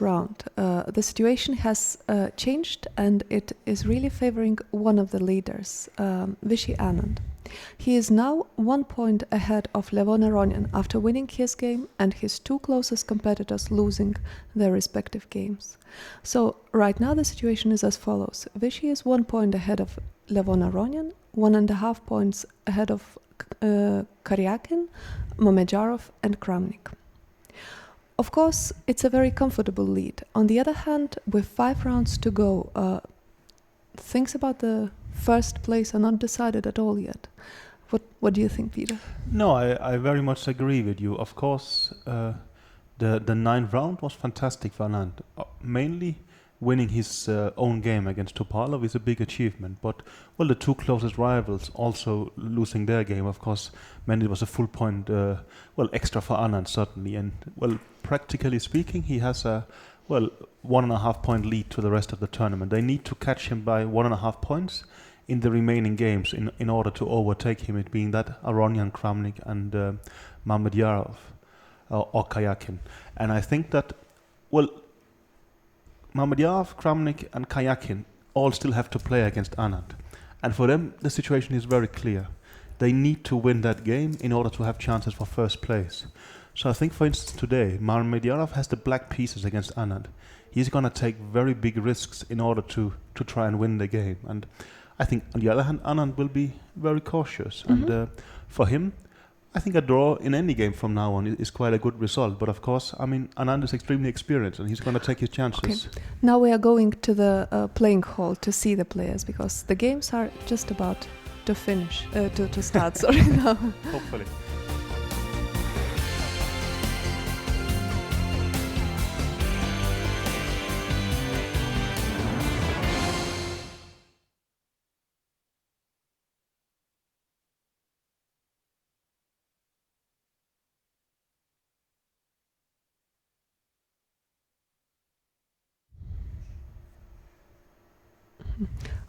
round. The situation has changed, and it is really favoring one of the leaders, Vishy Anand. He is now 1 point ahead of Levon Aronian after winning his game and his two closest competitors losing their respective games. So right now the situation is as follows. Vishy is 1 point ahead of Levon Aronian, 1.5 points ahead of Karyakin, Mamedyarov and Kramnik. Of course, it's a very comfortable lead. On the other hand, with 5 rounds to go, things about the first place are not decided at all yet. What do you think, Peter? No, I very much agree with you. Of course, the ninth round was fantastic for Anand. Mainly winning his own game against Topalov is a big achievement. But, well, the two closest rivals also losing their game, of course, meant it was a full point, extra for Anand, certainly. And, well, practically speaking, he has a, 1.5 point lead to the rest of the tournament. They need to catch him by 1.5 points in the remaining games in order to overtake him, it being that Aronian, Kramnik and Mamedyarov or Karyakin. And I think that, Mamedyarov, Kramnik and Karyakin all still have to play against Anand. And for them, the situation is very clear. They need to win that game in order to have chances for first place. So I think, for instance, today, Mamedyarov has the black pieces against Anand. He's going to take very big risks in order to try and win the game. And I think, on the other hand, Anand will be very cautious. Mm-hmm. And for him, I think a draw in any game from now on is quite a good result. But of course, I mean, Anand is extremely experienced and he's going to take his chances. Okay. Now we are going to the playing hall to see the players because the games are just about to finish, to start, sorry, now. Hopefully.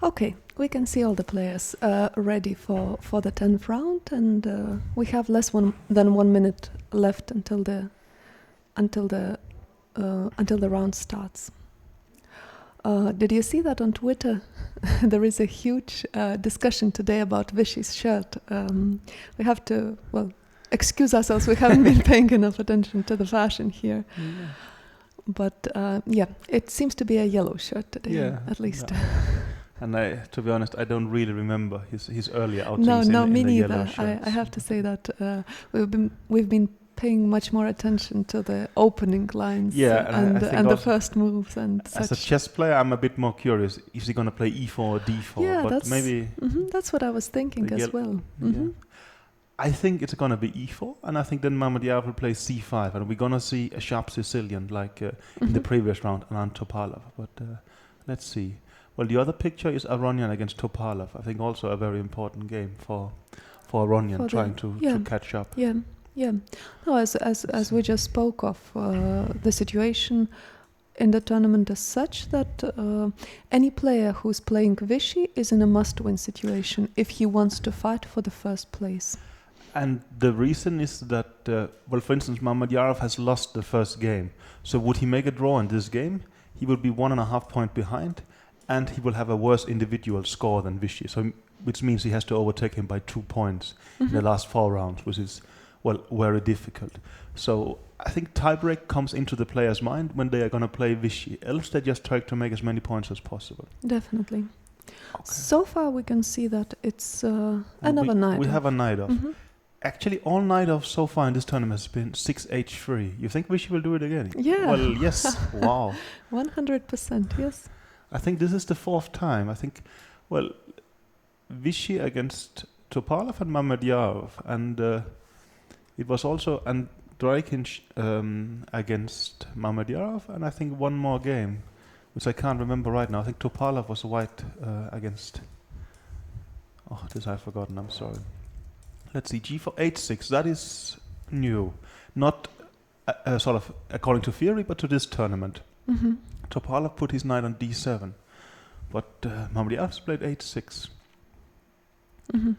Okay, we can see all the players ready for the 10th round, and we have less than 1 minute left until the round starts. Did you see that on Twitter? There is a huge discussion today about Vishy's shirt. We have to, excuse ourselves. We haven't been paying enough attention to the fashion here. Yeah. But it seems to be a yellow shirt today, at least. Yeah. And to be honest, I don't really remember his earlier outings No, me in the neither. yellow shirts. I have to say that we've been paying much more attention to the opening lines and the first moves and such. As a chess player, I'm a bit more curious. Is he going to play e4 or d4? Yeah, but maybe that's what I was thinking as well. Mm-hmm. Yeah. I think it's going to be e4, and I think then Mamedyarov will play c5, and we're going to see a sharp Sicilian like in the previous round, Anand Topalov. But let's see. Well, the other picture is Aronian against Topalov. I think also a very important game for Aronian trying to catch up. Yeah. No, as we just spoke of, the situation in the tournament is such that any player who's playing Vishy is in a must-win situation if he wants to fight for the first place. And the reason is that, for instance, Mamedyarov has lost the first game. So would he make a draw in this game? He will be 1.5 points behind, and he will have a worse individual score than Vishy. So, which means he has to overtake him by 2 points in the last 4 rounds, which is, very difficult. So I think tiebreak comes into the player's mind when they are going to play Vishy. Else they just try to make as many points as possible. Definitely. Okay. So far we can see that it's another night. We have a night off. Mm-hmm. Actually, all night off so far in this tournament has been 6H3. You think Vishy will do it again? Yeah. Well, yes. Wow. 100%, yes. I think this is the 4th time. I think, Vishy against Topalov and Mamedyarov, and it was also Andreikin against Mamedyarov, and I think one more game, which I can't remember right now. I think Topalov was white against. Oh, this I've forgotten. I'm sorry. Let's see, G4, H6. That is new, not sort of according to theory, but to this tournament. Mm-hmm. Topalov put his knight on D7, but Mamedyarov played H6. Mm-hmm.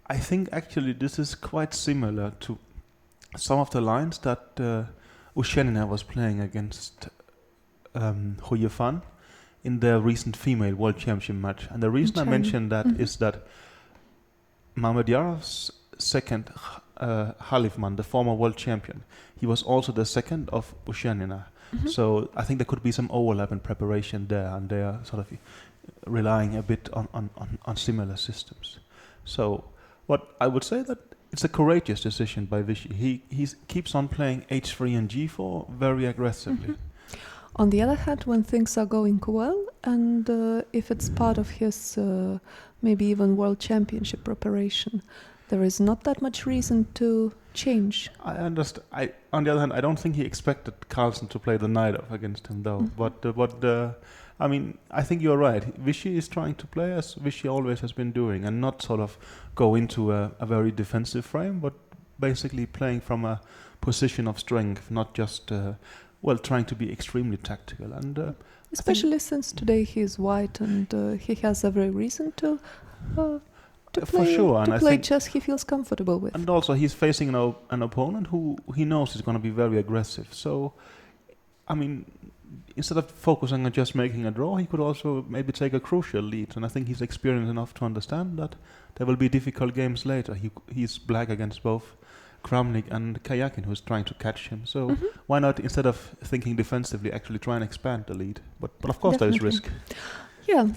I think actually this is quite similar to some of the lines that Ushenina was playing against Huyefan in their recent female world championship match. And the reason I China. mention that is that Mamedyarev's second, Halifman, the former world champion, he was also the second of Bushanina. So I think there could be some overlap in preparation there, and they are sort of relying a bit on similar systems. So what I would say that it's a courageous decision by Vichy. He keeps on playing h3 and g4 very aggressively. On the other hand, when things are going well, and if it's part of his maybe even world championship preparation, there is not that much reason to change. I understand. On the other hand, I don't think he expected Carlsen to play the knight off against him, though. But I mean, I think you're right. Vichy is trying to play as Vichy always has been doing, and not sort of go into a very defensive frame, but basically playing from a position of strength, not just trying to be extremely tactical. And especially since today he is white, and he has every reason to play, for sure, and to I play think chess he feels comfortable with. And also, he's facing an opponent who he knows is going to be very aggressive. So, I mean, instead of focusing on just making a draw, he could also maybe take a crucial lead. And I think he's experienced enough to understand that there will be difficult games later. He's black against both Kramnik and Kayakin, who's trying to catch him. So why not, instead of thinking defensively, actually try and expand the lead? But of course, Definitely. there is risk. Yeah.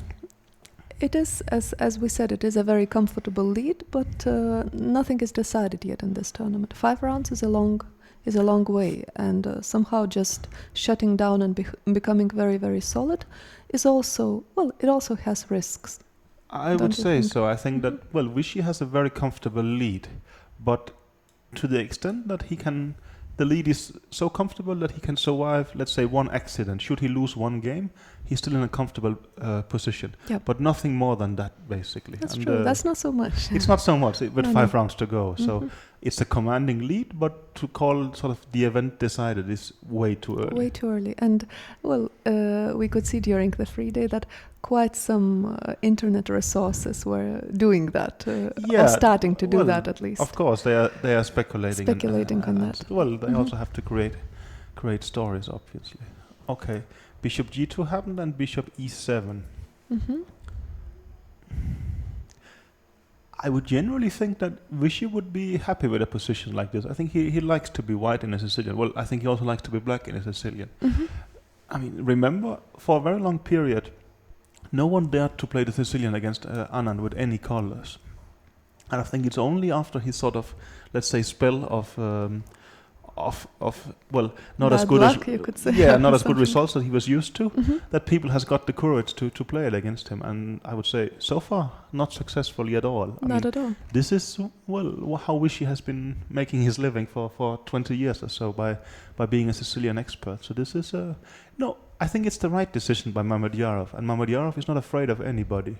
It is, as we said, it is a very comfortable lead, but nothing is decided yet in this tournament. 5 rounds is a long way, and somehow just shutting down and becoming very, very solid is also, it also has risks. I would say so. I think that, Vichy has a very comfortable lead, but to the extent that the lead is so comfortable that he can survive, let's say, one accident. Should he lose one game, he's still in a comfortable position. Yep. But nothing more than that, basically. That's true. That's not so much. It's not so much, with 5 rounds to go. So it's a commanding lead, but to call sort of the event decided is way too early. Way too early. And, we could see during the FIDE that quite some internet resources were doing that, or starting to do that at least. Of course, they are speculating. On that. They also have to create stories, obviously. Okay, Bishop G2 happened and Bishop E7. I would generally think that Vichy would be happy with a position like this. I think he likes to be white in a Sicilian. Well, I think he also likes to be black in a Sicilian. I mean, remember, for a very long period, no one dared to play the Sicilian against Anand with any colors. And I think it's only after his sort of, let's say, spell of not as good luck, as you could say. Yeah, not as good results that he was used to, that people has got the courage to play it against him. And I would say so far not successfully at all. Not at all. This is how Vichy has been making his living for 20 years or so by being a Sicilian expert. So this is I think it's the right decision by Mamedyarov, and Mamedyarov is not afraid of anybody.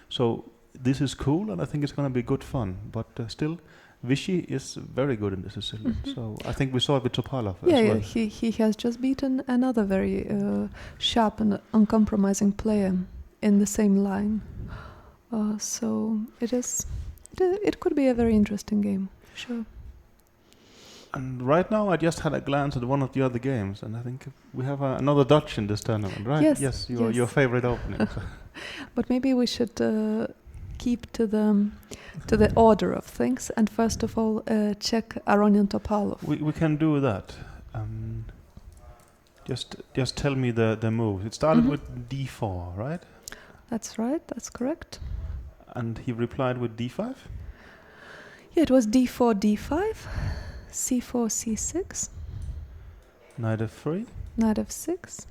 So this is cool, and I think it's going to be good fun. But still, Vichy is very good in the Sicilian. So I think we saw it with Topalov as well. Yeah, he has just beaten another very sharp and uncompromising player in the same line. So it could be a very interesting game, sure. And right now, I just had a glance at one of the other games, and I think we have another Dutch in this tournament, right? Yes, your favorite opening. But maybe we should keep to the order of things, and first of all check Aronian Topalov. We can do that. Just tell me the moves. It started with d4, right? That's right. That's correct. And he replied with d5. Yeah, it was d4, d5, c4, c6, knight f3, knight f6,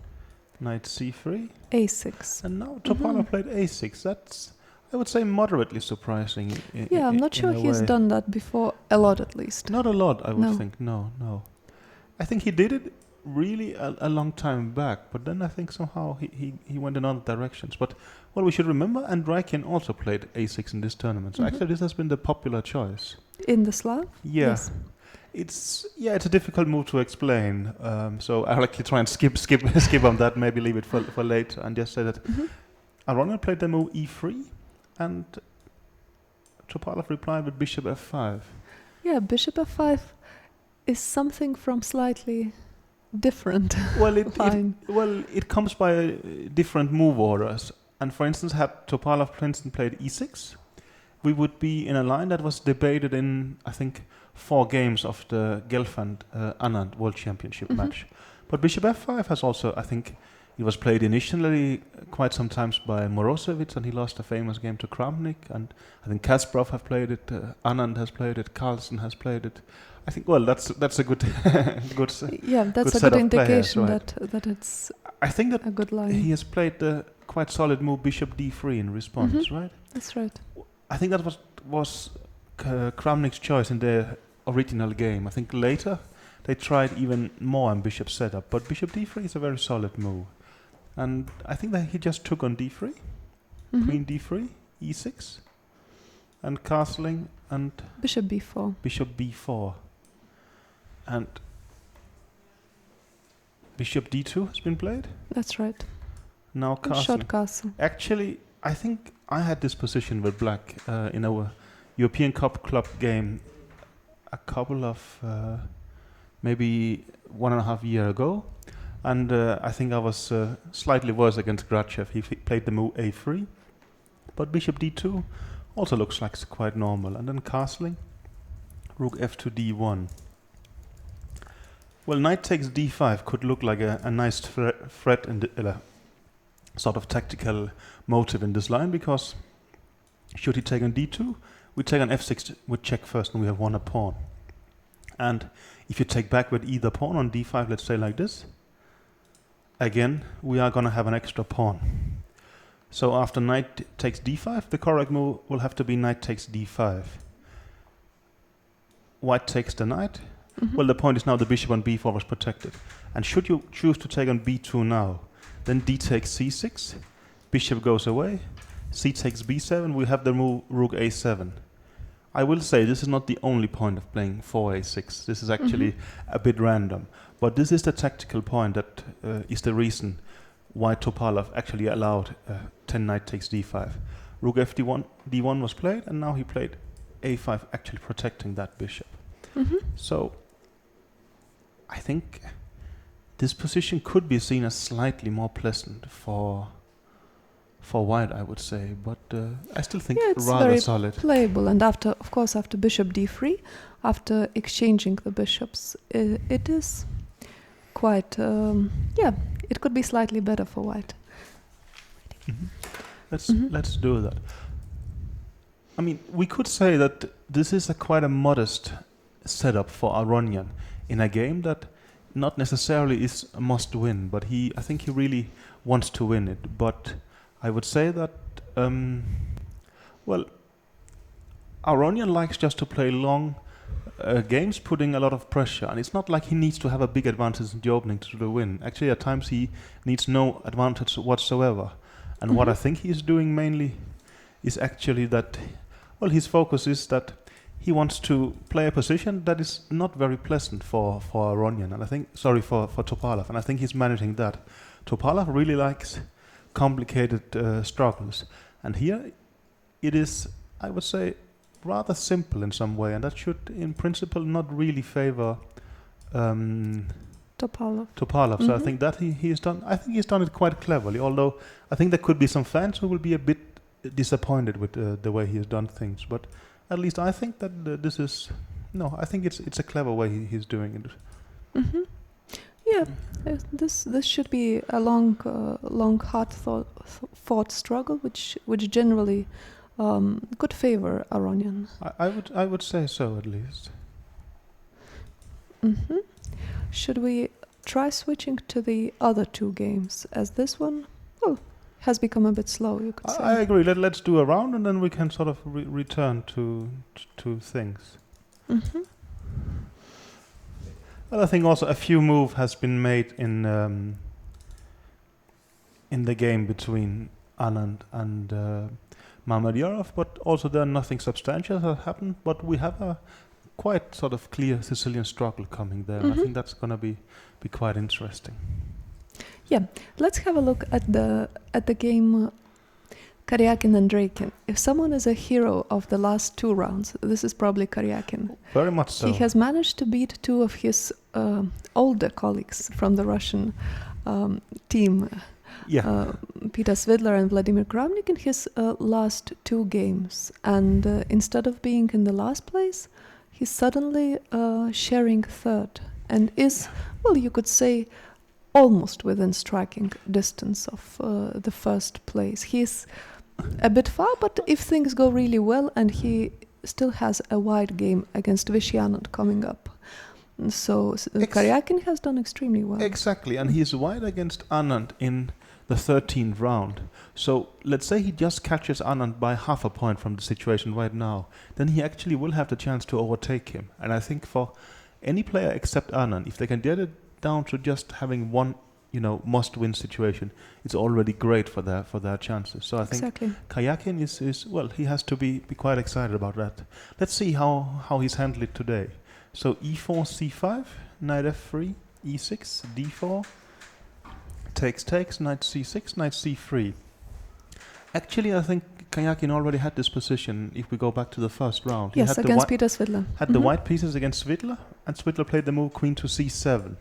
knight c3, a6. And now Topalov played a6. That's, I would say, moderately surprising. I'm not sure he's done that before, a lot at least. Not a lot, I would think. No. I think he did it really a long time back, but then I think somehow he went in other directions. But we should remember, Andreikian also played a6 in this tournament. So actually, this has been the popular choice. In the Slav? Yeah. Yes. It's a difficult move to explain. So I'll actually try and skip on that. Maybe leave it for later, and just say that Aronian played the move e3, and Topalov replied with bishop f5. Yeah, bishop f5 is something from slightly different Well, line. it comes by different move orders. And for instance, had Topalov, for instance, played e6, we would be in a line that was debated in, I think, 4 games of the Gelfand Anand World Championship match. But Bishop f5 has also, I think, it was played initially quite sometimes by Morozevich, and he lost a famous game to Kramnik. And I think Kasparov have played it, Anand has played it, Carlsen has played it. I think, well, that's a good, good. Yeah, that's good a set good of players, indication right? that it's I think that a good line. he has played the quite solid move Bishop d3 in response, right? That's right. I think that was Kramnik's choice in the original game. I think later they tried even more on Bishop setup, but Bishop d3 is a very solid move. And I think that he just took on d3, Queen d3, e6, and castling, and Bishop b4. Bishop b4. And Bishop d2 has been played. That's right. Now castling. Short castle. Actually, I think I had this position with black in our European Cup club game a couple of maybe 1.5 years ago. And I think I was slightly worse against Grachev. He played the move a3. But Bishop d2 also looks like it's quite normal. And then castling, Rook f2 d1. Well, knight takes d5 could look like a nice threat in the sort of tactical motive in this line, because should he take on d2, we take on f6 with check first and we have won a pawn. And if you take back with either pawn on d5, let's say like this, again, we are going to have an extra pawn. So after knight takes d5, the correct move will have to be knight takes d5. White takes the knight. Well, the point is now the bishop on b4 was protected. And should you choose to take on b2 now, then d takes c6, bishop goes away, c takes b7, we have the move rook a7. I will say this is not the only point of playing 4a6. This is actually a bit random. But this is the tactical point that is the reason why Topalov actually allowed 10 knight takes d5. Rook f d1 was played, and now he played a5, actually protecting that bishop. So I think this position could be seen as slightly more pleasant for white, I would say, but I still think It's rather very solid. playable. And after bishop d3, after exchanging the bishops, it is quite, it could be slightly better for white. Let's do that. I mean, we could say that this is quite a modest setup for Aronian in a game that not necessarily is a must win, but I think he really wants to win it. But I would say that, Aronian likes just to play long games, putting a lot of pressure, and it's not like he needs to have a big advantage in the opening to the win. Actually, at times he needs no advantage whatsoever. And what I think he's doing mainly is actually that, his focus is that he wants to play a position that is not very pleasant for Aronian, and I think, for Topalov, and I think he's managing that. Topalov really likes complicated struggles, and here it is, I would say, rather simple in some way, and that should, in principle, not really favor Topalov. So I think that he's done. I think he's done it quite cleverly. Although I think there could be some fans who will be a bit disappointed with the way he has done things. But at least I think that this is I think it's a clever way he's doing it. Yeah, this should be a long, hard fought struggle, which generally could favor Aronian. I would say so, at least. Should we try switching to the other two games, as this one, has become a bit slow, you could say. I agree. Let's do a round, and then we can sort of return to things. Well, I think also a few move has been made in the game between Anand and Mamedyarov, but also there nothing substantial has happened. But we have a quite sort of clear Sicilian struggle coming there. I think that's going to be quite interesting. Yeah, let's have a look at the game Karyakin and Draken. If someone is a hero of the last 2 rounds, this is probably Karyakin. Very much so. He has managed to beat 2 of his older colleagues from the Russian team, Peter Svidler and Vladimir Kramnik, in his last 2 games. And instead of being in the last place, he's suddenly sharing third and is, well, you could say, almost within striking distance of the first place. He's a bit far, but if things go really well, and he still has a wide game against Vishy Anand coming up. So Karyakin has done extremely well. Exactly, and he's wide against Anand in the 13th round. So let's say he just catches Anand by half a point from the situation right now, then he actually will have the chance to overtake him. And I think for any player except Anand, if they can get it down to just having one, must-win situation, it's already great for their chances. So I think Karyakin is well, he has to be quite excited about that. Let's see how he's handled it today. So e4, c5, knight f3, e6, d4, takes, knight c6, knight c3. Actually, I think Karyakin already had this position if we go back to the first round. Yes, against Peter Svidler. Had the white pieces against Svidler, and Svidler played the move queen to c7.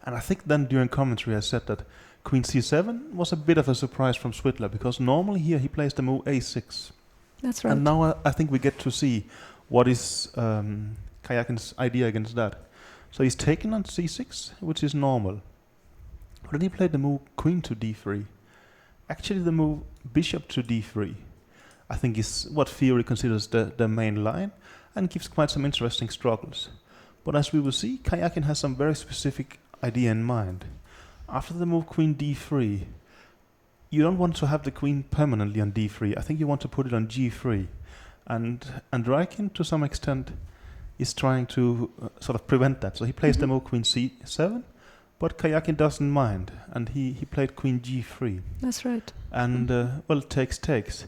And I think then during commentary I said that queen c7 was a bit of a surprise from Svidler, because normally here he plays the move a6. That's right. And now I think we get to see what is Karyakin's idea against that. So he's taken on c6, which is normal. But then he played the move queen to d3. Actually, the move bishop to d3, I think, is what theory considers the main line, and gives quite some interesting struggles. But as we will see, Karyakin has some very specific idea in mind. After the move queen d3, you don't want to have the queen permanently on d3. I think you want to put it on g3. And Karyakin, to some extent, is trying to sort of prevent that. So he plays the move queen c7, but Karyakin doesn't mind, and he played queen g3. That's right. And, well, takes.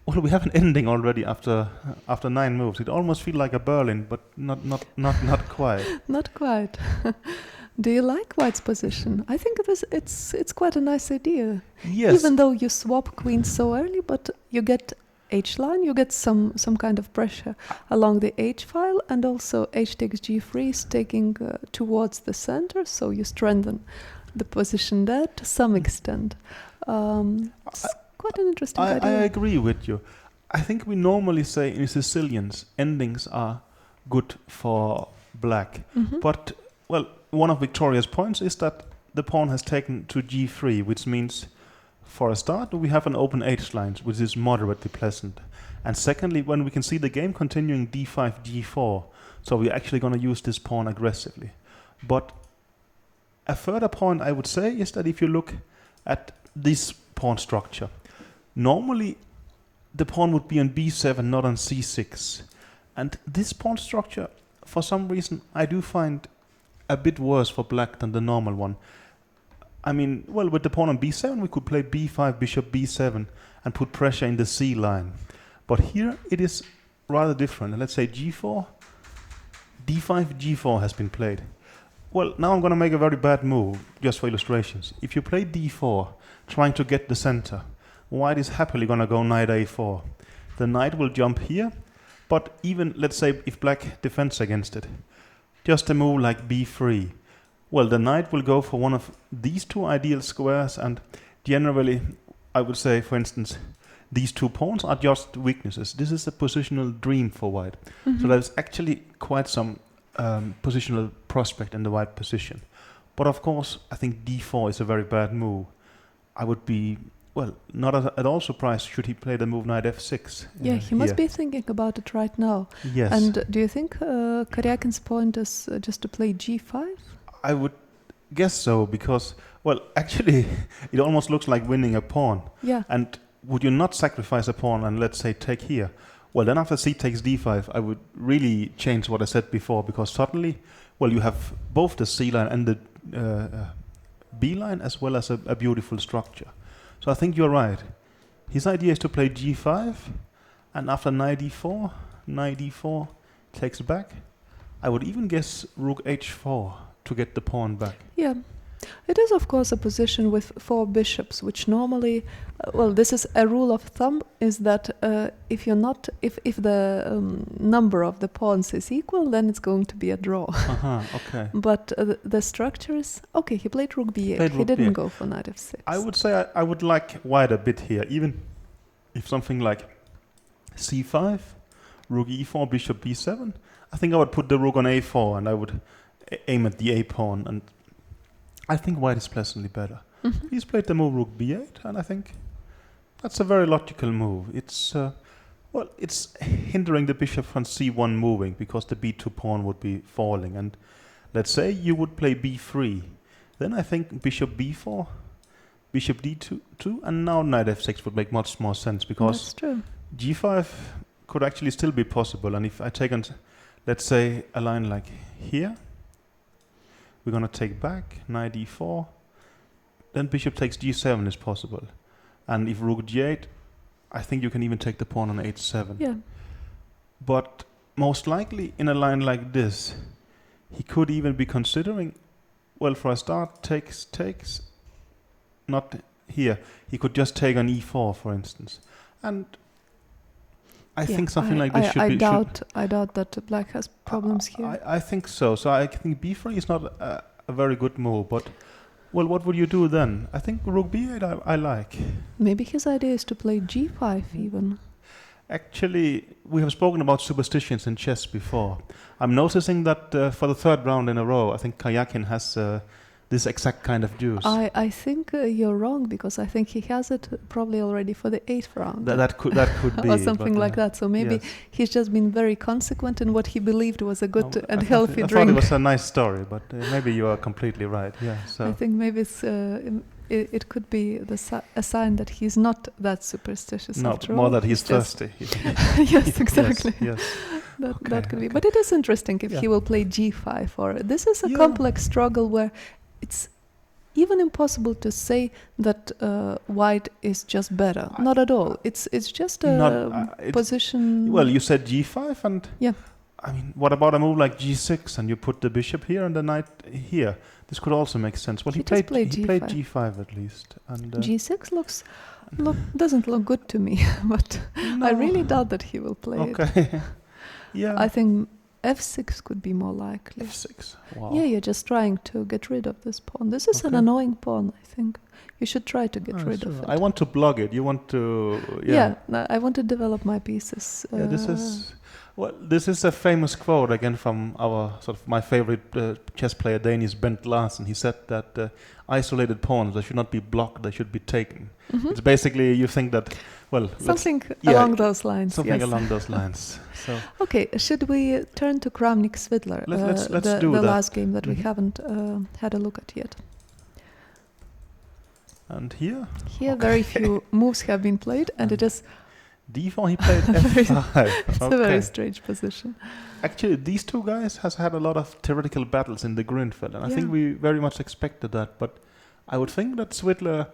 Well, we have an ending already after 9 moves. It almost feels like a Berlin, but not quite. Not quite. Do you like White's position? I think it's quite a nice idea. Yes. Even though you swap queens so early, but you get h-line, you get some kind of pressure along the h-file, and also h takes g3 is taking towards the center, so you strengthen the position there to some extent. It's quite an interesting idea. I agree with you. I think we normally say in Sicilians endings are good for black, but, well, one of Victoria's points is that the pawn has taken to g3, which means, for a start, we have an open h-line, which is moderately pleasant. And secondly, when we can see the game continuing d5, g4, so we're actually going to use this pawn aggressively. But a further point I would say is that if you look at this pawn structure, normally the pawn would be on b7, not on c6. And this pawn structure, for some reason, I do find a bit worse for black than the normal one. I mean, well, with the pawn on b7, we could play b5, bishop b7, and put pressure in the c line. But here it is rather different. Let's say g4, d5, g4 has been played. Well, now I'm going to make a very bad move, just for illustrations. If you play d4, trying to get the center, white is happily going to go knight a4. The knight will jump here, but even, let's say, if black defends against it, just a move like b3, well, the knight will go for one of these 2 ideal squares, and generally, I would say, for instance, these 2 pawns are just weaknesses. This is a positional dream for white. So there's actually quite some positional prospect in the white position. But of course, I think d4 is a very bad move. I would be, well, not at all surprised should he play the move knight f6. Yeah, he must be thinking about it right now. Yes. And do you think Karyakin's point is just to play g5? I would guess so, because, well, actually, it almost looks like winning a pawn. Yeah. And would you not sacrifice a pawn and, let's say, take here? Well, then after c takes d5, I would really change what I said before, because suddenly, well, you have both the c line and the b line, as well as a beautiful structure. So I think you're right. His idea is to play g5, and after knight d4 takes back. I would even guess rook h4 to get the pawn back. Yeah, It is, of course, a position with 4 bishops, which normally, this is a rule of thumb, is that if the number of the pawns is equal, then it's going to be a draw. Okay. But the structure is okay. He played rook b8. Played He rook didn't b8. go for knight f6. I would say I would like white a bit here, even if something like c5, rook e4, bishop b7. I think I would put the rook on a4 and I would aim at the a pawn, and I think white is pleasantly better. Mhm. He's played the move rook b8, and I think that's a very logical move. It's hindering the bishop from c1 moving because the b2 pawn would be falling. And let's say you would play b3, then I think bishop b4, bishop d2, and now knight f6 would make much more sense because That's true. g5 could actually still be possible. And if I take on, let's say, a line like here, we're going to take back, knight e4, then bishop takes g7 is possible. And if rook g8, I think you can even take the pawn on h7. Yeah. But most likely in a line like this, he could even be considering, well, for a start, takes, not here. He could just take on e4, for instance. And I think something like this should be... I doubt that black has problems here. I think so. So I think b3 is not a very good move, but... Well, what would you do then? I think rook b8 I like. Maybe his idea is to play g5 even. Actually, we have spoken about superstitions in chess before. I'm noticing that for the 3rd round in a row, I think Karjakin has this exact kind of deuce. I think you're wrong, because I think he has it probably already for the 8th round. That could be. Or something like that. So maybe he's just been very consequent in what he believed was a good and healthy drink. I thought it was a nice story, but maybe you are completely right. Yeah. So I think maybe it could be a sign that he's not that superstitious. No, after more all. that he's thirsty. Yes, exactly. Yes. That could be. But it is interesting if he will play g5. Or this is a complex struggle where it's even impossible to say that white is just better. Not at all. It's just a position. Well, you said g5, and yeah. I mean, what about a move like g6 and you put the bishop here and the knight here? This could also make sense. Well, he played g5 at least. And g6 doesn't look good to me, but no. I really doubt that he will play it. Okay. Yeah. I think f6 could be more likely. f6. Wow. Yeah, you're just trying to get rid of this pawn. This is an annoying pawn, I think. You should try to get rid of it. I want to block it. You want to... I want to develop my pieces. This is a famous quote again from my favorite chess player, Danish Bent Larsen. He said that isolated pawns, they should not be blocked, they should be taken. Mm-hmm. It's basically, you think that, something along those lines. Something along those lines. So okay, should we turn to Cmilyte-Svidler, let's do the that. last game that we haven't had a look at yet? And here? Here, very few moves have been played, and it is... d4, he played f5. It's a very strange position. Actually, these two guys has had a lot of theoretical battles in the Grünfeld, and I think we very much expected that. But I would think that Svidler,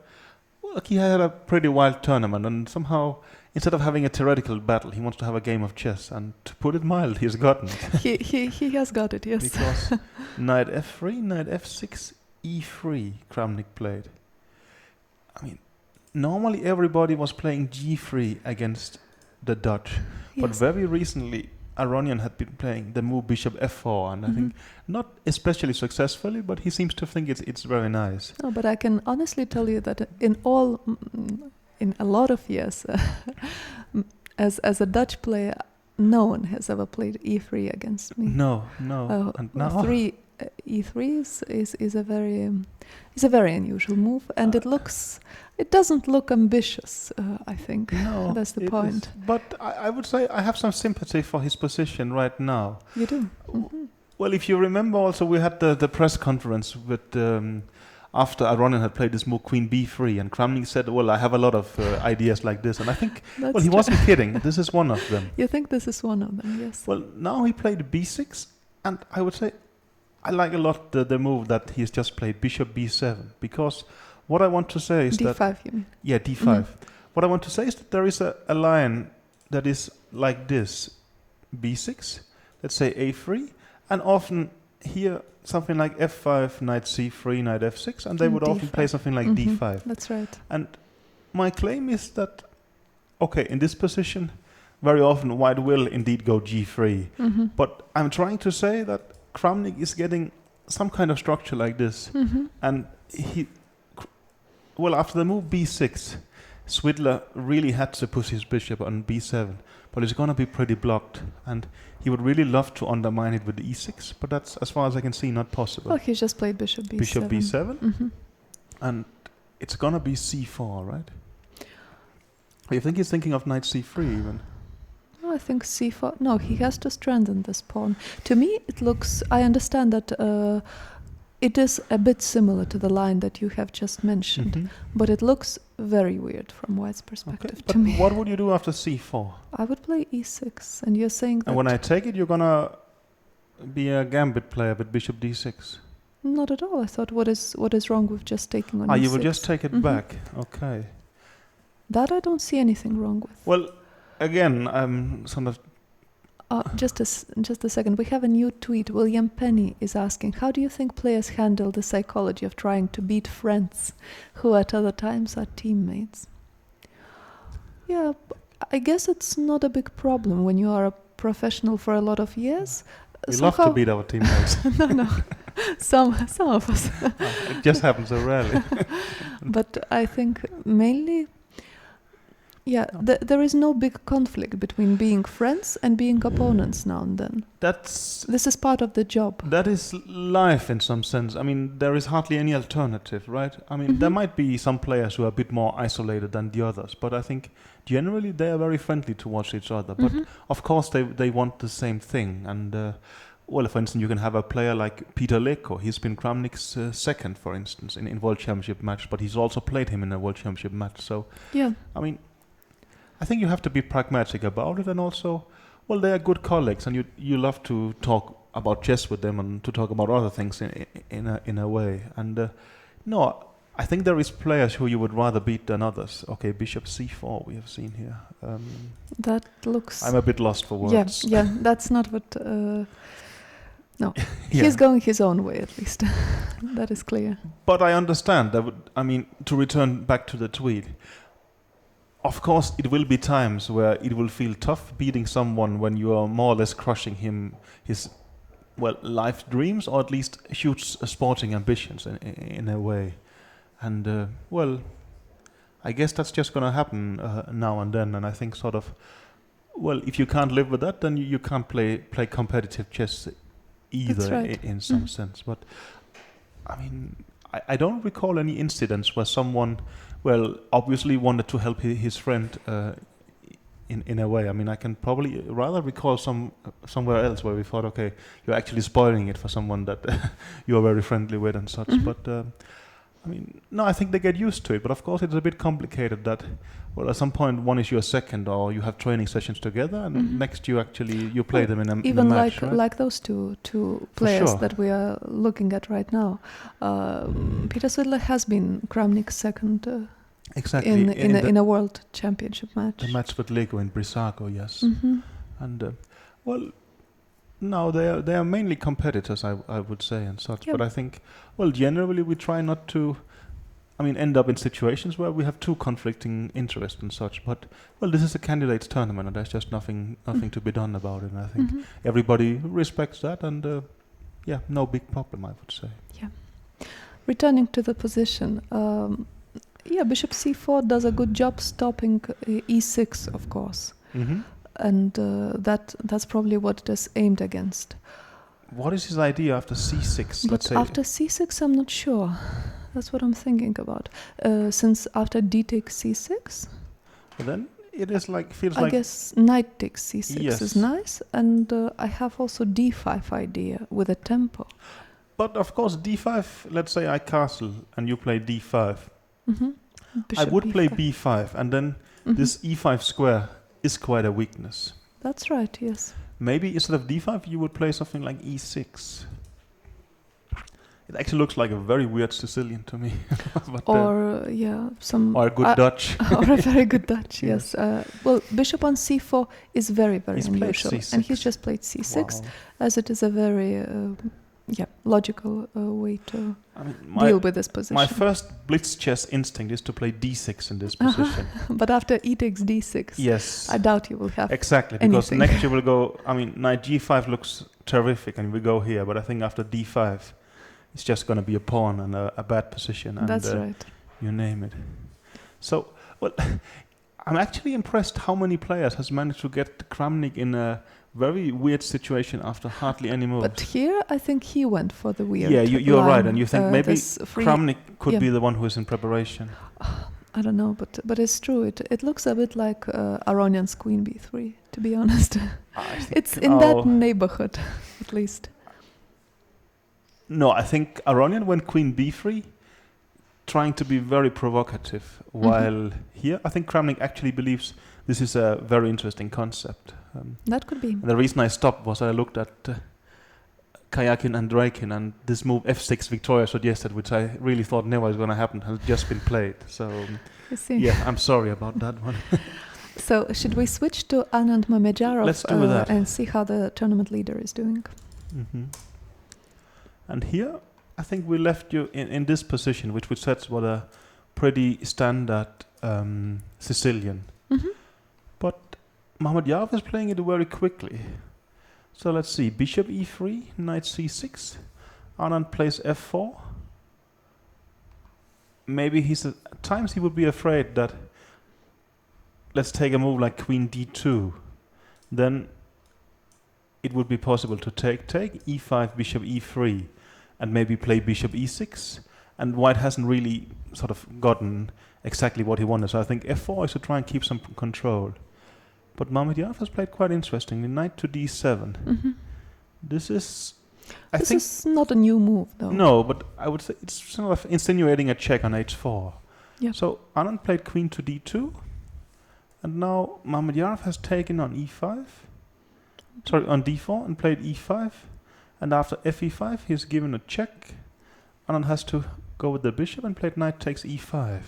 he had a pretty wild tournament, and somehow, instead of having a theoretical battle, he wants to have a game of chess. And to put it mild, he's gotten it. he has got it, yes. Because knight f3, knight f6, e3, Cmilyte played. I mean, normally everybody was playing g3 against the Dutch, but very recently Aronian had been playing the move bishop f4, and I think not especially successfully, but he seems to think it's very nice. No, but I can honestly tell you that in a lot of years, as a Dutch player, no one has ever played e3 against me. No. And now e3 is a very unusual move, and it doesn't look ambitious. I think that's the point. But I would say I have some sympathy for his position right now. You do. Mm-hmm. Well, if you remember, also we had the press conference with after Aronian had played this move queen b3, and Cmilyte said, "Well, I have a lot of ideas like this," and I think he wasn't kidding. This is one of them. You think this is one of them? Yes. Well, now he played b6, and I would say I like a lot the move that he's just played, bishop b7, because what I want to say is d5, that... you mean? Yeah, d5. Mm-hmm. What I want to say is that there is a line that is like this, b6, let's say a3, and often here something like f5, knight c3, knight f6, and they would often D5. play something like d5. That's right. And my claim is that, okay, in this position, very often white will indeed go g3. But I'm trying to say that Kramnik is getting some kind of structure like this. And after the move b6, Swidler really had to push his bishop on b7, but it's going to be pretty blocked, and he would really love to undermine it with e6, but that's, as far as I can see, not possible. Well, he just played bishop b7. Bishop b7, and it's going to be c4, right? You think he's thinking of knight c3 even? I think c4. No, he has to strengthen this pawn. To me, it looks. I understand that it is a bit similar to the line that you have just mentioned, but it looks very weird from White's perspective to me. What would you do after c4? I would play e6, and you're saying that. And when I take it, you're gonna be a gambit player with bishop d6. Not at all. I thought, what is wrong with just taking on e6? You will just take it back. Okay. That I don't see anything wrong with. Well, again, I'm sort of. Just a second. We have a new tweet. William Penny is asking, how do you think players handle the psychology of trying to beat friends who at other times are teammates? Yeah, I guess it's not a big problem when you are a professional for a lot of years. We love to beat our teammates. No. Some of us. It just happens so rarely. But I think mainly... there is no big conflict between being friends and being opponents now and then. This is part of the job. That is life in some sense. I mean, there is hardly any alternative, right? I mean, there might be some players who are a bit more isolated than the others, but I think generally they are very friendly towards each other. But of course they want the same thing. And for instance, you can have a player like Peter Leko. He's been Kramnik's second, for instance, in World Championship match, but he's also played him in a World Championship match. So, I mean, I think you have to be pragmatic about it, and also, they are good colleagues, and you love to talk about chess with them and to talk about other things in a way. And no, I think there is players who you would rather beat than others. Okay, Bishop c4 we have seen here. That looks. I'm a bit lost for words. Yeah, that's not what. No, he's going his own way at least. That is clear. But I understand that. To return back to the tweet. Of course, it will be times where it will feel tough beating someone when you are more or less crushing his life dreams, or at least huge sporting ambitions in a way. And, I guess that's just going to happen now and then. And I think if you can't live with that, then you can't play competitive chess either, in some sense. But, I don't recall any incidents where someone... obviously wanted to help his friend in a way. I can probably rather recall somewhere else where we thought, okay, you're actually spoiling it for someone that you're very friendly with and such. But no, I think they get used to it. But of course, it's a bit complicated that, at some point one is your second, or you have training sessions together, and next you play them in a match, right? Like those two players that we are looking at right now. Peter Swidler has been Kramnik's second exactly in a world championship match. The match with Lego in Brissago, yes. And no, they are mainly competitors, I would say, and such. But I think, generally we try not to, end up in situations where we have two conflicting interests and such. But this is a candidates tournament, and there's just nothing to be done about it. And I think everybody respects that, and no big problem, I would say. Yeah. Returning to the position, Bishop c4 does a good job stopping e6, of course. And that's probably what it is aimed against. What is his idea after c6? But after c6, I'm not sure. That's what I'm thinking about. Since after d takes c6, then it is feels I like. I guess knight takes c6 is nice, and I have also d5 idea with a tempo. But of course, d5. Let's say I castle and you play d5. I would B5. play b5, and then this e5 square is quite a weakness. That's right, yes. Maybe instead of d5 you would play something like e6. It actually looks like a very weird Sicilian to me. But, or a good Dutch. Or a very good Dutch, yes. Bishop on c4 is very, very unusual. And he's just played c6, as it is a very logical way to I mean, deal with this position. my first blitz chess instinct is to play d6 in this position. But after e takes d6, Yes. I doubt you will have Exactly, because anything. next you will go, I mean, knight g5 looks terrific and we go here, but I think after d5 it's just going to be a pawn and a bad position. And That's right. You name it. So, well, I'm actually impressed how many players has managed to get Kramnik in a very weird situation after hardly any moves. But here, I think he went for the weird. Yeah, you're line. right, and you think maybe Kramnik could yeah. be the one who is in preparation. I don't know, but it's true. It looks a bit like Aronian's queen b3, to be honest. It's in that neighborhood, at least. No, I think Aronian went queen b3, trying to be very provocative, while here I think Kramnik actually believes this is a very interesting concept. That could be. The reason I stopped was I looked at Kayakin and Draken, and this move f6 Victoria suggested, which I really thought never was going to happen, has just been played. So yeah, I'm sorry about that one. So should we switch to Anand Mamedyarov? Let's do that. And see how the tournament leader is doing. And here, I think we left you in this position, which sets what a pretty standard Sicilian. But Mamedyarov is playing it very quickly. So let's see, bishop e3, knight c6, Anand plays f4. Maybe at times he would be afraid that, let's take a move like queen d2, then it would be possible to take e5, bishop e3, and maybe play bishop e6, and white hasn't really sort of gotten exactly what he wanted, so I think f4 is to try and keep some control. But Mamedyarov has played quite interestingly, knight to d7. This is not a new move, though. No, but I would say it's sort of insinuating a check on h4. Yeah. So Anand played queen to d2, and now Mamedyarov has taken on e5, on d4, and played e5, and after fe5 he's given a check. Anand has to go with the bishop and played knight takes e5.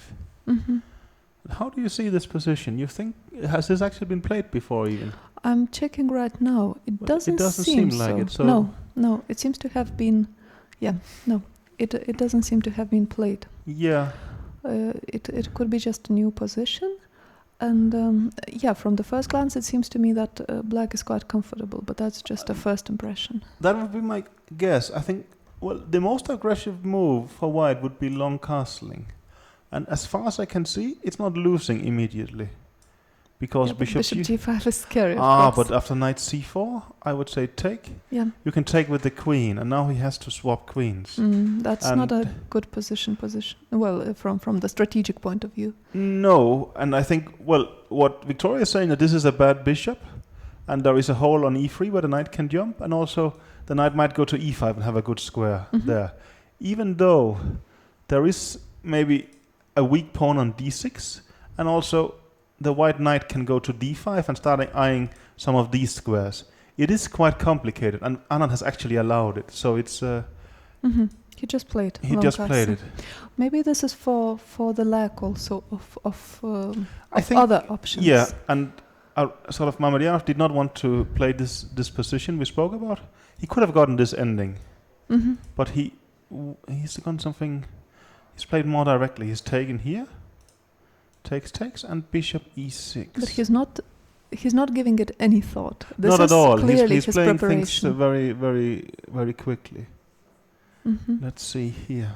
How do you see this position? You think, has this actually been played before even? I'm checking right now. It doesn't seem like so. it. So No, it seems to have been, it doesn't seem to have been played. Yeah. It could be just a new position. And from the first glance it seems to me that black is quite comfortable, but that's just a first impression. That would be my guess. I think, the most aggressive move for white would be long castling. And as far as I can see, it's not losing immediately. Because bishop g5 is scary. But after knight c4, I would say take. Yeah. You can take with the queen, and now he has to swap queens. That's not a good position. Well, from the strategic point of view. No, and I think, what Victoria is saying, that this is a bad bishop, and there is a hole on e3 where the knight can jump, and also the knight might go to e5 and have a good square there. Even though there is maybe a weak pawn on d6, and also the white knight can go to d5 and start eyeing some of these squares. It is quite complicated, and Anand has actually allowed it. So it's he just played. Played it. Maybe this is for the lack also of I think, other options. Yeah, and sort of Mamedyarov did not want to play this position we spoke about. He could have gotten this ending, but he's gone something. He's played more directly. He's taken here, takes, and bishop e6. But he's not giving it any thought. This not is at all. Clearly he's his playing preparation. things very, very, very quickly. Let's see here.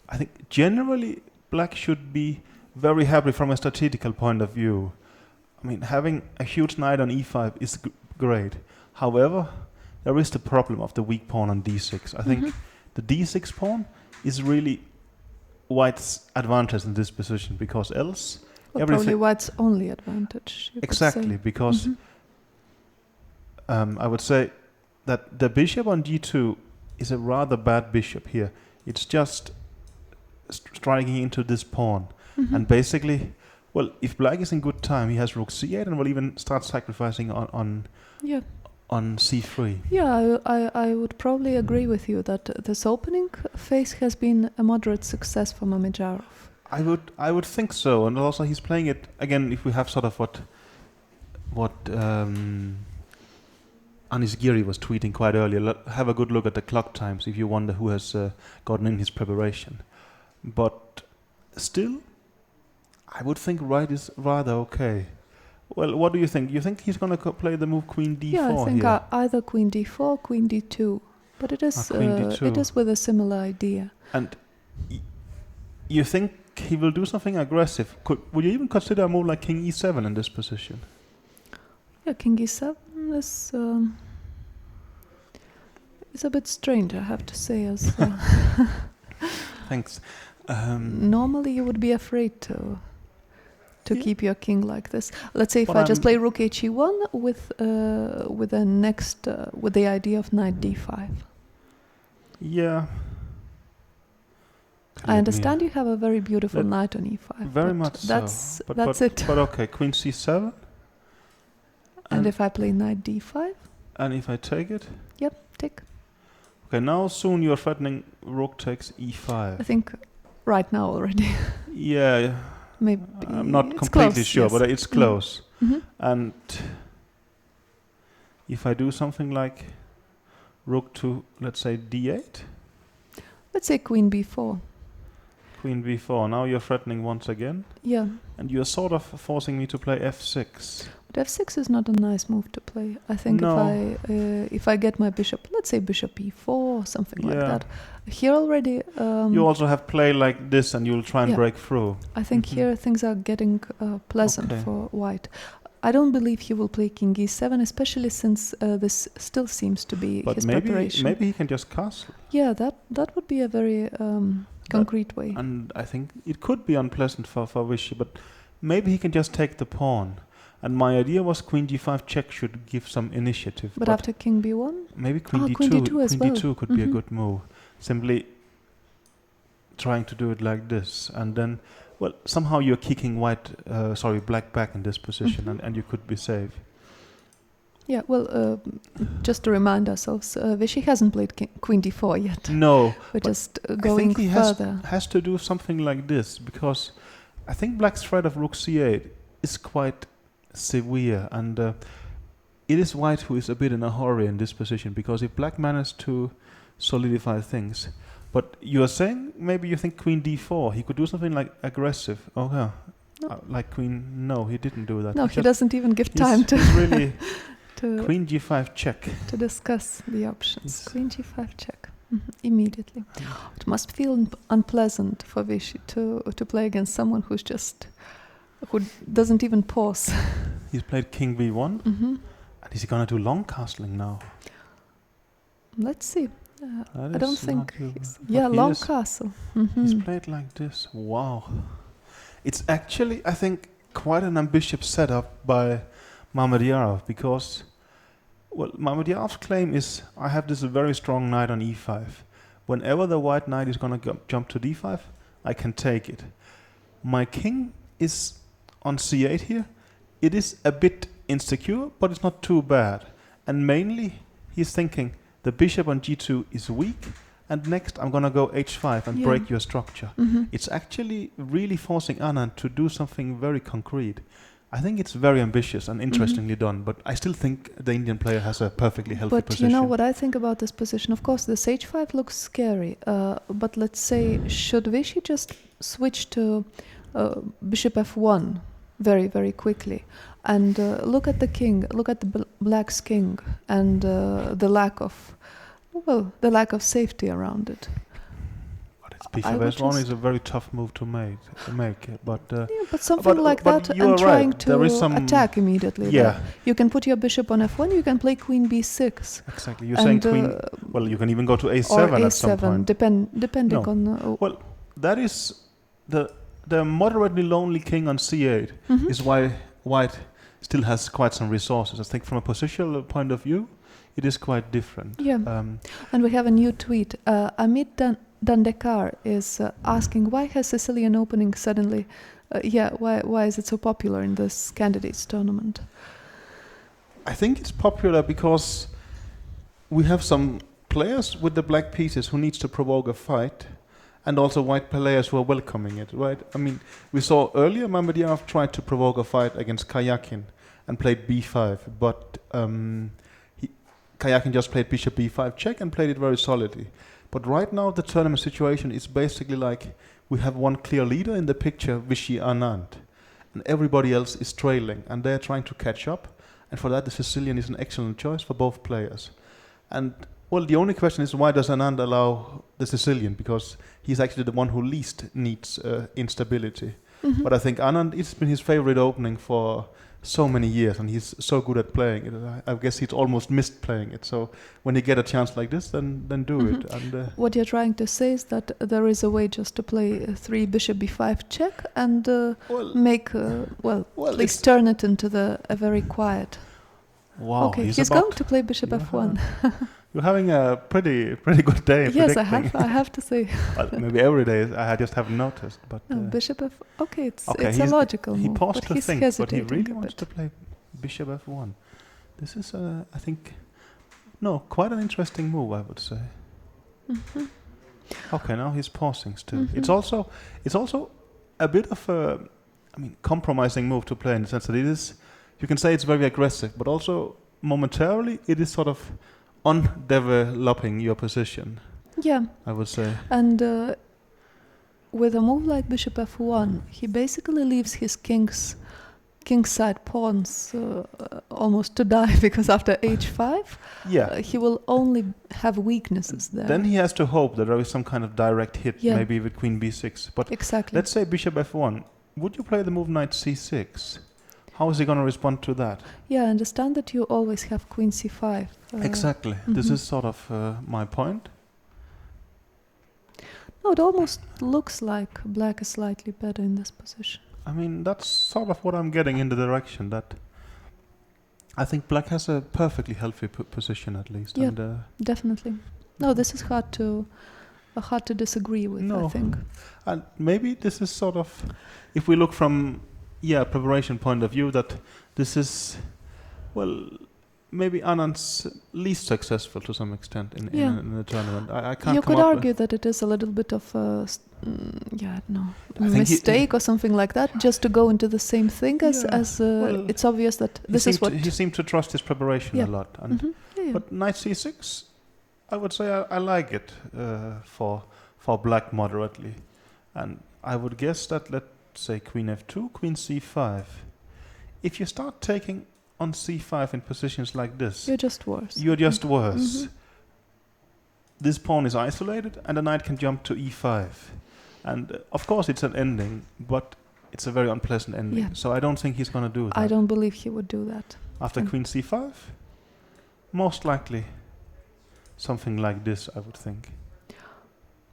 I think generally black should be very happy from a strategical point of view. I mean, having a huge knight on e5 is great. However, there is the problem of the weak pawn on d6. I think the d6 pawn is really white's advantage in this position, because else probably white's only advantage. Exactly, because I would say that the bishop on g2 is a rather bad bishop here. It's just striking into this pawn, and basically, if black is in good time, he has rook c8 and will even start sacrificing on c3. Yeah, I would probably agree with you that this opening phase has been a moderate success for Mamedyarov. I would think so, and also he's playing it again. If we have sort of what Anis Giri was tweeting quite earlier, have a good look at the clock times if you wonder who has gotten in his preparation. But still, I would think white is rather okay. Well, what do you think? You think he's going to play the move Queen D4 Yeah, I think here? either Queen D4, Queen D2. But it is Queen D2. it is with a similar idea. And you think he will do something aggressive? Would you even consider a move like King E7 in this position? Yeah, King E7 is a bit strange, I have to say. As Thanks. normally, you would be afraid to keep your king like this. Let's say if But I just play Rook HE1 with the next with the idea of Knight D5. Yeah. I understand you have a very beautiful knight on E5. Very much that's so. That's it. But okay, Queen C7. And if I play Knight D5? And if I take it? Yep, take. Okay, now soon you're threatening Rook takes E5. I think right now already. Yeah. Maybe. I'm not it's completely close, sure, yes. but it's close. Mm-hmm. And if I do something like Rook to, let's say, D8? Let's say Queen B4. Queen B4. Now you're threatening once again. Yeah. And you're sort of forcing me to play F6. But F6 is not a nice move to play. I think No. if I get my bishop, let's say Bishop E4 or something like Yeah. that. Here already. You also have play like this, and you'll try and Yeah. break through. I think here things are getting pleasant Okay. for white. I don't believe he will play King E7, especially since this still seems to be But his preparation. maybe he can just castle. Yeah, that would be a very concrete way. And I think it could be unpleasant for Vishy, but maybe he can just take the pawn. And my idea was Queen G5 check should give some initiative. But after King B1? Maybe Queen D2. Queen D2 as well. D2 could be a good move. Simply trying to do it like this, and then, well, somehow you're kicking black back in this position, and you could be safe. Yeah, well, just to remind ourselves, Vishy hasn't played Queen D4 yet. No, We're but just going I think he further. has to do something like this, because I think black's threat of Rook C8 is quite severe, and it is white who is a bit in a hurry in this position, because if black manages to solidify things, but you are saying maybe you think Queen D4, he could do something like aggressive. Oh yeah, No. like Queen. No, he didn't do that. No, he doesn't even give time to He's really to Queen G5 check. to discuss the options. Yes. Queen G5 check immediately. It must feel unpleasant for Vishy to play against someone who doesn't even pause. He's played King B1, and is he gonna do long castling now? Let's see. That I don't is think. not too bad. Yeah, But he long is- castle. He's played like this. Wow. It's actually, I think, quite an ambitious setup by Mamedyarov, because, well, Mamedyarov's claim is, I have this very strong knight on E5. Whenever the white knight is going to jump to D5, I can take it. My king is on C8 here. It is a bit insecure, but it's not too bad. And mainly, he's thinking, the bishop on G2 is weak, and next I'm gonna go H5 and break your structure. It's actually really forcing Anand to do something very concrete. I think it's very ambitious and interestingly done, but I still think the Indian player has a perfectly healthy position. But you know what I think about this position? Of course, this H5 looks scary, but let's say, should Vishy just switch to Bishop F1 very, very quickly? And look at the king, look at the black's king, and the lack of safety around it. But it's bishop S1 is a very tough move to make. But something like but that, you are and trying right. There is to some attack immediately. Yeah. You can put your bishop on F1. You can play Queen B6. Exactly. You're saying Queen. Well, you can even go to A7 or at some point. depending on. Well, that is the moderately lonely king on C8 is why white still has quite some resources. I think from a positional point of view, it is quite different. Yeah. And we have a new tweet. Amit Dandekar is asking, why has Sicilian Opening suddenly... why is it so popular in this candidates tournament? I think it's popular because we have some players with the black pieces who needs to provoke a fight, and also white players who are welcoming it, right? I mean, we saw earlier Mamedyarov tried to provoke a fight against Kayakin and played B5, but Kayakin just played bishop b5 check and played it very solidly. But right now the tournament situation is basically like we have one clear leader in the picture, Vishy Anand, and everybody else is trailing, and they're trying to catch up. And for that, the Sicilian is an excellent choice for both players. And well, the only question is, why does Anand allow the Sicilian? Because he's actually the one who least needs instability. But I think Anand, it's been his favorite opening for so many years, and he's so good at playing it. I guess he's almost missed playing it. So when you get a chance like this, then do it. And what you're trying to say is that there is a way just to play 3 bishop b5 check and make at least turn it into a very quiet. Wow, okay, he's going to play bishop f1. You're having a pretty good day. Yes, I have to say. Well, maybe every day. I just haven't noticed. But bishop f. Okay, it's a logical move. He paused to think, but he really wants to play bishop f1. This is, I think, quite an interesting move, I would say. Okay, now he's pausing still. It's also a bit of a, compromising move to play in the sense that it is. You can say it's very aggressive, but also momentarily it is sort of undeveloping your position. Yeah, I would say. And with a move like bishop f1, he basically leaves his kingside pawns almost to die, because after h5, he will only have weaknesses there. Then he has to hope that there is some kind of direct hit, maybe with queen b6. But exactly. Let's say bishop f1. Would you play the move knight c6? How is he going to respond to that? Yeah, I understand that you always have queen c5. Exactly. This is sort of my point. No, it almost looks like black is slightly better in this position. That's sort of what I'm getting in the direction that I think black has a perfectly healthy position at least. Yeah, and, definitely. No, this is hard to disagree with, I think. And maybe this is sort of, if we look from preparation point of view, that this is, maybe Anand's least successful to some extent in the tournament. I can't. You could argue that it is a little bit of a mistake or something like that, just to go into the same thing as it's obvious that this is what... He seemed to trust his preparation a lot. And but knight c6, I would say I like it for black moderately. And I would guess that, let's say queen f2, queen c5. If you start taking on c5 in positions like this, you're just worse. This pawn is isolated and the knight can jump to e5. And of course it's an ending, but it's a very unpleasant ending. So I don't think he's going to do that. I don't believe he would do that. After queen c5? Most likely something like this, I would think.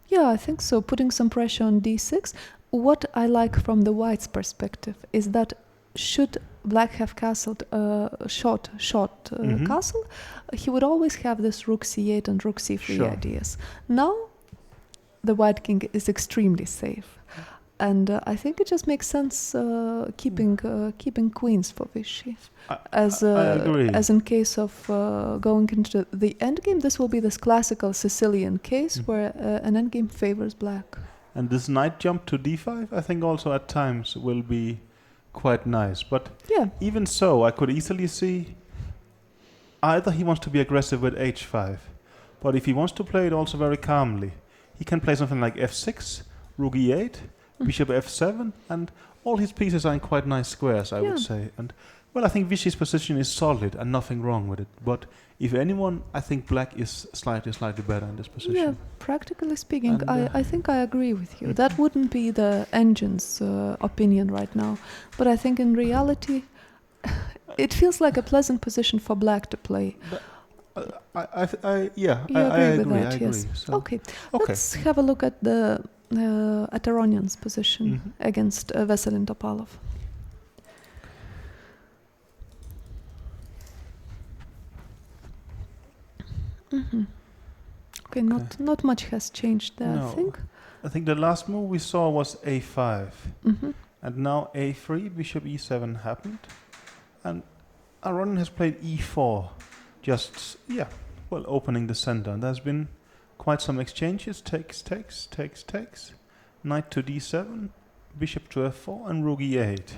Yeah, I think so. Putting some pressure on d6. What I like from the white's perspective is that should black have castled short castle, he would always have this rook c8 and rook c3 ideas. Now the white king is extremely safe, and I think it just makes sense keeping queens for Vishy. I agree. As in case of going into the endgame, this will be this classical Sicilian case where an endgame favors black. And this knight jump to d5, I think also at times will be quite nice. But even so, I could easily see either he wants to be aggressive with h5, but if he wants to play it also very calmly, he can play something like f6, rook e8, bishop f7, and all his pieces are in quite nice squares, I would say. And I think Vishy's position is solid and nothing wrong with it. But if anyone, I think black is slightly better in this position. Yeah, practically speaking, I think I agree with you. That wouldn't be the engine's opinion right now. But I think in reality, it feels like a pleasant position for black to play. I agree. Yes. So. Okay, let's have a look at the Aronjan's position against Veselin Topalov. Okay, not much has changed there, I think. I think the last move we saw was a5. And now a3, bishop e7 happened. And Aronjan has played e4, just, opening the center. And there's been quite some exchanges, takes, knight to d7, bishop to f4, and rook e8.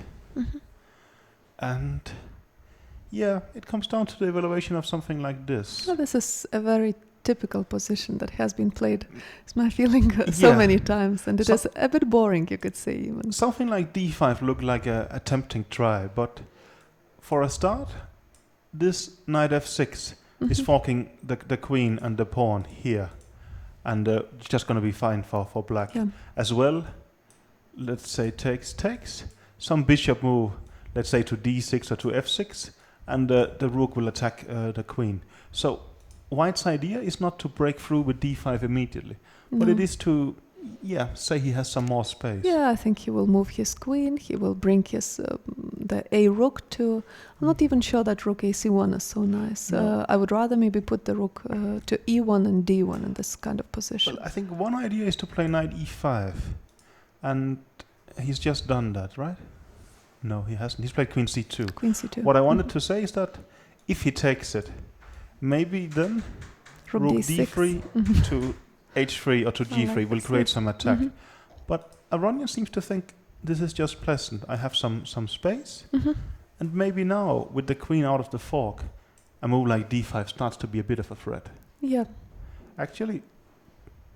And Yeah, it comes down to the evaluation of something like this. Well, this is a very typical position that has been played, it's my feeling, so Yeah. many times, and it So- is a bit boring, you could say even. Something like d5 looked like a tempting try, but for a start, this knight f6 is forking the queen and the pawn here, and it's just going to be fine for black. Yeah. As well, let's say takes, some bishop move, let's say to d6 or to f6, and the rook will attack the queen. So white's idea is not to break through with d5 immediately, but No. it is to, say he has some more space. Yeah, I think he will move his queen. He will bring his the a rook to. I'm not even sure that rook ac1 is so nice. No. I would rather maybe put the rook to e1 and d1 in this kind of position. Well, I think one idea is to play knight e5, and he's just done that, right? No, he hasn't. He's played queen c2. Queen c2. What I wanted to say is that if he takes it, maybe then rook d6. d3 to h3 or to g3 like will this, create yeah. some attack. But Aronian seems to think this is just pleasant. I have some space, and maybe now with the queen out of the fork, a move like d5 starts to be a bit of a threat. Yeah. Actually,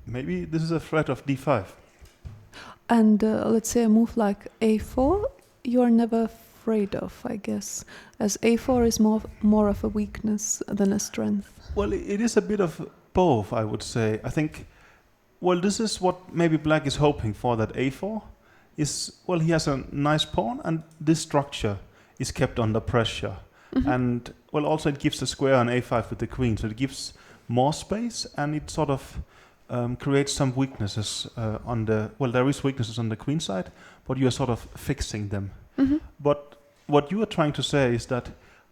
maybe this is a threat of d5. And let's say a move like a4, you are never afraid of, I guess, as a4 is more of a weakness than a strength. Well, it is a bit of both, I would say. I think, well, this is what maybe black is hoping for, that a4 is, well, he has a nice pawn, and this structure is kept under pressure. And, well, also it gives a square on a5 with the queen, so it gives more space, and it sort of creates some weaknesses on the, well, there is weaknesses on the queen side, but you are sort of fixing them. But what you are trying to say is that,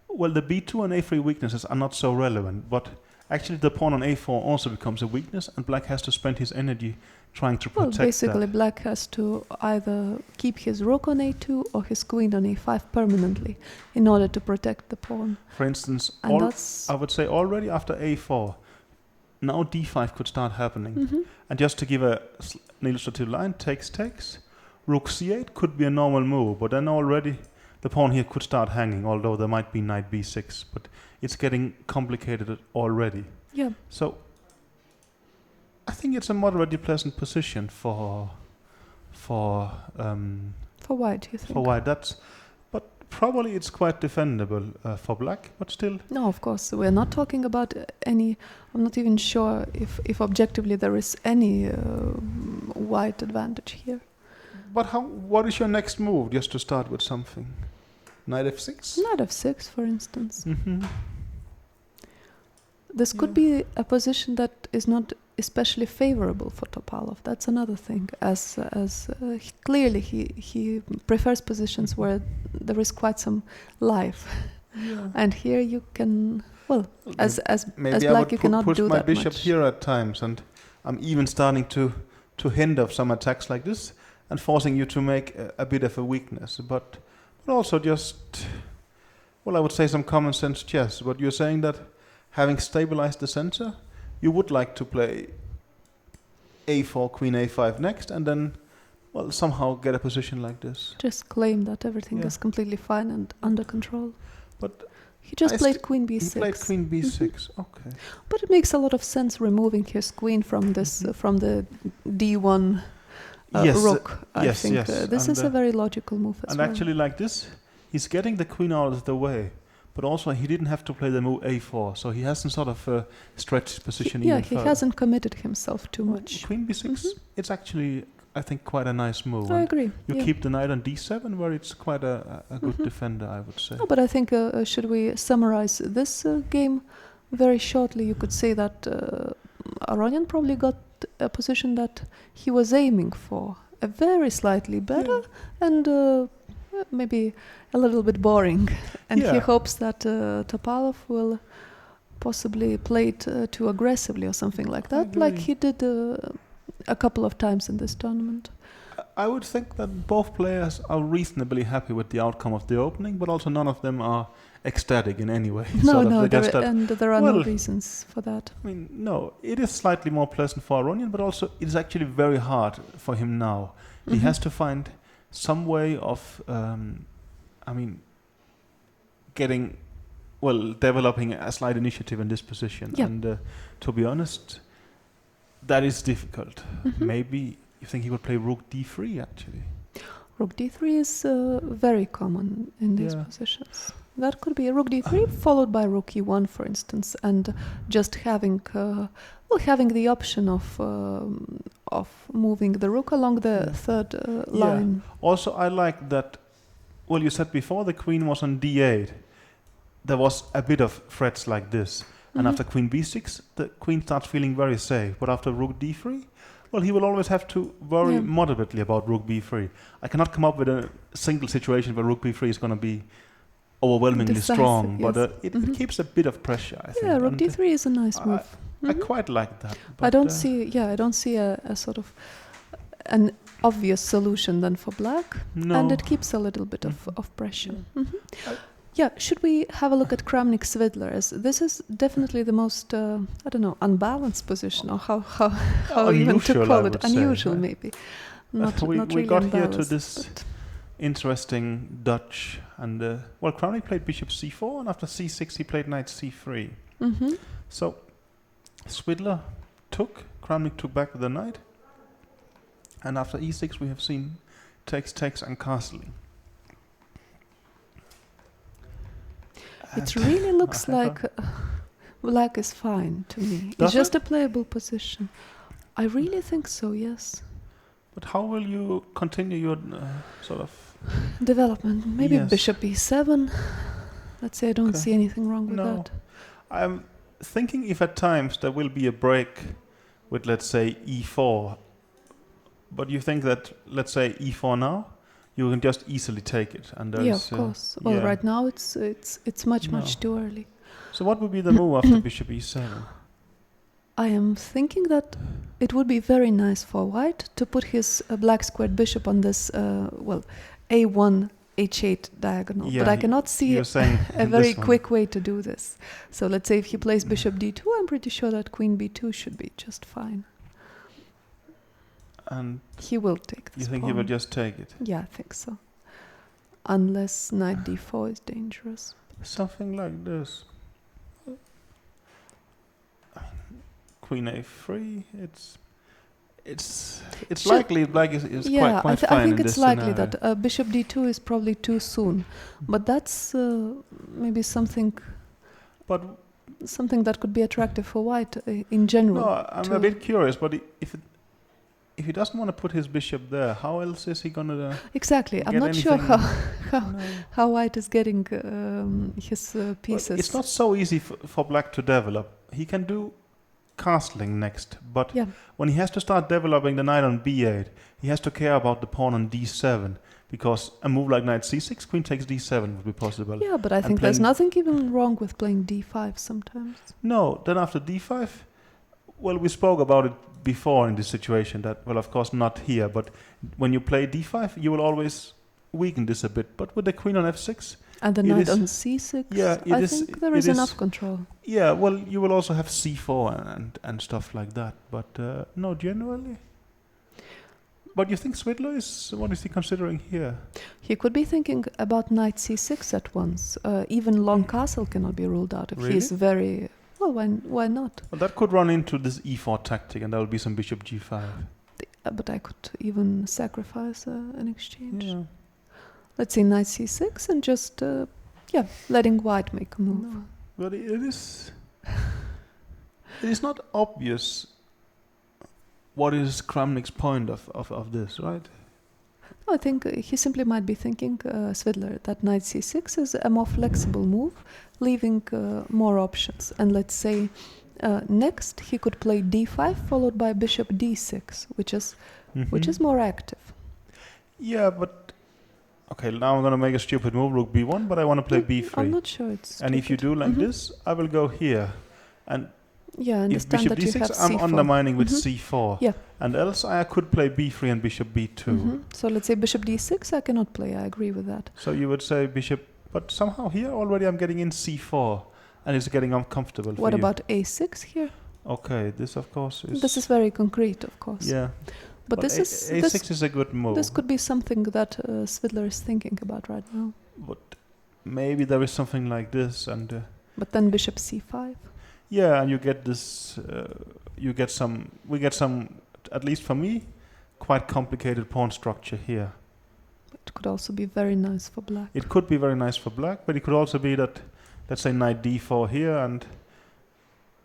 well, the b2 and a3 weaknesses are not so relevant, but actually the pawn on a4 also becomes a weakness, and black has to spend his energy trying to Well, protect basically that. black has to either keep his rook on a2 or his queen on a5 permanently in order to protect the pawn. For instance, And that's... I would say already after a4, now d5 could start happening. And just to give an illustrative line, takes, rook c8 could be a normal move, but then already the pawn here could start hanging, although there might be knight b6, but it's getting complicated already. Yeah. So I think it's a moderately pleasant position for white, you think? for white. But probably it's quite defendable for black, but still. No, of course. We're not talking about any... I'm not even sure if objectively there is any white advantage here. But what is your next move, just to start with something? Knight f6? Knight f6, for instance. Mm-hmm. This could be a position that is not especially favorable for Topalov. That's another thing. Clearly he prefers positions where there is quite some life, and here you can as Maybe black you I cannot would push do my that bishop much. here at times, and I'm even starting to hint of some attacks like this, and forcing you to make a bit of a weakness, but also just, well, I would say some common sense chess. But you're saying that having stabilized the center, you would like to play a4, queen a5 next, and then, well, somehow get a position like this. Just claim that everything Yeah. is completely fine and under control. But He just I played queen b6. he played queen b6. Okay. But it makes a lot of sense removing his queen from this from the d1 rook. I yes, think yes. this And, is a very logical move as And well. actually, like this, he's getting the queen out of the way, but also he didn't have to play the move a4, so he hasn't sort of stretched his position even he further. hasn't committed himself too much. Queen b6, it's actually, I think, quite a nice move. I And agree. you keep the knight on d7, where it's quite a good defender, I would say. No, but I think should we summarize this game very shortly? You could say that Aronian probably got a position that he was aiming for, a very slightly better and maybe a little bit boring. And he hopes that Topalov will possibly play it too aggressively or something like that, like he did a couple of times in this tournament. I would think that both players are reasonably happy with the outcome of the opening, but also none of them are ecstatic in any way. There are no reasons for that. I mean, no, it is slightly more pleasant for Aronian, but also it is actually very hard for him now. He has to find some way of, getting developing a slight initiative in this position. Yeah. And to be honest, that is difficult. Mhm. Maybe you think he would play rook d3 actually. Rook d3 is very common in these Yeah. positions. That could be a rook d3 followed by rook e1, for instance, and just having the option of moving the rook along the Yeah. third line. Also, I like that. Well, you said before the queen was on d8. There was a bit of threats like this, and Mhm. after queen b6, the queen starts feeling very safe. But after rook d3, well, he will always have to worry Yeah. moderately about rook b3. I cannot come up with a single situation where rook b3 is going to be overwhelmingly Decisive, strong, but yes. it Mhm. keeps a bit of pressure, I think. Yeah, rook And, d3 is a nice I- move. I Mhm. quite like that. I but, don't see a sort of an obvious solution then for black, No. and it keeps a little bit Mhm. of pressure. Yeah. Mhm. Yeah, should we have a look at Kramnik-Svidler? As this is definitely the most unbalanced position, or how even to Unusual, I call it, would say, unusual huh? maybe. Not we really got here to unbalanced, this but interesting Dutch, and Kramnik played bishop c4, and after c6 he played knight c3. mhm. So Svidler took, Kramnik took back the knight, and after e6 we have seen takes and castling. It really looks like black is fine to me. Does It's just a playable position. I really think so, yes. But how will you continue your sort of... Development, maybe Yes. bishop e7. Let's say I don't Okay. see anything wrong with No. that. I'm thinking if at times there will be a break with, let's say, e4, but you think that, let's say, e4 now, you can just easily take it, and Yeah, of course. Well, yeah. right now it's much No. too early. So what would be the move after bishop e7? I am thinking that it would be very nice for white to put his black squared bishop on this a1 h8 diagonal, Yeah, but I cannot see You're saying a very this one. quick way to do this. So let's say if he plays bishop d2, I'm pretty sure that queen b2 should be just fine. And He will take this you think pawn. he will just take it? Yeah, I think so. Unless knight d4 is dangerous. Something like this. Queen a3. It's Should- likely black is Yeah, quite I fine think in it's this likely scenario. that bishop d2 is probably too soon, but that's maybe something But that could be attractive for white in general. no, I'm a bit curious. But if he doesn't want to put his bishop there, how else is he gonna? Exactly, I'm get not sure anything- No. how white is getting his Well, pieces. it's not so easy for black to develop. He can do castling next, but Yeah. when he has to start developing the knight on b8, he has to care about the pawn on d7, because a move like knight c6, queen takes d7 would be possible. Yeah, but I and think there's playing- nothing even wrong with playing d5 sometimes. No, then after d5, well, we spoke about it before in this situation that, well, of course not here, but when you play d5, you will always weaken this a bit. But with the queen on f6, And the It knight is- on c6, yeah, it I is- think there it is is- enough control. yeah, well, you will also have c4 and stuff like that. But no, generally. But you think Svidler what is he considering here? He could be thinking about knight c6 at once. Even long castle cannot be ruled out if Really? he's very... Well, why not? Well, that could run into this e4 tactic, and there will be some bishop g5. But I could even sacrifice an exchange. Yeah. Let's say knight c6 and just, letting white make a move. No, but it is not obvious what is Kramnik's point of this, right? I think he simply might be thinking, Svidler, that knight c6 is a more flexible move, leaving more options. And let's say next he could play d5 followed by bishop d6, which is more active. Yeah, but okay, now I'm gonna make a stupid move, rook b1, but I want to play b3. I'm not sure it's And if you do like this, I will go here. And Yeah, I if understand bishop that you d6, have I'm c4. undermining with Mhm. c4. Yeah. And else I could play b3 and bishop b2. So let's say bishop d6 I cannot play, I agree with that. So you would say bishop, but somehow here already I'm getting in c4, and it's getting uncomfortable for What you. about a6 here? Okay, this of course is... This is very concrete, of course. Yeah. But this is a6 is a good move. this could be something that Svidler is thinking about right now. But maybe there is something like this, and But then bishop c5. yeah, and you get this. We get some. At least for me, quite complicated pawn structure here. It could also be very nice for black. It could be very nice for black, but it could also be that, let's say, knight d4 here, and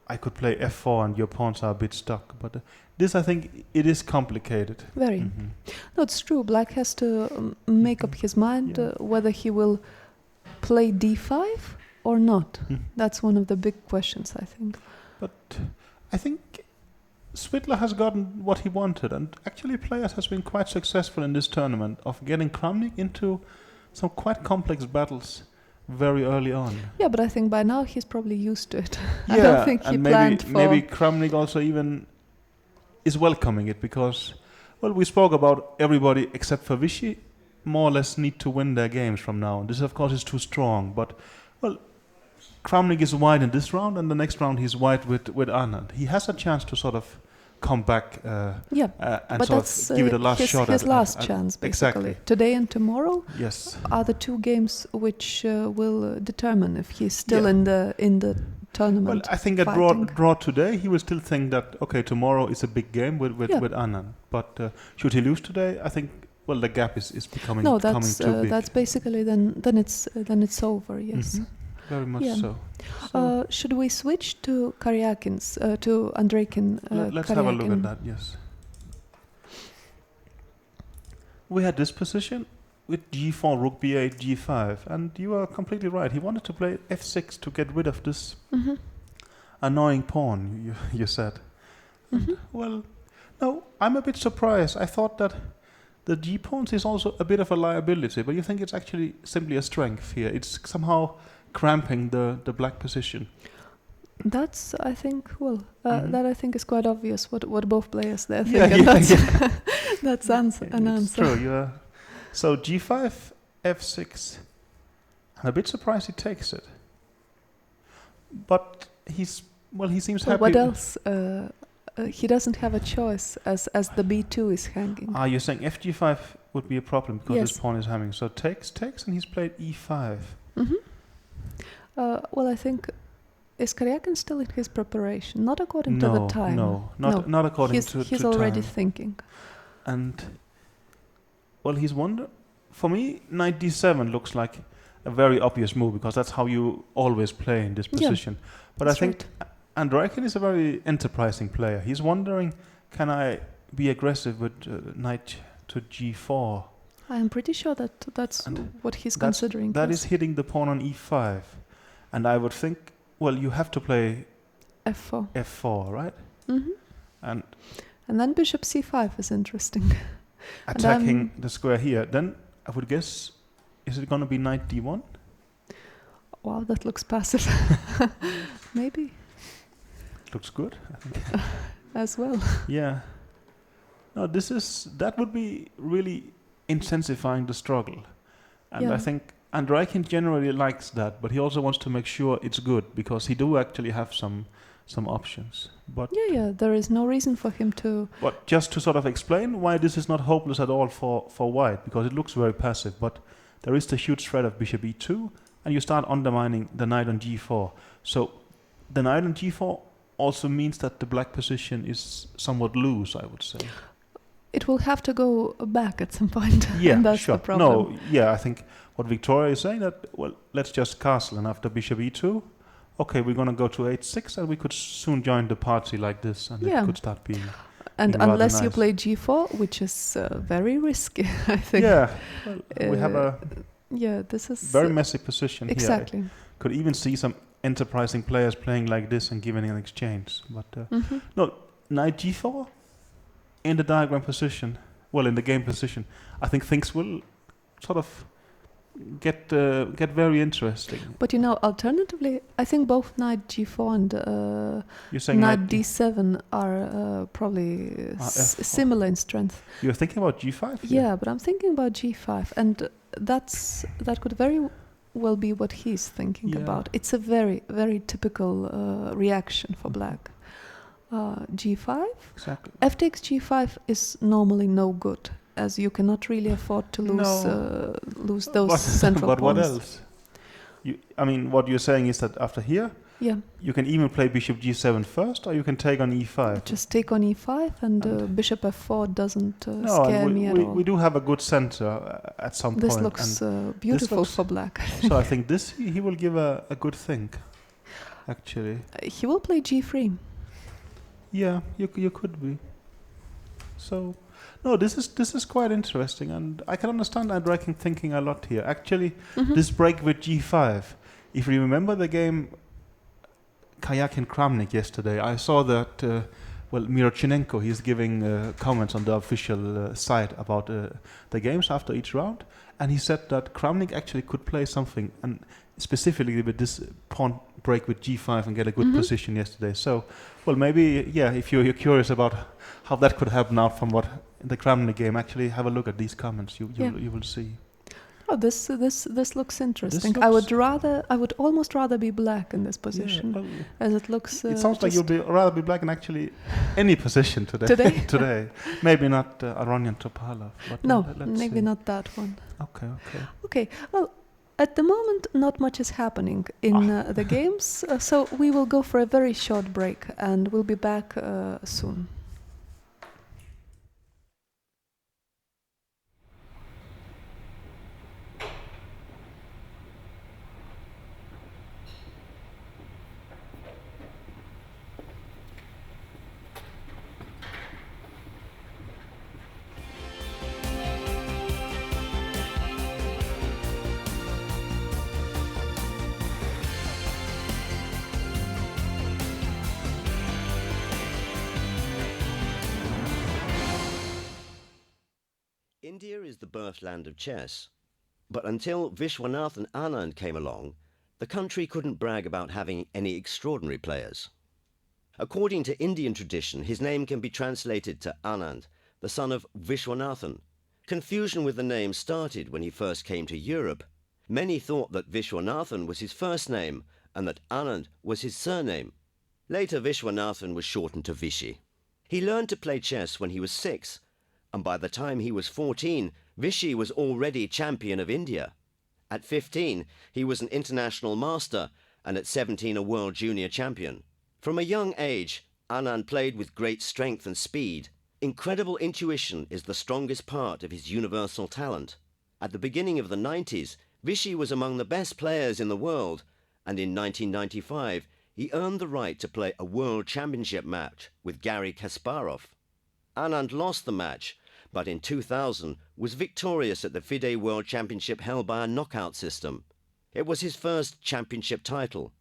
I could play f4, and your pawns are a bit stuck. But this, I think, it is complicated. Very. No, it's true. Black has to make up his mind whether he will play d5 or not. That's one of the big questions, I think. But I think Cmilyte has gotten what he wanted, and actually players has been quite successful in this tournament of getting Cmilyte into some quite complex battles very early on. Yeah, but I think by now he's probably used to it. Yeah, I don't think he and planned for... maybe Cmilyte also even is welcoming it because, well, we spoke about everybody except for Vichy more or less need to win their games from now on. This, of course, is too strong, but, well, Cmilyte is white in this round, and the next round he's white with Anand. He has a chance to sort of come back and sort of give it a last shot. His last chance, basically. Exactly. Today and tomorrow Yes. are the two games which will determine if he's still in the tournament. Well, I think at draw today, he will still think that, okay, tomorrow is a big game with Anand. But should he lose today, I think, well, the gap is becoming too big. That's basically then it's over. Yes. Very much so. Should we switch to Karyakin's, to Andreikin? Let's have a look at that, yes. We had this position with g4, rook b8, g5, and you are completely right. He wanted to play f6 to get rid of this annoying pawn, you said. Well, no, I'm a bit surprised. I thought that the g-pawns is also a bit of a liability, but you think it's actually simply a strength here. It's somehow cramping the black position. That's, I think, that I think is quite obvious what both players there think. That's an answer. True, yeah. So g5, f6. I'm a bit surprised he takes it. But he seems happy. What else? He doesn't have a choice as the b2 is hanging. You're saying fg5 would be a problem because this pawn is hanging. So takes, and he's played e5. Well, I think, is Karyakin still in his preparation? Not according to the time. Not according to He's already time. thinking. And, well, he's for me, knight d7 looks like a very obvious move because that's how you always play in this position. But I think Andreikin is a very enterprising player. He's wondering, can I be aggressive with knight to g4? I am pretty sure that's what he's considering. That is hitting the pawn on e5. And I would think, well, you have to play f4, right? And then bishop c5 is interesting. Attacking the square here. Then I would guess, is it going to be knight d1? Wow, that looks passive. Maybe. Looks good, I think. As well. Yeah. No, that would be really intensifying the struggle. And I think Andreikin generally likes that, but he also wants to make sure it's good because he do actually have some options. But there is no reason for him to... But just to sort of explain why this is not hopeless at all for white, because it looks very passive, but there is the huge threat of bishop e2, and you start undermining the knight on g4. So the knight on g4 also means that the black position is somewhat loose, I would say. It will have to go back at some point. Yeah, and that's sure. the problem. I think what Victoria is saying that, well, let's just castle, and after bishop e2, okay, we're going to go to h6, and we could soon join the party like this, and it could start being And being unless you nice. play g4, which is very risky, I think. Yeah, well, we have a this is very messy position exactly. here. I could even see some enterprising players playing like this and giving an exchange. But no, knight g4 in the diagram position, well, in the game position, I think things will sort of get very interesting. But alternatively, I think both knight g4 and You're saying knight d7 are probably similar in strength. You're thinking about g5? Yeah, but I'm thinking about g5, and that could very well be what he's thinking about. It's a very, very typical reaction for black. G5. Exactly. F takes g5 is normally no good, as you cannot really afford to lose those central but pawns. What else? I mean, what you're saying is that after here, Yeah, you can even play bishop g7 first, or you can take on e5. just take on e5 and bishop f4 doesn't No, scare and me at all. we do have a good center at some This point. looks and beautiful looks- for black. So I think this he will give a good think, actually. He will play g3. Yeah, you could be. So, no, this is quite interesting, and I can understand Andrei thinking a lot here. Actually, this break with g5. If you remember the game Karyakin-Kramnik yesterday, I saw that Mirochenko, he's giving comments on the official site about the games after each round, and he said that Kramnik actually could play something, and specifically with this pawn break with g5 and get a good position yesterday. So, well, maybe, yeah, if you're curious about how that could happen out from what the Kramnik game, actually have a look at these comments. You will see. Oh, this looks interesting. Looks I would almost rather be black in this position, well, as it looks. it sounds like you'd rather be black in actually any position today. Today? Maybe not Aronian Topalov. But No, let's maybe see. not that one. Okay. Okay, well, at the moment, not much is happening in the games, so we will go for a very short break, and we'll be back soon. India is the birthland of chess, but until Vishwanathan Anand came along, the country couldn't brag about having any extraordinary players. According to Indian tradition, his name can be translated to Anand, the son of Vishwanathan. Confusion with the name started when he first came to Europe. Many thought that Vishwanathan was his first name and that Anand was his surname. Later, Vishwanathan was shortened to Vishy. He learned to play chess when he was 6, and by the time he was 14, Vishy was already champion of India. At 15, he was an international master, and at 17, a world junior champion. From a young age, Anand played with great strength and speed. Incredible intuition is the strongest part of his universal talent. At the beginning of the 90s, Vishy was among the best players in the world, and in 1995, he earned the right to play a world championship match with Garry Kasparov. Anand lost the match, but in 2000 was victorious at the FIDE World Championship held by a knockout system. It was his first championship title.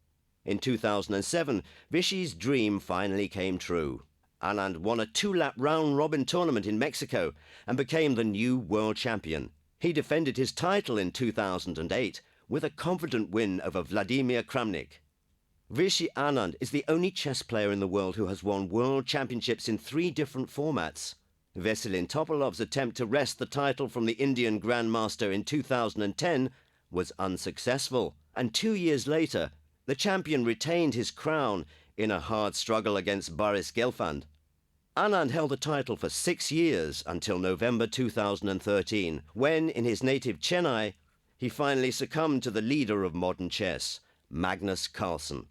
In 2007, Vishy's dream finally came true. Anand won a 2-lap round-robin tournament in Mexico and became the new world champion. He defended his title in 2008 with a confident win over Vladimir Kramnik. Vishy Anand is the only chess player in the world who has won world championships in 3 different formats. Veselin Topolov's attempt to wrest the title from the Indian Grandmaster in 2010 was unsuccessful, and 2 years later, the champion retained his crown in a hard struggle against Boris Gelfand. Anand held the title for 6 years until November 2013, when, in his native Chennai, he finally succumbed to the leader of modern chess, Magnus Carlsen.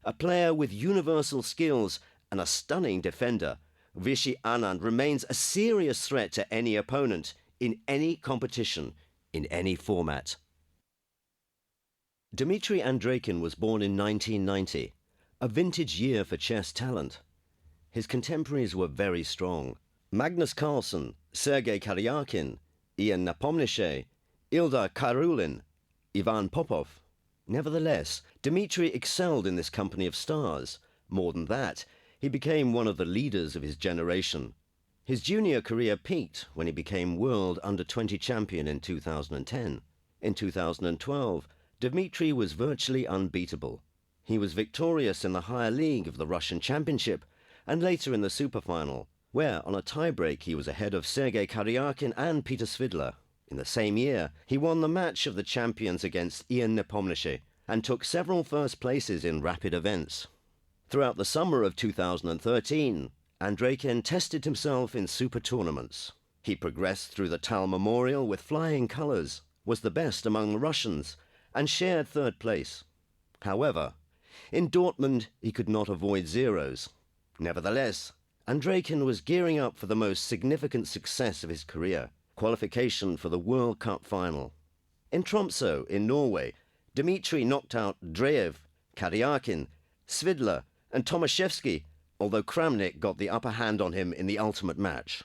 A player with universal skills and a stunning defender, Vishy Anand remains a serious threat to any opponent in any competition, in any format. Dmitry Andreikin was born in 1990, a vintage year for chess talent. His contemporaries were very strong. Magnus Carlsen, Sergei Karyakin, Ian Nepomniachtchi, Ildar Khairulin, Ivan Popov. Nevertheless, Dmitry excelled in this company of stars. More than that, he became one of the leaders of his generation. His junior career peaked when he became world under-20 champion in 2010. In 2012, Dmitry was virtually unbeatable. He was victorious in the higher league of the Russian Championship and later in the superfinal, where on a tiebreak he was ahead of Sergei Karyakin and Peter Svidler. In the same year, he won the match of the champions against Ian Nepomniachtchi and took several first places in rapid events. Throughout the summer of 2013, Andreikin tested himself in super tournaments. He progressed through the Tal Memorial with flying colours, was the best among the Russians, and shared third place. However, in Dortmund he could not avoid zeros. Nevertheless, Andrejkin was gearing up for the most significant success of his career, qualification for the World Cup final. In Tromsø, in Norway, Dmitry knocked out Dreyev, Karyakin, Svidler and Tomaszewski, although Kramnik got the upper hand on him in the ultimate match.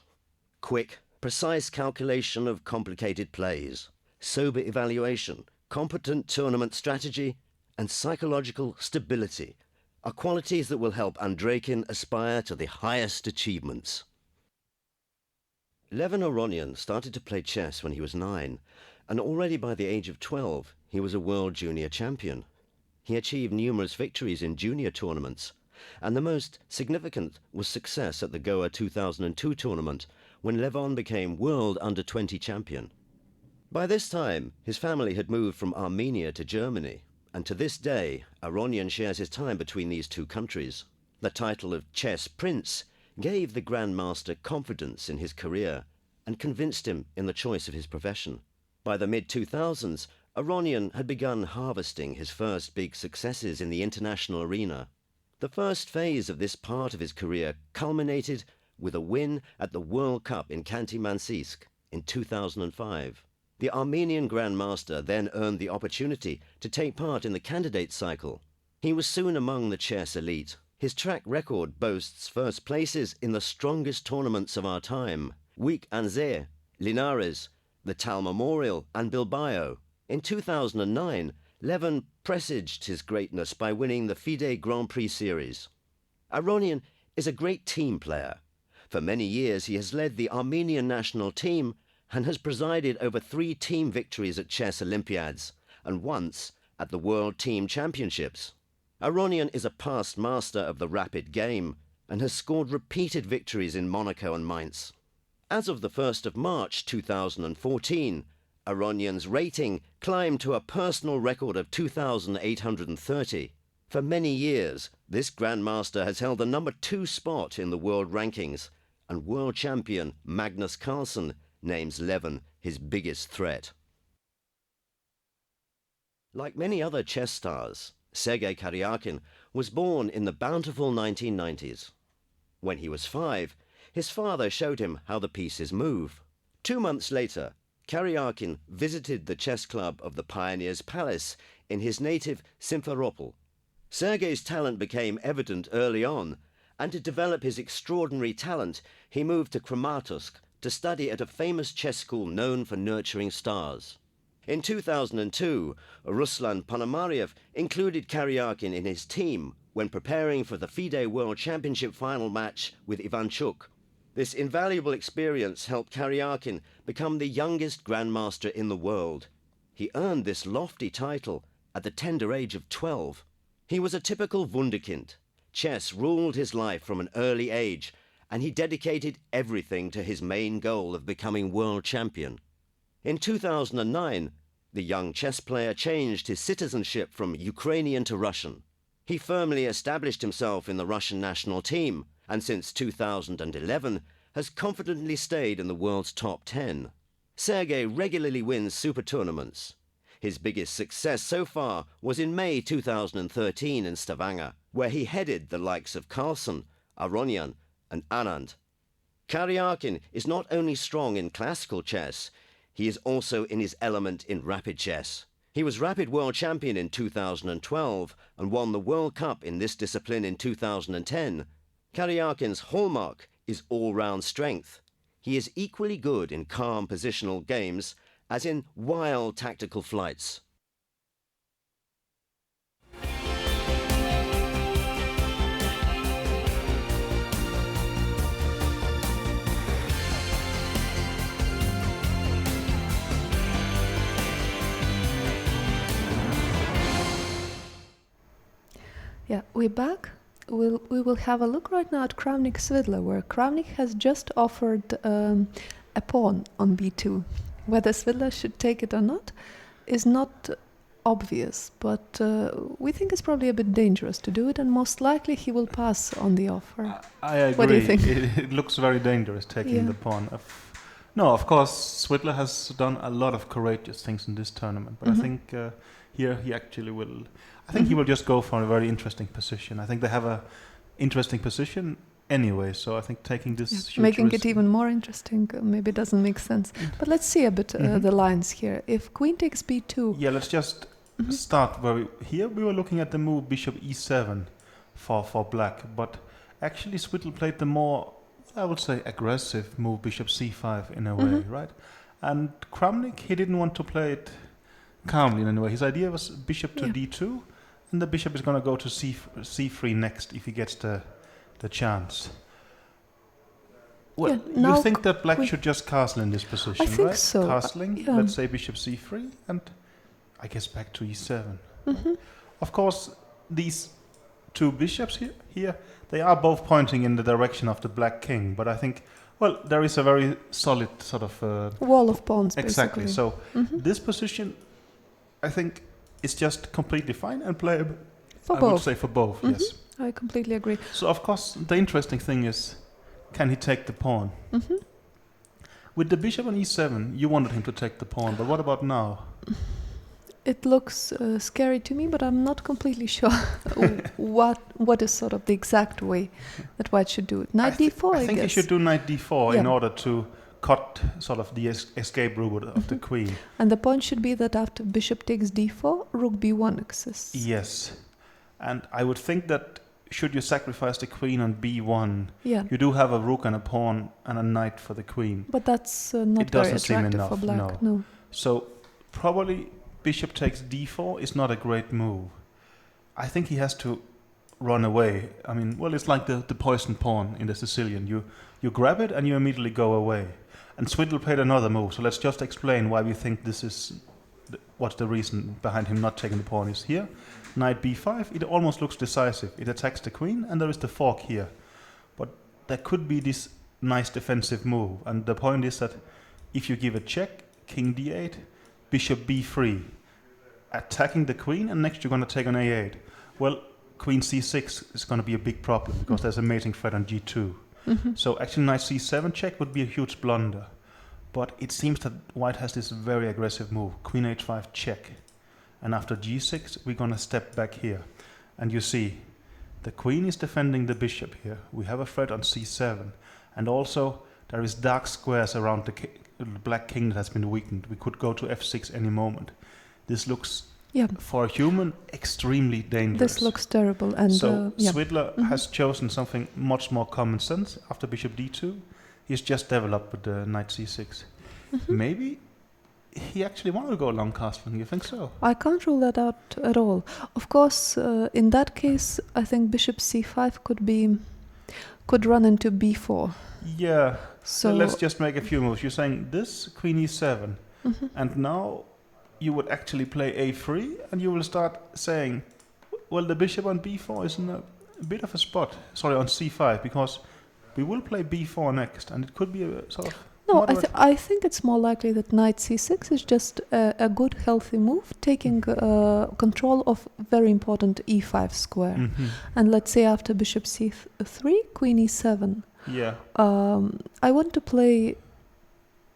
Quick, precise calculation of complicated plays, sober evaluation, competent tournament strategy, and psychological stability are qualities that will help Andrejkin aspire to the highest achievements. Levin Aronian started to play chess when he was 9, and already by the age of 12 he was a world junior champion. He achieved numerous victories in junior tournaments, and the most significant was success at the Goa 2002 tournament when Levon became world under-20 champion. By this time, his family had moved from Armenia to Germany, and to this day, Aronian shares his time between these two countries. The title of Chess Prince gave the Grandmaster confidence in his career and convinced him in the choice of his profession. By the mid-2000s, Aronian had begun harvesting his first big successes in the international arena. The first phase of this part of his career culminated with a win at the World Cup in Khanty-Mansiysk in 2005. The Armenian Grandmaster then earned the opportunity to take part in the candidate cycle. He was soon among the chess elite. His track record boasts first places in the strongest tournaments of our time: Week Anze, Linares, the Tal Memorial and Bilbao. In 2009, Levin presaged his greatness by winning the FIDE Grand Prix series. Aronian is a great team player. For many years he has led the Armenian national team and has presided over 3 team victories at chess Olympiads and once at the World Team Championships. Aronian is a past master of the rapid game and has scored repeated victories in Monaco and Mainz. As of the 1st of March 2014, Aronian's rating climbed to a personal record of 2,830. For many years, this Grandmaster has held the number 2 spot in the world rankings, and world champion Magnus Carlsen names Levin his biggest threat. Like many other chess stars, Sergei Karyakin was born in the bountiful 1990s. When he was 5, his father showed him how the pieces move. 2 months later, Karyakin visited the chess club of the Pioneer's Palace in his native Simferopol. Sergei's talent became evident early on, and to develop his extraordinary talent, he moved to Kramatorsk to study at a famous chess school known for nurturing stars. In 2002, Ruslan Ponomaryev included Karyakin in his team when preparing for the FIDE World Championship final match with Ivanchuk. This invaluable experience helped Karyakin become the youngest Grandmaster in the world. He earned this lofty title at the tender age of 12. He was a typical wunderkind. Chess ruled his life from an early age, and he dedicated everything to his main goal of becoming world champion. In 2009, the young chess player changed his citizenship from Ukrainian to Russian. He firmly established himself in the Russian national team, and since 2011 has confidently stayed in the world's top 10. Sergei regularly wins super tournaments. His biggest success so far was in May 2013 in Stavanger, where he headed the likes of Carlsen, Aronian and Anand. Karyakin is not only strong in classical chess, he is also in his element in rapid chess. He was rapid world champion in 2012 and won the World Cup in this discipline in 2010. Karyakin's hallmark is all-round strength. He is equally good in calm positional games as in wild tactical flights. Yeah, we're back. We will have a look right now at Kramnik Svidler, where Kramnik has just offered a pawn on b2. Whether Svidler should take it or not is not obvious, but we think it's probably a bit dangerous to do it, and most likely he will pass on the offer. I agree. What do you think? It looks very dangerous taking the pawn. No, of course, Swidler has done a lot of courageous things in this tournament, but I think here he actually will. I think he will just go for a very interesting position. I think they have a interesting position anyway, so I think taking this huge making risk it even more interesting maybe doesn't make sense. But let's see a bit the lines here. If queen takes b2. Yeah, let's just start where here we were looking at the move bishop e7 for black, but actually Swidler played the more, I would say, aggressive move bishop c5 in a way, right? And Cmilyte, he didn't want to play it calmly in any way. His idea was bishop to d2, and the bishop is going to go to c3 next if he gets the chance. Well, you think that black should just castle in this position, I think right? so. Castling, let's say bishop c3, and I guess back to e7. Of course, these two bishops here, they are both pointing in the direction of the black king, but I think, well, there is a very solid sort of wall of pawns, exactly. basically. So this position, I think, is just completely fine and playable. For I both. would say for both, yes. I completely agree. So of course, the interesting thing is, can he take the pawn? With the bishop on e7, you wanted him to take the pawn, but what about now? It looks scary to me, but I'm not completely sure what is sort of the exact way that white should do it. Knight d4, I think guess. he should do knight d4 in order to cut sort of the escape route of the queen. And the point should be that after bishop takes d4, rook b1 exists. Yes. And I would think that should you sacrifice the queen on b1, Yeah. you do have a rook and a pawn and a knight for the queen. But that's not It very doesn't seem attractive enough, for black. no. No. So probably bishop takes d4 is not a great move. I think he has to run away. I mean, well, it's like the poisoned pawn in the Sicilian. You grab it and you immediately go away. And Swidler played another move, so let's just explain why we think this is, what's the reason behind him not taking the pawn is here. Knight b5, it almost looks decisive. It attacks the queen and there is the fork here. But there could be this nice defensive move. And the point is that if you give a check, king d8, bishop b3, attacking the queen, and next you're going to take on a8. Well, queen c6 is going to be a big problem because there's a mating threat on g2. So actually knight c7 check would be a huge blunder. But it seems that white has this very aggressive move, queen h5 check. And after g6, we're going to step back here. And you see, the queen is defending the bishop here. We have a threat on c7. And also, there is dark squares around the black king that has been weakened. We could go to f6 any moment. This looks, for a human, extremely dangerous. This looks terrible. And so Swidler has chosen something much more common sense after bishop d2. He's just developed with the knight c6. Maybe he actually wanted to go long castling. You think so? I can't rule that out at all. Of course, in that case, I think bishop c5 could run into b4. Yeah. So let's just make a few moves. You're saying this, queen e7, and now you would actually play a3, and you will start saying, well, the bishop on b4 is in a bit of a spot. Sorry, on c5, because we will play b4 next, and it could be a sort of... No, I think it's more likely that knight c6 is just a good, healthy move, taking control of very important e5 square. And let's say after bishop c3, queen e7. Yeah. I want to play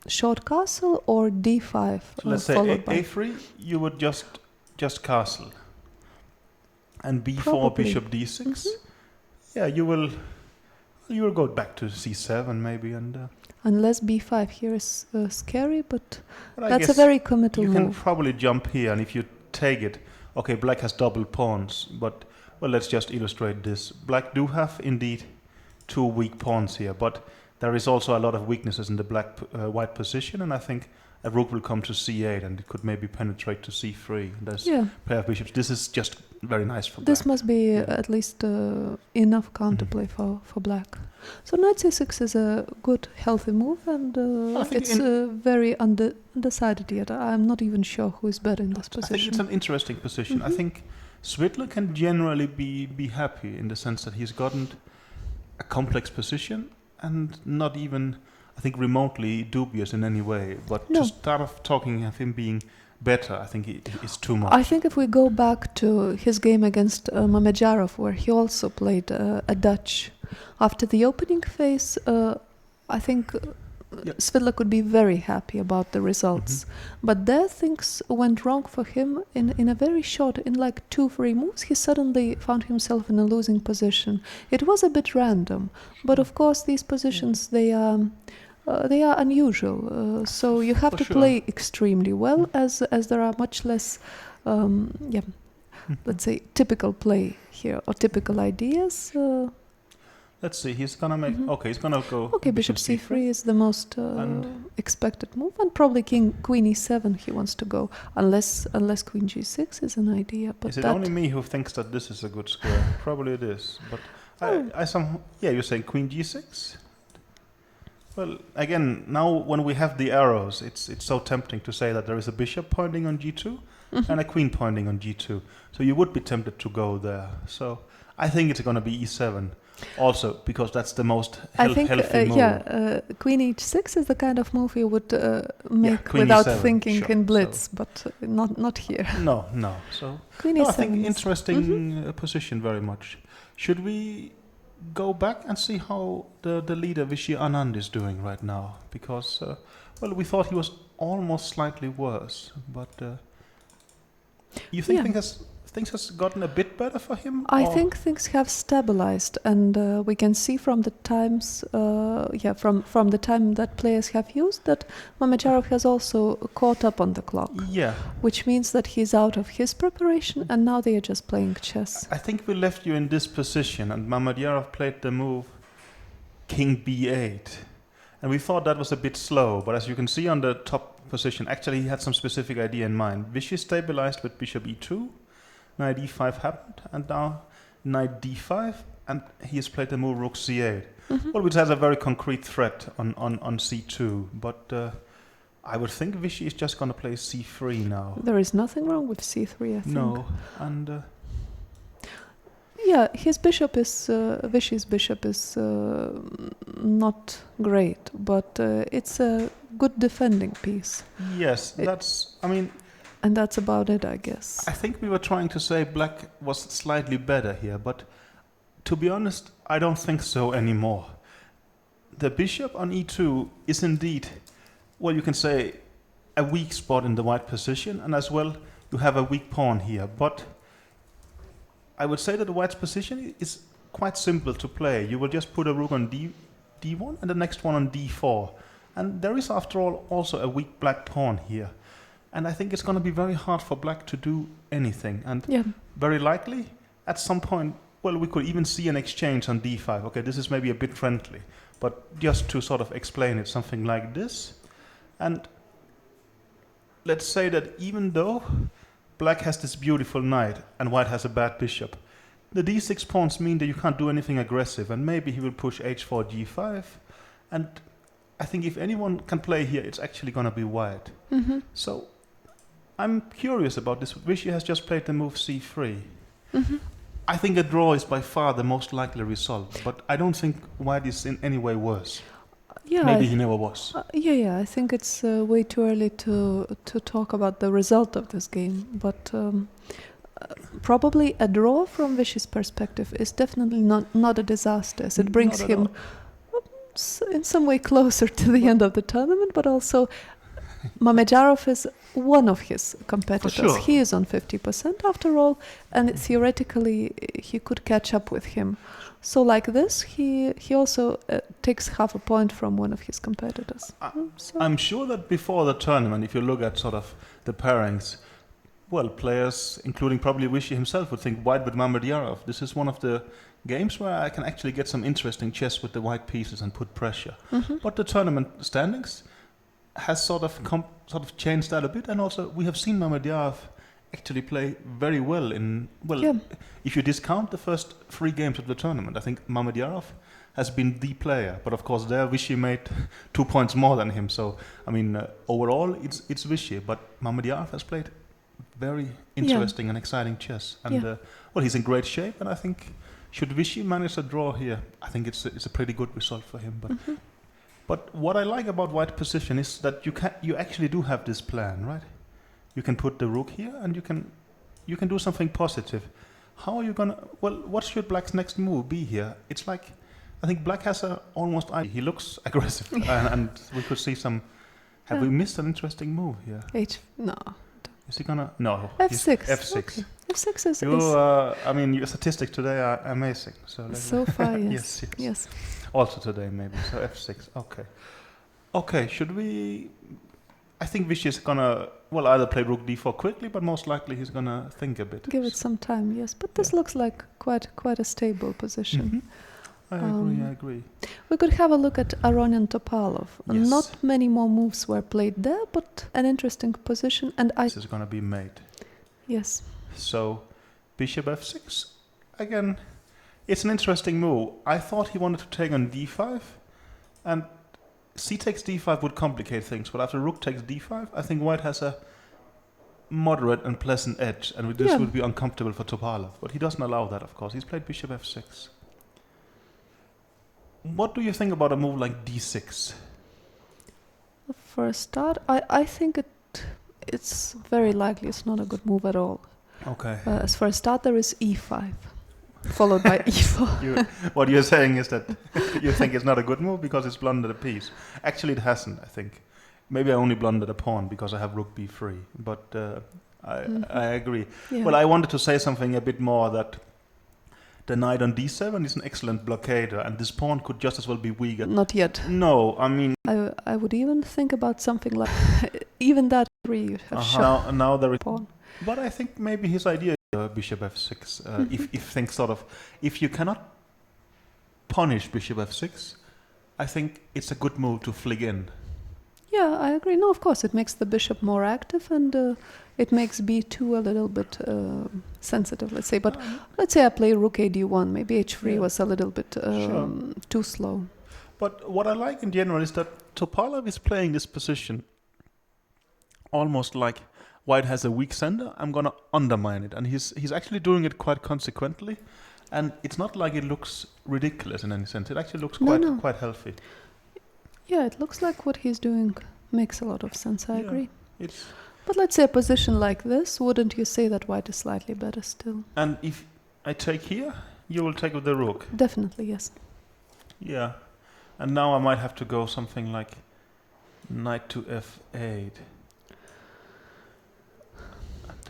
short castle or d5. So let's say a3, you would just castle. And b4, Probably. bishop d6. Yeah, you will go back to c7 maybe, and... Unless b5 here is scary, but I that's a guess very committal you move. can probably jump here, and if you take it, okay, black has double pawns, but, well, let's just illustrate this. Black do have, indeed, two weak pawns here, but there is also a lot of weaknesses in the white position, and I think a rook will come to c8, and it could maybe penetrate to c3. There's a pair of bishops. This is just very nice for black. This must be at least enough counterplay for black. So knight c6 is a good, healthy move, and it's very undecided yet. I'm not even sure who is better in this position. I think it's an interesting position. I think Swidler can generally be happy in the sense that he's gotten a complex position and not even, I think, remotely dubious in any way. But to start off talking of him being better, I think it's too much. I think if we go back to his game against Mamedyarov, where he also played a Dutch, after the opening phase, I think Svidler could be very happy about the results. But there things went wrong for him in a very short, in like 2-3 moves, he suddenly found himself in a losing position. It was a bit random, but of course these positions, they are unusual. So you have to play extremely well, as there are much less, let's say, typical play here, or typical ideas. Let's see, he's gonna make... Okay, he's gonna go... Okay, bishop c3 is the most expected move, and probably queen e7 he wants to go, unless queen g6 is an idea. But is it only me who thinks that this is a good square? Probably it is, but you're saying queen g6? Well, again, now when we have the arrows, it's so tempting to say that there is a bishop pointing on g2 and a queen pointing on g2. So you would be tempted to go there. So I think it's going to be e7. Also, because that's the most healthy move. Queen h6 is the kind of move you would make without e7, thinking in blitz, but not here. No. So queen e7 I think interesting position very much. Should we go back and see how the leader Vishy Anand is doing right now? Because we thought he was almost slightly worse, but you think things has gotten a bit better for him? I think things have stabilized, and we can see from the times, from the time that players have used, that Mamedyarov has also caught up on the clock. Yeah. Which means that he's out of his preparation, and now they are just playing chess. I think we left you in this position, and Mamedyarov played the move King b8, and we thought that was a bit slow. But as you can see on the top position, actually he had some specific idea in mind. Vishy stabilized with bishop e2. Knight e5 happened, and now knight d5, and he has played the move rook c8, which has a very concrete threat on c2, but I would think Vishy is just going to play c3 now. There is nothing wrong with c3, I think. No, and... his bishop is... Vishy's bishop is not great, but it's a good defending piece. Yes, that's... And that's about it, I guess. I think we were trying to say black was slightly better here, but to be honest, I don't think so anymore. The bishop on e2 is indeed, you can say, a weak spot in the white position, and as well, you have a weak pawn here. But I would say that the white's position is quite simple to play. You will just put a rook on d1 and the next one on d4. And there is, after all, also a weak black pawn here. And I think it's going to be very hard for black to do anything. And very likely, at some point, we could even see an exchange on d5. Okay, this is maybe a bit friendly. But just to sort of explain it, something like this. And let's say that even though black has this beautiful knight and white has a bad bishop, the d6 pawns mean that you can't do anything aggressive. And maybe he will push h4, g5. And I think if anyone can play here, it's actually going to be white. So I'm curious about this. Vishy has just played the move c3. I think a draw is by far the most likely result, but I don't think white is in any way worse. Maybe he never was. I think it's way too early to talk about the result of this game, but probably a draw from Vishy's perspective is definitely not a disaster. It brings him in some way closer to the end of the tournament, but also Mamedyarov is one of his competitors. For sure. He is on 50% after all, and theoretically he could catch up with him. So like this, he also takes half a point from one of his competitors. I'm sure that before the tournament, if you look at sort of the pairings, players, including probably Vishy himself, would think white with Mamedyarov. This is one of the games where I can actually get some interesting chess with the white pieces and put pressure. But the tournament standings has sort of changed that a bit, and also we have seen Mamedyarov actually play very well if you discount the first 3 games of the tournament. I think Mamedyarov has been the player, but of course there Vishy made 2 points more than him, so overall it's Vishy, but Mamedyarov has played very interesting and exciting chess, and he's in great shape, and I think should Vishy manage a draw here, I think it's a pretty good result for him. But what I like about white position is that you actually do have this plan, right? You can put the rook here, and you can do something positive. How are you gonna? What should black's next move be here? It's like I think black has a almost... He looks aggressive, and we could see some... Have we missed an interesting move here? No. Is he gonna... No. F6. F6. Okay. F6 is... I mean, your statistics today are amazing. So far, yes. Yes. Also today, maybe. So F6. Okay. Okay, should we... I think Vichy is gonna, either play rook d4 quickly, but most likely he's gonna think a bit. Give it some time, yes. But this looks like quite a stable position. I agree. We could have a look at Aronian Topalov. Yes. Not many more moves were played there, but an interesting position. And This is gonna be made. Yes. So, bishop f6. Again, it's an interesting move. I thought he wanted to take on d5, and c takes d5 would complicate things, but after rook takes d5, I think white has a moderate and pleasant edge, and this would be uncomfortable for Topalov. But he doesn't allow that, of course. He's played bishop f6. What do you think about a move like d6? For a start, I think it's very likely it's not a good move at all. Okay. As for a start, there is e5, followed by e4. What you're saying is that you think it's not a good move because it's blundered a piece. Actually, it hasn't, I think. Maybe I only blundered a pawn because I have rook b3. But I agree. Yeah. Well, I wanted to say something a bit more that the knight on d7 is an excellent blockader, and this pawn could just as well be weaker. Not yet. No, I mean... I would even think about something like... even that 3 you have shot. Now there is... Pawn. But I think maybe his idea is bishop f6. If things sort of... If you cannot punish bishop f6, I think it's a good move to flick in. Yeah, I agree. No, of course, it makes the bishop more active, and it makes b2 a little bit sensitive, let's say. But let's say I play rook a d1. Maybe h3 was a little bit too slow. But what I like in general is that Topalov is playing this position almost like white has a weak center. I'm going to undermine it. And he's actually doing it quite consequently. And it's not like it looks ridiculous in any sense. It actually looks quite healthy. Yeah, it looks like what he's doing makes a lot of sense. I agree. But let's say a position like this, wouldn't you say that white is slightly better still? And if I take here, you will take with the rook? Definitely, yes. Yeah. And now I might have to go something like knight to f8.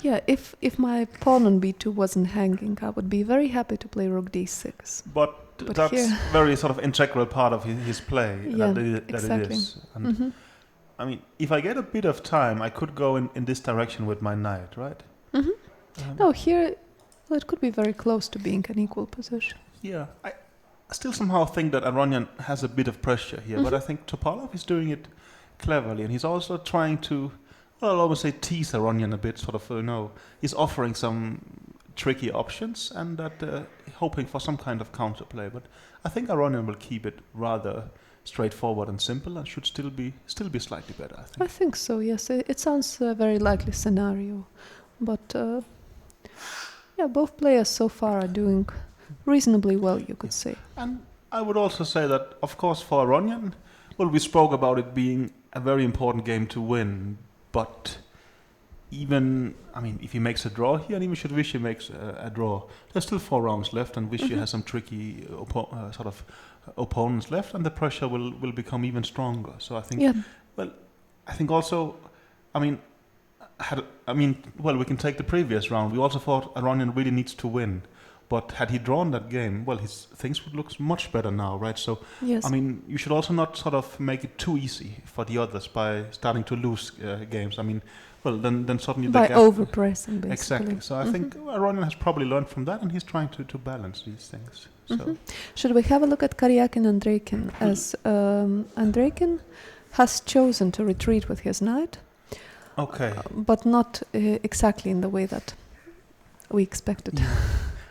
Yeah, if my pawn on b2 wasn't hanging, I would be very happy to play rook d6. But that's here, very sort of integral part of his play. Yeah, that exactly. It is. And I mean, if I get a bit of time, I could go in this direction with my knight, right? No, here it could be very close to being an equal position. Yeah, I still somehow think that Aronian has a bit of pressure here, but I think Topalov is doing it cleverly, and he's also trying to, well, I'll almost say tease Aronian a bit, sort of, he's offering some tricky options and that hoping for some kind of counterplay. But I think Aronian will keep it rather straightforward and simple, and should still be slightly better, I think. I think so, yes. It sounds a very likely scenario. But both players so far are doing reasonably well, you could say. And I would also say that, of course, for Aronian, well, we spoke about it being a very important game to win, but even, I mean, if he makes a draw here, and even should Vichy makes a draw, there's still 4 rounds left, and Vichy has some tricky opponents left, and the pressure will become even stronger. So I think, I think also, we can take the previous round. We also thought Aronian really needs to win. But had he drawn that game, well, things would look much better now, right? So, I mean, you should also not sort of make it too easy for the others by starting to lose games. I mean, well, then suddenly... By overpressing, basically. Exactly. So I think Aronian has probably learned from that, and he's trying to balance these things. So. Should we have a look at Karyakin and Andreikin? As Andreikin has chosen to retreat with his knight. Okay. But not exactly in the way that we expected.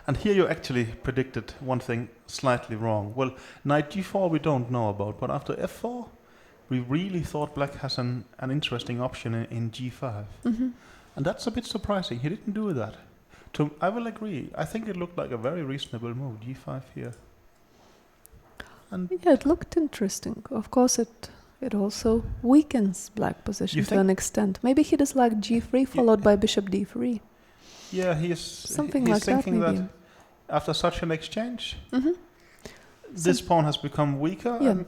And here you actually predicted one thing slightly wrong. Well, knight g4 we don't know about, but after f4, we really thought black has an interesting option in g5. And that's a bit surprising. He didn't do that. I will agree. I think it looked like a very reasonable move, g5 here. And it looked interesting. Of course, it also weakens black position to an extent. Maybe he does like g3 followed by bishop d3. Yeah, he's thinking that after such an exchange, this pawn has become weaker, Yeah. and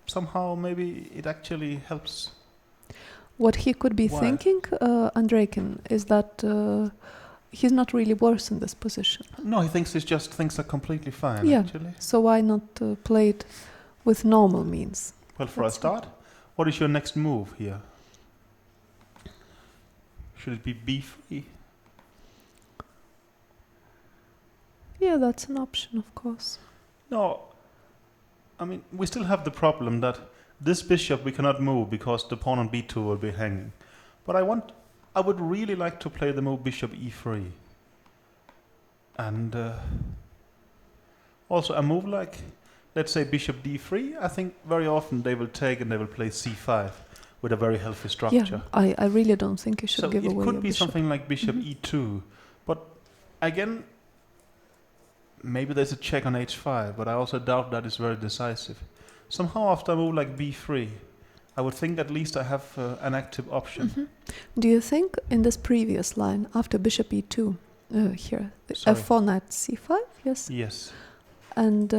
somehow maybe it actually helps. What he could be Why? thinking, Andreikin, is that he's not really worse in this position. No, he thinks it's just things are completely fine, Yeah. actually. So why not play it with normal means? Well, for a That's start, what is your next move here? Should it be b3? Yeah, that's an option, of course. No, I mean, we still have the problem that this bishop we cannot move because the pawn on b2 will be hanging. But I would really like to play the move bishop e3. And also a move like, let's say bishop d3, I think very often they will take and they will play c5 with a very healthy structure. Yeah, I really don't think you should So give it away could your be bishop. something like bishop e2. But again, maybe there's a check on h5, but I also doubt that is very decisive. Somehow after a move like b3, I would think at least I have an active option. Do you think in this previous line, after bishop e2, here, Sorry. f4 knight c5, yes, Yes. and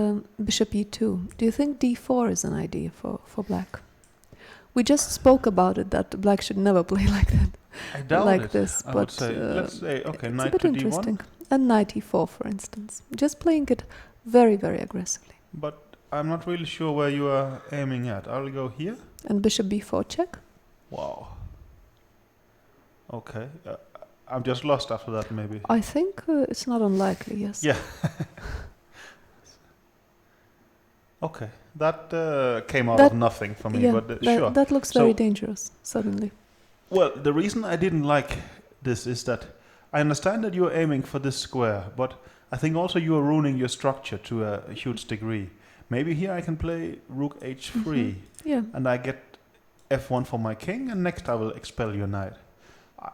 bishop e2, do you think d4 is an idea for black? We just spoke about it, that black should never play like that, I doubt like it. this, I but would say, let's say, okay, it's a knight bit to d1. interesting. And knight e4, for instance, just playing it very, very aggressively. But I'm not really sure where you are aiming at. I'll go here. And bishop b4 check. Wow. Okay. I'm just lost after that, maybe. I think it's not unlikely, yes. Yeah. Okay. That came out That- of nothing for me, Yeah, but that, sure. that looks So- very dangerous, suddenly. Well, the reason I didn't like this is that I understand that you're aiming for this square, but I think also you are ruining your structure to a huge degree. Maybe here I can play rook h3, Yeah. and I get f1 for my king, and next I will expel your knight.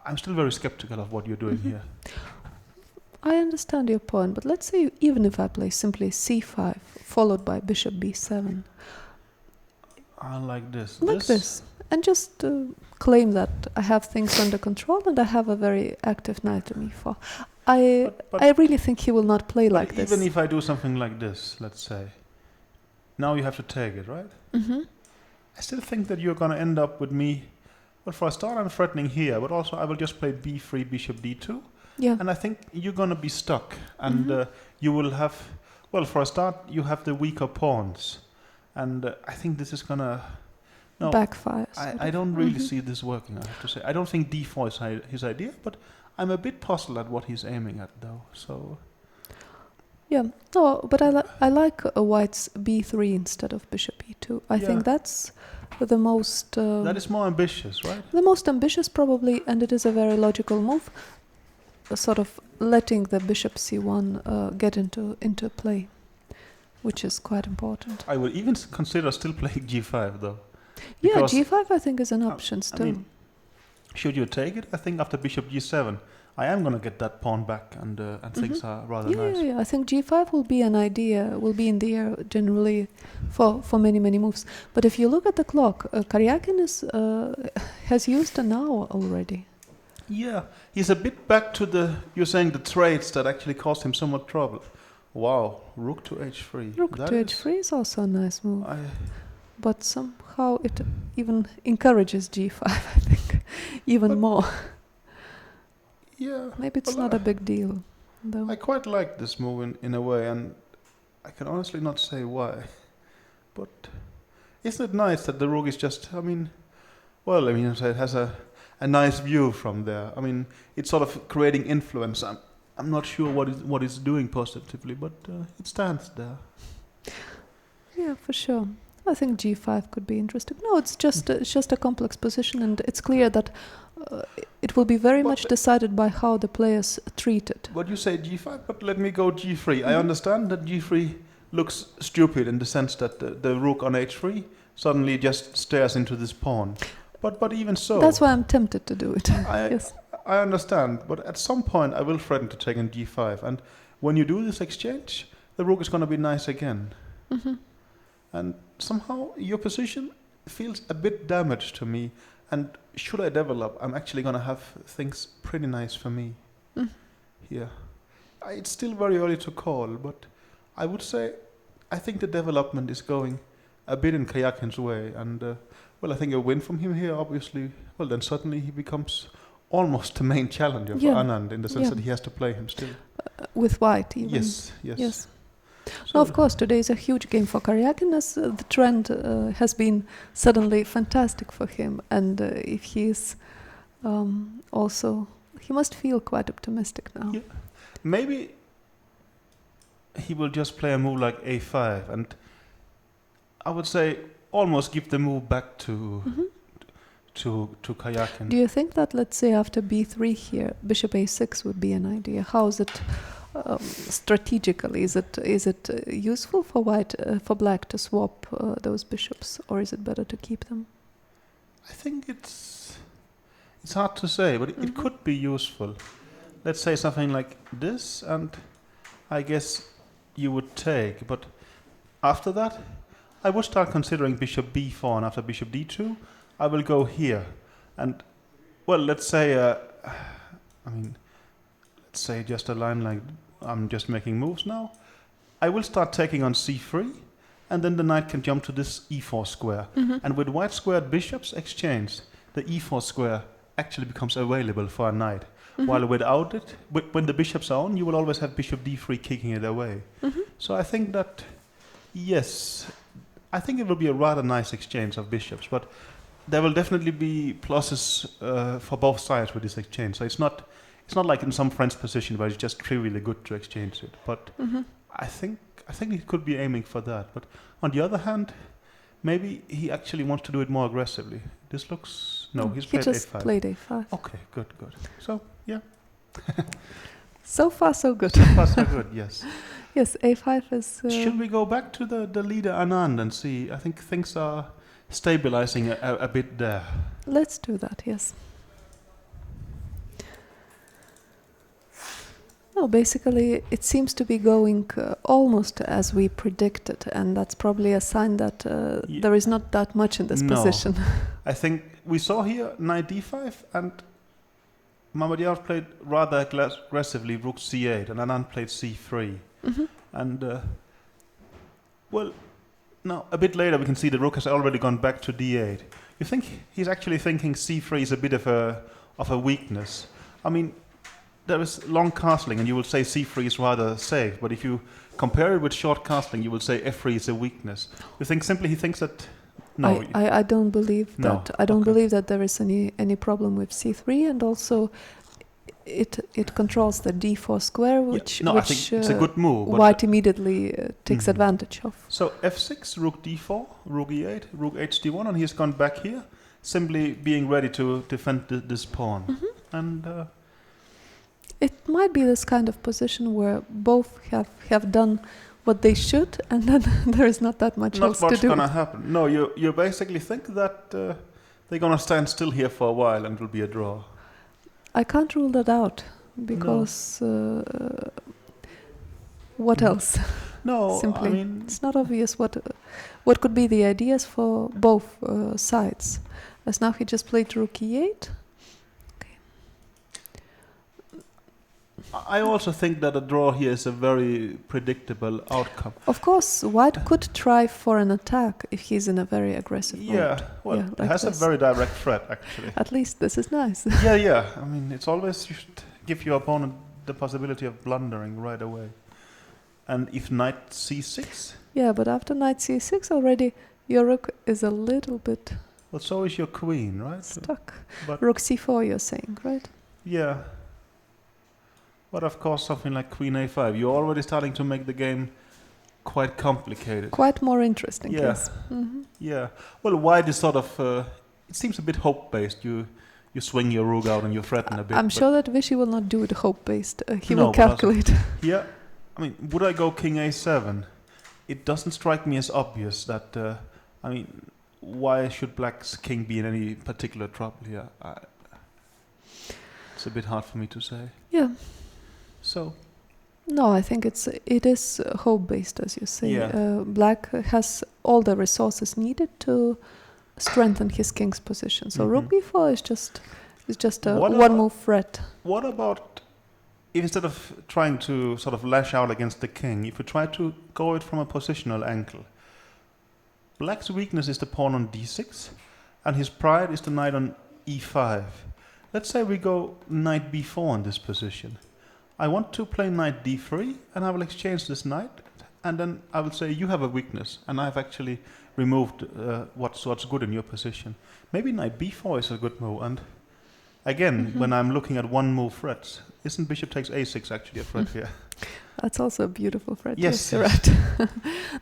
I'm still very skeptical of what you're doing here. I understand your point, but let's say even if I play simply c5 followed by bishop b7, I like this. like this, and just claim that I have things under control and I have a very active knight on e4. But I really think he will not play but like this. even if I do something like this, let's say, now you have to take it, right? Hmm. I still think that you're going to end up with me. Well, for a start, I'm threatening here, but also I will just play b3, bishop d2. Yeah. And I think you're going to be stuck. And you will have, well, for a start, you have the weaker pawns. And I think this is going to... No, Backfire. I don't really see this working, I have to say. I don't think d4 is his idea, but I'm a bit puzzled at what he's aiming at, though. So... Yeah, no, but I like white's b3 instead of bishop e2. I Yeah. think that's the most... that is more ambitious, right? the most ambitious probably, and it is a very logical move, sort of letting the bishop c1 get into play, which is quite important. I would even consider still playing g5, though. Yeah, Because, g5 I think is an option I still. mean, should you take it? I think after bishop g7, I am going to get that pawn back, and things are rather yeah, nice. yeah, yeah, I think g5 will be an idea, will be in the air generally for many, many moves. But if you look at the clock, Karyakin has used an hour already. Yeah, he's a bit back to you're saying the traits that actually caused him so much trouble. Wow, rook to h3. Rook That to is- h3 is also a nice move. I- But somehow it even encourages g5, I think, even But- more. Yeah, Maybe it's well, not a big deal, though. I quite like this move in a way, and I can honestly not say why. But isn't it nice that the rook is just, it has a nice view from there. I mean, it's sort of creating influence. I'm not sure what it's doing positively, but it stands there. Yeah, for sure. I think g5 could be interesting. No, it's just a complex position, and it's clear that it will be very But much decided by how the players treat it. But you say g5, but let me go g3. I understand that g3 looks stupid in the sense that the rook on h3 suddenly just stares into this pawn. But even so, That's why I'm tempted to do it. Yes. I understand, but at some point I will threaten to take in g5, and when you do this exchange, the rook is going to be nice again. Hmm. And somehow your position feels a bit damaged to me, and should I develop, I'm actually going to have things pretty nice for me here. It's still very early to call, but I would say I think the development is going a bit in Kayakin's way, and I think a win from him here, obviously, then suddenly he becomes almost the main challenger for Anand in the sense that he has to play him still. With white, even. Yes. So No, of course, today is a huge game for Karyakin, as the trend has been suddenly fantastic for him, and if he's also, he must feel quite optimistic now. Yeah. Maybe he will just play a move like a5, and I would say almost give the move back to Karyakin. Do you think that, let's say, after b3 here, bishop a6 would be an idea? How is it strategically? Is it useful for for black to swap those bishops, or is it better to keep them? I think it's hard to say, but it could be useful. Let's say something like this, and I guess you would take. But after that, I would start considering bishop b4, and after bishop d2, I will go here. And, let's say, let's say just a line like, I'm just making moves now. I will start taking on c3, and then the knight can jump to this e4 square. And with white squared bishops exchanged, the e4 square actually becomes available for a knight. While without it, when the bishops are on, you will always have bishop d3 kicking it away. So I think that, yes, I think it will be a rather nice exchange of bishops, but there will definitely be pluses for both sides with this exchange. So it's not like in some French position where it's just trivially good to exchange it. But I think he could be aiming for that. But on the other hand, maybe he actually wants to do it more aggressively. This looks he's played he just a5. played a5. Okay, good. So yeah. So far, so good. So far, so good. Yes. Yes, a5 is. Should we go back to the leader Anand and see? I think things are stabilizing a bit there. Let's do that. Yes. No, basically, it seems to be going almost as we predicted, and that's probably a sign that there is not that much in this position. I think we saw here knight d5, and Mamedyarov played rather aggressively rook c8, and Anand played c3. And, now a bit later we can see the rook has already gone back to d8. You think he's actually thinking c3 is a bit of a weakness? I mean, there is long castling, and you will say c3 is rather safe, but if you compare it with short castling, you will say f3 is a weakness. You think simply he thinks that? No, I don't believe that. I don't believe that there is any problem with c3, and also it controls the d4 square, which I think it's a good move. White immediately takes advantage of. So f6, rook d4, rook e8, rook h1, and he's gone back here, simply being ready to defend this pawn. And it might be this kind of position where both have done what they should, and then there is not that much else to do. Not much gonna happen. No, you basically think that they're gonna stand still here for a while and it will be a draw. I can't rule that out, because what else? No, Simply, I mean, it's not obvious what could be the ideas for both sides. As now he just played rook e8. I also think that a draw here is a very predictable outcome. Of course, white could try for an attack if he's in a very aggressive mode. It has a very direct threat, actually. At least this is nice. Yeah. I mean, it's always, you should give your opponent the possibility of blundering right away. And if knight c6? Yeah, but after knight c6 already, your rook is a little bit... Well, so is your queen, right? Stuck. But rook c4, you're saying, right? Yeah. But of course, something like queen a5, you're already starting to make the game quite complicated. Quite more interesting, yes. Yeah. Well, white is sort of, it seems a bit hope-based. You swing your rook out and you threaten a bit. I'm sure that Vishy will not do it hope-based. He will calculate. Yeah. I mean, would I go king a7? It doesn't strike me as obvious that, why should black's king be in any particular trouble here? It's a bit hard for me to say. Yeah. So? No, I think it is hope-based, as you say. Yeah. Black has all the resources needed to strengthen his king's position. So rook b4 is just a one-move threat. What about if instead of trying to sort of lash out against the king, if you try to go it from a positional angle, black's weakness is the pawn on d6, and his pride is the knight on e5. Let's say we go knight b4 in this position. I want to play knight d3, and I will exchange this knight, and then I will say you have a weakness, and I've actually removed what's good in your position. Maybe knight b4 is a good move, and again, when I'm looking at one move threats, isn't bishop takes a6 actually a threat here? That's also a beautiful threat. Yes, you're yes. right.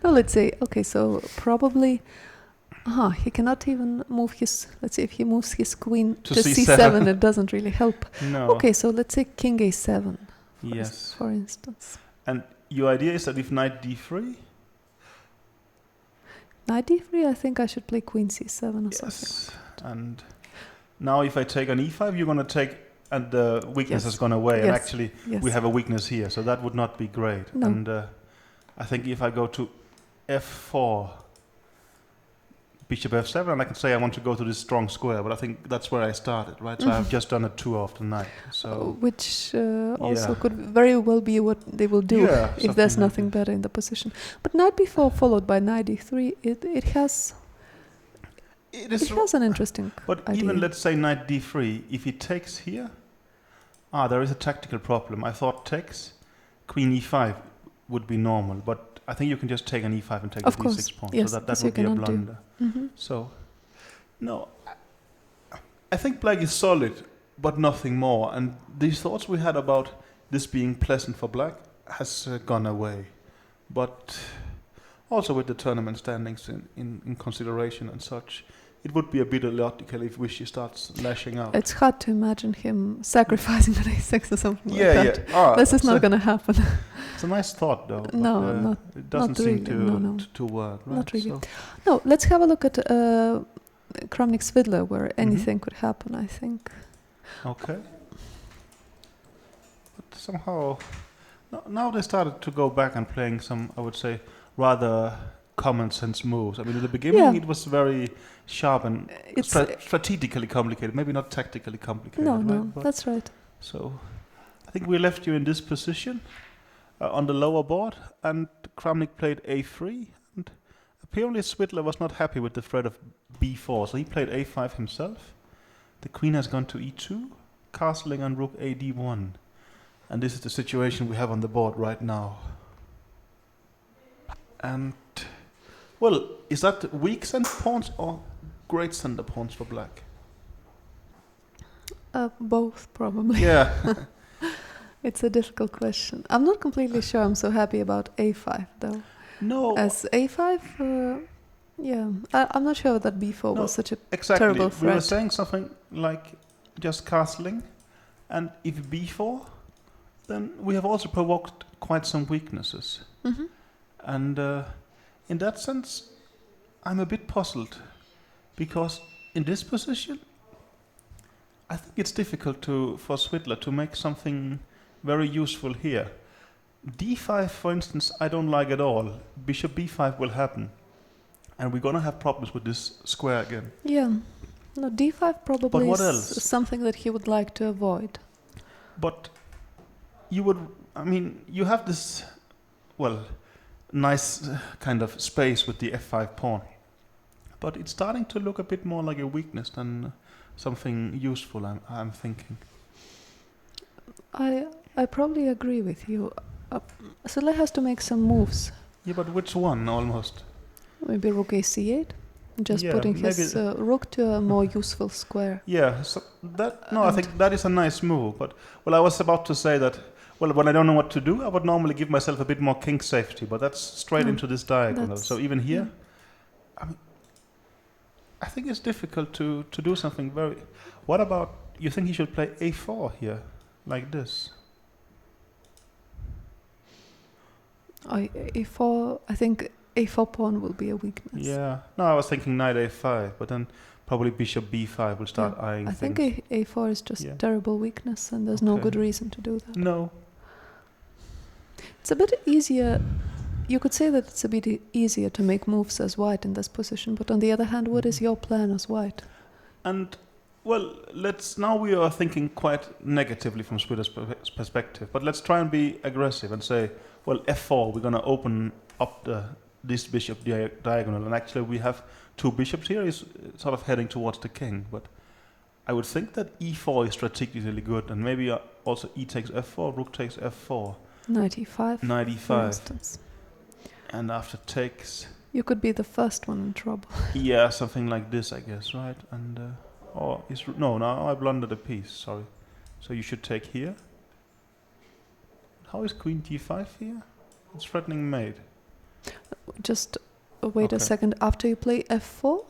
Now let's say, okay, so probably, he cannot even move his, let's say if he moves his queen To to c7. c7, it doesn't really help. No. Okay, so let's say king a7, Yes. for instance. And your idea is that if knight d3? Knight d3, I think I should play queen c7 or something. Yes. And now if I take on e5, you're going to take, and the weakness has gone away, and Yes. actually Yes. we have a weakness here, so that would not be great. No. And I think if I go to f4, bishop f7, and I can say I want to go to this strong square, but I think that's where I started, right? So I've just done a 2 off the knight. So Which also Yeah. could very well be what they will do Yeah, if there's something like nothing better in the position. But knight b4 followed by knight d3, it has an interesting But idea. even let's say knight d3, if he takes here, there is a tactical problem. I thought takes, queen e5 would be normal, but I think you can just take an e5 and take Of the course, d6 pawn. yes, So that this would you be a cannot do. blunder. Mhm. So, no, I think black is solid, but nothing more. And these thoughts we had about this being pleasant for black has gone away. But also with the tournament standings in consideration and such, it would be a bit illogical if Wishy starts lashing out. It's hard to imagine him sacrificing an a6 or something like that. Yeah. This is not going to happen. It's a nice thought, though. No, but, it doesn't not seem really, no. to work. Right? Not really. So, No, let's have a look at Cmilyte's Fiddler, where anything could happen, I think. okay. But somehow, now they started to go back and playing some, I would say, rather common sense moves. I mean, in the beginning it was very sharp and It's strategically complicated, maybe not tactically complicated. no, right? But that's right. so, I think we left you in this position on the lower board, and Cmilyte played a3, and apparently Svidler was not happy with the threat of b4, so he played a5 himself. The queen has gone to e2, castling on rook a d1, and this is the situation we have on the board right now. And, well, is that weak center pawns or great center pawns for black? Both, probably. Yeah. It's a difficult question. I'm not completely sure I'm so happy about a5, though. No. As a5, I'm not sure that b4 No, was such a Exactly. terrible We were threat. saying something like just castling, and if b4, then we have also provoked quite some weaknesses. Mhm. And in that sense, I'm a bit puzzled, because in this position, I think it's difficult for Svidler to make something very useful here. d5, for instance, I don't like at all. Bishop b5 will happen, and we're going to have problems with this square again. Yeah. No, d5 probably But what is else? something that he would like to avoid. But you have this, nice kind of space with the f5 pawn. But it's starting to look a bit more like a weakness than something useful, I'm thinking. I probably agree with you. Svidler has to make some moves. Yeah, but which one, almost? Maybe rook a c8. Just Yeah, putting his maybe- rook to a more useful square. Yeah, so I think that is a nice move. But, I was about to say that, when I don't know what to do, I would normally give myself a bit more king safety, but that's straight into this diagonal. So even here, I think it's difficult to do something very... What about, you think he should play a4 here, like this? a4, I think a4 pawn will be a weakness. Yeah. No, I was thinking knight a5, but then probably bishop b5 will start eyeing I things. think a4 is just Yeah. terrible weakness, and there's no Okay. good reason to do that. No. It's a bit easier. You could say that it's a bit easier to make moves as white in this position, but on the other hand, what is your plan as white? And, well, now we are thinking quite negatively from Swedish perspective, but let's try and be aggressive and say, well, f4, we're going to open up this bishop diagonal, and actually we have two bishops here, is sort of heading towards the king, but I would think that e4 is strategically good, and maybe also e takes f4, rook takes f4. Knight e5, Knight for e5. instance. And after takes... You could be the first one in trouble. Yeah, something like this, I guess, right? And now I blundered a piece. Sorry. So you should take here. How is queen g5 here? It's threatening mate. Just wait a second. After you play f4,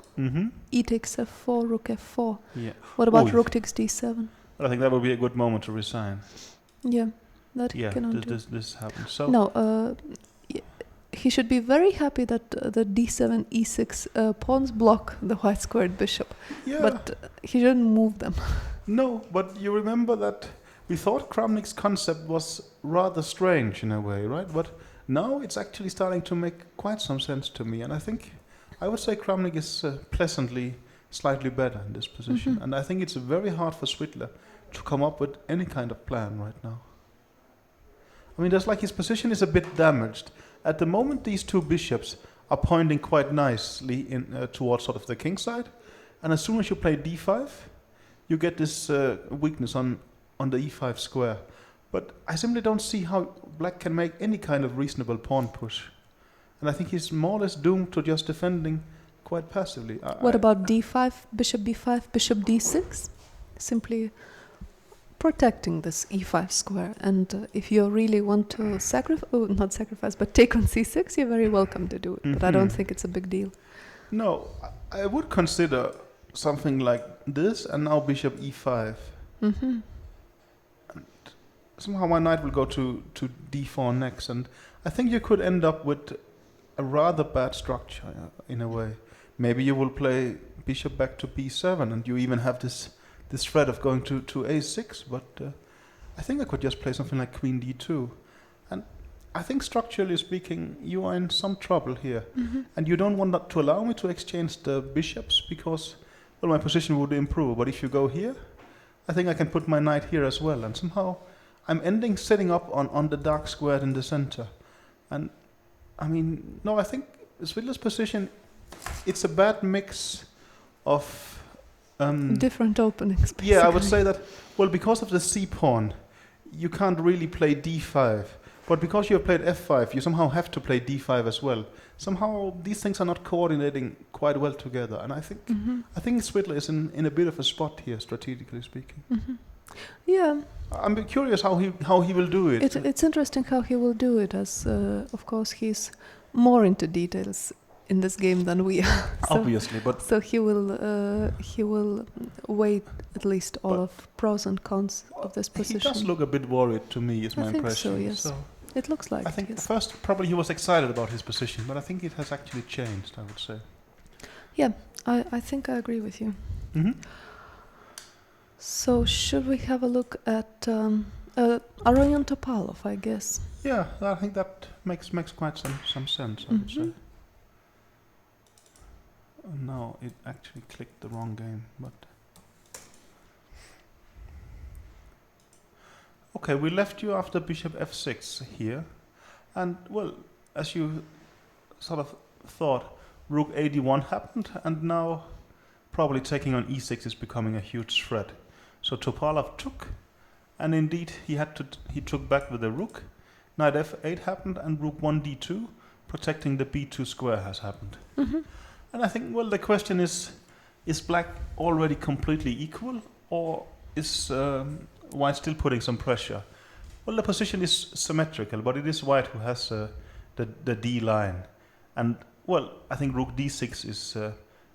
e takes f4, rook f4. Yeah. What about rook takes d7? But I think that would be a good moment to resign. Yeah, that he cannot do. This happens. So no, he should be very happy that the d7, e6 pawns block the white squared bishop. Yeah. But he shouldn't move them. No, but you remember that we thought Cmilyte's concept was rather strange in a way, right? But now it's actually starting to make quite some sense to me, and I think I would say Cmilyte is pleasantly slightly better in this position, and I think it's very hard for Svidler to come up with any kind of plan right now. I mean, there's like his position is a bit damaged. At the moment, these two bishops are pointing quite nicely in towards sort of the king side, and as soon as you play d5, you get this weakness on the e5 square. But I simply don't see how black can make any kind of reasonable pawn push. And I think he's more or less doomed to just defending quite passively. What about d5, bishop b5, bishop d6? Simply protecting this e5 square. And if you really want to not sacrifice, but take on c6, you're very welcome to do it. But I don't think it's a big deal. No, I would consider something like this, and now bishop e5. And somehow my knight will go to d4 next, and I think you could end up with a rather bad structure in a way. Maybe you will play bishop back to b7, and you even have this threat of going to a6, but I think I could just play something like queen d2. And I think structurally speaking, you are in some trouble here. And you don't want to allow me to exchange the bishops because, well, my position would improve. But if you go here, I think I can put my knight here as well. And somehow I'm setting up on the dark square in the center. And I mean, no, I think Svidler's position, it's a bad mix of different openings, basically. Yeah, I would say that, well, because of the c-pawn, you can't really play d5. But because you have played f5, you somehow have to play d5 as well. Somehow these things are not coordinating quite well together. And I think Svidler is in a bit of a spot here, strategically speaking. Yeah. I'm curious how he will do it. It's interesting how he will do it, as of course he's more into details in this game than we are. Obviously, but so he will weigh at least all of pros and cons of this position. He does look a bit worried to me, is my impression. I think so, yes. It looks like I think yes. first probably he was excited about his position, but I think it has actually changed, I would say. Yeah, I think I agree with you. So should we have a look at Aronian Topalov, I guess? Yeah, I think that makes quite some sense, I would say. No, it actually clicked the wrong game, but... Okay, we left you after bishop f6 here. And, well, as you sort of thought, rook ad1 happened, and now probably taking on e6 is becoming a huge threat. So Topalov took, and indeed he took back with the rook. Knight f8 happened, and rook 1 d2, protecting the b2 square has happened. And I think, well, the question is black already completely equal, or is white still putting some pressure? Well, the position is symmetrical, but it is white who has the d line. And, well, I think rook d6 is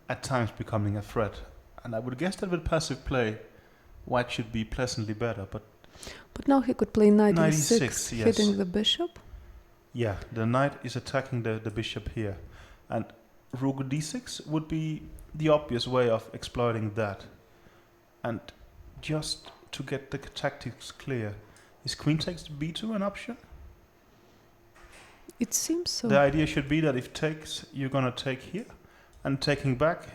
at times becoming a threat. And I would guess that with passive play, white should be pleasantly better, but now he could play knight e6, e6, yes. hitting the bishop. Yeah, the knight is attacking the bishop here. And rook d6 would be the obvious way of exploiting that. And just to get the tactics clear, is queen takes b2 an option? It seems so. The idea should be that if takes, you're going to take here, and taking back,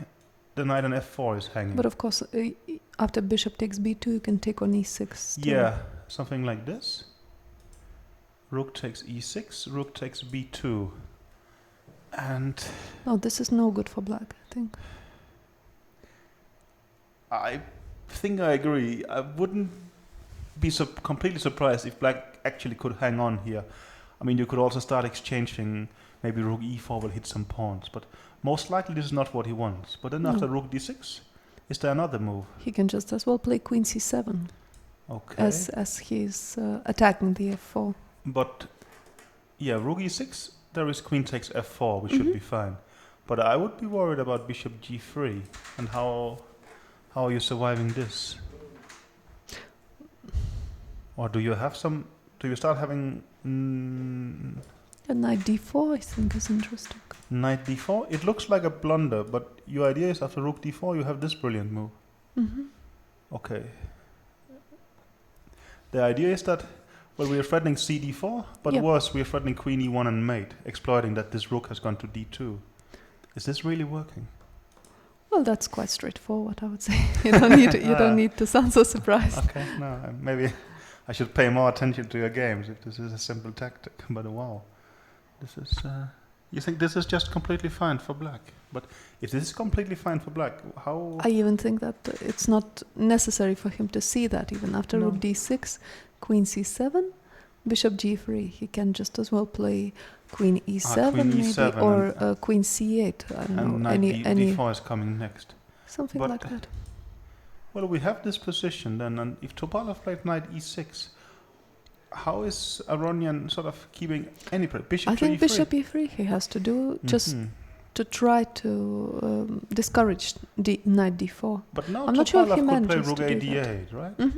the knight on f4 is hanging. But of course, after bishop takes b2, you can take on e6. still. Yeah, something like this. Rook takes e6, rook takes b2. And No, this is no good for black, I think. I think I agree. I wouldn't be completely surprised if black actually could hang on here. I mean, you could also start exchanging. Maybe rook e4 will hit some pawns, but most likely this is not what he wants. But then after rook d6, is there another move? He can just as well play queen c7 Okay. as he's attacking the f4. But yeah, rook e6, there is queen takes f4, which should be fine. But I would be worried about bishop g3 and how are you surviving this? Or do you have some? Do you start having Knight d4, I think, is interesting. knight d4? It looks like a blunder, but your idea is after rook d4 you have this brilliant move. Okay. The idea is that, well, we are threatening cd4, but worse, we are threatening queen e1 and mate, exploiting that this rook has gone to d2. Is this really working? Well, that's quite straightforward, I would say. You don't need to sound so surprised. Okay, no, maybe I should pay more attention to your games if this is a simple tactic. But wow, this is. You think this is just completely fine for black? But if this is completely fine for black, how? I even think that it's not necessary for him to see that. Even after rook d6, queen c7, bishop g3, he can just as well play queen e7, queen maybe, E7 or queen c8. I don't and know. knight any d4 is coming next. something But like that. Well, we have this position then, and if Topalov played knight e6, how is Aronian sort of keeping any bishop I to think e3? bishop e3 he has to do just to try to discourage knight d4. But now I'm not sure if he Topalov could play manages rook to do that. a d8, right?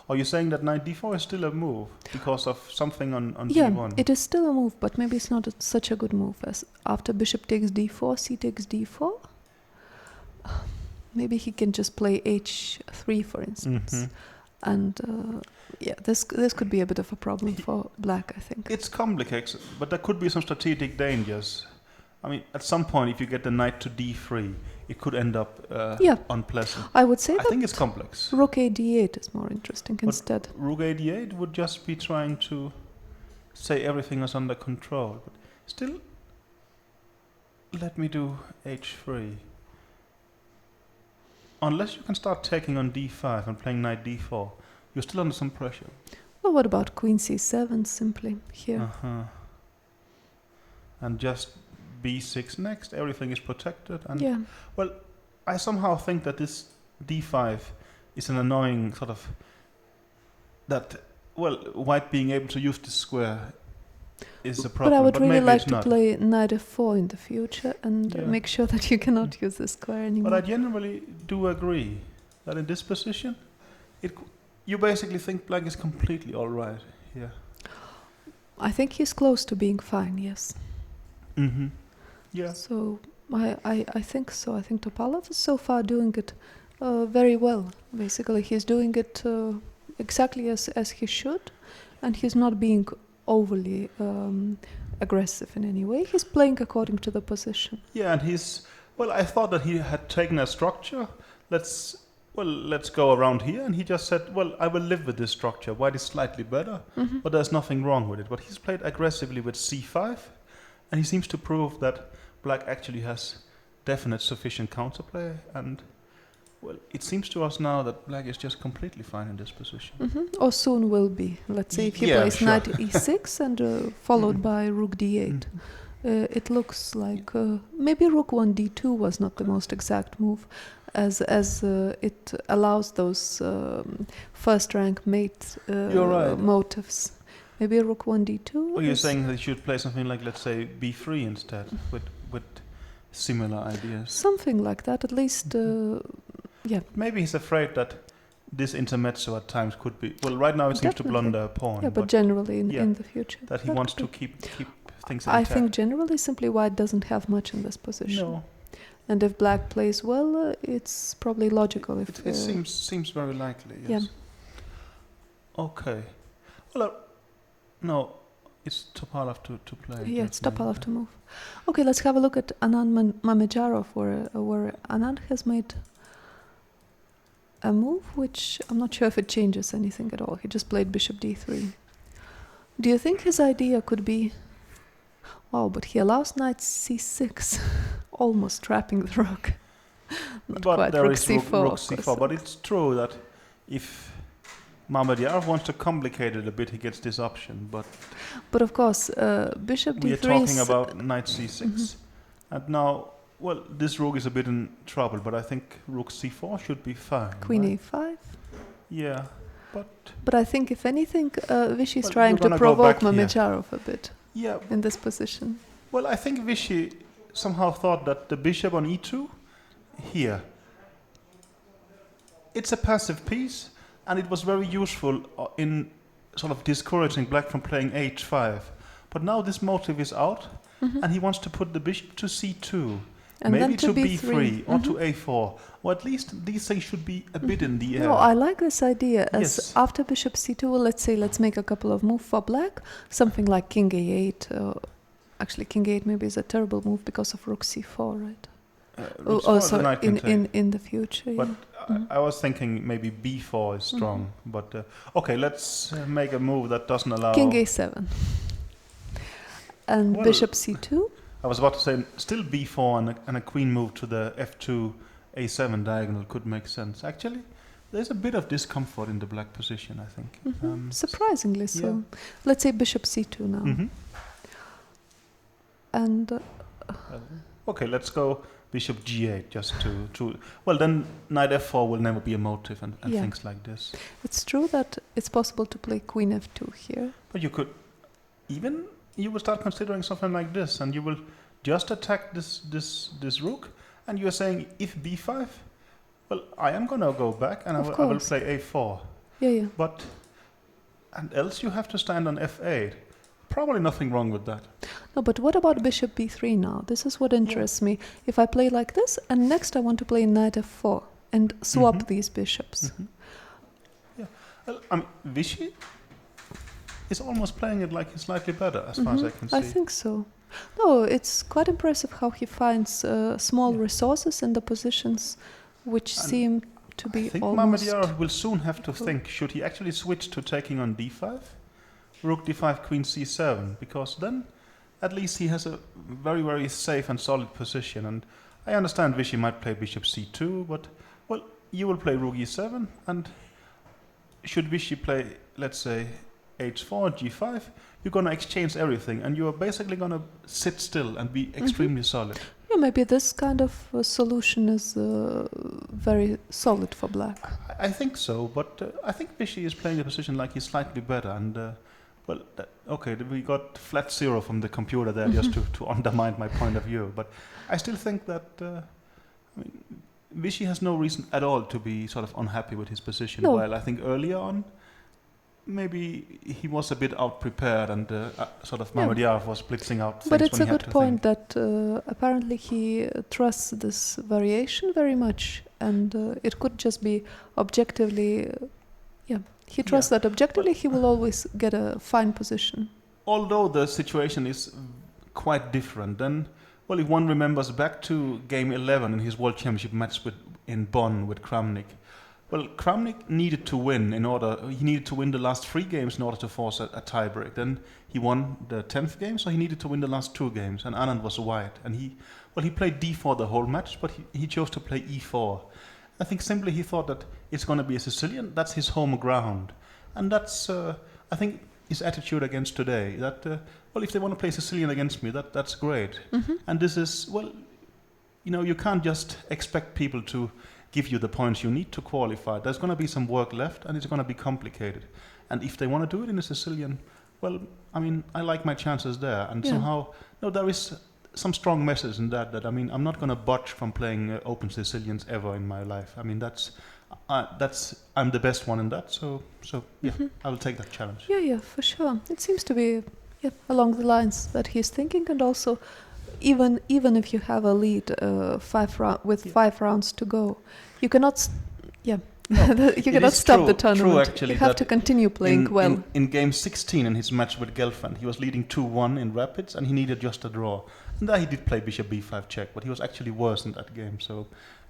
Are you saying that knight d4 is still a move because of something on Yeah, d1? it is still a move, but maybe it's not such a good move as after bishop takes d4, c takes d4. Maybe he can just play h3, for instance. And this could be a bit of a problem for black, I think. It's complicated, but there could be some strategic dangers. I mean, at some point, if you get the knight to d3, it could end up unpleasant. I would say I think it's complex. rook a d8 is more interesting instead. Rook a d8 would just be trying to say everything is under control. But still, let me do h3. Unless you can start taking on d5 and playing knight d4, you're still under some pressure. Well, what about queen c7 simply here? And just b6 next, everything is protected. And Yeah. well, I somehow think that this d5 is an annoying sort of that, well, white being able to use this square is a problem. But I would really maybe like it's to not. play knight f4 in the future and make sure that you cannot use this square anymore. But I generally do agree that in this position, you basically think black is completely all right here. I think he's close to being fine, yes. Yeah. So I think so. I think Topalov is so far doing it very well. Basically, he's doing it exactly as he should, and he's not being overly aggressive in any way. He's playing according to the position. Yeah, and I thought that he had taken a structure. Let's go around here, and he just said, well, I will live with this structure. White is slightly better, but there's nothing wrong with it. But he's played aggressively with c5, and he seems to prove that black actually has definite sufficient counterplay, and well, it seems to us now that black is just completely fine in this position. Or soon will be. Let's say if he plays knight e6 and followed by rook d8. It looks like maybe rook 1 d2 was not the most exact move, as it allows those first rank mate motives. Maybe rook 1 d2. Well, you're saying that you should play something like, let's say, b3 instead, with similar ideas. Something like that, at least. Yeah. Maybe he's afraid that this intermezzo at times could be. Well, right now it seems to blunder a pawn. Yeah, but generally in the future. That he wants to keep things intact. I think generally simply white doesn't have much in this position. No. And if black plays well, it's probably logical. It seems very likely, yes. Yeah. Okay. Well, no, it's Topalov to play. Yeah, it's Topalov to move. Okay, let's have a look at Anand Mamedyarov, where Anand has made a move which I'm not sure if it changes anything at all. He just played bishop d3. Do you think his idea could be... Wow, but he allows knight c6, almost trapping the rook. Not but quite. there Rook is c4. rook c4. But it's true that if Mamedyarov wants to complicate it a bit, he gets this option. But of course, bishop d3 we are talking about knight c6. And now, well, this rook is a bit in trouble, but I think rook c4 should be fine. Queen right? a5. Yeah, but I think if anything, Vichy is Well, trying you're to gonna go provoke back here. Mamedyarov a bit yeah. in this position. Well, I think Vichy somehow thought that the bishop on e2 here, it's a passive piece, and it was very useful in sort of discouraging black from playing h5. But now this motive is out, and he wants to put the bishop to c2, And maybe then to to b3. b3 or to a4, or at least these things should be a bit in the air. No, I like this idea. As Yes. after bishop c2, let's make a couple of moves for black, something like king a8. Actually, king a8 maybe is a terrible move because of rook c4, right? Rook c4 the knight can take. in the future. But yeah. I was thinking maybe b4 is strong. But okay, let's make a move that doesn't allow... King a7. And Well, bishop c2. I was about to say still b4 and a queen move to the f2 a7 diagonal could make sense. Actually, there's a bit of discomfort in the black position, I think. Surprisingly so. yeah. Let's say bishop c2 now. And Okay, let's go bishop g8 just to... Well, then knight f4 will never be a motive and Yeah. things like this. it's true that it's possible to play queen f2 here. But you could even... You will start considering something like this, and you will just attack this rook, and you are saying if b5, well, I am gonna go back and I will course. play a4. Yeah. But and else you have to stand on f8. Probably nothing wrong with that. No, but what about bishop b3 now? This is what interests me. If I play like this, and next I want to play knight f4 and swap these bishops. Yeah, well, I mean, Vichy is almost playing it like he's slightly better, as far as I can see. I think so. No, it's quite impressive how he finds small resources in the positions which And seem to be I think almost... Mamedyarov will soon have to think, should he actually switch to taking on d5? Rook d5, queen c7, because then at least he has a very, very safe and solid position. And I understand Vichy might play bishop c2, but, well, you will play rook e7, and should Vichy play, let's say, h4, g5, you're going to exchange everything, and you're basically going to sit still and be extremely solid. Yeah, maybe this kind of solution is very solid for black. I think so, but I think Vichy is playing the position like he's slightly better, and well, okay, we got flat zero from the computer there just to undermine my point of view, but I still think that I mean, Vichy has no reason at all to be sort of unhappy with his position, while I think earlier on maybe he was a bit out-prepared and sort of Mamedyarov was blitzing out things. But it's when a he had good to point think. that apparently he trusts this variation very much, and it could just be objectively, he trusts that objectively he will always get a fine position. Although the situation is quite different, then, well, if one remembers back to game 11 in his World Championship match in Bonn with Kramnik, well, Kramnik needed to win he needed to win the last 3 games in order to force a tiebreak. Then he won the 10th game, so he needed to win the last 2 games, and Anand was white. And he played d4 the whole match, but he chose to play e4. I think simply he thought that it's going to be a Sicilian, that's his home ground. And that's, I think, his attitude against today, that, well, if they want to play Sicilian against me, that's great. And this is, well, you can't just expect people to give you the points you need to qualify. There's going to be some work left, and it's going to be complicated. And if they want to do it in a Sicilian, well, I mean, I like my chances there. And somehow, there is some strong message in that I mean, I'm not going to budge from playing open Sicilians ever in my life. I mean, I'm the best one in that. So yeah, I will take that challenge. Yeah, for sure. It seems to be along the lines that he's thinking, and also even if you have a lead 5 rounds to go, you cannot you cannot stop the tournament. True, actually, you have to continue playing well. In game 16 in his match with Gelfand, he was leading 2-1 in rapids, and he needed just a draw. And there he did play bishop b5 check, but he was actually worse in that game. So,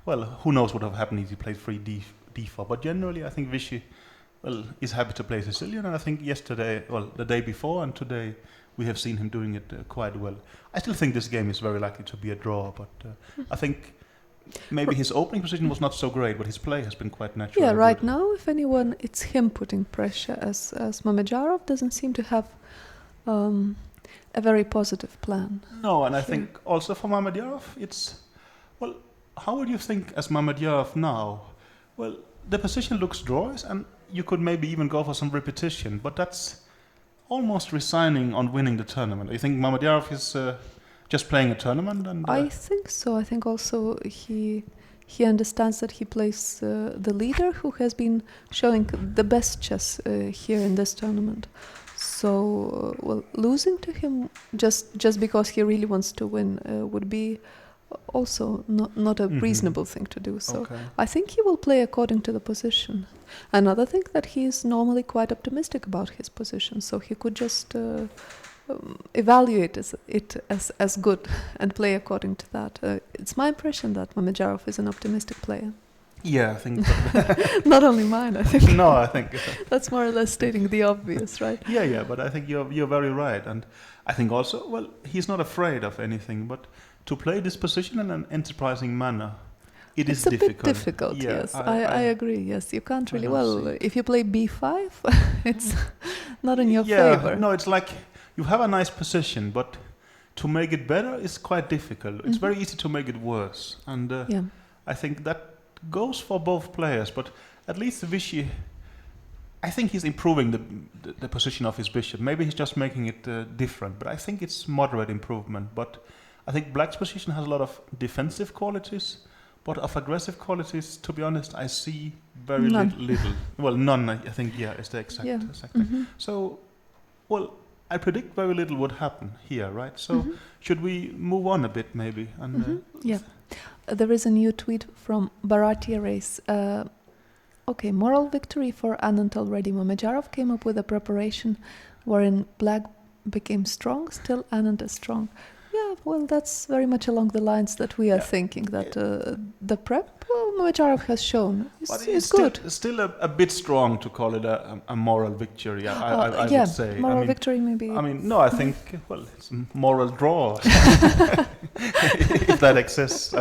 well, who knows what would have happened if he played free d4. But generally, I think Vichy, is happy to play Sicilian, and I think yesterday, the day before and today, we have seen him doing it quite well. I still think this game is very likely to be a draw, but I think maybe his opening position was not so great, but his play has been quite natural. Yeah, right now, if anyone, it's him putting pressure, as Mamedyarov doesn't seem to have a very positive plan. No, and I think also for Mamedyarov, it's, how would you think as Mamedyarov now? Well, the position looks drawish, and you could maybe even go for some repetition, but that's almost resigning on winning the tournament. I think Mamedyarov is just playing a tournament, and I think so. I think also he understands that he plays the leader who has been showing the best chess here in this tournament. So, losing to him just because he really wants to win would be also not a reasonable thing to do. So I think he will play according to the position. Another thing that he is normally quite optimistic about his position, so he could just evaluate it as good and play according to that. It's my impression that Mamedyarov is an optimistic player. Yeah, I think not only mine, I think. No, I think that's more or less stating the obvious, right? Yeah, but I think you're very right, and I think also he's not afraid of anything, but to play this position in an enterprising manner, it's a bit difficult. Yeah, yes, I agree. Yes, you can't really. If you play b5, it's not in your favor. No, it's like you have a nice position, but to make it better is quite difficult. It's very easy to make it worse, and I think that goes for both players. But at least Vichy, I think he's improving the position of his bishop. Maybe he's just making it different, but I think it's moderate improvement. But I think Black's position has a lot of defensive qualities, but of aggressive qualities, to be honest, I see very little. Well, none, I think, is the exact. So, I predict very little would happen here, right? So, should we move on a bit, maybe? And, there is a new tweet from Baratia Race. Moral victory for Anand already. Mamedyarov came up with a preparation wherein Black became strong, still Anand is strong. Yeah, that's very much along the lines that we are thinking, that the prep Mamedyarov has shown is good. Still a bit strong to call it a moral victory, I would say. Moral victory maybe. I mean, no, I think, it's a moral draw, if that exists.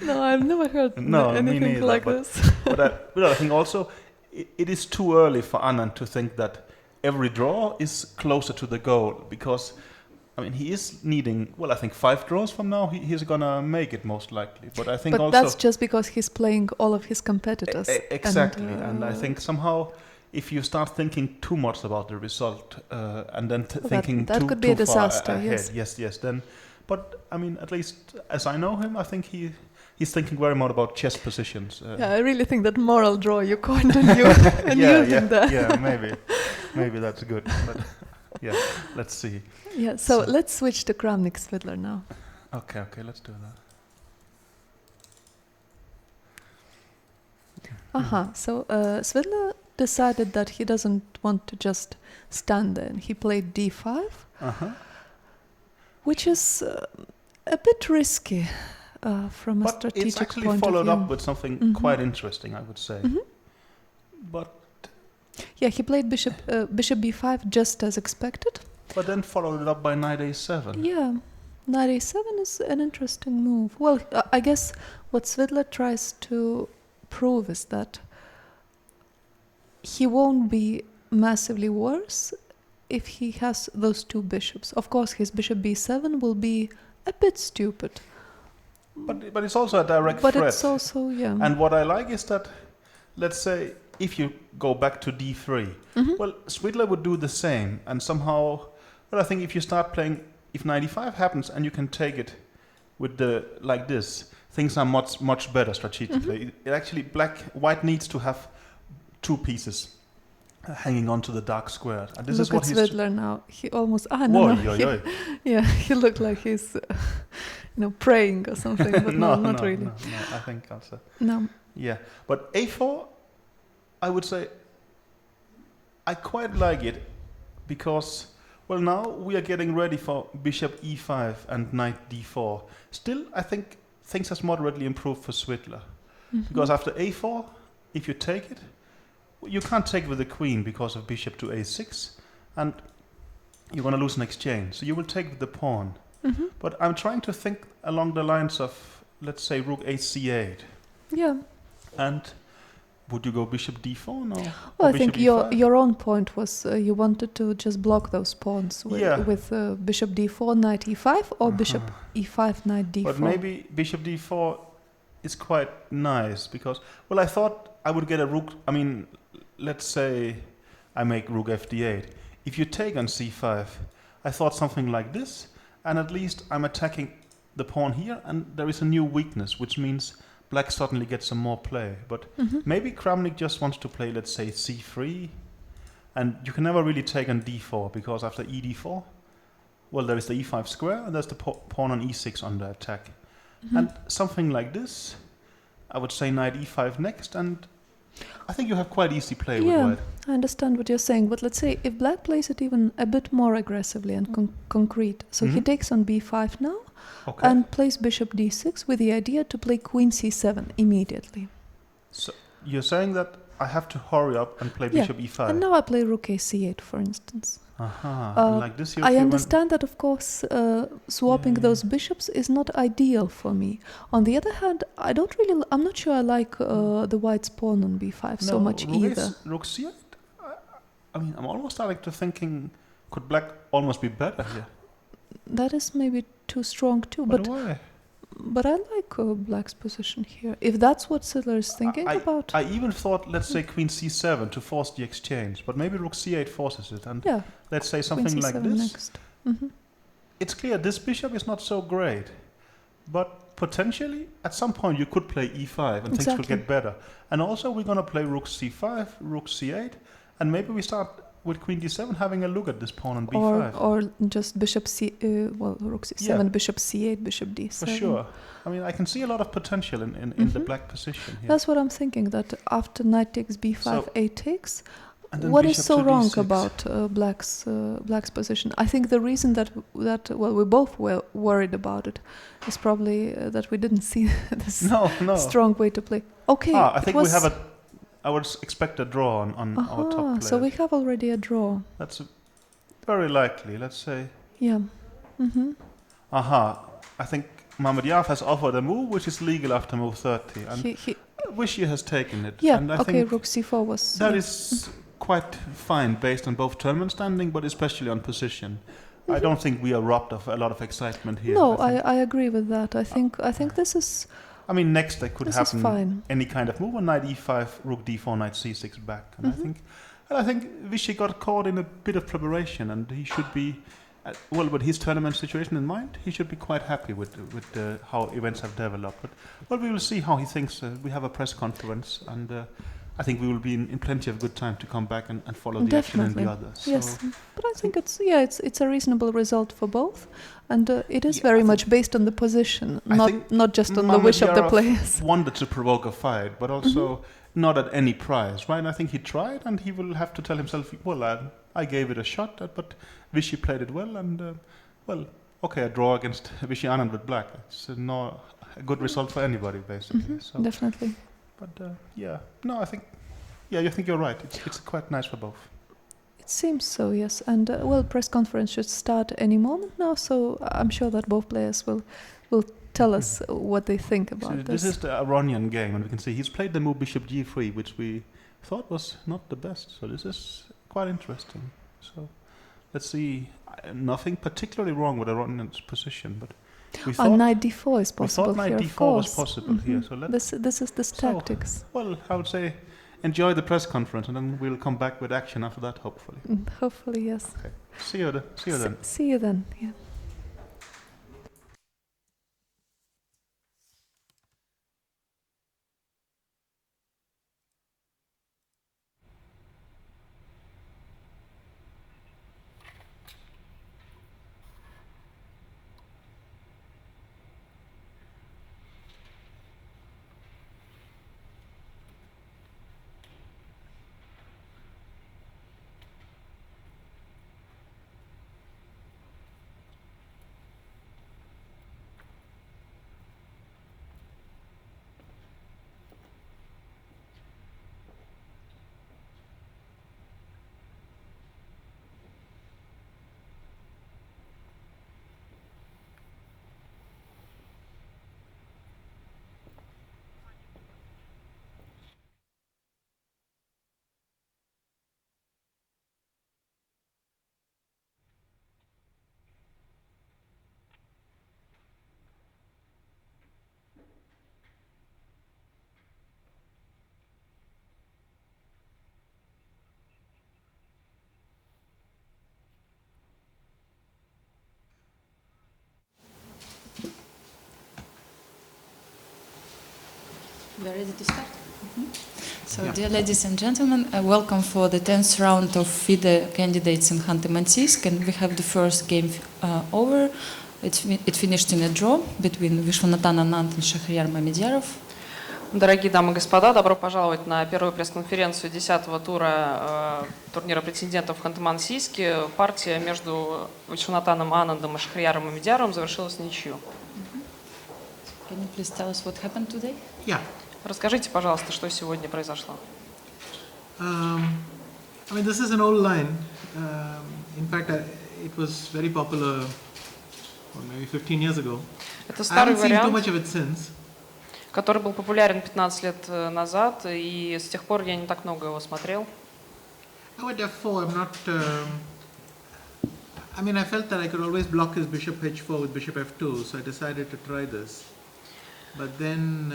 No, I've never heard anything like this. But I think also it is too early for Anand to think that every draw is closer to the goal, because he is needing, I think 5 draws from now, he's gonna make it most likely. But I think that's just because he's playing all of his competitors. Exactly, and I think somehow if you start thinking too much about the result and then thinking that too, could be too a disaster, far ahead, yes, then. But at least as I know him, I think he's thinking very much about chess positions. I really think that moral draw you coined and using that. Yeah, maybe that's good. But yeah, let's see. Yeah, so let's switch to Kramnik's Fiddler now. Okay, let's do that. So Svidler decided that he doesn't want to just stand there, and he played d5, which is a bit risky from a strategic point of view. But it's actually followed up with something quite interesting, I would say. But he played bishop b5 just as expected. But then followed it up by knight a7. Yeah, knight a7 is an interesting move. Well, I guess what Svidler tries to prove is that he won't be massively worse if he has those 2 bishops. Of course, his bishop b7 will be a bit stupid. But it's also a direct threat. But it's also, And what I like is that, let's say, if you go back to d3, Svidler would do the same, and somehow, I think if you start playing, if knight e5 happens and you can take it with like this, things are much better strategically. It actually, white needs to have 2 pieces hanging onto the dark square. And this Look is what at Svidler now. He almost he looked like he's praying or something, but not really. No, I think also. No. Yeah, but a4, I would say, I quite like it because, now we are getting ready for bishop e5 and knight d4. Still, I think things has moderately improved for Svidler. Because after a4, if you take it, you can't take with the queen because of bishop to a6, and you're going to lose an exchange. So you will take with the pawn. Mm-hmm. But I'm trying to think along the lines of, let's say, rook ac8. Yeah. And would you go bishop d4 no? Well, Or I think bishop e5? your own point was you wanted to just block those pawns with, Yeah. with bishop d4, knight e5, or bishop e5, knight d4. But maybe bishop d4 is quite nice because, well, I thought I would get a rook. I mean, let's say I make rook fd8. If you take on c5, I thought something like this, and at least I'm attacking the pawn here, and there is a new weakness, which means black suddenly gets some more play. But maybe Cmilyte just wants to play, let's say, c3, and you can never really take on d4 because after ed4, well, there is the e5 square, and there's the pawn on e6 under attack. And something like this, I would say knight e5 next, and I think you have quite easy play with white. I understand what you're saying, but let's say if black plays it even a bit more aggressively and concrete, so he takes on b5 now, and plays bishop d6 with the idea to play queen c7 immediately. So you're saying that I have to hurry up and play bishop e5? And now I play rook a c8, for instance. Like this I understand that, of course, swapping those bishops is not ideal for me. On the other hand, I'm not sure I like the white's pawn on b5 so much either. Rook c8? I mean, I'm almost starting to thinking, could black almost be better here? That is maybe too strong too, But why? But I like black's position here. If that's what Sidler is thinking about. I even thought, let's say, queen c7 to force the exchange, but maybe rook c8 forces it. And let's say something like this. Next. It's clear this bishop is not so great, but potentially at some point you could play e5 and things will get better. And also we're going to play rook c5, rook c8, and maybe we start with queen d7 having a look at this pawn on b5. Or just bishop rook c7, bishop c8, bishop d7. For sure. I mean, I can see a lot of potential in the black position here. That's what I'm thinking, that after knight takes b5, So, a takes, what is so wrong d6? about black's position? I think the reason that we both were worried about it is probably that we didn't see this strong way to play. Okay. I think we have I would expect a draw on our top player. So we have already a draw. That's very likely, let's say. Yeah. I think Mamedyarov has offered a move which is legal after move 30. And I wish he has taken it. Yeah, and I think rook c4 was... That is quite fine based on both tournament standing, but especially on position. I don't think we are robbed of a lot of excitement here. No, I agree with that. I think this is... I mean, next there could happen any kind of move on knight e5, rook d4, knight c6 back. And I think Vichy got caught in a bit of preparation, and he should be, with his tournament situation in mind, he should be quite happy with how events have developed. But we will see how he thinks. We have a press conference, and I think we will be in plenty of good time to come back and follow the action in the others. So yes, but I think it's a reasonable result for both, and it is very much based on the position, not just on the wish of the players. Wanted to provoke a fight, but also not at any price, right? I think he tried, and he will have to tell himself, well, I gave it a shot, but Vichy played it well, and a draw against Vichy Anand with black. It's not a good result for anybody, basically. So. Definitely. But I think you're right. It's quite nice for both. It seems so, yes. And press conference should start any moment now, so I'm sure that both players will tell us what they think about this. This is the Aronian game, and we can see he's played the move bishop g3, which we thought was not the best. So this is quite interesting. So let's see. Nothing particularly wrong with Aronian's position, but we thought knight d4 is possible. We thought knight d4 was possible here. So this is this tactics. Well, I would say enjoy the press conference, and then we'll come back with action after that, hopefully. Hopefully, yes. Okay. See you then. See you then. Yeah. We're ready to start? So, dear ladies and gentlemen, welcome for the 10th round of FIDE candidates in Ханты-Мансийск, and we have the first game over. It finished in a draw between Вишванатан Ананд and Шахрияр Мамедьяров. Дорогие дамы и господа, добро пожаловать на первую пресс-конференцию 10-го тура турнира претендентов в Ханты-Мансийске. Партия между Вишванатаном Анандом и Шахрияром Мамедьяровым завершилась в ничью. Can you please tell us what happened today? Yeah. Расскажите, пожалуйста, что сегодня произошло. I mean, this is an old line. In fact, it was very popular maybe 15 years ago. Это I старый haven't seen too вариант, much of it since. который был популярен 15 лет назад, и с тех пор я не так много его смотрел. I went F4. I'm not. I mean, I felt that I could always block his bishop H4 with bishop F2, so I decided to try this. But then.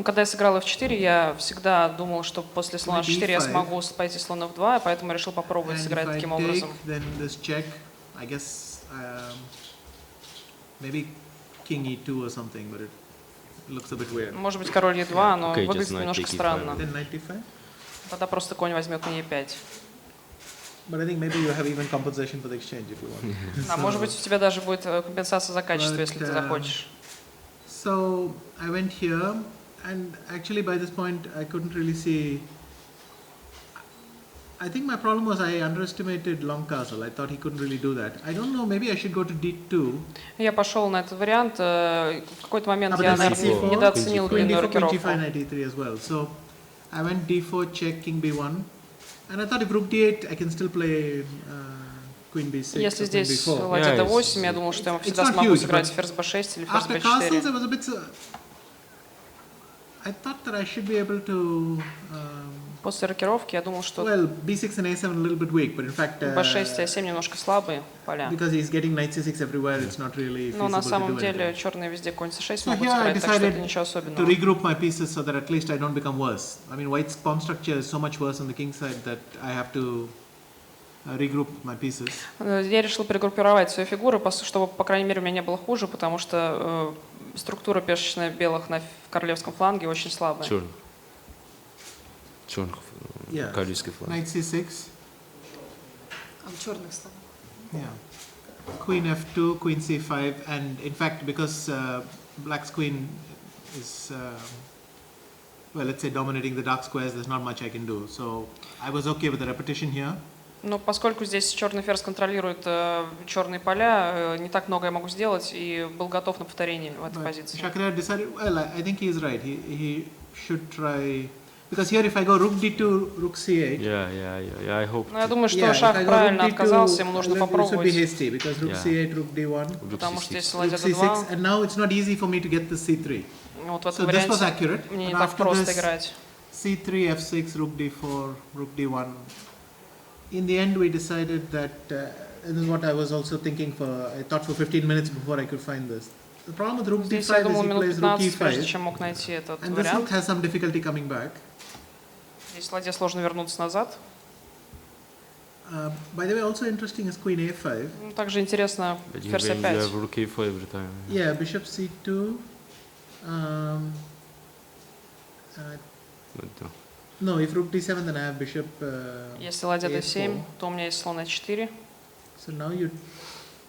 Когда я сыграл F4, я всегда думал, что после слона H4 я смогу пойти слон F2, поэтому решил попробовать сыграть таким образом. Then this check, I guess, maybe king E2 or something, but it looks a bit weird. Может быть, король E2, но выглядит немножко странно. Then knight D5. Тогда просто конь возьмет на E5. But I think maybe you have even compensation for the exchange if you want. Да, может быть, у тебя даже будет компенсация за качество, если ты захочешь. So I went here, and actually by this point I couldn't really see. I think my problem was I underestimated long castle. I thought he couldn't really do that. I don't know, maybe I should go to D2. Я пошел на этот вариант. В какой-то момент я, наверное, недооценил длинную рокировку. Knight E3 as well. So I went D4, check, king B1. And I thought if rook D8, I can still play queen B6. Если здесь ладья D8, я думал, что я всегда смогу сыграть ферзь B6 или ферзь B4. I thought that I should be able to. После рокировки я думал, что Well, B6 and A7 a little bit weak, but in fact. B6 и A7 немножко слабые поля. Because he's getting knight C6 everywhere, it's not really feasible to do anything. Но на самом деле черные везде конь C6 могут сыграть, так что это ничего особенного. To regroup my pieces so that at least I don't become worse. I mean, white's pawn structure is so much worse on the king side that I have to regroup my pieces. Я решил перегруппировать свои фигуры, чтобы, по крайней мере, у меня не было хуже, потому что структура пешечная белых на королевском фланге очень слабая. Черных королевский фланг. Knight C6. Черных слабых. Yeah. Queen F2, Queen C5, and in fact, because black's queen is, well, let's say dominating the dark squares, there's not much I can do. So I was okay with the repetition here. Но поскольку здесь черный ферзь контролирует черные поля, не так много я могу сделать, и был готов на повторение в этой позиции. Shakhriyar decided, well, I think he is right. He should try, because here if I go rook D2, rook C8. Yeah, I hope. Но я думаю, что шах правильно отказался, ему нужно попробовать. Hasty, because rook C8, rook D1, потому что здесь ладья C6, D2. and now it's not easy for me to get the C3. Вот в этом варианте мне не так просто играть. C3, F6, rook D4, rook D1. In the end, we decided that, and this is what I was also thinking for, I thought for 15 minutes before I could find this. The problem with rook D5 is he plays rook E5, and this rook has some difficulty coming back. Здесь ладье сложно вернуться назад. By the way, also interesting is queen A5. Также интересно ферзь A5. Yeah, bishop C2. No, if rook D7, then I have bishop. Если ладья D7, то у меня есть слон A4. So now you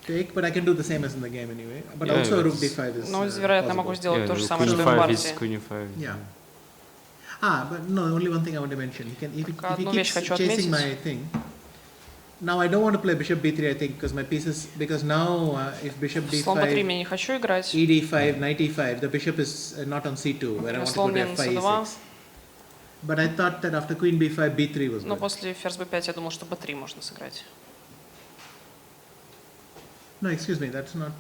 take, but I can do the same as in the game anyway. But also rook D5 is. Ну, вероятно, я могу сделать то же самое, что и в партии. Yeah. But no, only one thing I want to mention. If he keeps chasing my thing. Now I don't want to play bishop B3, I think, because my pieces, because now if bishop D5, слон B3 мне не хочу играть. ED5, knight E5, the bishop is not on C2, where I want to go to F5, E6. But I thought that after queen B5, B3 was good. Но после ферзь B5 я думал, что B3 можно сыграть. No, excuse me, that's not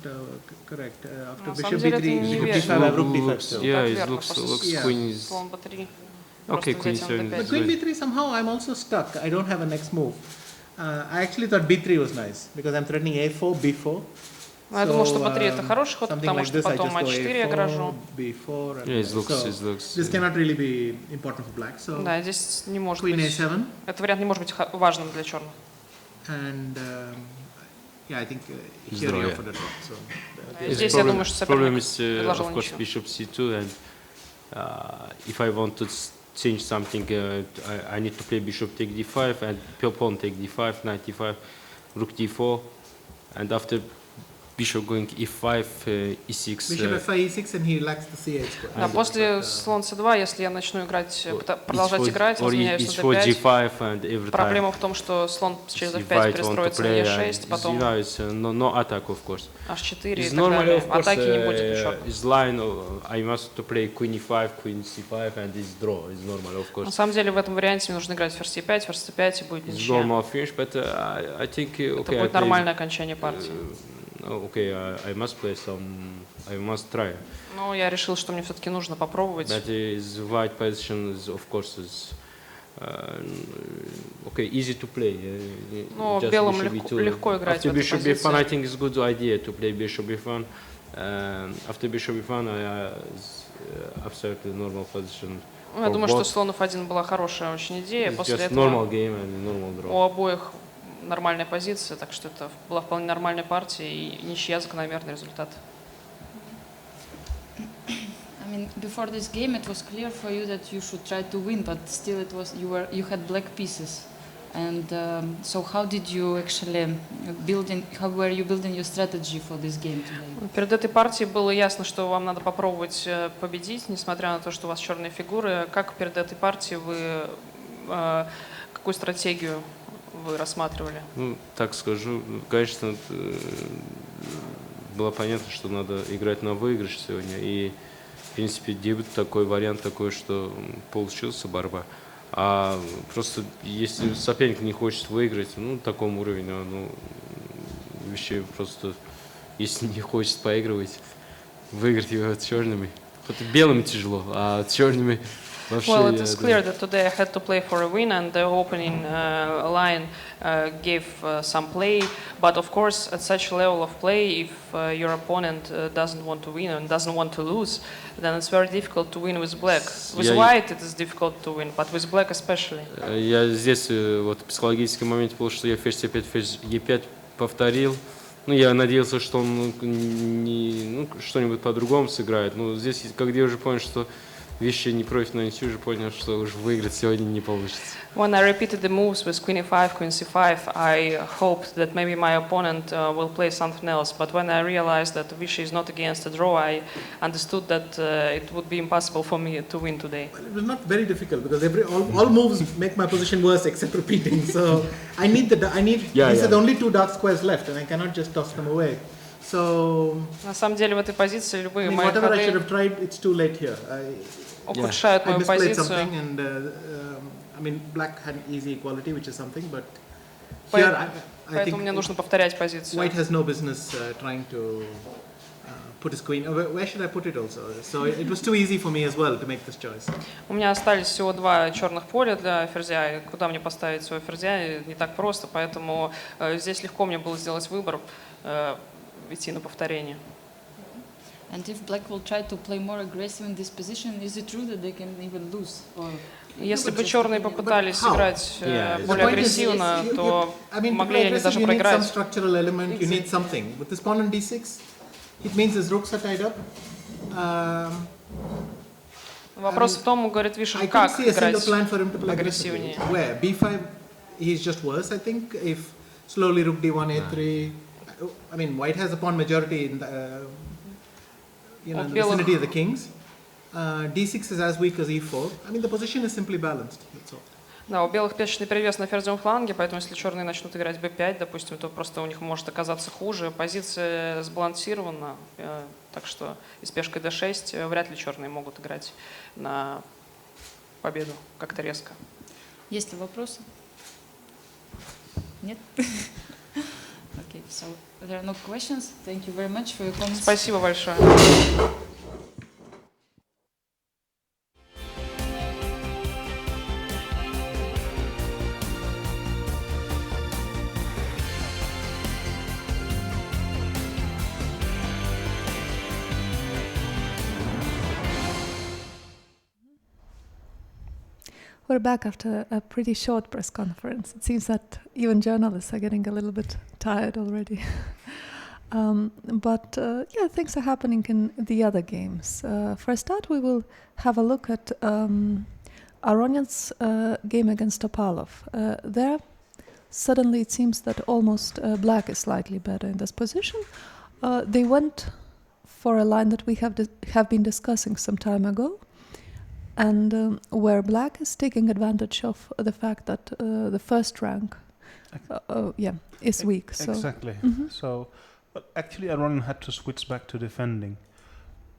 correct. After На bishop самом деле это B3, неверно. bishop B5, I have rook D5 still. Yeah, it looks queen is. Слон B3. Okay, queen But queen B3, somehow I'm also stuck. I don't have a next move. I actually thought B3 was nice, because I'm threatening A4, B4. Я думал, что B3 это хороший ход, потому что потом А4 я грожу. This cannot really be important for black. So да, здесь не может queen быть. A7. Этот вариант не может быть важным для черных. And yeah, I think here he offered a draw. So здесь я думаю, что соперник предложил of course, ничего. bishop C2 and if I want to change something, I need to play bishop take d5 and pawn take d5, knight d5, rook d4, and after bishop going e5, e6. Bishop f5, e6, and he lacks the c8 square. Да, после слон c2, если я начну играть, продолжать играть, разменяюсь на d5. Проблема в том, что слон через f5 перестроится на e6, потом no attack, of course. h4 и так далее. Атаки не будет ничего. Is line, I must to play queen e5, queen c5, and it's draw. It's normal, of course. На самом деле в этом варианте мне нужно играть ферзь c5, ферзь c5 и будет ничья. Normal finish, but I think это будет нормальное окончание партии. Okay, I must play some. I must try. Ну, я решил, что мне все-таки нужно попробовать. That is white position, of course, is okay, easy to play. Ну, белым легко играть в этой позиции. After bishop b1, I think it's good idea to play bishop b1. After bishop b1, absolutely normal position. Я думаю, что слон f1 была хорошая очень идея. После этого normal game and normal draw. У обоих нормальная позиция, так что это была вполне нормальная партия и ничья закономерный результат. I mean, before this game, it was clear for you that you should try to win, but still, it was you had black pieces, and so how did you actually how were you building your strategy for this game today? Перед этой партией было ясно, что вам надо попробовать победить, несмотря на то, что у вас черные фигуры. Как перед этой партией вы какую стратегию вы рассматривали? Ну, так скажу, конечно, было понятно, что надо играть на выигрыш сегодня, и, в принципе, дебют такой, вариант такой, что получился борьба. А просто, если соперник не хочет выиграть, ну, таком уровне, ну, вообще просто, если не хочет поигрывать, выиграть его черными. Вот белыми тяжело, а черными... Well, it is clear that today I had to play for a win, and the opening line gave some play. But of course, at such a level of play, if your opponent doesn't want to win and doesn't want to lose, then it's very difficult to win with black. With white it is difficult to win, but with black especially. Я здесь вот психологический момент был, что я ферзь c5, ферзь e5 повторил. Ну, я надеялся, что он что-нибудь по-другому сыграет. Но здесь, когда я уже понял, что вещи не против нанести, уже понял, что уже выиграть сегодня не получится. When I repeated the moves with queen e5, queen c5, I hoped that maybe my opponent will play something else. But when I realized that Vichy is not against a draw, I understood that it would be impossible for me to win today. Well, it was not very difficult because all moves make my position worse except repeating. So I need these are the only two dark squares left, and I cannot just toss them away. So на самом деле в этой позиции любые мои whatever I should have tried, it's too late here. ухудшают мою позицию. And I mean, black had easy equality, which is something, but here I think мне нужно повторять позицию. White has no business trying to put his queen. Where should I put it also? So it was too easy for me as well to make this choice. У меня остались всего два черных поля для ферзя, и куда мне поставить своего ферзя не так просто, поэтому здесь легко мне было сделать выбор, идти на повторение. And if black will try to play more aggressive in this position, is it true that they can even lose? Если бы черные попытались играть более агрессивно, то могли они даже проиграть. You need some structural element, you need something. With this pawn on d6, it means his rooks are tied up. Вопрос в том, говорит Вишен, как играть агрессивнее. Where? b5, he's just worse, I think. If slowly rook d1, a3. I mean, white has a pawn majority in the, in the vicinity of the kings. D6 is as weak as e4. I mean, the position is simply balanced. That's all. Да, у белых пешечный перевес на ферзевом фланге, поэтому если черные начнут играть b5, допустим, то просто у них может оказаться хуже. Позиция сбалансирована, так что и с пешкой d6 вряд ли черные могут играть на победу как-то резко. Есть ли вопросы? Нет? Okay, so there are no questions. Thank you very much for your comments. Спасибо большое. We're back after a pretty short press conference. It seems that even journalists are getting a little bit tired already. But yeah, things are happening in the other games. For a start, we will have a look at Aronyan's game against Topalov. There, suddenly it seems that almost black is slightly better in this position. They went for a line that we have been discussing some time ago, and where black is taking advantage of the fact that the first rank is weak. So. Exactly. So, but actually Aronyan had to switch back to defending.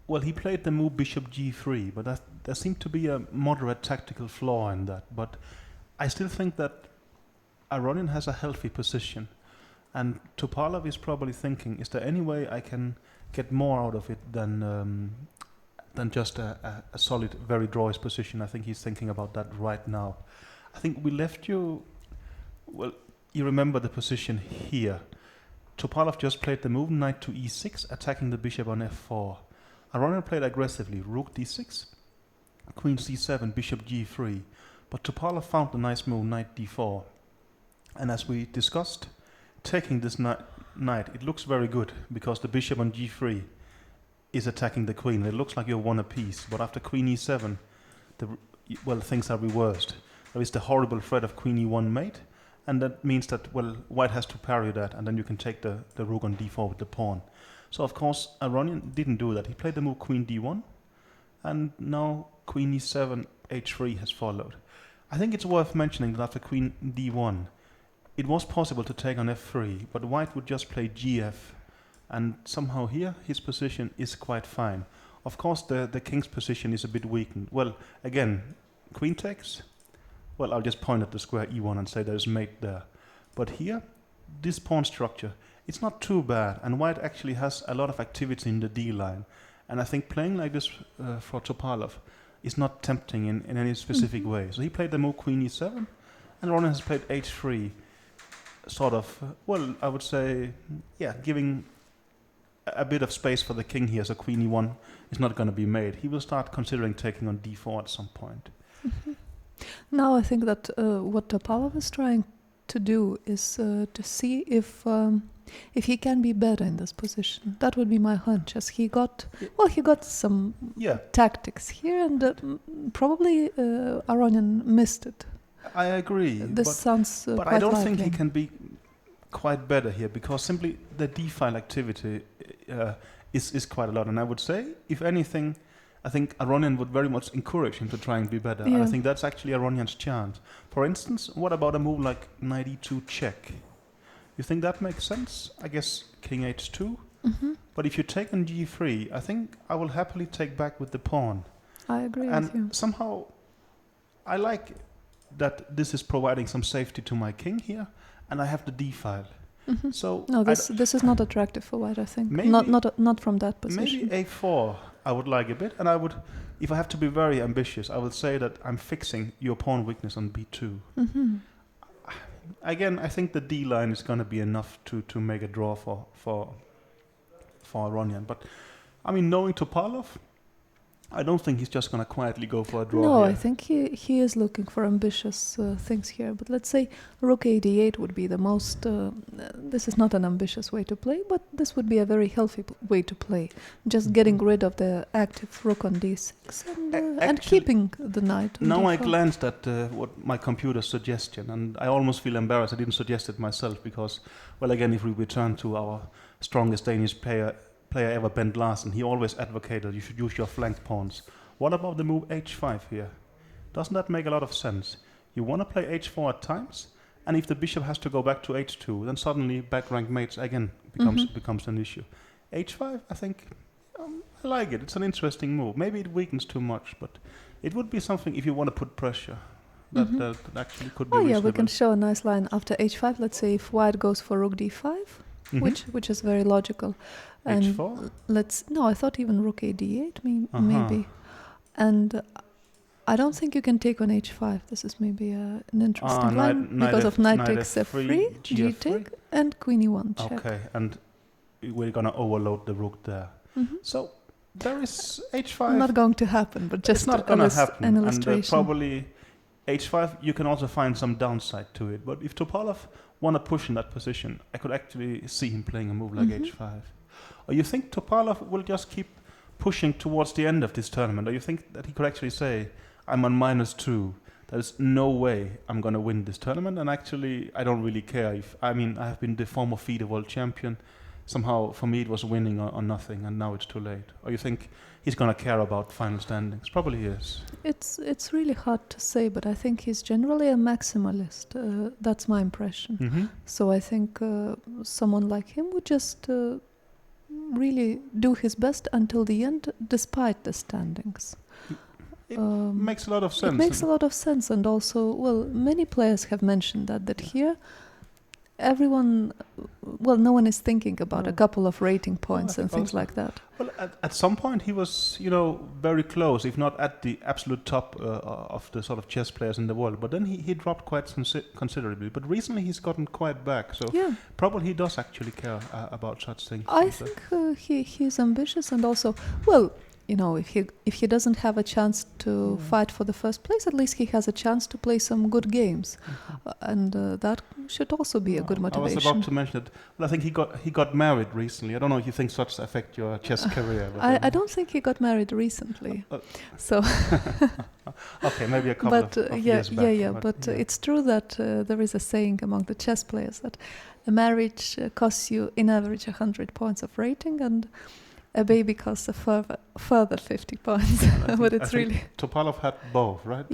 Well, he played the move bishop g3, but there seemed to be a moderate tactical flaw in that. But I still think that Aronyan has a healthy position, and Topalov is probably thinking, is there any way I can get more out of it than just a solid, very drawish position? I think he's thinking about that right now. I think we left you, well, you remember the position here. Topalov just played the move knight to e6, attacking the bishop on f4. Aronyan played aggressively, rook d6, queen c7, bishop g3, but Topalov found the nice move, knight d4. And as we discussed, taking this knight, it looks very good, because the bishop on g3 is attacking the queen. It looks like you're won a piece, but after queen e7, things are reversed. There is the horrible threat of queen e1 mate, and that means that, well, white has to parry that, and then you can take the rook on d4 with the pawn. So, of course, Aronyan didn't do that. He played the move queen d1, and now queen e7, h3 has followed. I think it's worth mentioning that after queen d1, it was possible to take on f3, but white would just play gf, and somehow here his position is quite fine. Of course, the king's position is a bit weakened. Well, again, queen takes. Well, I'll just point at the square e1 and say there's mate there. But here, this pawn structure, it's not too bad, and white actually has a lot of activity in the d line. And I think playing like this for Topalov is not tempting in any specific way. So he played the move queen e7, and Aronyan has played h3, sort of, well, I would say, yeah, giving a bit of space for the king here, so queen e1 is not going to be made. He will start considering taking on d4 at some point. Now I think that what Topalov is trying to do is to see if he can be better in this position. That would be my hunch, as he got some tactics here, and probably Aronyan missed it. I agree. This sounds but quite I don't likely. think he can be quite better here, because simply the d-file activity is quite a lot. And I would say, if anything, I think Aronyan would very much encourage him to try and be better. Yeah. And I think that's actually Aronyan's chance. For instance, what about a move like knight e2 check? You think that makes sense? I guess king h2. But if you take on g3, I think I will happily take back with the pawn. I agree and with you. Somehow, I like that this is providing some safety to my king here, and I have the d-file. So no, this is not attractive for white, I think. Maybe, not from that position. Maybe a4 I would like a bit, and I would, if I have to be very ambitious, I would say that I'm fixing your pawn weakness on b2. Again, I think the d line is going to be enough to make a draw for Aronyan. But I mean, knowing Topalov, I don't think he's just going to quietly go for a draw. No, here. I think he is looking for ambitious things here. But let's say rook a8 would be the most. This is not an ambitious way to play, but this would be a very healthy way to play. Just getting rid of the active rook on d6 and keeping the knight. On now d4. I glanced at what my computer's suggestion, and I almost feel embarrassed. I didn't suggest it myself because, well, again, if we return to our strongest Danish player ever, Bent Larsen, he always advocated you should use your flank pawns. What about the move h5 here? Doesn't that make a lot of sense? You want to play h4 at times, and if the bishop has to go back to h2, then suddenly back rank mates again becomes an issue. h5, I think, I like it. It's an interesting move. Maybe it weakens too much, but it would be something if you want to put pressure. That actually could be reasonable. We can show a nice line after h5. Let's say if white goes for rook d5, which is very logical. And h4? I thought even rook a8 maybe. And I don't think you can take on h5. This is maybe an interesting line because of knight takes f3, g take, and queen e1 check. Okay, and we're going to overload the rook there. So there is h5. Not going to happen, but just it's not going to happen. an illustration. And probably h5, you can also find some downside to it. But if Topalov want to push in that position, I could actually see him playing a move like h5. Or you think Topalov will just keep pushing towards the end of this tournament? Or you think that he could actually say, I'm on -2, there's no way I'm going to win this tournament, and actually I don't really care. I have been the former FIDE world champion. Somehow for me it was winning or nothing, and now it's too late. Or you think he's going to care about final standings? Probably he is. It's really hard to say, but I think he's generally a maximalist. That's my impression. So I think someone like him would just really do his best until the end, despite the standings. It makes a lot of sense. It makes a lot of sense, and also, well, many players have mentioned that here everyone, well, no one is thinking about a couple of rating points and things like that. Well, at some point he was, very close, if not at the absolute top of the sort of chess players in the world. But then he dropped quite considerably. But recently he's gotten quite back. So probably he does actually care about such things. I think he's ambitious, and also, well, if he doesn't have a chance to fight for the first place, at least he has a chance to play some good games, and that should also be a good motivation. I was about to mention it. Well, I think he got married recently. I don't know if you think such affect your chess career. I don't think he got married recently. So okay, maybe a couple of years back. But it's true that there is a saying among the chess players that a marriage costs you in average 100 points of rating, and a baby costs a further 50 points. But it's really... Topalov had both, right?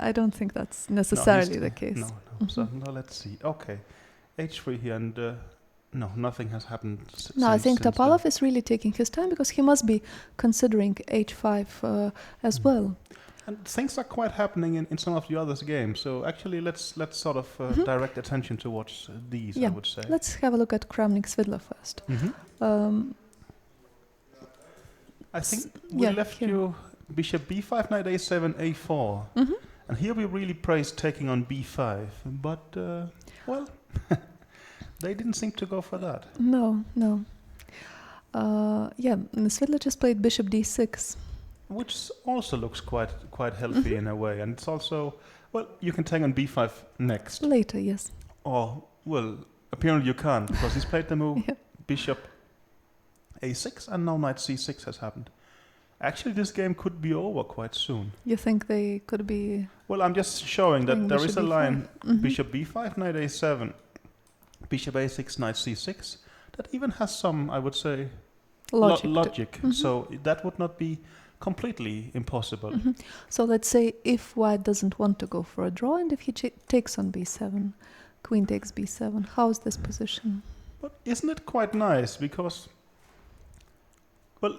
I don't think that's necessarily the case. No. So let's see. Okay, h3 here, and nothing has happened. I think Topalov is really taking his time, because he must be considering h5 as well. And things are quite happening in some of the others' games. So actually, let's sort of direct attention towards these. I would say. Let's have a look at Kramnik-Svidler first. I think we left you bishop b5, knight a7, a4. And here we really praised taking on b5. But, well, they didn't seem to go for that. No. Svidler just played bishop d6. Which also looks quite healthy in a way. And it's also, well, you can take on b5 next. Later, yes. Or, well, apparently you can't, because he's played the move bishop a6, and now knight c6 has happened. Actually, this game could be over quite soon. You think they could be... Well, I'm just showing that there is a line, bishop b5, knight a7, bishop a6, knight c6, that even has some, I would say, logic. So that would not be completely impossible. So let's say if white doesn't want to go for a draw, and if he takes on b7, queen takes b7, how is this position? But isn't it quite nice? Because... well,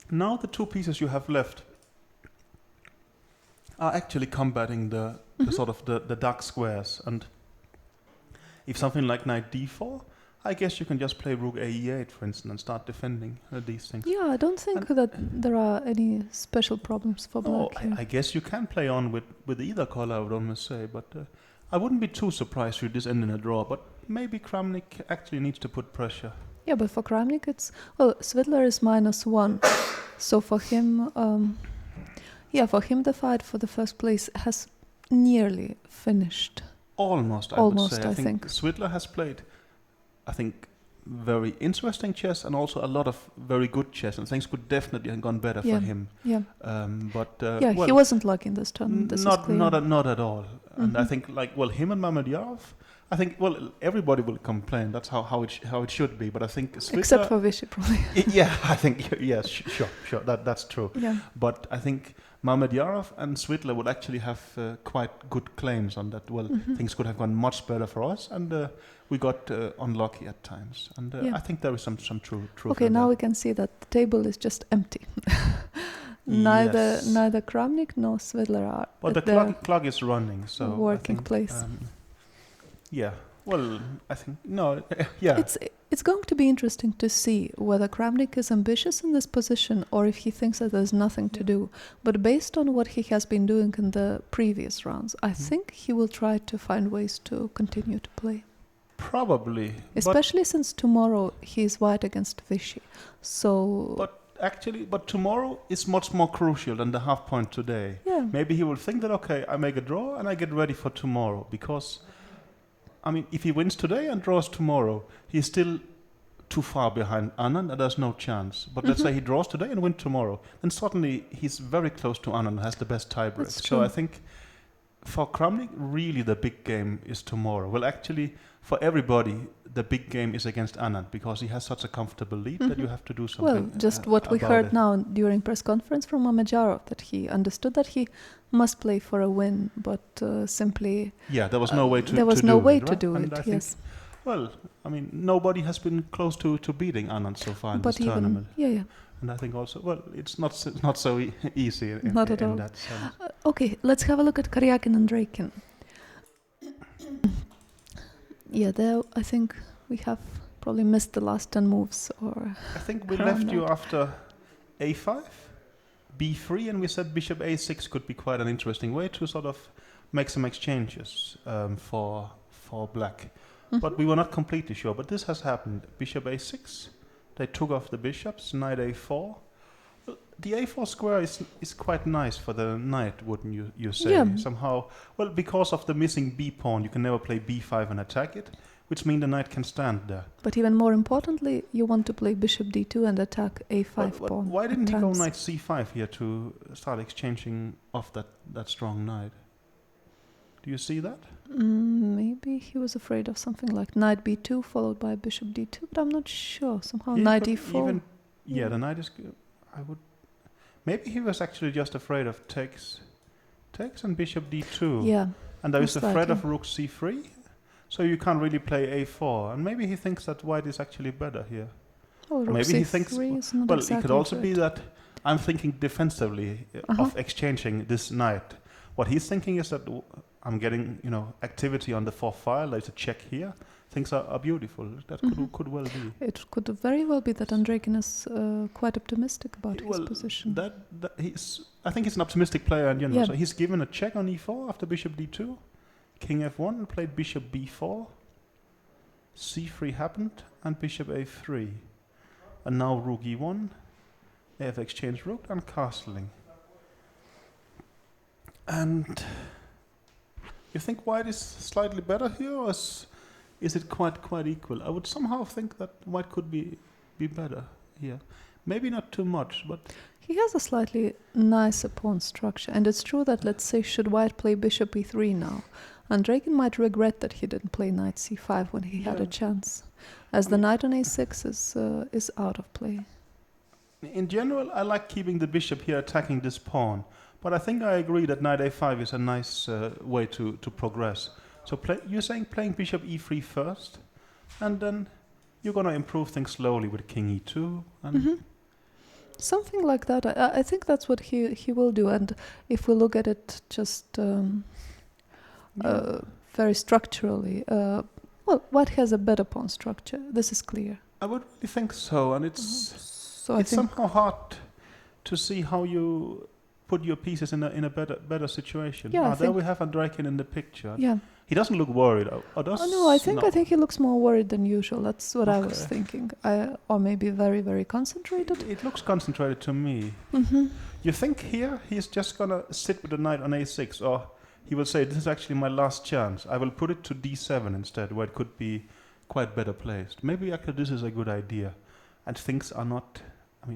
now the two pieces you have left are actually combating the sort of the dark squares. And if something like knight d4, I guess you can just play rook ae8, for instance, and start defending these things. Yeah, I don't think that there are any special problems for black here. I guess you can play on with either color, I would almost say. But I wouldn't be too surprised if this ended in a draw. But maybe Kramnik actually needs to put pressure. Yeah, but for Kramnik it's... well, Svidler is -1. So for him... for him the fight for the first place has nearly finished. Almost, I would say. I think Svidler has played, I think, very interesting chess, and also a lot of very good chess, and things could definitely have gone better for him. Yeah. Well, he wasn't lucky in this tournament. This is clear. Not at all. And I think, him and Mamedyarov, I think, everybody will complain. That's how it should be. But I think Svidler, except for Vishy, probably. I think yes, sure. That's true. Yeah. But I think Mamedyarov and Svidler would actually have quite good claims on that. Well, things could have gone much better for us, and we got unlucky at times. And I think there is some truth. Okay, now we can see that the table is just empty. Neither Kramnik nor Svidler are. But the clock is running, so working place. Well, I think It's going to be interesting to see whether Kramnik is ambitious in this position, or if he thinks that there's nothing to do. But based on what he has been doing in the previous rounds, I think he will try to find ways to continue to play. Probably. Especially since tomorrow he is white against Vishy. So. But actually, but tomorrow is much more crucial than the half point today. Yeah. Maybe he will think that, okay, I make a draw and I get ready for tomorrow. Because, I mean, if he wins today and draws tomorrow, he's still too far behind Anand and there's no chance. But let's say he draws today and wins tomorrow, then suddenly he's very close to Anand and has the best tiebreak. That's So true. I think for Cmilyte, really the big game is tomorrow. Well, actually, for everybody, the big game is against Anand because he has such a comfortable lead that you have to do something. Well, just what we about heard it. now during press conference from Mamedyarov, that he understood that he must play for a win, but simply Yeah, there was no way to. there was to no do way it, to right? do And it. I think, Yes, well, I mean, nobody has been close to beating Anand so far in but this even tournament. yeah. And I think also, well, it's not so easy in, Not at in all. that sense. Okay, let's have a look at Karyakin and Draken. Yeah, there I think we have probably missed the last 10 moves. Or I think we around left you that. after a5, b3, and we said bishop a6 could be quite an interesting way to sort of make some exchanges for black. But we were not completely sure. But this has happened. Bishop a6, they took off the bishops, knight a4. The a4 square is quite nice for the knight, wouldn't you say? Yeah. Somehow, well, because of the missing b pawn, you can never play b5 and attack it, which means the knight can stand there. But even more importantly, you want to play bishop d2 and attack a5 But pawn. why at didn't he go times. knight c5 here to start exchanging off that strong knight? Do you see that? Maybe he was afraid of something like knight b2 followed by bishop d2, but I'm not sure. Somehow He knight could e4. even- Yeah. the knight is. I would. Maybe he was actually just afraid of takes and bishop d2. Yeah. And there is a most threat of likely. rook c3, so you can't really play a4. And maybe he thinks that white is actually better here. Oh, rook Maybe he c3 thinks. is not Well, exactly it could also a be threat. that I'm thinking defensively of exchanging this knight. What he's thinking is that I'm getting, activity on the fourth file. There's a check here. Things are beautiful. That could well be. It could very well be that Andreikin is quite optimistic about his Well, position. That I think he's an optimistic player in general. Yeah. So he's given a check on e4 after bishop d2, king f1, and played bishop b4. c3 happened, and bishop a3. And now rook e1. They have exchanged rook and castling. And you think white is slightly better here, or is it quite equal? I would somehow think that white could be better here. Maybe not too much, but He has a slightly nicer pawn structure, and it's true that, let's say, should white play bishop e3 now, Andreikin might regret that he didn't play knight c5 when he had a chance, as the knight on a6 is out of play. in general, I like keeping the bishop here attacking this pawn. But I think I agree that knight a5 is a nice way to progress. So you're saying playing bishop e3 first, and then you're going to improve things slowly with king e2. And Something like that. I think that's what he will do. And if we look at it just very structurally, white has a better pawn structure. This is clear. I would really think so. And it's So I it's think somehow hard to see how you put your pieces in a better situation. Yeah, I there think- we have Andreikin in the picture. yeah. He doesn't look worried. Or does? Oh no, I think he looks more worried than usual. That's what I was Okay. thinking. Or maybe very, very concentrated. It looks concentrated to me. Mm-hmm. You think here he's just gonna sit with the knight on a6, or he will say, this is actually my last chance. I will put it to d7 instead, where it could be quite better placed. Maybe actually this is a good idea. And things are not,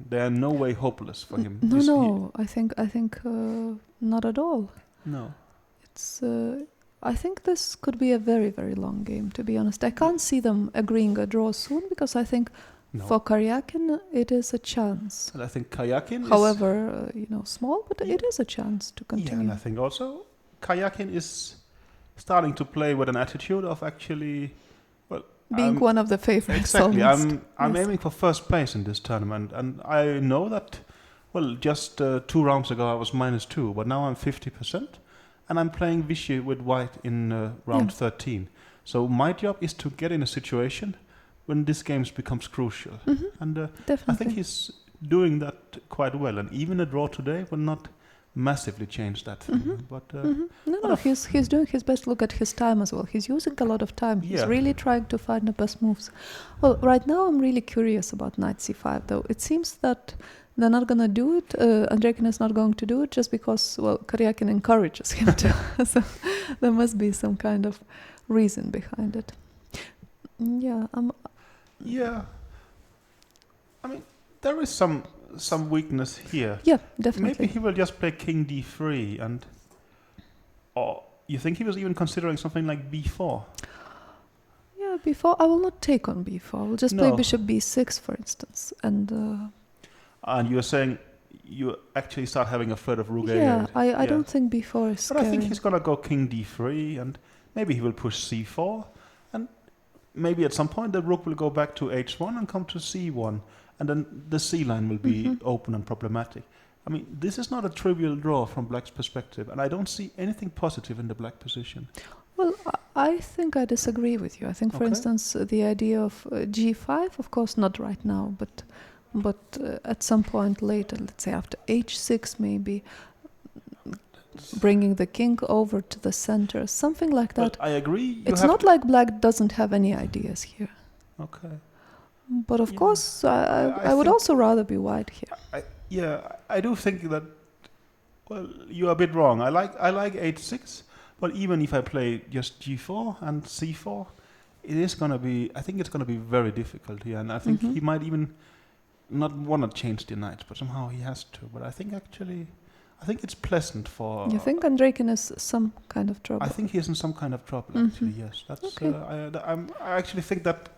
they are no way hopeless for him. No, I think not at all. No. It's. I think this could be a very, very long game. To be honest, I can't see them agreeing a draw soon because I think No. for Karyakin it is a chance. And I think Karyakin However, small, but Yeah. it is a chance to is... Yeah, continue. and I think also Karyakin is starting to play with an attitude of actually... Being one of the favorites. Exactly. Almost. I'm Yes. aiming for first place in this tournament, and I know that. Well, just 2 rounds ago I was -2, but now I'm 50%, and I'm playing Vichy with white in round 13. So my job is to get in a situation when this game becomes crucial, and I Definitely. think he's doing that quite well. And even a draw today will massively change that thing. But No, he's doing his best. Look at his time as well. He's using a lot of time. He's Yeah. really trying to find the best moves. Well, right now I'm really curious about knight c5, though. It seems that they're not going to do it. Andreikin is not going to do it just because, well, Karyakin encourages him to. So there must be some kind of reason behind it. Yeah. yeah, I mean, there is some weakness here. Yeah, definitely. Maybe he will just play king d3 and... Or you think he was even considering something like b4? Yeah, b4. I will not take on b4. I will just play No. bishop b6, for instance. And And you're saying you actually start having a threat of rook yeah, a8. I don't think b4 is But I think scary. he's gonna go king d3 and maybe he will push c4 and maybe at some point the rook will go back to h1 and come to c1 and then the c line will be open and problematic. I mean, this is not a trivial draw from black's perspective and I don't see anything positive in the black position. Well, I think I disagree with you. I think, for Okay. instance, the idea of g5, of course, not right now, but at some point later, let's say after h6, maybe bringing the king over to the center, something like Well, that. I agree. It's not like black doesn't have any ideas here. Okay. But of Yeah. course, I I would think- also rather be white here. I do think that. Well, you're a bit wrong. I like h6, but even if I play just g4 and c4, it is gonna be. I think it's gonna be very difficult here, and I think he might even not want to change the knights, but somehow he has to. But I think it's pleasant for. You think Andreikin is some kind of trouble? I think he's in some kind of trouble. Actually, yes. That's. Okay. I actually think that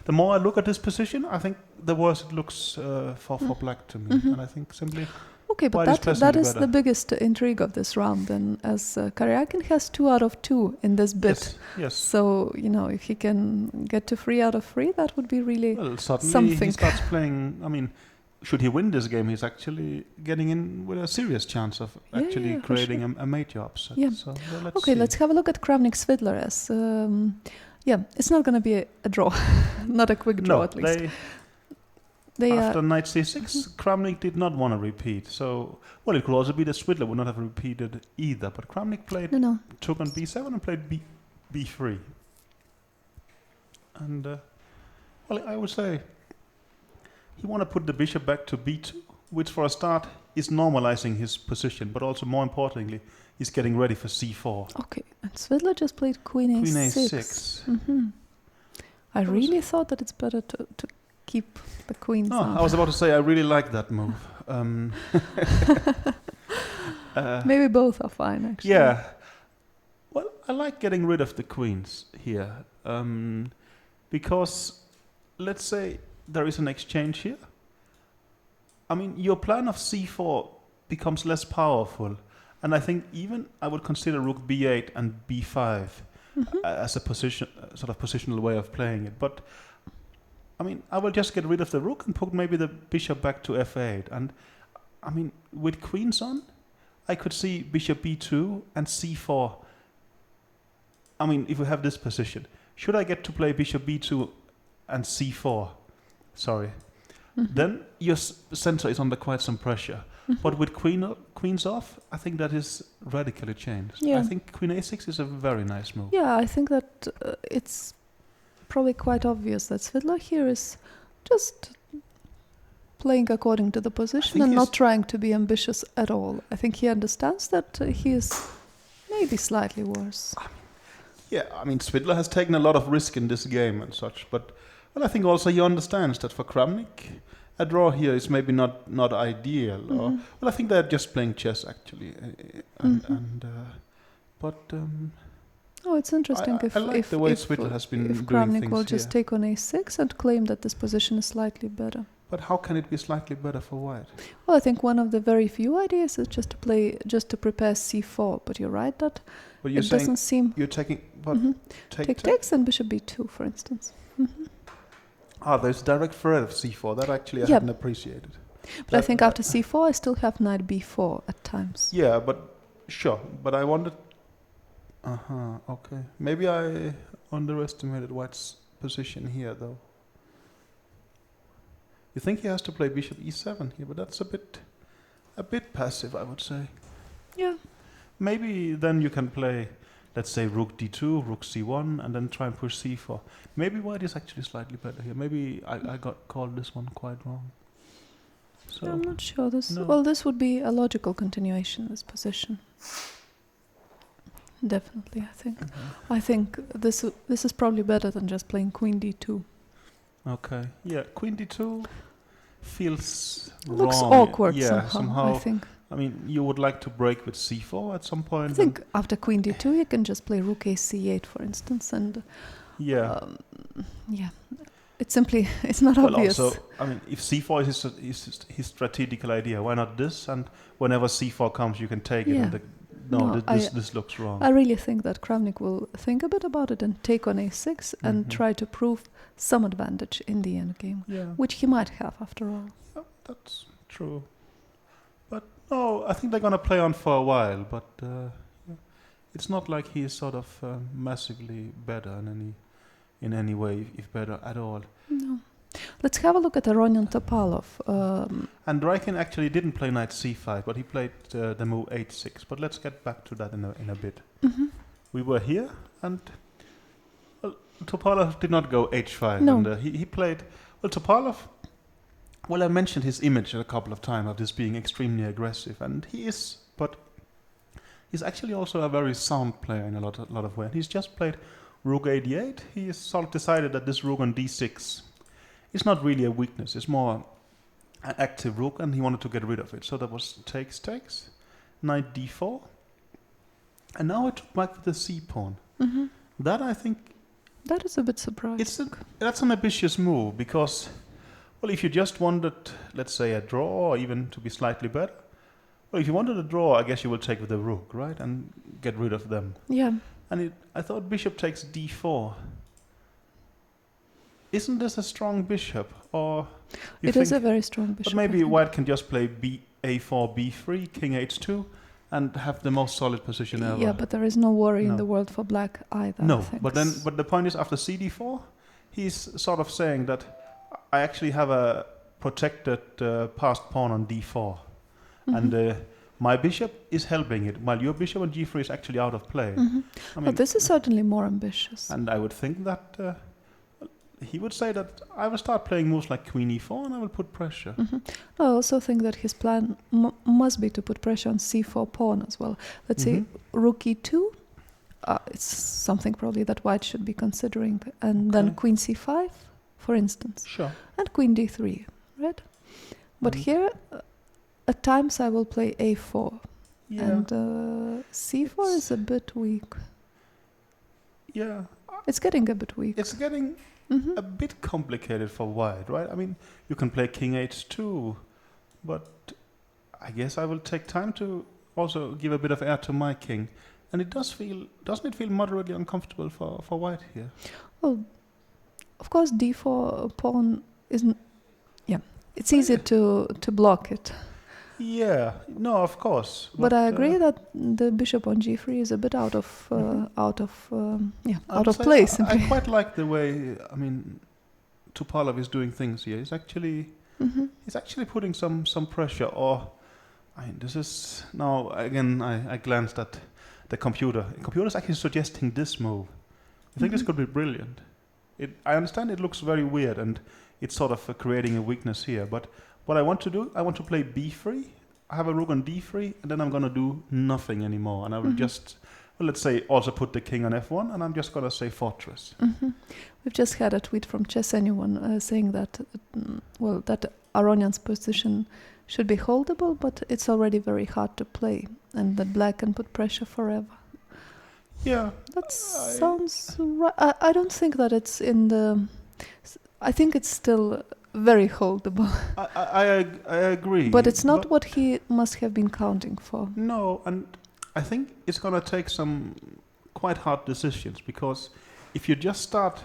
the more I look at this position, I think the worse it looks for black to me, and I think simply. Okay, but White is that pleasantly is better. the biggest intrigue of this round, then, as Karyakin has 2 out of 2 in this bit. Yes. So, if he can get to 3 out of 3, that would be really Well, suddenly something. he starts playing. I mean, should he win this game, he's actually getting in with a serious chance of actually yeah, for creating a major upset. Yeah. So let's Okay, see. let's have a look at Kramnik Svidler as. It's not going to be a draw, not a quick draw at least. They After knight c6, Kramnik did not want to repeat. So, well, it could also be that Svidler would not have repeated either. But Kramnik played no. took on b7 and played b3. And, well, I would say he want to put the bishop back to b2, which for a start is normalizing his position, but also more importantly, he's getting ready for c4. Okay, and Svidler just played Queen A6. Queen a6. I really thought that it's better to keep the queens Oh, on. I was about to say I really like that move. Maybe both are fine, actually. Yeah. Well, I like getting rid of the queens here because let's say there is an exchange here. I mean, your plan of c4 becomes less powerful, and I think even I would consider rook b8 and b5 as a positional way of playing it. But I mean, I will just get rid of the rook and put maybe the bishop back to f8. And I mean, with queens on, I could see bishop b2 and c4. I mean, if we have this position, should I get to play bishop b2 and c4? Sorry. Then your center is under quite some pressure. But with queens off, I think that is radically changed. Yeah. I think queen a6 is a very nice move. Yeah, I think that it's probably quite obvious that Svidler here is just playing according to the position think and he's- not trying to be ambitious at all. I think he understands that he is maybe slightly worse. Yeah, I mean, Svidler has taken a lot of risk in this game and such, but well, I think also he understands that for Kramnik, a draw here is maybe not ideal. Or, well, I think they're just playing chess actually, Oh, it's interesting I like the way Svidler has been if doing Kramnik things will just here. take on a6 and claim that this position is slightly better. But how can it be slightly better for white? Well, I think one of the very few ideas is just to prepare c4. But you're right that But you're it saying doesn't seem. you're taking what? Take takes and bishop b2, for instance. There's direct threat of c4. That actually I Yeah. hadn't appreciated. But I think after c4, I still have knight b4 at times. Yeah, but sure. But I wanted. Okay. Maybe I underestimated white's position here, though. You think he has to play bishop e7 here, but that's a bit passive, I would say. Yeah. Maybe then you can play, let's say, rook d2, rook c1, and then try and push c4. Maybe white is actually slightly better here. Maybe I got called this one quite wrong. So I'm not sure. no. Well, this would be a logical continuation, this position. Definitely, I think. I think this is probably better than just playing queen d2. Okay. Yeah, queen d2 feels Looks wrong. awkward Yeah, somehow, I think. I mean, you would like to break with c4 at some point. I think after queen d2 you can just play rook a c8, for instance, and yeah. It's simply, it's not obvious. Also, I mean, if c4 is his strategical idea, why not this? And whenever c4 comes, you can take it. Yeah. And this looks wrong. I really think that Kravnik will think a bit about it and take on a6 and try to prove some advantage in the endgame, which he might have after all. Yeah, that's true. But no, I think they're going to play on for a while, but it's not like he is sort of massively better in any way, if better at all. No. Let's have a look at Aronian Topalov. And Raikin actually didn't play knight c5, but he played the move h6. But let's get back to that in a bit. We were here, and Topalov did not go h5. No. And he played... Well, Topalov... Well, I mentioned his image a couple of times of this being extremely aggressive, and he is, but he's actually also a very sound player in a lot of ways. He's just played rook a8. He has sort of decided that this rook on d6 is not really a weakness. It's more an active rook, and he wanted to get rid of it. So that was takes, knight d4, and now it took back with the c pawn. That, I think, that is a bit surprising. That's an ambitious move, because, well, if you just wanted, let's say, a draw, or even to be slightly better, well, if you wanted a draw, I guess you will take with the rook, right, and get rid of them. Yeah. And I thought bishop takes d4. Isn't this a strong bishop? Or it is a very strong bishop. But maybe white can just play a4, b3, king h2, and have the most solid position ever. Yeah, but there is no worry in the world for black either. No, but the point is, after cd4, he's sort of saying that I actually have a protected passed pawn on d4, and my bishop is helping it, while your bishop on g3 is actually out of play. I mean, but this is certainly more ambitious. And I would think that he would say that I will start playing moves like queen e4 and I will put pressure. I also think that his plan must be to put pressure on c4 pawn as well. Let's say rook e2. It's something probably that white should be considering. And then queen c5, for instance. Sure. And queen d3, right? But here, at times I will play a4. Yeah. And c4 is a bit weak. Yeah. It's getting a bit weak. It's getting a bit complicated for white, right? I mean, you can play king h2, but I guess I will take time to also give a bit of air to my king. And it doesn't it feel moderately uncomfortable for white here? Well, of course, d4 pawn isn't... Yeah, it's easy to block it. Yeah, no, of course. But I agree that the bishop on g3 is a bit out of place. I quite like the way, I mean, Topalov is doing things here. He's actually putting some pressure. Or, I mean, this is now again. I glanced at the computer. The computer is actually suggesting this move. I think this could be brilliant. I understand it looks very weird and it's sort of creating a weakness here, but. What I want to do, I want to play b3, I have a rook on d3, and then I'm going to do nothing anymore. And I will just, well, let's say, also put the king on f1, and I'm just going to say fortress. We've just had a tweet from Chess Anyone saying that, that Aronian's position should be holdable, but it's already very hard to play, and that black can put pressure forever. Yeah. That sounds right. I don't think that it's in the... I think it's still... very holdable. I agree. But it's not what he must have been counting for. No, and I think it's going to take some quite hard decisions, because if you just start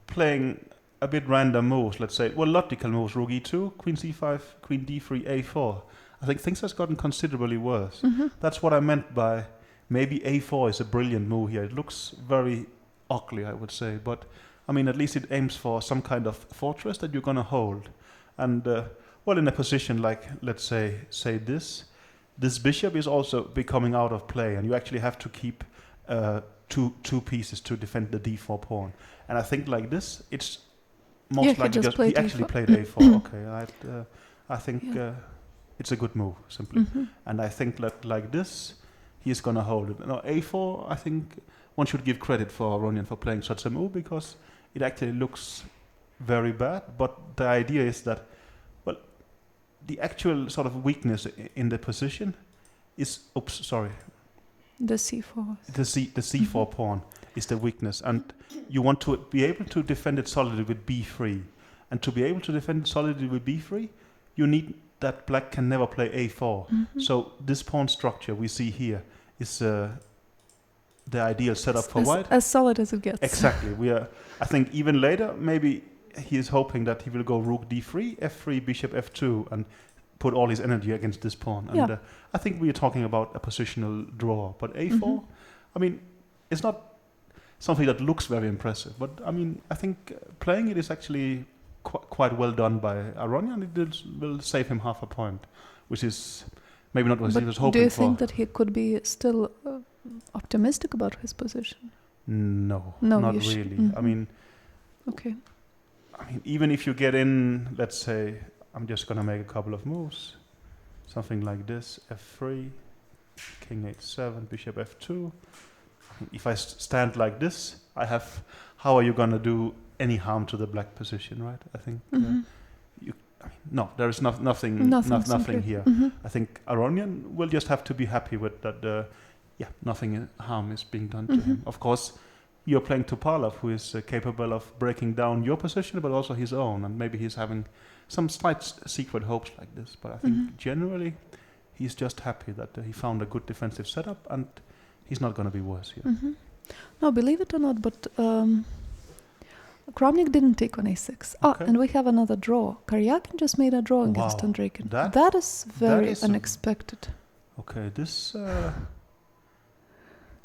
playing a bit random moves, let's say, well, logical moves, rook e2, queen c5, queen d3, a4, I think things has gotten considerably worse. That's what I meant by maybe a4 is a brilliant move here. It looks very ugly, I would say, but I mean, at least it aims for some kind of fortress that you're going to hold. And, well, in a position like, let's say this, this bishop is also becoming out of play, and you actually have to keep two pieces to defend the d4 pawn. And I think like this, it's most likely he actually played a4. Okay, I think it's a good move simply, and I think that like this, he's gonna hold it. No, a4. I think one should give credit for Aronian for playing such a move because it actually looks very bad. But the idea is that, well, the actual sort of weakness in the position is, the c4. The c4 pawn is the weakness, and you want to be able to defend it solidly with b3. And to be able to defend it solidly with b3, you need that black can never play a4. So this pawn structure we see here is the ideal setup for white. As solid as it gets. Exactly. I think even later, maybe he is hoping that he will go rook d3, f3, bishop f2, and put all his energy against this pawn. And I think we are talking about a positional draw. But a4, I mean, it's not something that looks very impressive. But I mean, I think playing it is actually quite well done by Aronian. It will save him half a point, which is maybe not what he was hoping for. Do you think that he could be still optimistic about his position? No, not really. I mean, okay. I mean, even if you get in, let's say, I'm just going to make a couple of moves. Something like this, f3, king h7, bishop f2. If I stand like this, how are you going to do any harm to the black position, right? I think, no, there is nothing here. I think Aronian will just have to be happy with that, nothing harm is being done to him. Of course, you're playing Topalov, who is capable of breaking down your position, but also his own, and maybe he's having some slight secret hopes like this. But I think generally, he's just happy that he found a good defensive setup, and he's not going to be worse here. No, believe it or not, but Kramnik didn't take on a6. Okay. And we have another draw. Karyakin just made a draw against Andreikin. That is very unexpected. Okay, this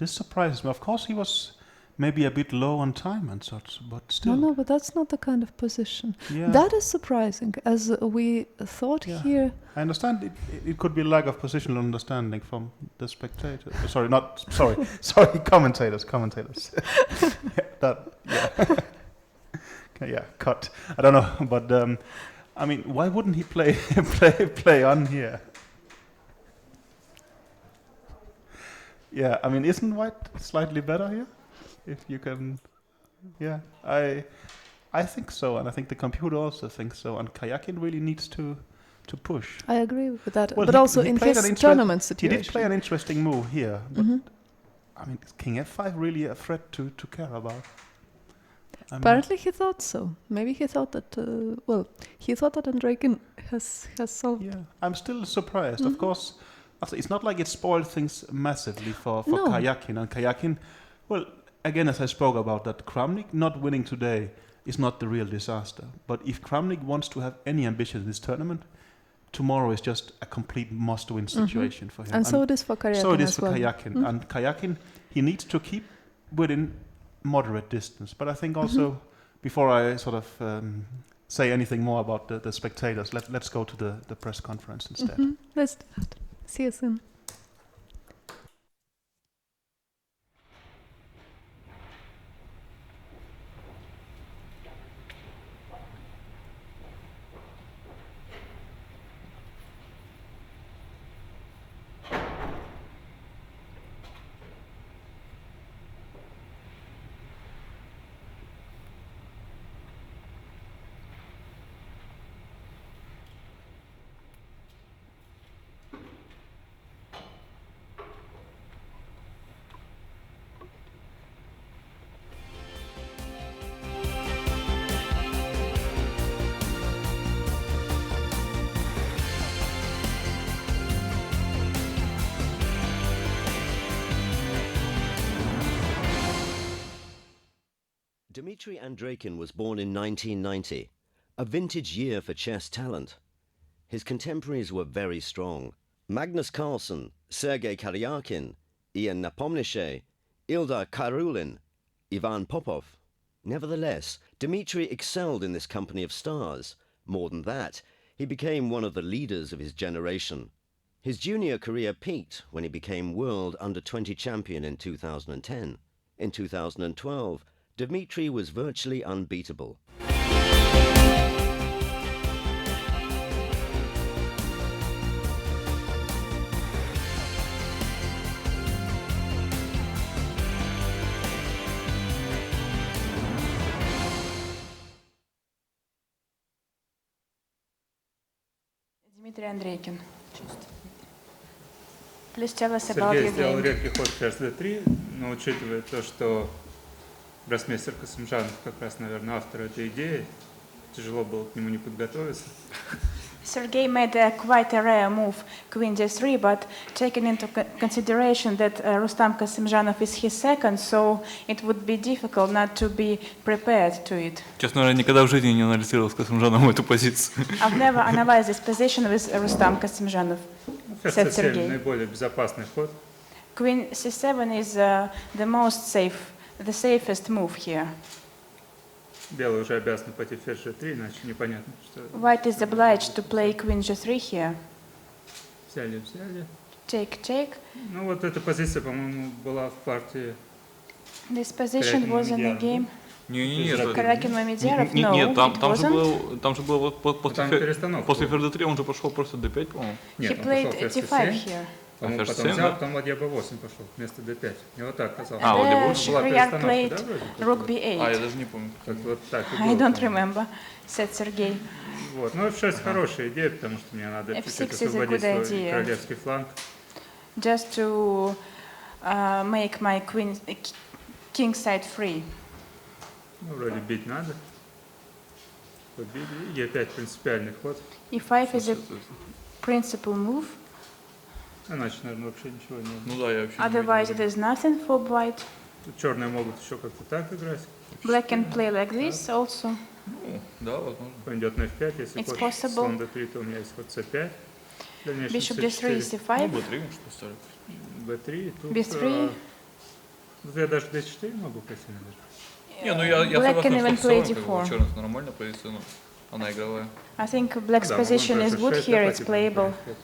surprises me. Of course, he was maybe a bit low on time and such, but still. No, but that's not the kind of position. Yeah. That is surprising, as we thought here. I understand it could be lack of positional understanding from the spectator. Commentators. Cut. I don't know, but I mean, why wouldn't he play on here? Yeah, I mean, isn't white slightly better here? If you can, I think so, and I think the computer also thinks so, and Karyakin really needs to push. I agree with that, well, but also in his tournament situation. He did play an interesting move here, but I mean, is King f5 really a threat to care about? Apparently he thought so. Maybe he thought that, he thought that Andreikin has solved. Yeah, I'm still surprised. Of course, it's not like it spoiled things massively for Karyakin, and Karyakin, well, again, as I spoke about that, Kramnik not winning today is not the real disaster. But if Kramnik wants to have any ambition in this tournament, tomorrow is just a complete must-win situation for him. And so it is for Karyakin. So it is for Karyakin. And Karyakin, he needs to keep within moderate distance. But I think also, before I sort of say anything more about the spectators, let's go to the press conference instead. Let's do that. See you soon. Dmitry Andreikin was born in 1990, a vintage year for chess talent. His contemporaries were very strong. Magnus Carlsen, Sergei Karyakin, Ian Nepomniachtchi, Ildar Karulin, Ivan Popov. Nevertheless, Dmitry excelled in this company of stars. More than that, he became one of the leaders of his generation. His junior career peaked when he became world under-20 champion in 2010. In 2012, Dmitry was virtually unbeatable. Dmitry Andreikin. Please tell us about Сергей your сделал game. редкий ход ферзь d3, но учитывая то, что гроссмейстер Касымжанов как раз, наверное, автор этой идеи, тяжело было к нему не подготовиться. Sergei made quite a rare move, Queen d3, but taking into consideration that Rustam Kasimzhanov is his second, so it would be difficult not to be prepared to it. Честно говоря, никогда в жизни не анализировал с Касымжановым эту позицию. I've never analyzed this position with Rustam Kasimzhanov, Ферзь said c7 Sergei. наиболее безопасный ход. Queen c7 is the safest move here. Белый уже обязан пойти ферзь g3, иначе непонятно, что... White is obliged to play Queen g3 here. Взяли. Take. Ну вот эта позиция, по-моему, была в партии... This position was in the game. Не-не-не. Каракин Мамедьяров? No, Нет, it там же было вот Там перестановка. после ферзь d3 он же пошел просто d5, по-моему. He Нет, он played пошел ферзь d5 c7, here. по-моему, ферзь потом c7, взял, да? потом ладья b8 пошел вместо d5. Не вот так казалось. ладья Then b8? Была Shahryar перестановка, played да, вроде? rook А, я b8. даже не помню. Как вот так и I было, don't по-моему. remember, said Sergei. Вот. Ну, f6 хорошая идея, потому что мне надо F6 чуть-чуть is a освободить good свой idea. королевский фланг. Just to make my king side free. Ну, вроде бить надо. Побили. e5 принципиальный ход. E5 is a principal move. Иначе, наверное, вообще ничего не... Ну да, я вообще Otherwise, it is nothing for white. Тут черные могут еще как-то так играть. Black can play like this also. Ну, да, возможно. Конь идет на f5, если It's ход possible. слон d3, то у меня есть ход c5. Дальнейшем Bishop d3 is c4, c5. Ну, b3 может поставить. b3. Тут, b3. Тут я даже d4 могу пойти, наверное. Не, ну я Black can even согласен, что play в целом, d4. черных нормальная позиция, но она игровая. I think black's Да, position могу is good f6, here, а it's потом playable. f5.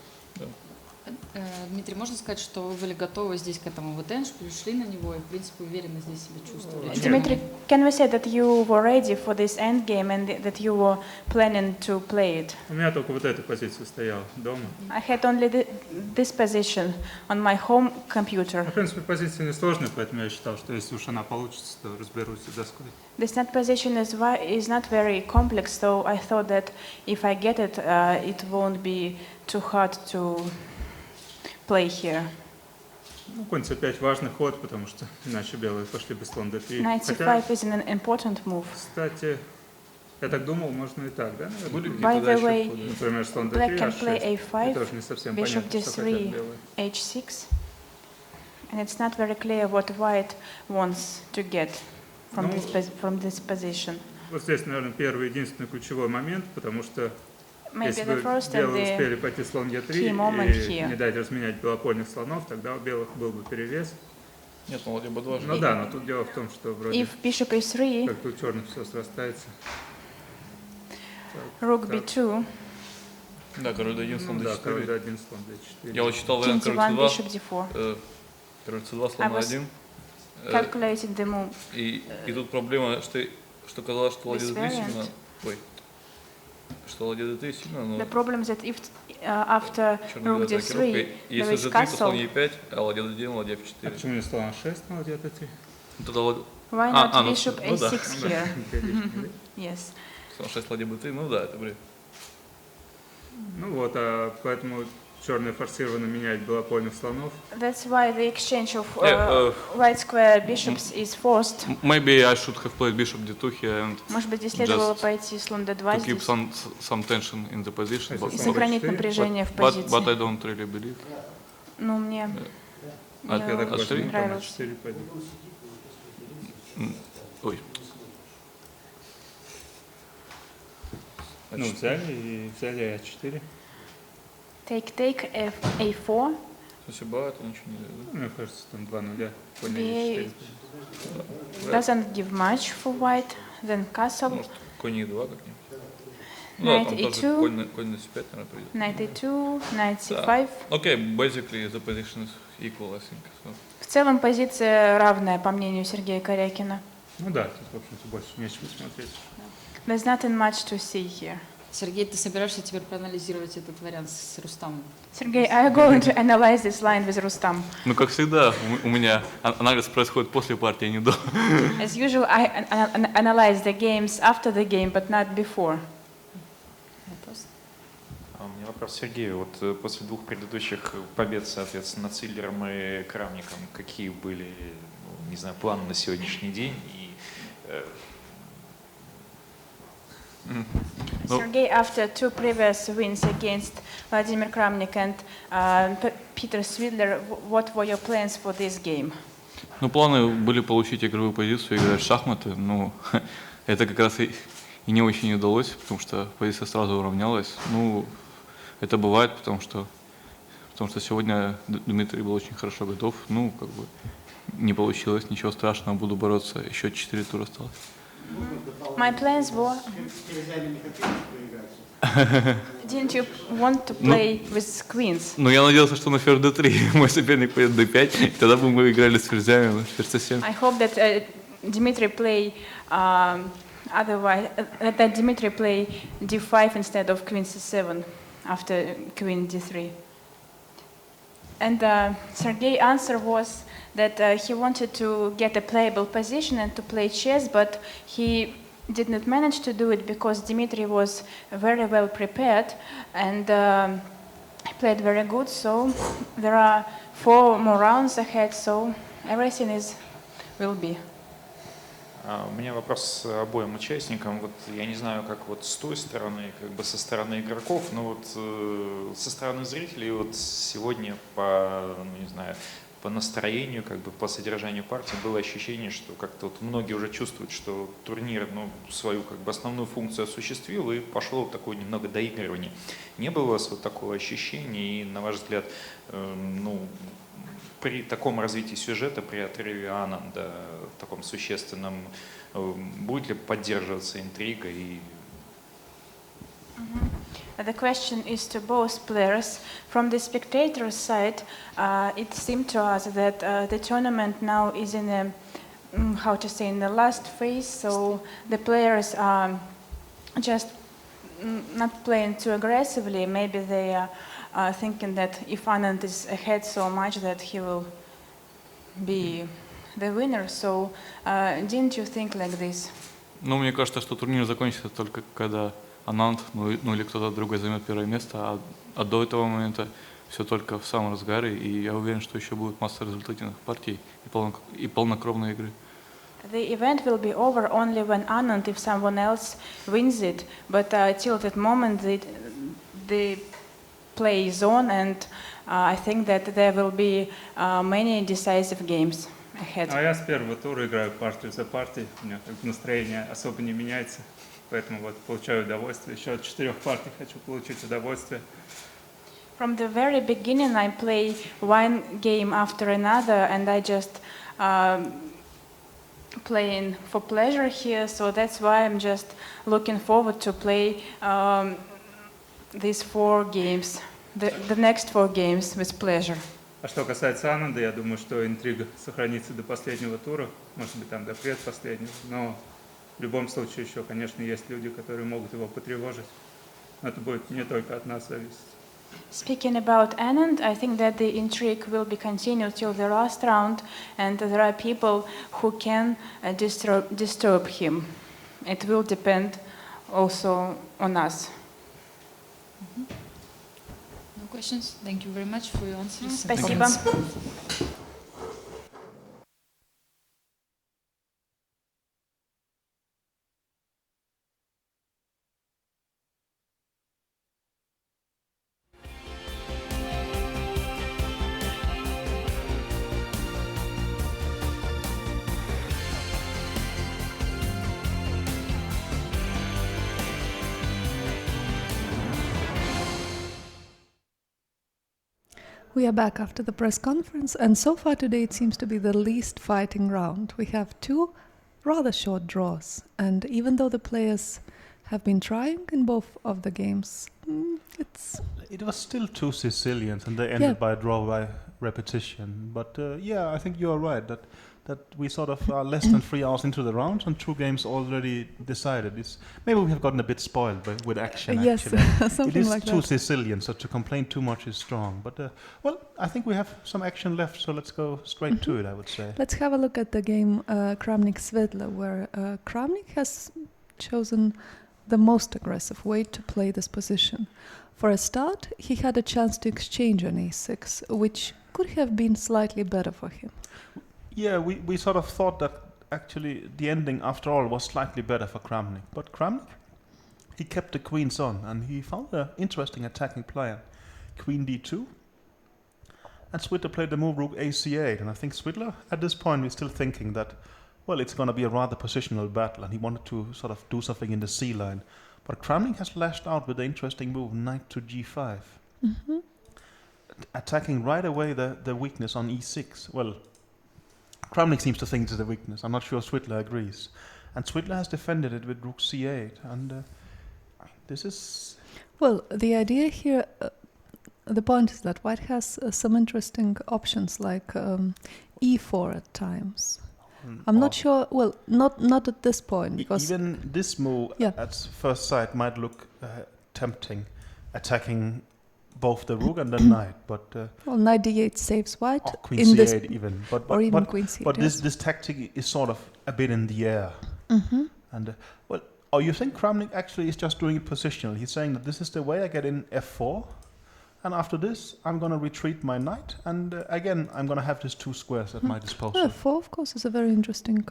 Дмитрий, можно сказать, что вы были готовы здесь к этому ВТН, шли на него и, в принципе, уверенно здесь себя чувствовали? Dmitry, can we say that you were ready for this endgame and that you were planning to play it? У меня только вот эта позиция стояла дома. I had only this position on my home computer. В принципе, позиция несложная, поэтому я считал, что если уж она получится, то разберусь с доской. This net position is not very complex, so I thought that if I get it, it won't be too hard to play here. Ну, конь c5 важный ход, потому что иначе белые пошли бы слон d3. Knight c5 is an important move. Кстати, я так думал, можно и так, да? наверное? By the way, Например, слон d3, black can play h6. a5, Это тоже не совсем bishop понятно, что хотят d3, белые. h6, and it's not very clear what white wants to get from this position. Вот здесь, наверное, первый единственный ключевой момент, потому что Maybe если the бы first and белые the успели пойти слон e3 key moment и here. не дать разменять белопольных слонов, тогда у белых был бы перевес. Нет, ну ладья b2 же. Ну да, но тут дело в том, что вроде If bishop e3, как-то у черных все срастается. rook b2, Да, король d1, слон Ну да, король d4. d1, слон d4. Я вот читал king вариант король d1, c2, bishop d4. король c2, I слон was a1. Calculating the move. И тут проблема, что казалось, что ладья This d3 variant. сильно... Ой. Что ладья d3 сильно, но... The problem is that if after черный rook делает рокировку, d3, и there если is g3, то слон castle, e5, а ладья d1, ладья А f4. почему не слон a6 на ладья d3? Ну, тогда ладья... why not ну, bishop ну да. a6 here? Периодически, да? Yes. Слон 6, ладья b3, ну да, это бред. Ну вот, а поэтому черные форсированно меняют белопольных слонов. That's why the exchange of Yeah, white square bishops is forced. Maybe I should have played bishop d2 here and Может быть, здесь следовало Just пойти слон d2 to keep здесь some tension in the position, И и but, сохранить but- напряжение в but I позиции. don't really believe. Ну, мне А не Я так А возьму, три? там нравилось. 4 пойдет. Ой. Ну, взяли a4. Take a4. Спасибо, это ничего не дает. Мне кажется, там 2 нуля. Конь B8 a4. doesn't give much for white. Then castle. Может, конь e2 как-нибудь. Да, там 92. тоже конь на c5, наверное, придет. 92, knight c5. Okay, basically the position is equal, I think. So. В целом позиция равная, по мнению Сергея Корякина. Ну да, тут, в общем-то, больше нечего смотреть. There's nothing much to see here. Сергей, ты собираешься теперь проанализировать этот вариант с Рустамом? Сергей, are you going to analyze this line with Rustam? Ну, как всегда, у меня анализ происходит после партии, а не до. As usual, I analyze the games after the game, but not before. У меня вопрос Сергею. Вот после двух предыдущих побед, соответственно, над Циллером и Крамником, какие были, не знаю, планы на сегодняшний день? Sergey, after two previous wins against Vladimir Kramnik and Peter Swidler, what were your plans for this game? Ну, планы были получить игровую позицию, играть в шахматы, но это как раз и не очень удалось, потому что позиция сразу уравнялась. Ну, это бывает, потому что сегодня Дмитрий был очень хорошо готов. Ну, как бы не получилось, ничего страшного, буду бороться, еще 4 тура осталось. My plans were... Didn't you want to play with queens? Ну, я надеялся, что на ферзь d3 мой соперник пойдет d5, и тогда бы мы играли с ферзями на ферзь c7. I hope that Dmitry play otherwise that Dmitry play d5 instead of queen c7 after queen d3. And Sergey's answer was that he wanted to get a playable position and to play chess, but he did not manage to do it because Dmitry was very well prepared and played very good. So there are 4 more rounds ahead, so everything will be. У меня вопрос обоим участникам. Вот я не знаю, как вот с той стороны, как бы со стороны игроков, но вот со стороны зрителей вот сегодня по, ну, не знаю, по настроению, как бы по содержанию партии было ощущение, что как-то вот многие уже чувствуют, что турнир, ну, свою как бы основную функцию осуществил и пошло такое немного доигрывание. Не было у вас вот такого ощущения и, на ваш взгляд, ну, при таком развитии сюжета, при отрыве Ананда, таком существенном, будет ли поддерживаться интрига и... The question is to both players. From the spectator's side, it seemed to us that the tournament now is in a, how to say, in the last phase, so the players are just not playing too aggressively. Maybe they are thinking that if Anand is ahead so much that he will be the winner. So didn't you think like this? Ну, мне кажется, что турнир закончится только когда Ананд, ну или кто-то другой займет первое место, а до этого момента все только в самом разгаре, и я уверен, что еще будет масса результативных партий и полнокровной игры. The event will be over only when Anand, if someone else wins it, but till that moment the play is on, and I think that there will be many decisive games ahead. А я с первого тура играю партию за партией, у меня как бы настроение особо не меняется. Поэтому вот получаю удовольствие. Еще от 4 партий хочу получить удовольствие. From the very beginning, I play one game after another, and I just playing for pleasure here. So that's why I'm just looking forward to play these 4 games, the next 4 games with pleasure. А что касается Ананда, я думаю, что интрига сохранится до последнего тура, может быть, там до предпоследнего, но в любом случае еще, конечно, есть люди, которые могут его потревожить. Но это будет не только от нас зависеть. Speaking about Anand, I think that the intrigue will be continued till the last round, and there are people who can disturb him. It will depend also on us. No questions? Thank you very much for your answers. Спасибо. We are back after the press conference, and so far today it seems to be the least fighting round. We have 2 rather short draws, and even though the players have been trying in both of the games. It was still 2 Sicilians, and they ended by a draw by repetition. But I think you are right that we sort of are less than 3 hours into the round, and 2 games already decided. Maybe we have gotten a bit spoiled with action. Yes, something it is like 2 that. Sicilians, so to complain too much is strong. But I think we have some action left, so let's go straight to it, I would say. Let's have a look at the game Kramnik-Svedla, where Kramnik has chosen the most aggressive way to play this position. For a start, he had a chance to exchange on a6, which could have been slightly better for him. Yeah, we sort of thought that actually the ending, after all, was slightly better for Kramnik. But Kramnik, he kept the queens on, and he found an interesting attacking plan. Queen d2. And Svidler played the move rook ac8, and I think Svidler, at this point, is still thinking that, well, it's going to be a rather positional battle, and he wanted to sort of do something in the c line. But Kramnik has lashed out with the interesting move, knight to g5. Attacking right away the weakness on e6. Well, Kramnik seems to think it's a weakness. I'm not sure Svidler agrees. And Svidler has defended it with rook c8. And this is... Well, the idea here, the point is that White has some interesting options like e4 at times. I'm not sure, well, not at this point. Because even this move at first sight might look tempting, attacking both the rook and the knight, but well, knight d8 saves White. Or queen c8 even, but queen c8. But this tactic is sort of a bit in the air. And you think Kramnik actually is just doing it positional? He's saying that this is the way I get in f4, and after this I'm going to retreat my knight, and again I'm going to have these 2 squares at my disposal. f4, of course, is a very interesting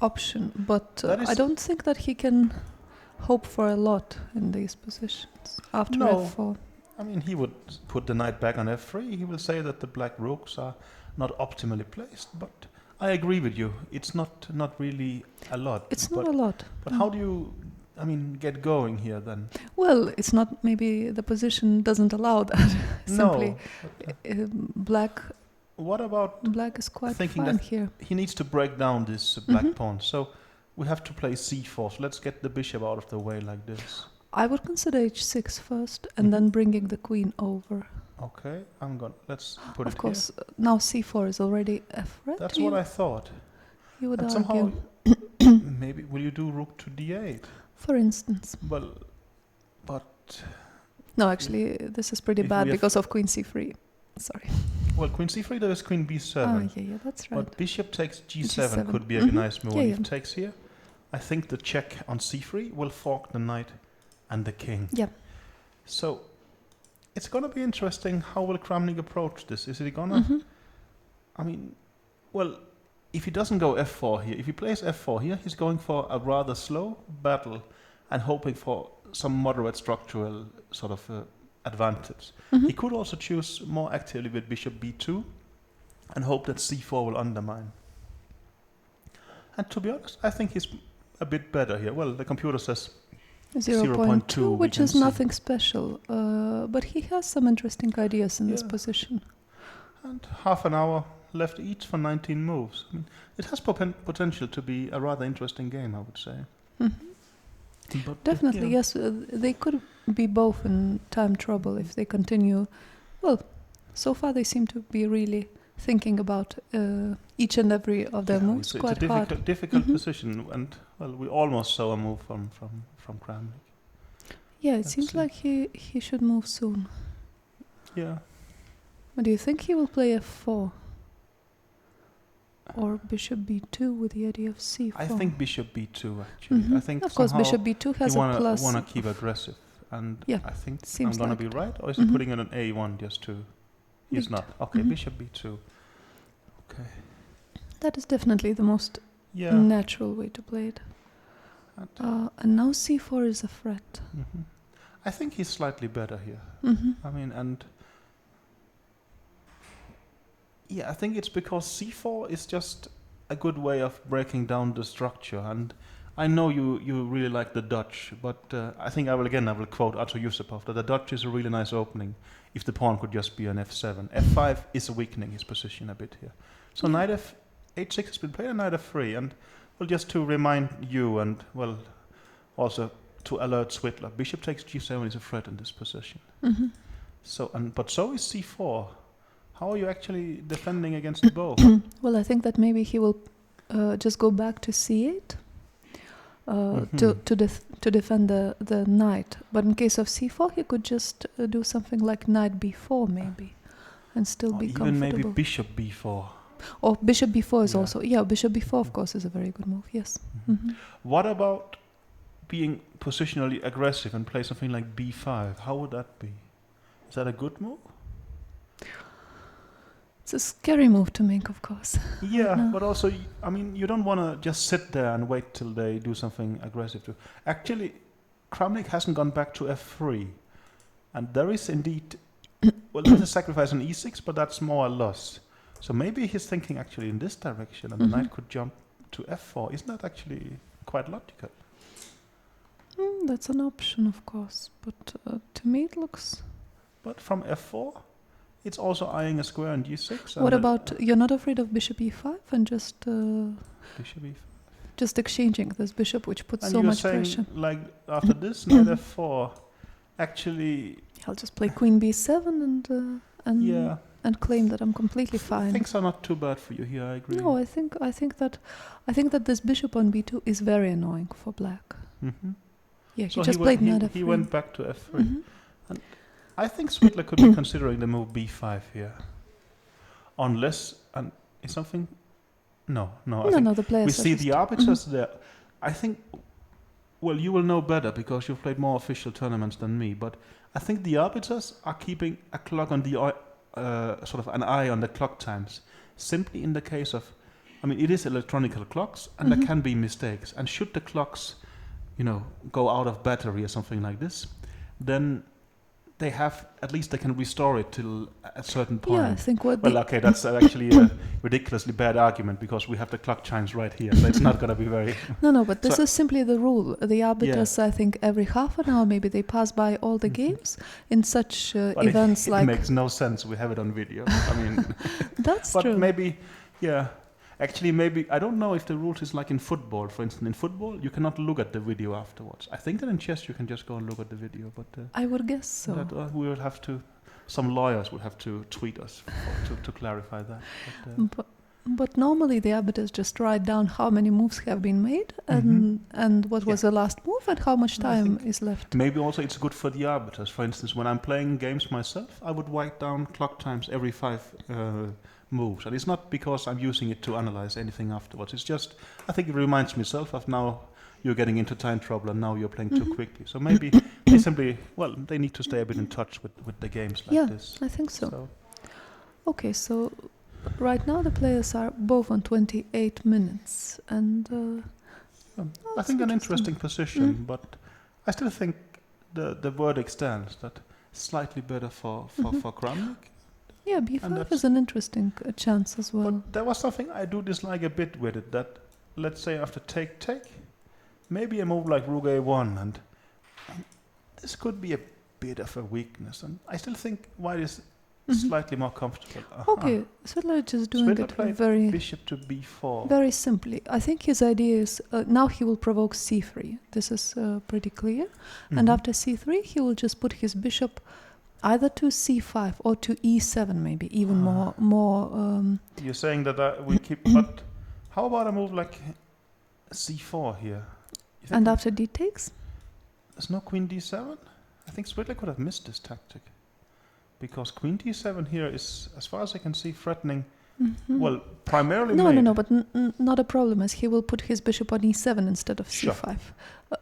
option, but I don't think that he can hope for a lot in these positions after f4. I mean, he would put the knight back on f3. He will say that the black rooks are not optimally placed, but I agree with you. It's not really a lot. It's not a lot. But how do you, get going here then? Well, it's not, maybe the position doesn't allow that. Simply, black. What about black is quite thinking fine that here. He needs to break down this black pawn. So we have to play c4. So let's get the bishop out of the way like this. I would consider h6 first, and then bringing the queen over. Okay, let's put it here. Of course, now c4 is already a threat. That's what I thought. You would and argue. Somehow, maybe, will you do rook to d8? For instance. Well, but... No, actually, this is pretty bad because of queen c3. Sorry. Well, queen c3, there is queen b7. Oh, yeah, that's right. But bishop takes g7 could be a nice move. If it takes here, I think the check on c3 will fork the knight and the king. Yeah. So it's going to be interesting. How will Kramnik approach this? Is he going to... if he doesn't go f4 here, if he plays f4 here, he's going for a rather slow battle and hoping for some moderate structural sort of advantage. He could also choose more actively with bishop b2 and hope that c4 will undermine. And to be honest, I think he's a bit better here. Well, the computer says 0.2, which is nothing special, but he has some interesting ideas in this position. And half an hour left each for 19 moves. It has potential to be a rather interesting game, I would say. But definitely, yes. They could be both in time trouble if they continue. Well, so far they seem to be really thinking about each and every of their moves quite hard. It's a difficult position, and we almost saw a move from Kramnik. Yeah, it seems like he should move soon. Yeah. But do you think he will play f4? Or bishop b2 with the idea of c4? I think bishop b2 actually. I think of course bishop b2 has a plus. You want to keep aggressive, and I think seems I'm going to be right. Or is he putting in an a1 just to? He's not. Okay, bishop b2. Okay. That is definitely the most natural way to play it. And now c4 is a threat. I think he's slightly better here. I think it's because c4 is just a good way of breaking down the structure. And I know you really like the Dutch, but I think I will quote Arthur Yusupov that the Dutch is a really nice opening if the pawn could just be on f7. f5 is weakening his position a bit here. So knight h6 has been played and knight f3. And just to remind you and also to alert Swittler. Bishop takes g7 is a threat in this position. So, but so is c4. How are you actually defending against both? Well, I think that maybe he will just go back to c8 to defend the knight. But in case of c4, he could just do something like knight b4 maybe, and still be comfortable. Even maybe bishop b4. Or bishop b4 is also, bishop b4 of course is a very good move, yes. What about being positionally aggressive and play something like b5? How would that be? Is that a good move? It's a scary move to make, of course. Yeah, but also, I mean, you don't want to just sit there and wait till they do something aggressive too. Actually, Cmilyte hasn't gone back to f3. And there is indeed, well, there's a sacrifice on e6, but that's more a loss. So maybe he's thinking actually in this direction, and the knight could jump to f4. Isn't that actually quite logical? That's an option, of course, but to me it looks... But from f4, it's also eyeing a square on g6. What about, you're not afraid of bishop e5 and just... bishop e5. Just exchanging this bishop, which puts and so much saying, pressure. Like after this, knight f4, actually... I'll just play queen b7 and claim that I'm completely fine. Things are not too bad for you here, I agree. No, I think that this bishop on b2 is very annoying for black. Yeah, so he just played knight f3. He went back to f3. And I think Swittler could be considering the move b5 here. Unless, and is something... No, the players we see the arbiters there. I think, well, you will know better because you've played more official tournaments than me, but I think the arbiters are keeping a clock on the sort of an eye on the clock times, simply in the case of, I mean, it is electronical clocks, and there can be mistakes. And should the clocks, go out of battery or something like this, then they have, at least they can restore it till a certain point. Yeah, I think okay, that's actually a ridiculously bad argument because we have the clock chimes right here, so it's not going to be very... No, but this is simply the rule. The arbiters, I think, every half an hour, maybe they pass by all the games in such events like... It makes no sense, we have it on video. I mean... That's but true. But maybe, actually maybe, I don't know if the rules is like in football. For instance, in football, you cannot look at the video afterwards. I think that in chess you can just go and look at the video, but... I would guess so. That, we would have to... Some lawyers would have to tweet us to clarify that. But normally the arbiters just write down how many moves have been made and what was the last move and how much time is left. Maybe also it's good for the arbiters. For instance, when I'm playing games myself, I would write down clock times every 5 moves. And it's not because I'm using it to analyze anything afterwards. It's just, I think it reminds myself of now you're getting into time trouble and now you're playing too quickly. So maybe they simply, they need to stay a bit in touch with the games like this. Yeah, I think so. Okay, so right now the players are both on 28 minutes. And I think an interesting position, but I still think the verdict stands that slightly better for Cmilyte. Yeah, b5 is an interesting chance as well. But there was something I do dislike a bit with it, that let's say after take, maybe a move like rook a1, and this could be a bit of a weakness, and I still think white is slightly more comfortable. Okay, Cmilyte is doing it very... bishop to b4. Very simply. I think his idea is, now he will provoke c3. This is pretty clear. And after c3, he will just put his bishop either to c5 or to e7 maybe, even more... You're saying that we keep... But how about a move like c4 here? And after d takes? There's no queen d7? I think Cmilyte could have missed this tactic. Because queen d7 here is, as far as I can see, threatening... Well, primarily No, but not a problem, as he will put his bishop on e7 instead of c5. Sure.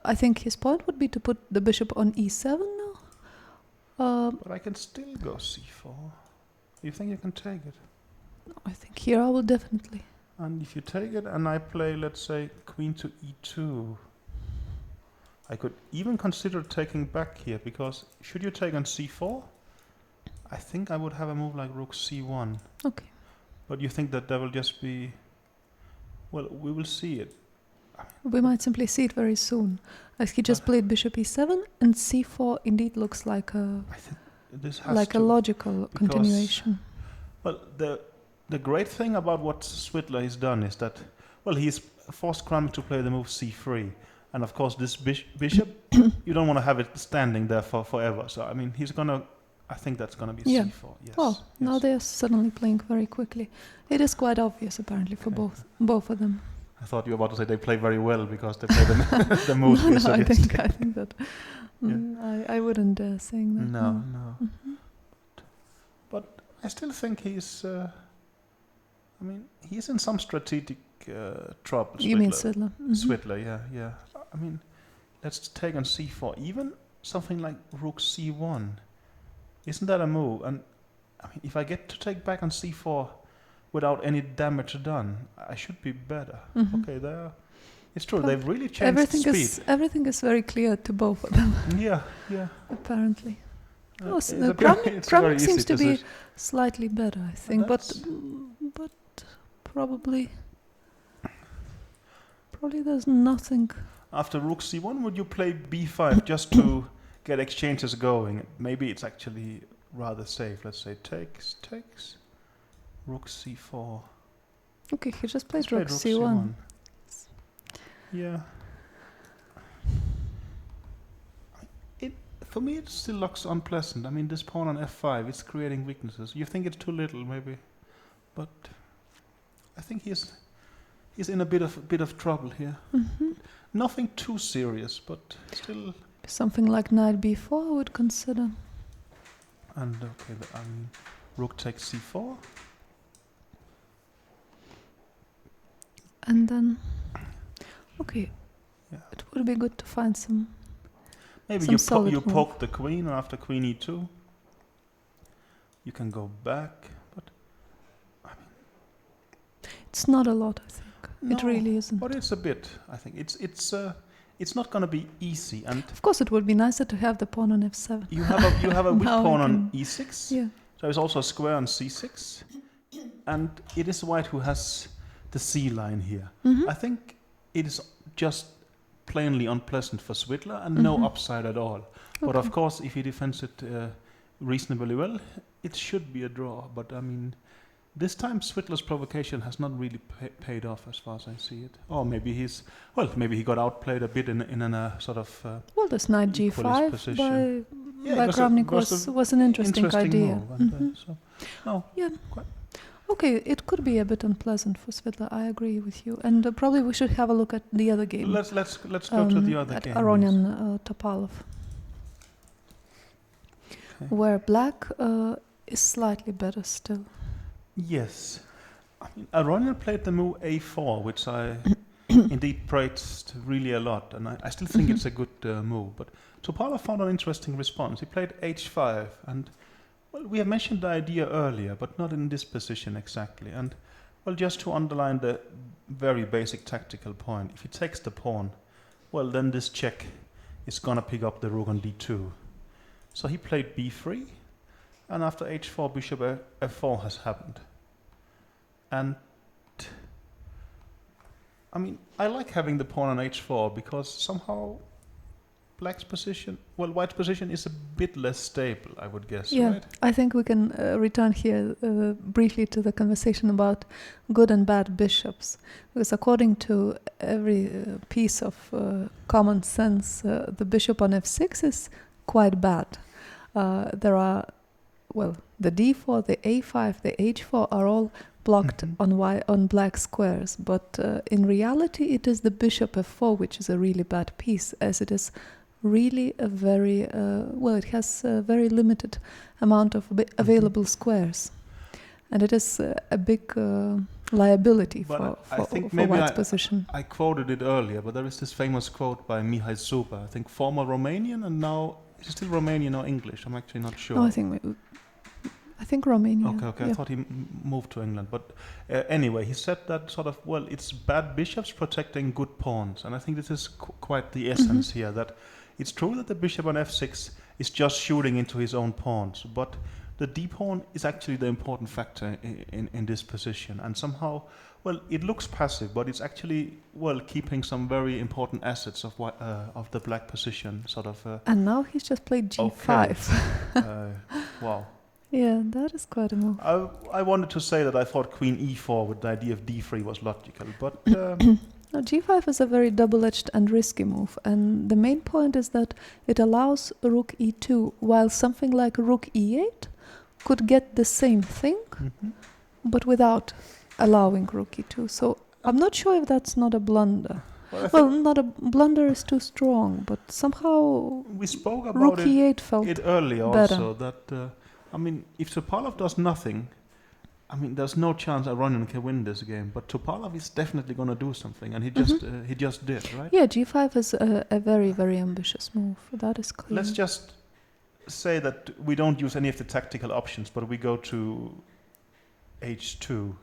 I think his point would be to put the bishop on e7 now. But I can still go c4. You think you can take it? No, I think here I will definitely. And if you take it and I play, let's say, queen to e2, I could even consider taking back here, because should you take on c4, I think I would have a move like rook c1. Okay. But you think that there will just be... Well, we will see it. We might simply see it very soon, as he just played bishop e7, and c4 indeed looks like a logical continuation. Well, the great thing about what Swittler has done is that, well, he's forced Cmilyte to play the move c3, And of course, this bishop, you don't want to have it standing there for forever. So I mean, I think that's gonna be c4. Yes. Oh, now they're suddenly playing very quickly. It is quite obvious, apparently, for both of them. I thought you were about to say they play very well because they play the moves. No, I think that. I wouldn't dare saying that. No. But I still think he's. He's in some strategic trouble. You mean Svidler? Svidler, yeah. I mean, let's take on c4. Even something like rook c1, isn't that a move? And I mean, if I get to take back on c4 without any damage done, I should be better. Okay, it's true. They've really changed speed. Everything is very clear to both of them. Yeah. Apparently. Kramnik seems to be slightly better, I think, but probably there's nothing. After rook c1, would you play b5 just to get exchanges going? Maybe it's actually rather safe. Let's say takes, rook c4. Okay, he just played rook c1. Yeah. For me, it still looks unpleasant. I mean, this pawn on f5, it's creating weaknesses. You think it's too little, maybe, but I think he's in a bit of trouble here. Nothing too serious, but still. Something like knight b4 I would consider. And okay, rook takes c4. And then, okay, it would be good to find some. Maybe you poke the queen, and after queen e2, you can go back. But I mean, it's not a lot, I think. No, it really isn't. But it's a bit. I think it's not going to be easy. And of course, it would be nicer to have the pawn on f7. You have a weak pawn on e6. Yeah. There's also a square on c6, and it is white who has the c line here. I think it is just plainly unpleasant for Svidler and no upside at all. But of course, if he defends it reasonably well, it should be a draw. But I mean, this time Svidler's provocation has not really paid off as far as I see it. Or maybe maybe he got outplayed a bit in a sort of this knight g5 position. by Kramnik was an interesting idea. Quite. Okay, it could be a bit unpleasant for Svidler. I agree with you, and probably we should have a look at the other game. Let's go to the other game. Aronian Topalov, where black is slightly better still. Yes, I mean, Aronian played the move a4, which I indeed praised really a lot, and I still think it's a good move. But Topalov found an interesting response. He played h5, and we have mentioned the idea earlier, but not in this position exactly. And just to underline the very basic tactical point, if he takes the pawn, then this check is gonna pick up the rook on d2. So he played b3, and after h4, bishop f4 has happened. And I mean, I like having the pawn on h4 because somehow white's position is a bit less stable, I would guess, right? I think we can return here briefly to the conversation about good and bad bishops. Because according to every piece of common sense, the bishop on f6 is quite bad. There are, the d4, the a5, the h4 are all blocked on black squares. But in reality, it is the bishop f4 which is a really bad piece, as it is really a very it has a very limited amount of available squares, and it is a big liability for white's position. I quoted it earlier, but there is this famous quote by Mihai Zuba, I think former Romanian, and now is he still Romanian or English? I'm actually not sure. No, I think Romanian. Okay. Yeah. I thought he moved to England, but anyway, he said that sort of it's bad bishops protecting good pawns, and I think this is quite the essence here. That it's true that the bishop on f6 is just shooting into his own pawns, but the d pawn is actually the important factor in this position, and somehow, it looks passive, but it's actually keeping some very important assets of the black position, sort of. And now he's just played g5. Okay. Wow. Yeah, that is quite a move. I wanted to say that I thought queen e4 with the idea of d3 was logical, but Now, g5 is a very double-edged and risky move, and the main point is that it allows rook e2, while something like rook e8 could get the same thing, but without allowing rook e2. So I'm not sure if that's not a blunder. Well, not a blunder is too strong, but somehow we spoke about rook e8 felt it earlier better. also, that, I mean, if Topalov does nothing, I mean, there's no chance Aronian can win this game, but Topalov is definitely going to do something, and he just did, right? Yeah, g5 is a very, very ambitious move. That is clear. Let's just say that we don't use any of the tactical options, but we go to h2.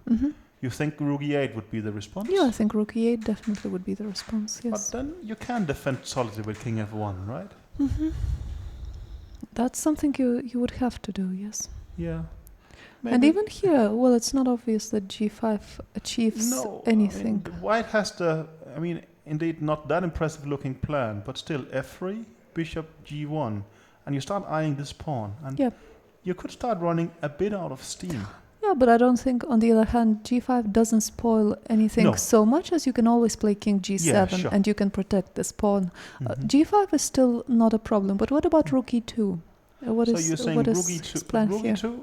You think rook e8 would be the response? Yeah, I think rook e8 definitely would be the response, yes. But then you can defend solidly with king f1, right? That's something you would have to do, yes. Yeah. And even here, well, it's not obvious that g5 achieves anything. I mean, white has the, I mean, indeed not that impressive looking plan, but still f3, bishop g1, and you start eyeing this pawn, and you could start running a bit out of steam. Yeah, but I don't think, on the other hand, g5 doesn't spoil anything so much as you can always play king g7 and you can protect this pawn. g5 is still not a problem, but what about rook e2? What is his plan rook here? E2?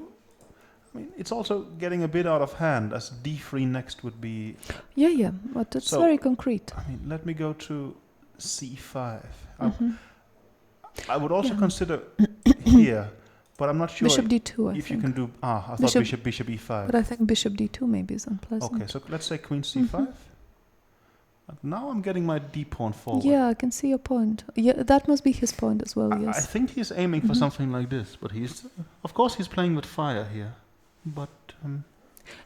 I mean, it's also getting a bit out of hand, as d3 next would be... Yeah, but it's very concrete. I mean, let me go to c5. I would also consider here, but I'm not sure bishop d2, if you can do... I thought bishop e5. But I think bishop d2 maybe is unpleasant. Okay, so let's say queen c5. Now I'm getting my d pawn forward. Yeah, I can see your point. Yeah, that must be his point as well, yes. I think he's aiming for something like this, but he's... Of course he's playing with fire here, but...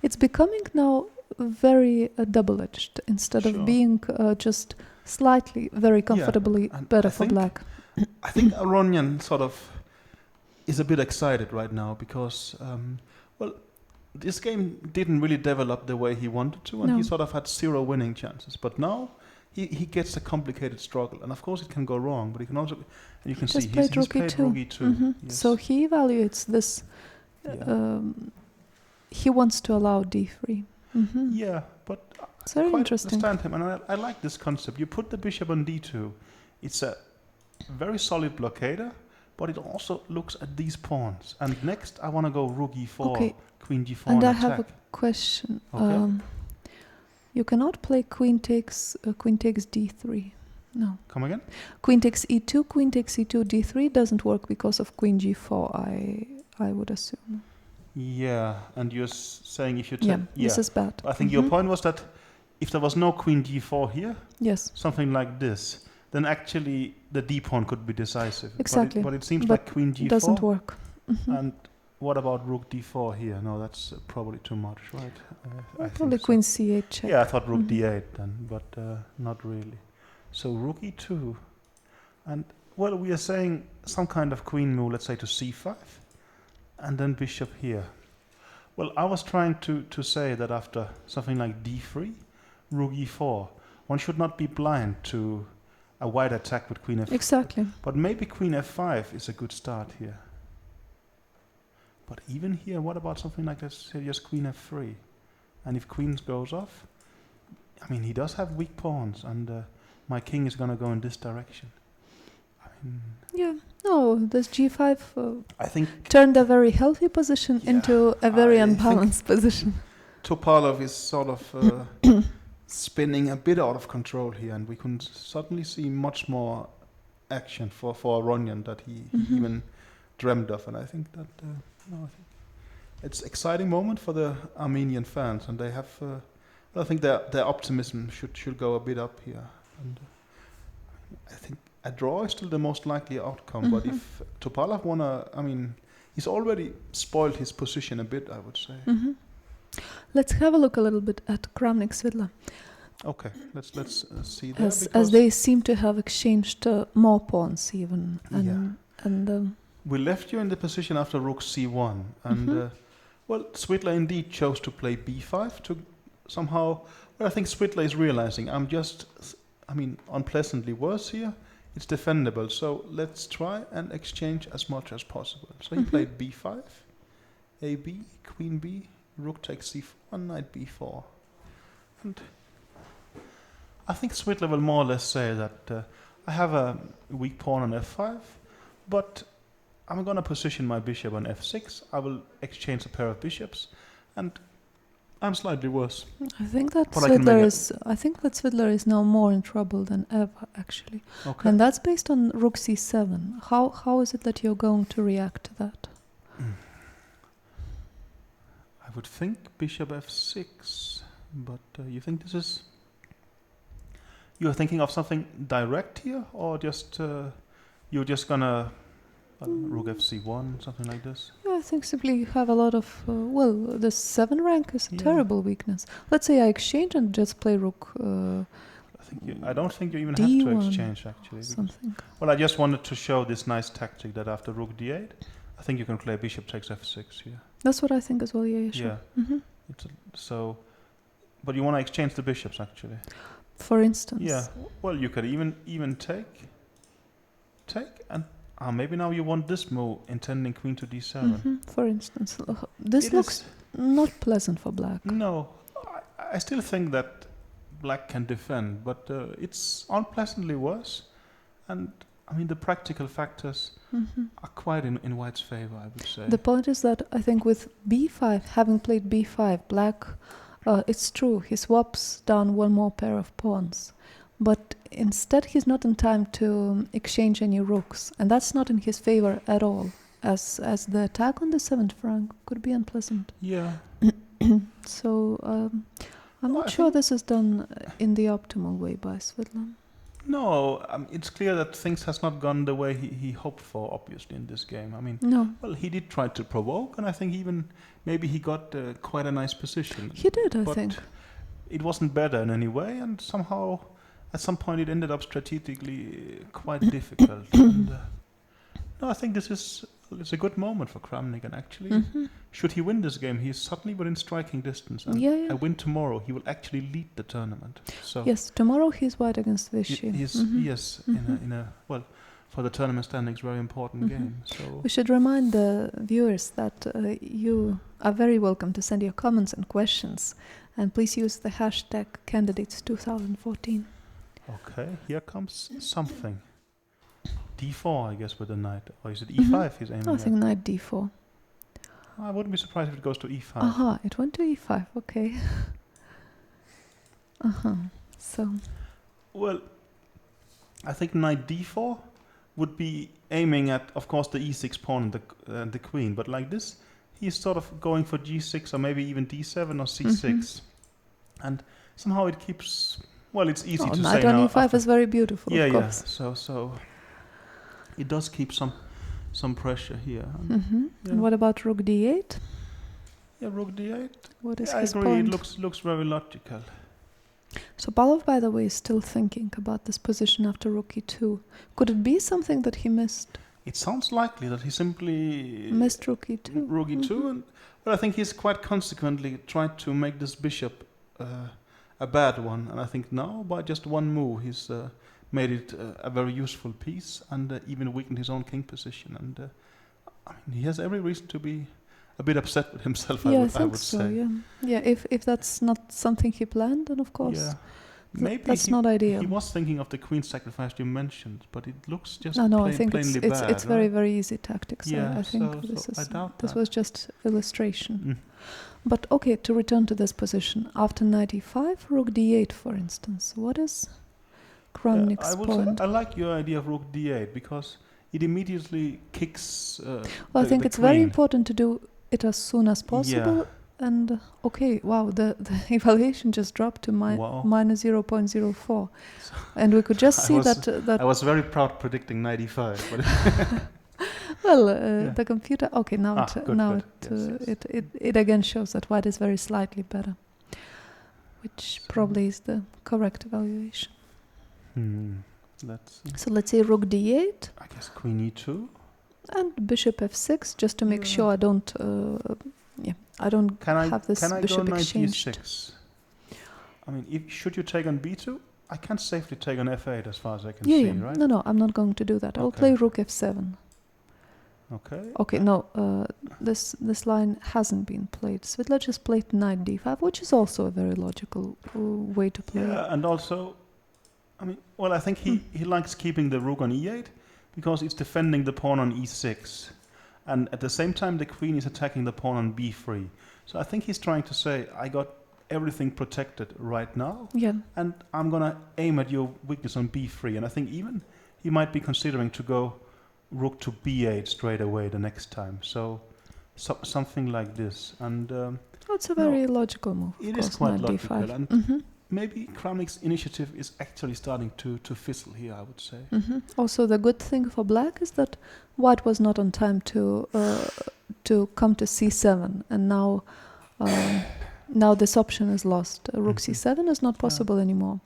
It's becoming now very double-edged, instead of being just slightly, very comfortably better for black. I think Aronian sort of is a bit excited right now because, well, this game didn't really develop the way he wanted to, and he sort of had 0 winning chances. But now he gets a complicated struggle, and of course it can go wrong, but he can also, and you can see he's played rook e2. Yes. So he evaluates this, he wants to allow d3. Yeah, but it's very quite interesting. Understand him, and I like this concept. You put the bishop on d2, it's a very solid blockader, but it also looks at these pawns. And next I want to go rook e4, queen g4 and I attack. have a question. You cannot play queen takes d3. No. Come again? Queen takes e2, queen takes e2, d3 doesn't work because of queen g4, I would assume. Yeah, and you're saying if you take... this is bad. I think your point was that if there was no queen g4 here, something like this, then actually the d pawn could be decisive. Exactly. But it seems like queen g4 doesn't work. And what about rook d4 here? No, that's probably too much, right? Probably queen c8 check. Yeah, I thought rook d8 then, but not really. So rook e2, and well, we are saying some kind of queen move, let's say to c5, and then bishop here. Well, I was trying to say that after something like d3, rook e4, one should not be blind to a wide attack with queen f5. Exactly. But maybe queen f5 is a good start here. But even here, what about something like this? Just queen f3. And if queen goes off, I mean, he does have weak pawns, and my king is going to go in this direction. I mean... Yeah, no, this g5 I think turned a very healthy position into a very unbalanced position. Topalov is sort of spinning a bit out of control here, and we can suddenly see much more action for Aronian that he even dreamt of, and I think that I think it's an exciting moment for the Armenian fans, and they have I think their optimism should go a bit up here, and I think a draw is still the most likely outcome. But if Topalov I mean, he's already spoiled his position a bit, I would say. Let's have a look a little bit at Kramnik Svitla. Okay, let's see that. As they seem to have exchanged more pawns even. And we left you in the position after rook c1, and well, Svitla indeed chose to play b5 to somehow. Well, I think Svitla is realizing I mean, unpleasantly worse here. It's defendable, so let's try and exchange as much as possible. So he played b5, ab, queen b, rook takes c4, knight b4. And I think Svidler will more or less say that I have a weak pawn on f5, but I'm going to position my bishop on f6. I will exchange a pair of bishops, and I'm slightly worse. I think that But I can make Svidler is now more in trouble than ever, actually. Okay. And that's based on rook c7. How is it that you're going to react to that? I would think bishop f6, but you think this is... You're thinking of something direct here, or just you're just gonna rook fc1, something like this? Yeah, I think simply you have a lot of... the 7 rank is a terrible weakness. Let's say I exchange and just play rook I don't think you even have to D1 exchange, actually. something. Well, I just wanted to show this nice tactic that after rook d8, I think you can play bishop takes f6 here. That's what I think as well, yeah, sure. Yeah. Mm-hmm. But you want to exchange the bishops, actually. For instance. Yeah. Well, you could even take, and maybe now you want this move, intending queen to d7. Mm-hmm. For instance, this looks not pleasant for black. No, I still think that black can defend, but it's unpleasantly worse. And I mean, the practical factors are quite in white's favor, I would say. The point is that I think with b5, having played b5, black, it's true, he swaps down one more pair of pawns. But instead he's not in time to exchange any rooks. And that's not in his favor at all, as the attack on the 7th rank could be unpleasant. Yeah. So I'm not sure this is done in the optimal way by Svidler. No, it's clear that things has not gone the way he hoped for, obviously, in this game. I mean, well, he did try to provoke, and I think maybe he got quite a nice position. He did, I think. It wasn't better in any way, and somehow, at some point, it ended up strategically quite difficult. And, no, I think it's a good moment for Kramnik, and actually, should he win this game, he is suddenly within striking distance. And a win tomorrow, he will actually lead the tournament. So yes, tomorrow he's white against Vichy. Yes, in a for the tournament standings, very important game. So we should remind the viewers that you are very welcome to send your comments and questions, and please use the hashtag candidates2014. Okay, here comes something. d4, I guess, with the knight. Or is it e5 he's aiming at? I think knight d4. I wouldn't be surprised if it goes to e5. It went to e5, okay. So... Well, I think knight d4 would be aiming at, of course, the e6 pawn and the queen. But like this, he's sort of going for g6 or maybe even d7 or c6. And somehow it keeps... Well, it's easy to say now. Knight on e5 is very beautiful, of course. So it does keep some pressure here. And what about rook d8? Yeah, rook d8. What is his point? I agree, it looks very logical. So Pavlov, by the way, is still thinking about this position after rook e2. Could it be something that he missed? It sounds likely that he simply... missed rook e2. Rook e2, but I think he's quite consequently tried to make this bishop a bad one. And I think now, by just one move, he's made it a very useful piece and even weakened his own king position. And I mean, he has every reason to be a bit upset with himself, I would say. Yeah, if that's not something he planned, then of course, maybe that's not ideal. He was thinking of the queen sacrifice you mentioned, but it looks just I think plainly it's bad. It's very, very easy tactics. Yeah, I think this was just illustration. But okay, to return to this position, after knight e5, rook d8, for instance, what is Kramnik's point? I like your idea of rook d8 because it immediately kicks I think it's queen. Very important to do it as soon as possible. Yeah. And okay, wow, the evaluation just dropped to minus 0.04. And we could just see that... I was very proud predicting 95. Well, the computer... Okay, now it again shows that white is very slightly better, which probably is the correct evaluation. So let's say rook d8. I guess queen e2. And bishop f6, just to make sure I don't... have this bishop exchanged. Knight e6? I mean, should you take on b2? I can't safely take on f8 as far as I can see, right? No, I'm not going to do that. I'll play rook f7. Okay, no, this line hasn't been played. Svidler just played knight d5, which is also a very logical way to play. Yeah, and also I mean, well, I think he likes keeping the rook on e8 because it's defending the pawn on e6. And at the same time, the queen is attacking the pawn on b3. So I think he's trying to say, I got everything protected right now, and I'm going to aim at your weakness on b3. And I think even he might be considering to go rook to b8 straight away the next time. So something like this. And it's a very logical move. It is quite logical. And maybe Cmilyte's initiative is actually starting to fizzle here, I would say. Also, the good thing for black is that white was not on time to come to c7, and now now this option is lost. Rook c7 is not possible anymore.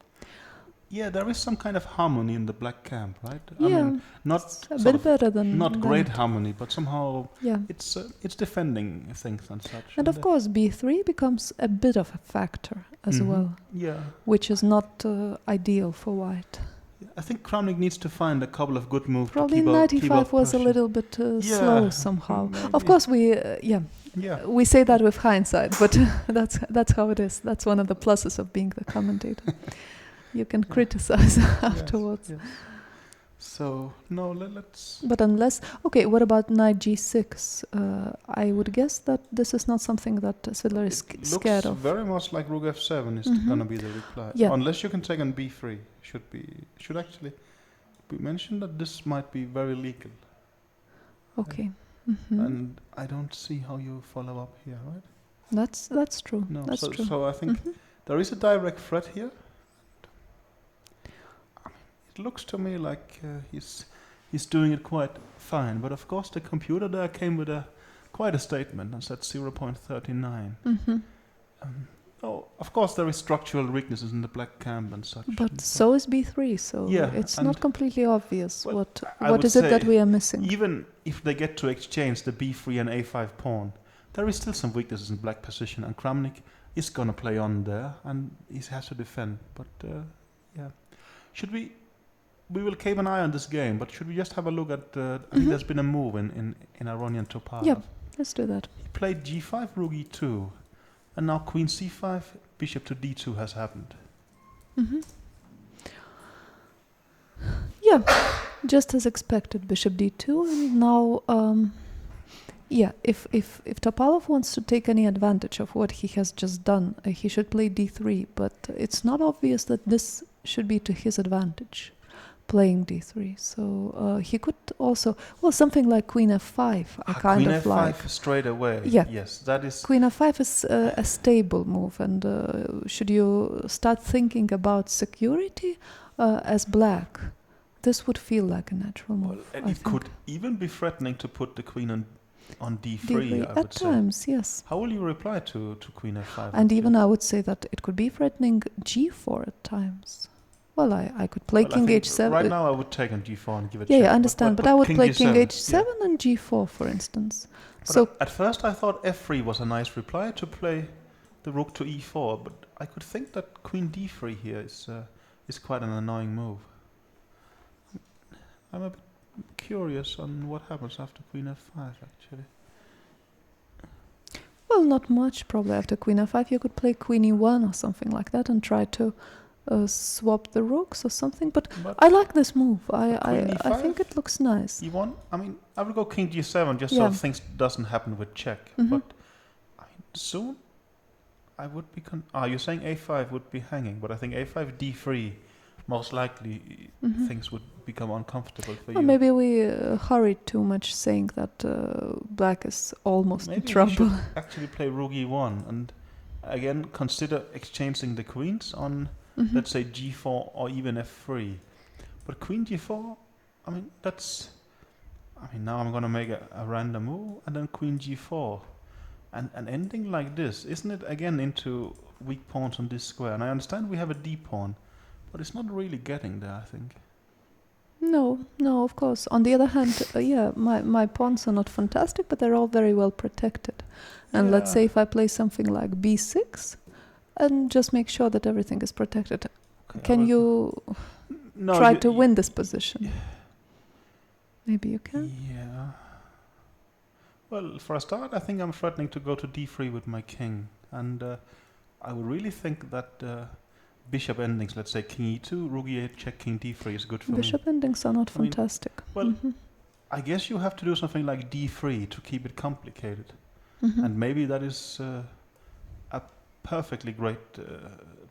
Yeah, there is some kind of harmony in the black camp, right? Yeah, I mean, not it's a bit better than not great harmony, but somehow yeah, it's defending things and such. And of course, b3 becomes a bit of a factor as well. Yeah, which is not ideal for white. I think Cmilyte needs to find a couple of good moves. Probably knight e5 was a little bit slow somehow. Maybe. Of course, we say that with hindsight, but that's how it is. That's one of the pluses of being the commentator. You can criticize afterwards. Yes. So no, let's. But unless what about knight g6? I would guess that this is not something that Svidler is scared of. Looks very much like rook f7 is going to be the reply. Yeah. Unless you can take on b3, should actually be mentioned that this might be very legal. Okay. And I don't see how you follow up here, right? That's true. No, that's true. So I think there is a direct threat here. It looks to me like he's doing it quite fine, but of course the computer there came with quite a statement and said 0.39. Of course there is structural weaknesses in the black camp and such. But so is b3, so it's not completely obvious what is it that we are missing. Even if they get to exchange the b3 and a5 pawn, there is still some weaknesses in black position, and Cmilyte is gonna play on there, and he has to defend. But should we? We will keep an eye on this game, but should we just have a look at... I think there's been a move in Aronian Topalov. Yep, let's do that. He played g5, rook e2, and now queen c5, bishop to d2 has happened. Yeah, just as expected, bishop d2, and now... if Topalov wants to take any advantage of what he has just done, he should play d3, but it's not obvious that this should be to his advantage. Playing d3, so he could also something like queen f5. I kind of like queen f5 straight away. Yeah, yes, that is. Queen f5 is a stable move, and should you start thinking about security as black, this would feel like a natural move. And it could even be threatening to put the queen on d3. I would at times, yes. How will you reply to queen f5? And even I would say that it could be threatening g4 at times. Well, I could play king h7. Right now I would take on g4 and give it. Yeah, I understand, but I would play king h7 yeah. and g4, for instance. But so at first I thought f3 was a nice reply to play the rook to e4, but I could think that queen d3 here is quite an annoying move. I'm a bit curious on what happens after queen f5, actually. Well, not much. Probably after queen f5 you could play queen e1 or something like that and try to swap the rooks or something, but I like this move. I think it looks nice. E1? I mean, I will go king g7 just so things doesn't happen with check. But I mean, soon I would be... you're saying a5 would be hanging, but I think a5, d3, most likely things would become uncomfortable for you. Maybe we hurried too much saying that black is almost in trouble. Maybe we should actually play rook e1 and again consider exchanging the queens on... let's say g4 or even f3. But queen g4, I mean, that's... I mean, now I'm going to make a random move and then queen g4. And ending like this, isn't it again into weak pawns on this square? And I understand we have a d pawn, but it's not really getting there, I think. No, of course. On the other hand, my pawns are not fantastic, but they're all very well protected. And let's say if I play something like b6, and just make sure that everything is protected. Okay, can you try to win this position? Maybe you can? Yeah. Well, for a start, I think I'm threatening to go to d3 with my king. And I would really think that bishop endings, let's say king e2, rook e8, check, king d3 is good for me. Bishop endings are not I mean, fantastic. well, I guess you have to do something like d3 to keep it complicated. And maybe that is a perfectly great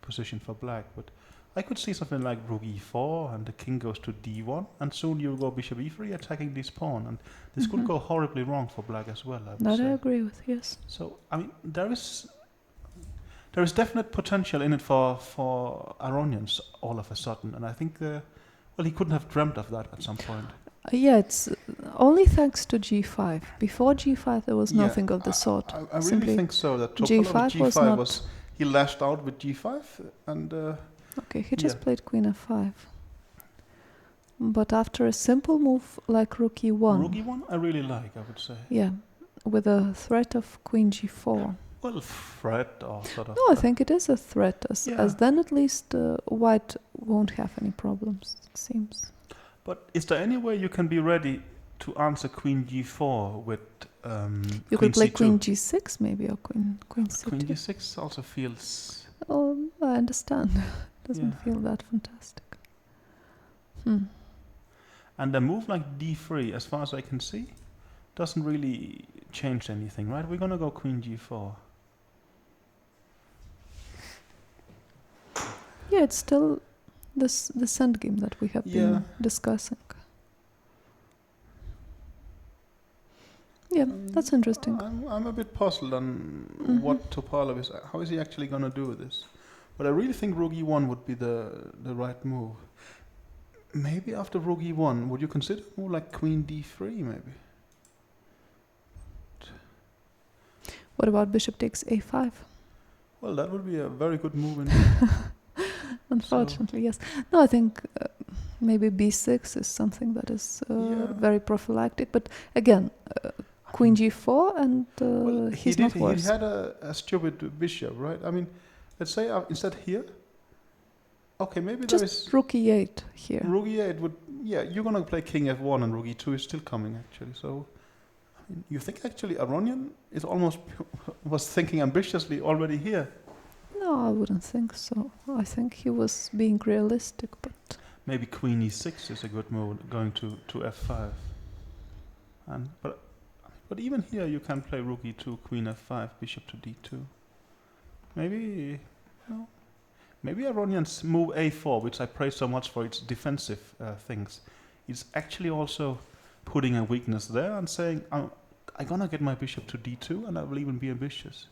position for black, but I could see something like rook e4 and the king goes to d1 and soon you go bishop e3 attacking this pawn, and this could go horribly wrong for black as well, I would That say. I agree with, yes. So, I mean, there is definite potential in it for Aronians all of a sudden, and I think, well, he couldn't have dreamt of that at some point. Yeah, it's only thanks to g5. Before g5 there was nothing of the sort. I really think so, that G5 Topalov was he lashed out with g5 and... okay, he just played queen f5. But after a simple move like rook e1... Rook e1 I really like, I would say. Yeah, with a threat of queen g4. Well, threat or sort of... No, I think it is a threat, as then at least white won't have any problems, it seems. But is there any way you can be ready to answer queen g4 with you could play queen g6 maybe, or queen c2. Queen g6 also feels... Oh, I understand. Doesn't feel that fantastic. And a move like d3, as far as I can see, doesn't really change anything, right? We're gonna go queen g4. Yeah, it's still this endgame that we have been discussing. Yeah, that's interesting. I'm a bit puzzled on what Topalov is. How is he actually going to do this? But I really think rook e1 would be the right move. Maybe after rook e1, would you consider a move like queen d3 maybe? What about bishop takes a5? Well, that would be a very good move indeed. Unfortunately, yes. No, I think maybe b6 is something that is very prophylactic. But again, queen g4 and well, he's not worse. He had a stupid bishop, right? I mean, let's say instead here. Okay, maybe just there is... rook e8 here. Rook e8 would... Yeah, you're going to play king f1 and rook e2 is still coming, actually. So, I mean, you think actually Aronian is was thinking ambitiously already here? No, I wouldn't think so. I think he was being realistic, but... Maybe queen e6 is a good move, going to f5. But even here you can play rook e2, queen f5, bishop to d2. Maybe... No. Maybe Aronian's move a4, which I praise so much for its defensive things, is actually also putting a weakness there and saying, I'm gonna get my bishop to d2 and I will even be ambitious.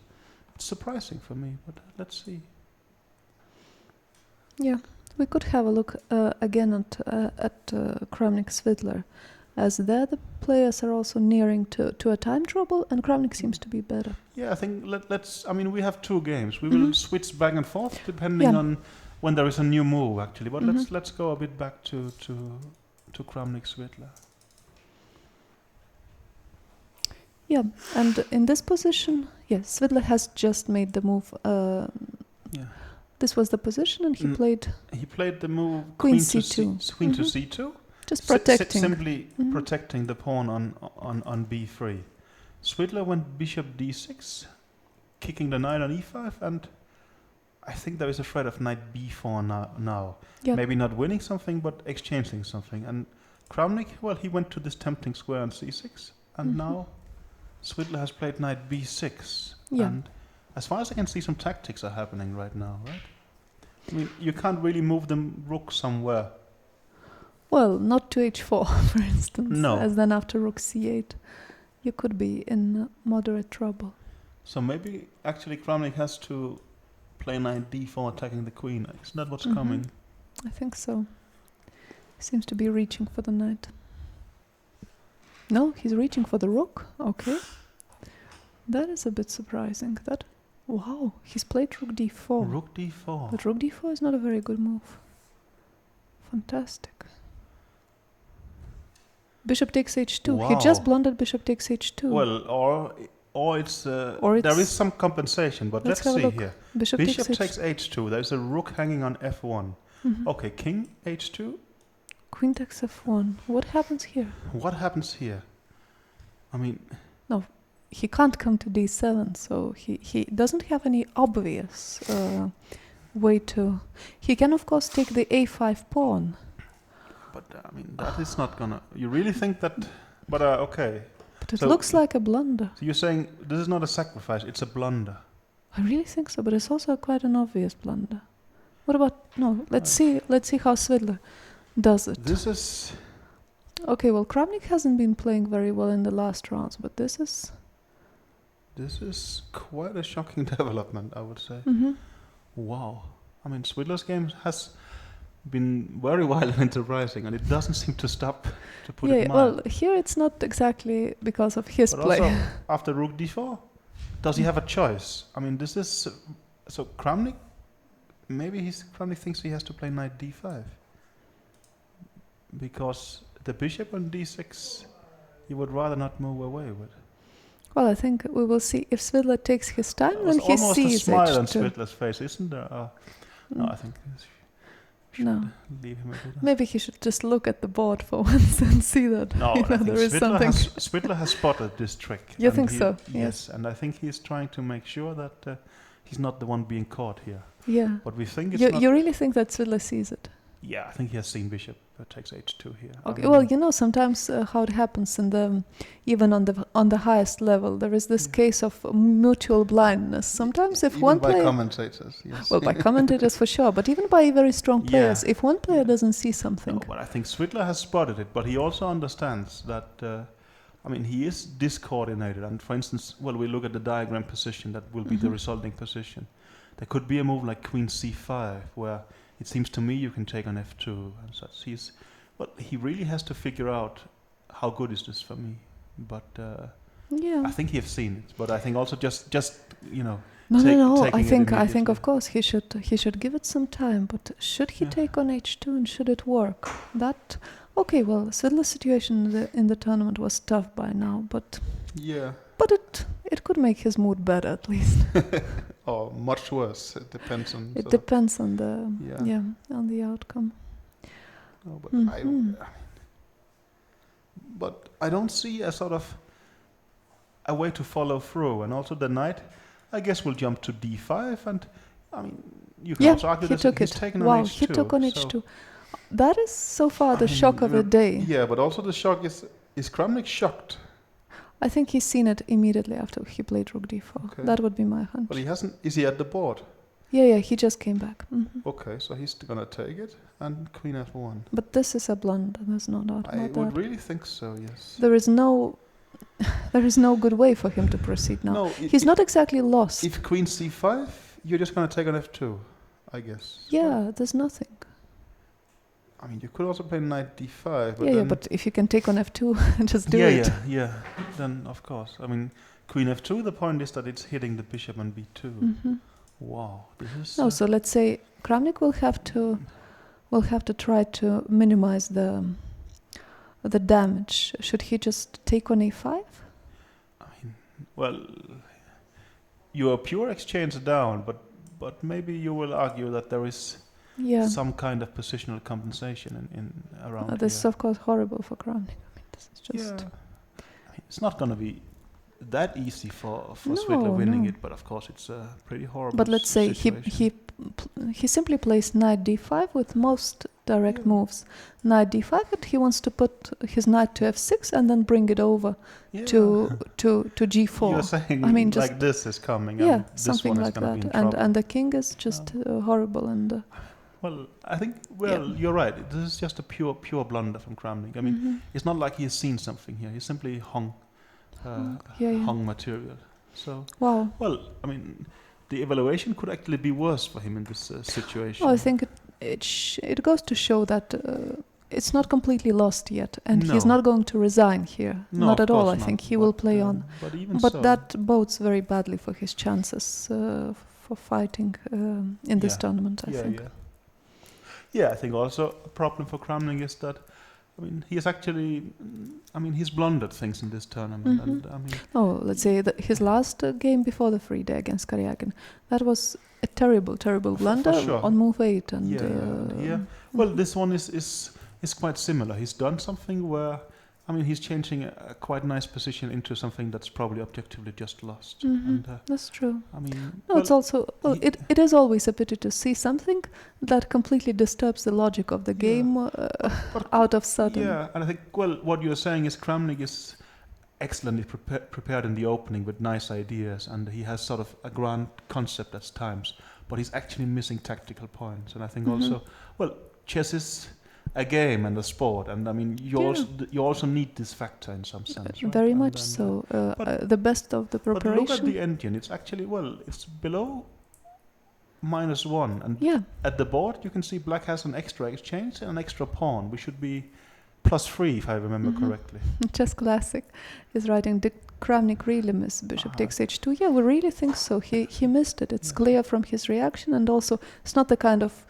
It's surprising for me, but let's see. Yeah, we could have a look again at Kramnik-Svidler, as there the players are also nearing to a time trouble, and Kramnik seems to be better. Yeah, I think let's. I mean, we have two games. We will switch back and forth depending on when there is a new move, actually. But let's go a bit back to Kramnik-Svidler. Yeah, and in this position, Svidler has just made the move. This was the position, and he played. He played the move queen c2. Queen to c2. Just protecting. Simply protecting the pawn on b3. Svidler went bishop d6, kicking the knight on e5, and I think there is a threat of knight b4 now. Yep. Maybe not winning something, but exchanging something. And Kramnik, well, he went to this tempting square on c6, and now Svidler has played knight b6. Yeah. And as far as I can see, some tactics are happening right now, right? I mean, you can't really move the rook somewhere. Well, not to h4, for instance. No. As then after rook c8, you could be in moderate trouble. So maybe actually Kramnik has to play knight d4 attacking the queen. Isn't that what's coming? I think so. He seems to be reaching for the knight. No, he's reaching for the rook. Okay. That is a bit surprising. Wow, he's played rook d4. Rook d4. But rook d4 is not a very good move. Fantastic. Bishop takes h2. Wow. He just blundered bishop takes h2. Well, or it's there is some compensation, but let's see here. Bishop takes h2. There's a rook hanging on f1. Okay, king h2. Queen takes f1. What happens here? What happens here? I mean... No, he can't come to d7, so he doesn't have any obvious way to... He can, of course, take the a5 pawn. But I mean, that is not gonna... You really think that... But okay. But it looks like a blunder. So you're saying this is not a sacrifice, it's a blunder. I really think so, but it's also quite an obvious blunder. What about... No, let's see how Svidler does it. This is... Okay, well, Kramnik hasn't been playing very well in the last rounds, but this is... This is quite a shocking development, I would say. Mm-hmm. Wow. I mean, Svidler's game has been very wild and enterprising, and it doesn't seem to stop, to put it mild. Well, here it's not exactly because of his but play. Also, after rook d4, does he have a choice? I mean, this is... So Kramnik, maybe Kramnik thinks he has to play knight d5. Because the bishop on d6, he would rather not move away with. Well, I think we will see if Svidler takes his time, then he almost sees a smile on h2. Svidler's face, isn't there? No, I think we should leave him a bit. Maybe he should just look at the board for once and see that there is something. Svidler has spotted this trick. You think so? Yes, and I think he's trying to make sure that he's not the one being caught here. Yeah. But we think it's not... You really think that Svidler sees it? Yeah, I think he has seen bishop takes h2 here. Okay. Well, sometimes how it happens even on the highest level, there is this case of mutual blindness. Sometimes if even one by player... commentators, yes. Well, by commentators for sure, but even by very strong players, if one player doesn't see something... No, but I think Svidler has spotted it, but he also understands that, he is discoordinated. And for instance, we look at the diagram position, that will be the resulting position. There could be a move like queen c5, where it seems to me you can take on f2 and such. He really has to figure out how good is this for me. But I think he has seen it. But I think also just No. I think of course he should give it some time. But should he take on h2 and should it work? Svidler's situation in the tournament was tough by now, but it could make his mood better at least. Or much worse. It depends on. It depends on the on the outcome. No, but but I don't see a sort of a way to follow through, and also the knight, I guess, will jump to d5, and you can also argue that he's taken on h2. He took on h2. That is so far the shock of the day. Yeah, but also the shock is Kramnik shocked? I think he's seen it immediately after he played rook d4. Okay. That would be my hunch. But he hasn't... Is he at the board? Yeah, he just came back. Mm-hmm. Okay, so he's gonna take it, and queen f1. But this is a blunder, there's no doubt about that. I would really think so, yes. There is no good way for him to proceed now. No, he's not exactly lost. If queen c5, you're just gonna take on f2, I guess. Yeah, there's nothing. You could also play knight d5. But but if you can take on f2, just do it. Yeah. Then, of course. Queen f2, the point is that it's hitting the bishop on b2. Mm-hmm. Wow. This is... so let's say Kramnik will have to try to minimize the damage. Should he just take on a5? your pure exchange down, but maybe you will argue that there is... some kind of positional compensation in around this is of course horrible for Kramnik. This is just... it's not going to be that easy for Svidler winning it, but of course it's a pretty horrible. But let's say he simply plays knight d5 with most direct moves. Knight d5, and he wants to put his knight to f6 and then bring it over to g4. You're saying like this is coming. Yeah, and this something one like is gonna that. Be in And the king is just horrible and. Well, I think, you're right. This is just a pure blunder from Kramnik. It's not like he has seen something here. He simply hung material. So, wow. Well, the evaluation could actually be worse for him in this situation. Well, I think it goes to show that it's not completely lost yet, and he's not going to resign here. No, not at all. I not. think he will play on. But that bodes very badly for his chances for fighting in this tournament, I think. Yeah, I think also a problem for Kramnik is that, he has actually, he's blundered things in this tournament. Mm-hmm. And, let's say that his last game before the FIDE against Karyakin, that was a terrible blunder on move 8. And Well, this one is quite similar. He's done something where, I mean, he's changing a quite nice position into something that's probably objectively just lost. Mhm. And That's true. I mean, No, it's also he- it is always a pity to see something that completely disturbs the logic of the Yeah. game out of sudden. yeah, and I think what you're saying is Kramnik is excellently prepared in the opening with nice ideas, and he has sort of a grand concept at times, but he's actually missing tactical points. And I think also, chess is a game and a sport, and I mean you also need this factor in some sense. Right? Very And much then, so. but- The best of the But look at preparation. the engine. It's actually it's below -1, and Yeah. at the board you can see black has an extra exchange and an extra pawn. We should be +3 if I remember correctly. Chess Classic is writing, did Kramnik really miss bishop takes h2? Yeah, we really think so. He missed it. It's clear from his reaction, and also it's not the kind of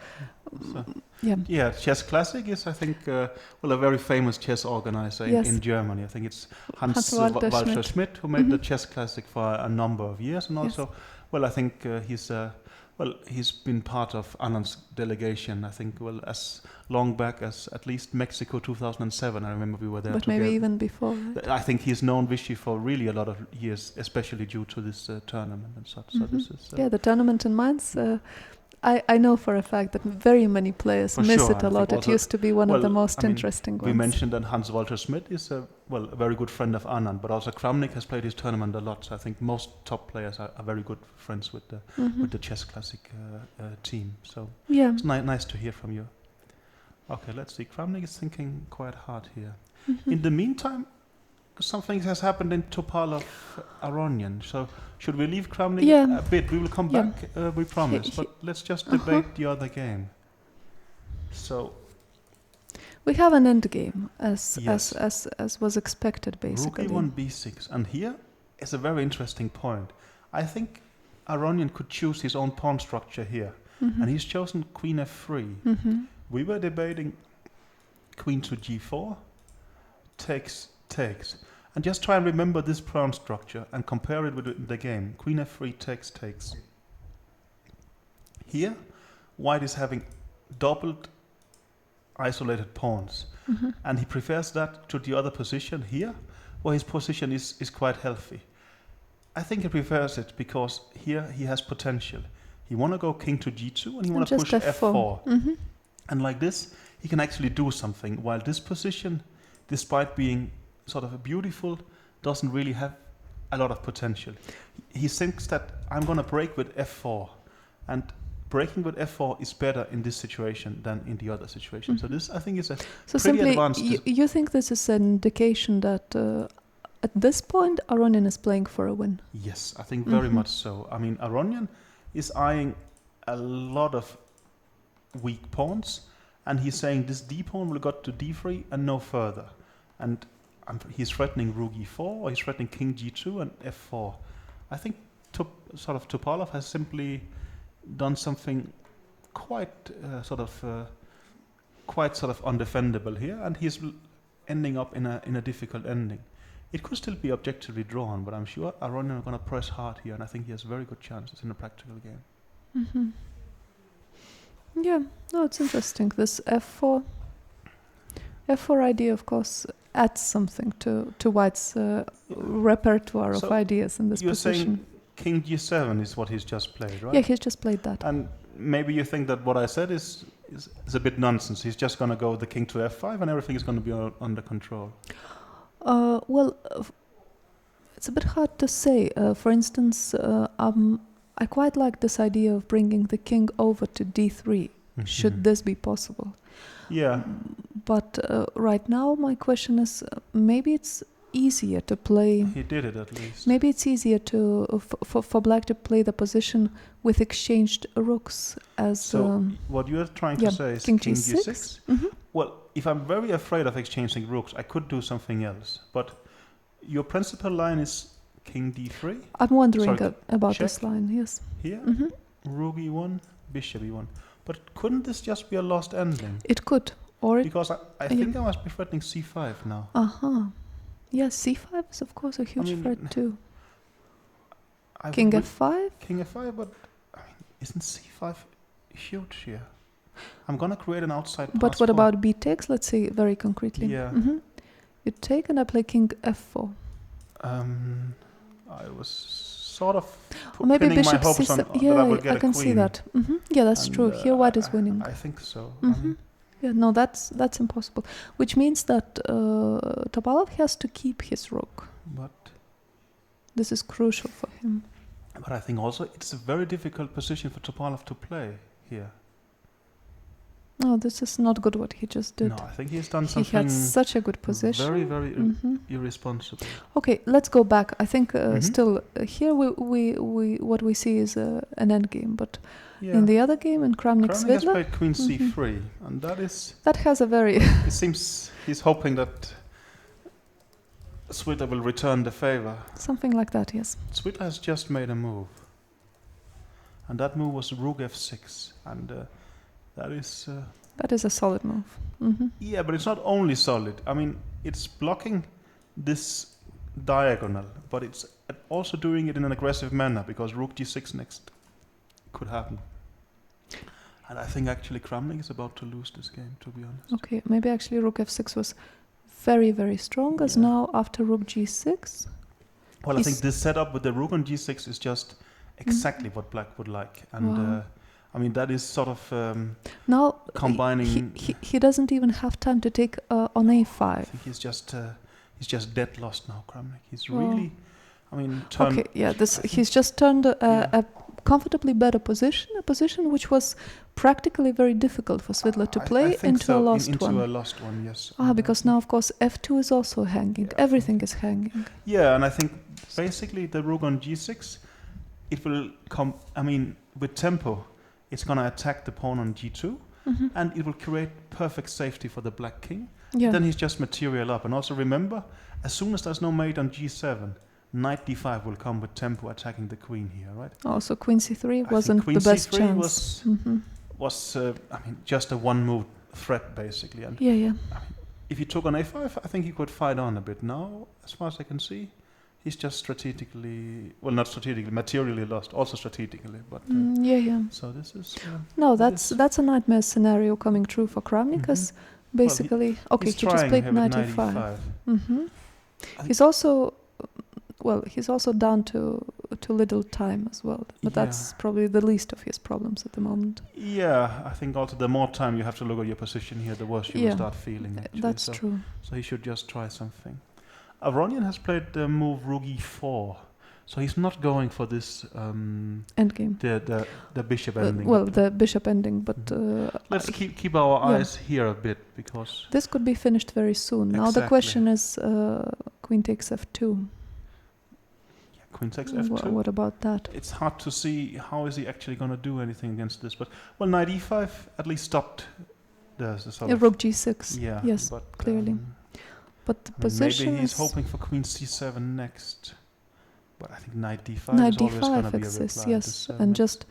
Yeah, Chess Classic is, I think, a very famous chess organizer in Germany. I think it's Hans Walter Schmidt who made the Chess Classic for a number of years, and also, I think he's been part of Anand's delegation. I think, as long back as at least Mexico 2007. I remember we were there. But together. maybe even before. Right? I think he's known Vichy for really a lot of years, especially due to this tournament and such. So this is the tournament in Mainz. I know for a fact that very many players miss it a lot. It used to be one of the most interesting ones. We mentioned that Hans Walter Schmidt is a very good friend of Anand, but also Kramnik has played his tournament a lot. So I think most top players are very good friends with the Chess Classic team. So it's nice to hear from you. Okay, let's see. Kramnik is thinking quite hard here. In the meantime, something has happened in Topalov Aronian. So should we leave Kramnik a bit? We will come back, we promise. But let's just debate the other game. So we have an end game as was expected, basically. Rook e1 b6, and here is a very interesting point. I think Aronian could choose his own pawn structure here, and he's chosen queen f3. We were debating queen to g4, takes, and just try and remember this pawn structure and compare it with the game. Queen f3 takes. Here, white is having doubled isolated pawns, and he prefers that to the other position here, where his position is quite healthy. I think he prefers it because here he has potential. He want to go king to g2 and he want to push f4. And like this, he can actually do something, while this position, despite being sort of beautiful, doesn't really have a lot of potential. He thinks that I'm going to break with f4, and breaking with f4 is better in this situation than in the other situation. So this, I think, is a pretty advanced. You think this is an indication that at this point Aronian is playing for a win? Yes, I think very much so. I mean, Aronian is eyeing a lot of weak pawns, and he's saying this d pawn will go to d3 and no further. And he's threatening rook e4, or he's threatening king g2 and f4. I think Topalov has simply done something quite undefendable here, and he's ending up in a difficult ending. It could still be objectively drawn, but I'm sure Aronian are going to press hard here, and I think he has very good chances in a practical game. Yeah, no, it's interesting. This f4 idea, of course, adds something to White's repertoire of ideas in this position. You're saying king g7 is what he's just played, right? Yeah, he's just played that. And maybe you think that what I said is a bit nonsense. He's just going to go the king to f5 and everything is going to be under control. It's a bit hard to say. For instance, I quite like this idea of bringing the king over to d3. Should this be possible? Yeah. But right now, my question is, maybe it's easier to play. He did it at least. Maybe it's easier for black to play the position with exchanged rooks as. So what you're trying to say is king g6. Well, if I'm very afraid of exchanging rooks, I could do something else. But your principal line is king d3. I'm wondering about this line. Yes. Here, rook e1, bishop e1. But couldn't this just be a lost ending? It could, because I think I must be threatening c5 now. Yeah, c5 is of course a huge threat too. King f5? King f5, but isn't c5 huge here? I'm going to create an outside pass. But what about b takes? Let's say very concretely. Yeah. You take and I play king f4. I was sort of Or maybe pinning my bishop hopes on c7. that I Yeah, will get I a can queen. see that. Yeah, that's And, true. Here white is winning. I think so. Yeah, no, that's impossible. Which means that Topalov has to keep his rook. But This is crucial for him. I think also it's a very difficult position for Topalov to play here. No, this is not good what he just did. No, I think he's done He something had such a good position. very, very irresponsible. Okay, let's go back. I think still here we what we see is an end game, but in the other game in Kramnik has Cmilyte, played queen c3, and that has a very it seems he's hoping that Cmilyte will return the favor. something like that. Yes. Cmilyte has just made a move, and that move was rook f6, and that is a solid move. yeah, but it's not only solid. I mean, it's blocking this diagonal, but it's also doing it in an aggressive manner because rook g6 next could happen. And I think actually Kramnik is about to lose this game, to be honest. Okay, maybe actually rook f6 was very, very strong, as now after rook g6. Well, I think this setup with the rook on g6 is just exactly what black would like. And I mean, that is sort of now combining... He doesn't even have time to take on a5. I think he's just dead lost now, Kramnik. He's really... I mean, turned... Okay, yeah, he's just turned a comfortably better position, a position which was practically very difficult for Cmilyte to play into a lost one. Into a lost one, yes. Because now, of course, f2 is also hanging. Everything is hanging. Yeah, and I think basically the rook on g6, it will come... I mean, with tempo, it's going to attack the pawn on g2, and it will create perfect safety for the black king. Yeah. Then he's just material up. And also remember, as soon as there's no mate on g7, knight d5 will come with tempo attacking the queen here, right? Also, queen c3 wasn't the best queen chance. was I mean, just a one-move threat, basically. And yeah. I mean, if he took on a5, I think he could fight on a bit. Now, as far as I can see, he's just strategically, well, not strategically, materially lost, also strategically. But yeah. So this is... no, that's a nightmare scenario coming true for Kramnik, because basically... he just played knight e5. He's also... Well, he's also down to little time as well, but that's probably the least of his problems at the moment. Yeah, I think also the more time you have to look at your position here, the worse you will start feeling. Actually. That's true. So he should just try something. Aronian has played the move rook e4, so he's not going for this endgame. The bishop ending. Well, the bishop ending, but let's keep our eyes here a bit, because this could be finished very soon. Now the question is queen takes f2. Queen takes f2. What about that? It's hard to see how is he actually going to do anything against this. But well, knight e5 at least stopped the sort of rook g6. Yeah, yes, but, clearly. But the position maybe he's is hoping for queen c7 next. But I think knight d5 knight is always going to be a exists, reply. yes, and just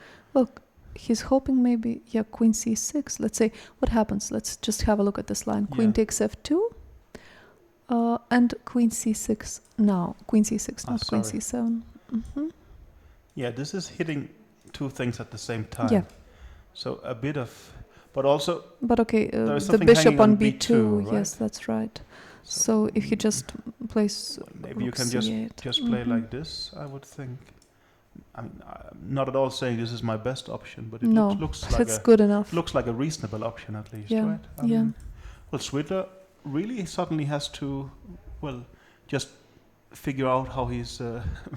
he's hoping maybe queen c6. Let's say what happens. Let's just have a look at this line. Queen takes f2. And queen c6 now. Queen c6, not queen c7. Yeah, this is hitting two things at the same time. Yeah. So a bit of, but also. But okay, the bishop on b2. Right? Yes, that's right. So if you just place. Maybe you can just play like this. I would think. I mean, I'm not at all saying this is my best option, but it looks like it's good enough. Looks like a reasonable option at least, right? I mean, well, Cmilyte really suddenly has to, just figure out how he's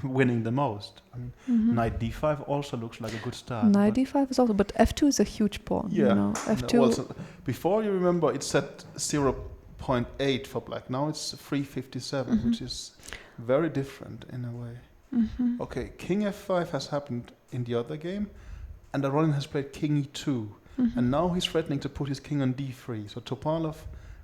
winning the most. I mean, knight d5 also looks like a good start. Knight d5 is also, but f2 is a huge pawn. Yeah. You know, f2. Before, you remember, it set 0.8 for black. Now it's 357, which is very different in a way. Okay, king f5 has happened in the other game, and Aronian has played king e2, and now he's threatening to put his king on d3. So Topalov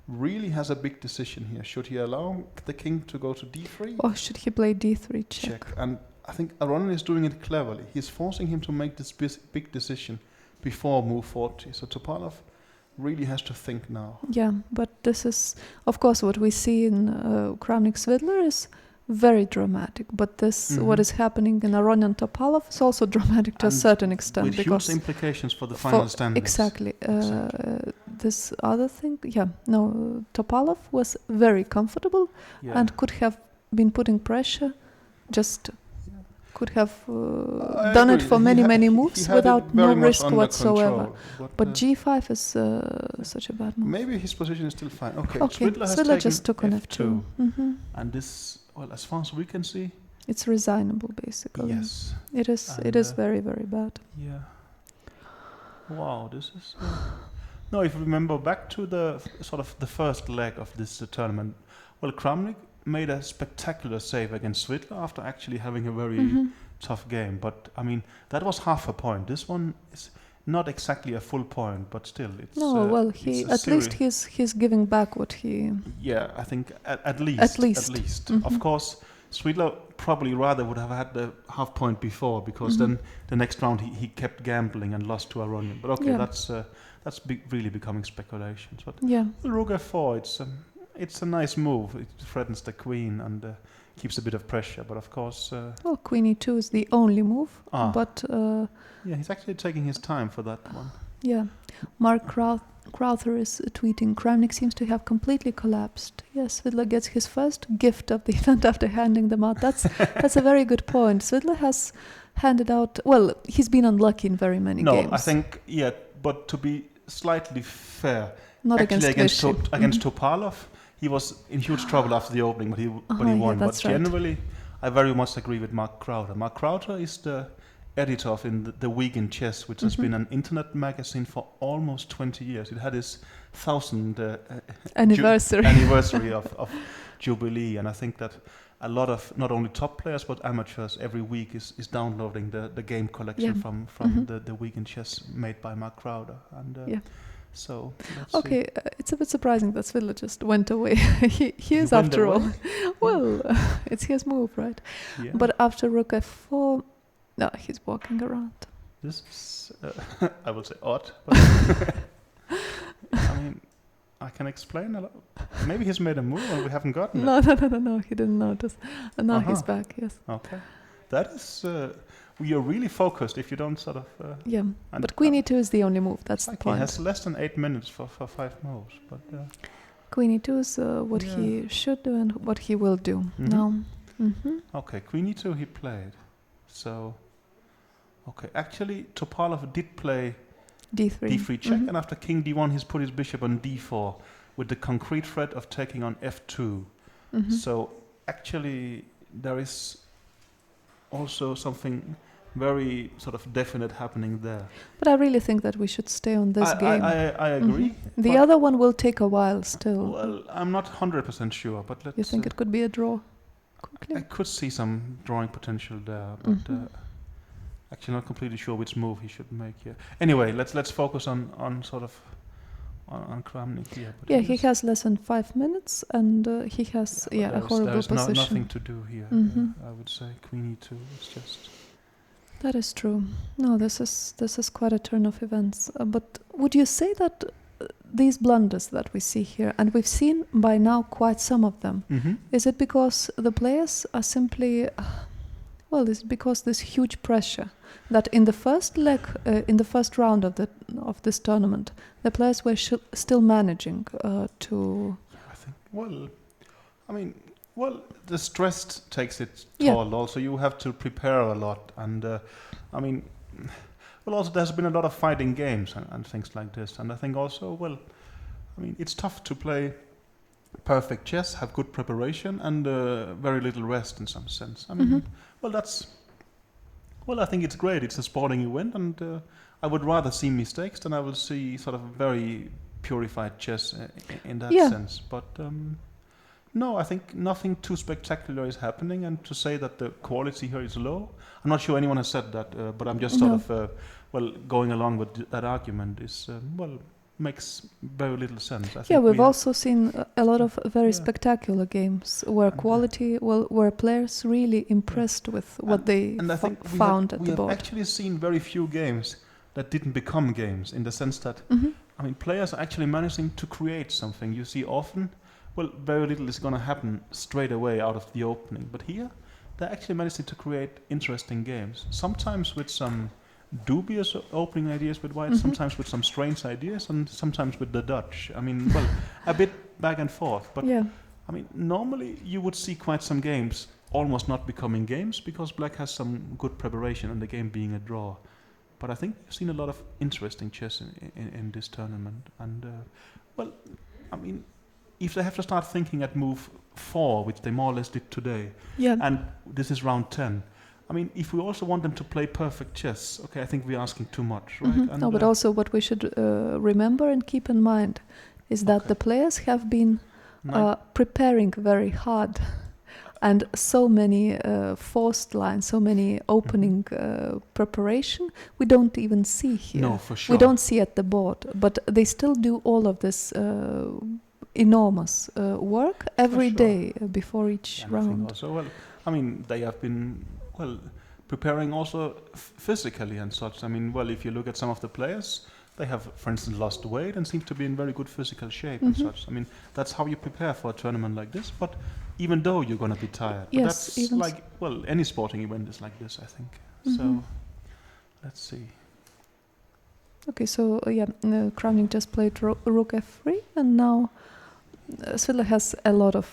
really has a big decision here. Should he allow the king to go to d3? Or should he play d3 check? And I think Aronian is doing it cleverly. He's forcing him to make this big decision before move 40. So Topalov really has to think now. Yeah, but this is, of course, what we see in Kramnik-Svidler is very dramatic. But this, what is happening in Aronian-Topalov is also dramatic to a certain extent. With huge implications for the final standings. Exactly. this other thing, Topalov was very comfortable and could have been putting pressure, just could have done it for many moves without no risk whatsoever. But G5 is such a bad move. Maybe his position is still fine. Okay, Svidler just took on F2. And this, well, as far as we can see, it's resignable, basically. Yes. It is. It is very, very bad. Yeah. Wow, this is. No, if you remember back to the sort of the first leg of this tournament, well, Cmilyte made a spectacular save against Svidler after actually having a very tough game. But I mean, that was half a point. This one is not exactly a full point, but still, it's. No, well, at least he's giving back what he. Yeah, I think at least. Of course, Svidler probably rather would have had the half point before, because then the next round he kept gambling and lost to Aronian. But okay, that's really becoming speculations. But Rook F4, it's a nice move. It threatens the queen and keeps a bit of pressure. But of course, well, Queen E2 is the only move. But he's actually taking his time for that one. Yeah, Mark Crowther is tweeting, Cmilyte seems to have completely collapsed. Yes, Svidler gets his first gift of the event after handing them out. That's a very good point. Svidler has handed out, well, he's been unlucky in very many games. No, I think, but to be slightly fair, not actually against Topalov, he was in huge trouble after the opening, but he won. Yeah, but generally, I very much agree with Mark Crowther. Mark Crowther is the editor of the Week in Chess, which has been an internet magazine for almost 20 years. It had its 1000th anniversary of Jubilee, and I think that a lot of not only top players but amateurs every week is downloading the game collection from the Week in Chess made by Mark Crowther. And so okay, it's a bit surprising that Svidler just went away. he is after all. Well, it's his move, right? Yeah. But after Rook F4. No, he's walking around. This is, I will say, odd. But I mean, I can explain a lot. Maybe he's made a move and we haven't gotten it. No, he didn't notice. And now he's back, yes. Okay. That is, we are really focused if you don't sort of... but Queen E2 is the only move, that's the point. He has less than 8 minutes for 5 moves, but... Queen E2 is what he should do and what he will do now. Okay, Queen E2 he played. So... Okay, actually, Topalov did play D3 check, and after King D1, he's put his bishop on D4 with the concrete threat of taking on F2. So actually, there is also something very sort of definite happening there. But I really think that we should stay on this game. I agree. The other one will take a while still. Well, I'm not 100% sure, but let's... You think it could be a draw quickly? I could see some drawing potential there, but... actually not completely sure which move he should make here. Anyway, let's focus on sort of on Cmilyte here. But he has less than 5 minutes, and he has a horrible position. There's nothing to do here. I would say Queen E2 is just. That is true. No, this is quite a turn of events. But would you say that these blunders that we see here, and we've seen by now quite some of them, is it because the players are simply? Well, it's because there's huge pressure that in the first leg, in the first round of this tournament, the players were still managing to. I think. The stress takes its toll. Also, you have to prepare a lot, and also there's been a lot of fighting games and things like this, and I think also, it's tough to play perfect chess, have good preparation, and very little rest in some sense. I think it's great. It's a sporting event, and I would rather see mistakes than I will see sort of very purified chess in that sense. But no, I think nothing too spectacular is happening, and to say that the quality here is low, I'm not sure anyone has said that, but I'm just sort of going along with that argument is makes very little sense. I think we've also seen a lot of very spectacular games where where players really impressed with what they found at the board. We have actually seen very few games that didn't become games, in the sense that players are actually managing to create something. You see often, very little is going to happen straight away out of the opening, but here they're actually managing to create interesting games, sometimes with some dubious opening ideas with white, sometimes with some strange ideas, and sometimes with the Dutch. I mean, well, a bit back and forth. But Yeah. I mean, normally you would see quite some games almost not becoming games because black has some good preparation and the game being a draw. But I think we've seen a lot of interesting chess in this tournament. And, well, I mean, if they have to start thinking at move 4, which they more or less did today, Yeah. and this is round 10, I mean, if we also want them to play perfect chess, okay, I think we're asking too much, right? And No, but also what we should remember and keep in mind is that the players have been preparing very hard. And so many forced lines, so many opening preparation, we don't even see here. No, for sure. We don't see at the board, but they still do all of this enormous work every day before each round. Also, well, I mean, they have been, well, preparing also physically and such. I mean, well, if you look at some of the players, they have, for instance, lost weight and seem to be in very good physical shape and such. I mean, that's how you prepare for a tournament like this. But even though you're going to be tired, but that's like, well, any sporting event is like this, I think. So, let's see. Okay, so Kramnik just played rook f3, and now Svidler has a lot of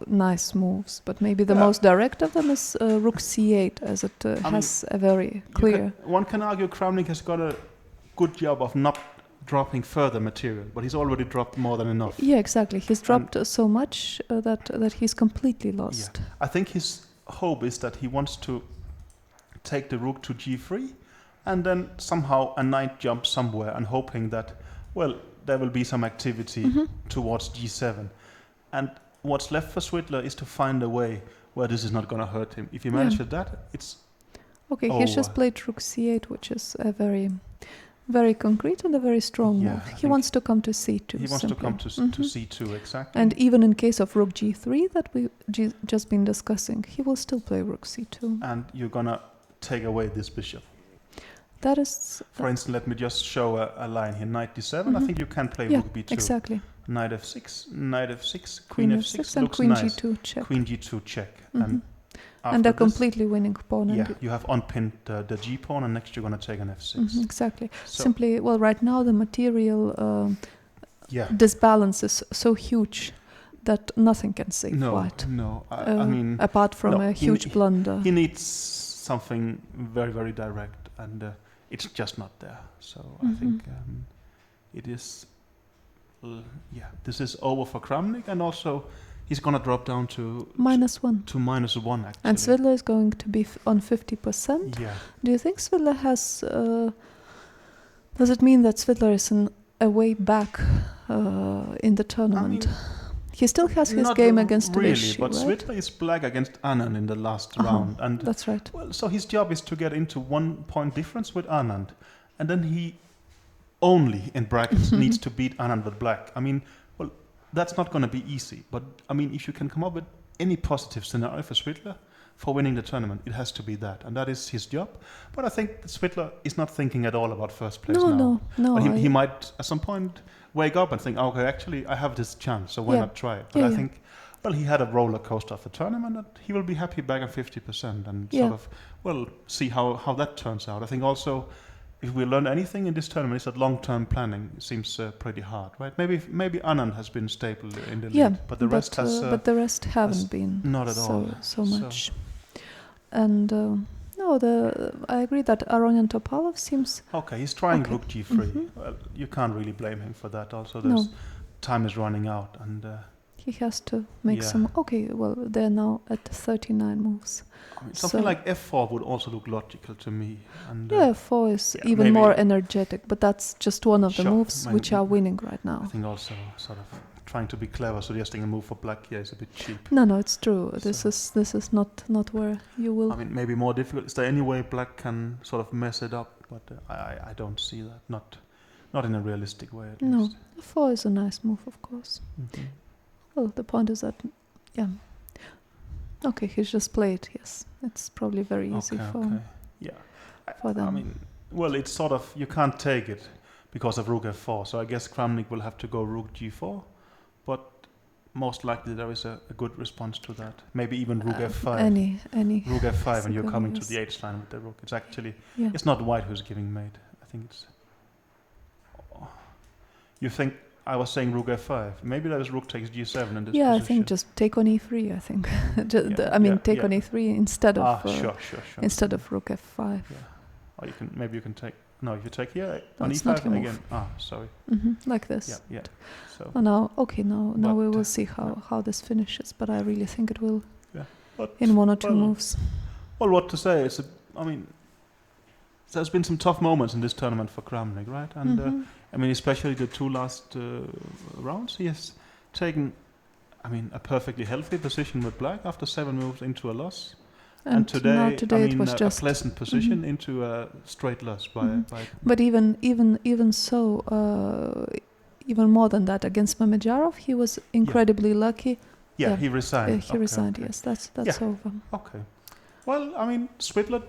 nice moves, but maybe the most direct of them is rook c8, as it has a very clear... One can argue Kramnik has got a good job of not dropping further material, but he's already dropped more than enough. Yeah, exactly. He's dropped so much that he's completely lost. Yeah. I think his hope is that he wants to take the rook to g3 and then somehow a knight jump somewhere and hoping that, well, there will be some activity towards g7. And what's left for Svidler is to find a way where this is not going to hurt him. If he manages that, it's okay, over. He's just played rook c8, which is a very concrete and a very strong move. He wants to come to c2. He wants to come to c2, exactly. And even in case of rook g3 that we just been discussing, he will still play rook c2. And you're going to take away this bishop. That is... For instance, let me just show a line here. Knight d7, I think you can play rook b2. Exactly. Knight f6, queen f6 and looks queen nice. g2 check. Queen g2 check. And a completely winning pawn. Yeah, you have unpinned the g pawn, and next you're going to take an f6. Exactly. So simply, well, right now the material disbalance is so huge that nothing can save white. No, I mean... apart from a huge blunder. He needs something very, very direct, and it's just not there. So I think it is... this is over for Kramnik, and also... He's going to drop down to -1. To -1, actually. And Svidler is going to be on 50%. Yeah. Do you think Svidler has... does it mean that Svidler is a way back in the tournament? I mean, he still has his game against Vichy, but right? Svidler is black against Anand in the last round. And that's right. Well, so his job is to get into 1 point difference with Anand. And then he only, in brackets, needs to beat Anand with black. I mean... That's not going to be easy, but I mean, if you can come up with any positive scenario for Svidler for winning the tournament, it has to be that, and that is his job. But I think Svidler is not thinking at all about first place now. No. But he might at some point wake up and think, okay, actually, I have this chance, so why not try it? But I think, well, he had a roller coaster of a tournament, and he will be happy back at 50% and sort of, well, see how that turns out. I think also, if we learn anything in this tournament, is that long-term planning seems pretty hard, right? Maybe Anand has been stable in the lead, but the rest has. But the rest haven't been not at all so much. And I agree that Aronian Topalov seems. Okay, he's trying rook g3. Well, you can't really blame him for that. Also, there's time is running out, and he has to make some. Okay, well, they're now at 39 moves. I mean, something like f4 would also look logical to me. And f4 is even more energetic, but that's just one of the moves which are winning right now. I think also sort of trying to be clever, suggesting a move for black here is a bit cheap. No, it's true. This is not where you will. I mean, maybe more difficult. Is there any way black can sort of mess it up? But I don't see that. Not in a realistic way. At least. f4 is a nice move, of course. Well, the point is that, okay, he's just played. Yes, it's probably very easy for them. I mean, well, it's sort of you can't take it because of rook f4. So I guess Kramnik will have to go rook g4, but most likely there is a good response to that. Maybe even rook f5. Any Rook f5 and you're sequence, coming yes. to the h line with the rook. It's actually, Yeah. it's not white who's giving mate. I think it's... You think, I was saying rook f5. Maybe there is rook takes g7 in this Yeah, position. I think just take on e3. I think. Take on e3 instead of rook f5. Yeah. Or maybe you can take. No, if you take here No, on it's e5 not your again. move. Sorry. Like this. Yeah. So. Oh, now we But, will see how this finishes. But I really think it will But, in one or two moves. Well, what to say? There's been some tough moments in this tournament for Cmilyte, right? And especially the two last rounds, he has taken, a perfectly healthy position with black after 7 moves into a loss. And today it was just a pleasant position into a straight loss by. But even so, even more than that, against Mamedyarov, he was incredibly lucky. Yeah, he resigned. He resigned. Okay. Yes, that's over. Okay. Well, Cmilyte,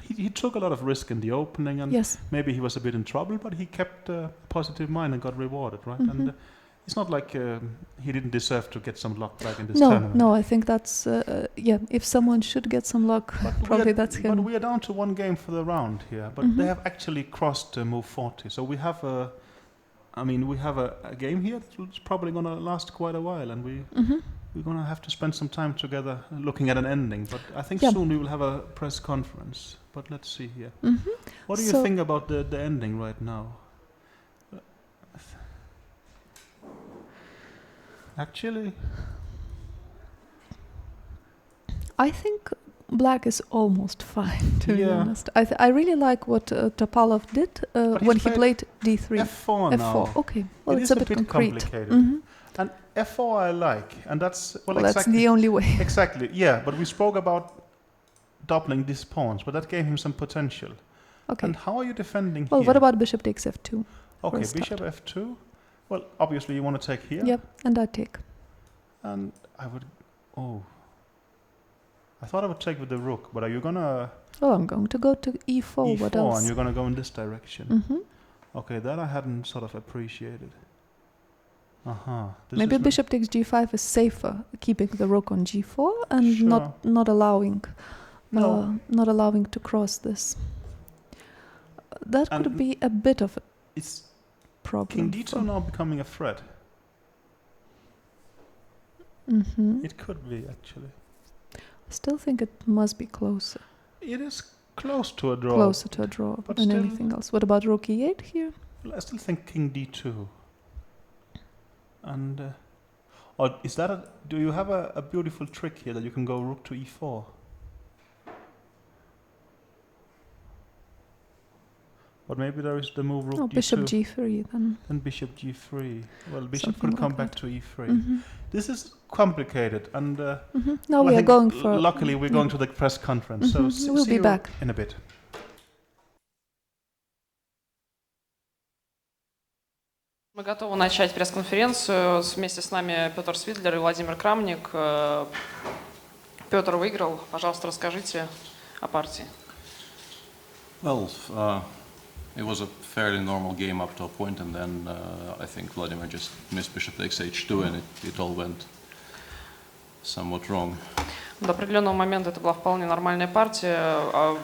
he took a lot of risk in the opening, and maybe he was a bit in trouble, but he kept a positive mind and got rewarded, right? And it's not like he didn't deserve to get some luck back in this tournament. No, I think that's if someone should get some luck, probably that's him. But we are down to 1 game for the round here, but they have actually crossed move 40, so we have a game here that's probably going to last quite a while, and we're going to have to spend some time together looking at an ending. But I think soon we will have a press conference. But let's see here. What do you think about the ending right now? Actually, I think black is almost fine, to be honest. I really like what Topalov did when he played d3. F4 now. F4, okay. Well, it's a bit concrete. Complicated. And F4 I like, and that's... Well, that's the only way. Exactly, yeah, but we spoke about doubling these pawns, but that gave him some potential. Okay. And how are you defending here? Well, what about bishop takes f2? Okay, bishop f2. Well, obviously you want to take here. Yep, and I take. And I would... Oh. I thought I would take with the rook, but are you going to... Oh, I'm going to go to e4. E4, what else? and you're going to go in this direction. Okay, that I hadn't sort of appreciated. Maybe bishop takes g5 is safer, keeping the rook on g4 and not allowing to cross this. That could be a bit of a problem. King d2 now becoming a threat. It could be, actually. I still think it must be closer. It is close to a draw. Closer to a draw than anything else. What about rook e8 here? Well, I still think king d2. And or is that do you have a beautiful trick here that you can go rook to e4? But maybe there is the move rook d2. Bishop g3 then. And bishop g3. Well, bishop could come back to e3. This is complicated, and now we are going for... Luckily, we're going to the press conference, so we'll be back in a bit. Мы готовы начать пресс-конференцию. Вместе с нами Петр Свидлер и Владимир Крамник. Петр выиграл. Пожалуйста, расскажите о партии. Well, it was a fairly normal game up to a point, and then I think Vladimir just missed bishop takes h2, and it all went somewhat wrong. До определенного момента это была вполне нормальная партия,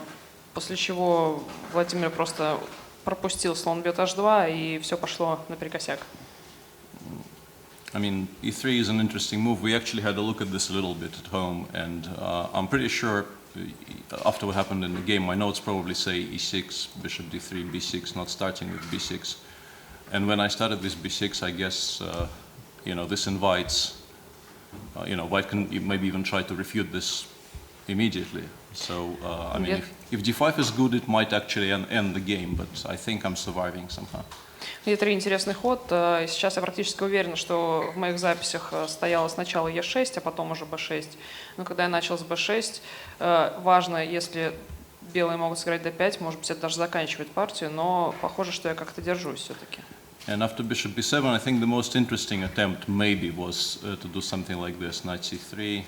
после чего Владимир просто пропустил слон бьет h2, и все пошло наперекосяк. I mean, e3 is an interesting move. We actually had a look at this a little bit at home, and I'm pretty sure after what happened in the game, my notes probably say e6, bishop d3, b6, not starting with b6. And when I started with b6, I guess, this invites, white can maybe even try to refute this immediately. So, I mean, if d5 is good, it might actually end the game, but I think I'm surviving somehow. E3 интересный ход. Сейчас я практически уверен, что в моих записях стояло сначала e6, а потом уже b6. Но когда я начал с b6, важно, если белые могут сыграть d5, может быть, это даже заканчивает партию, но похоже, что я как-то держусь все-таки. And after bishop b7, I think the most interesting attempt maybe was to do something like this, knight c3,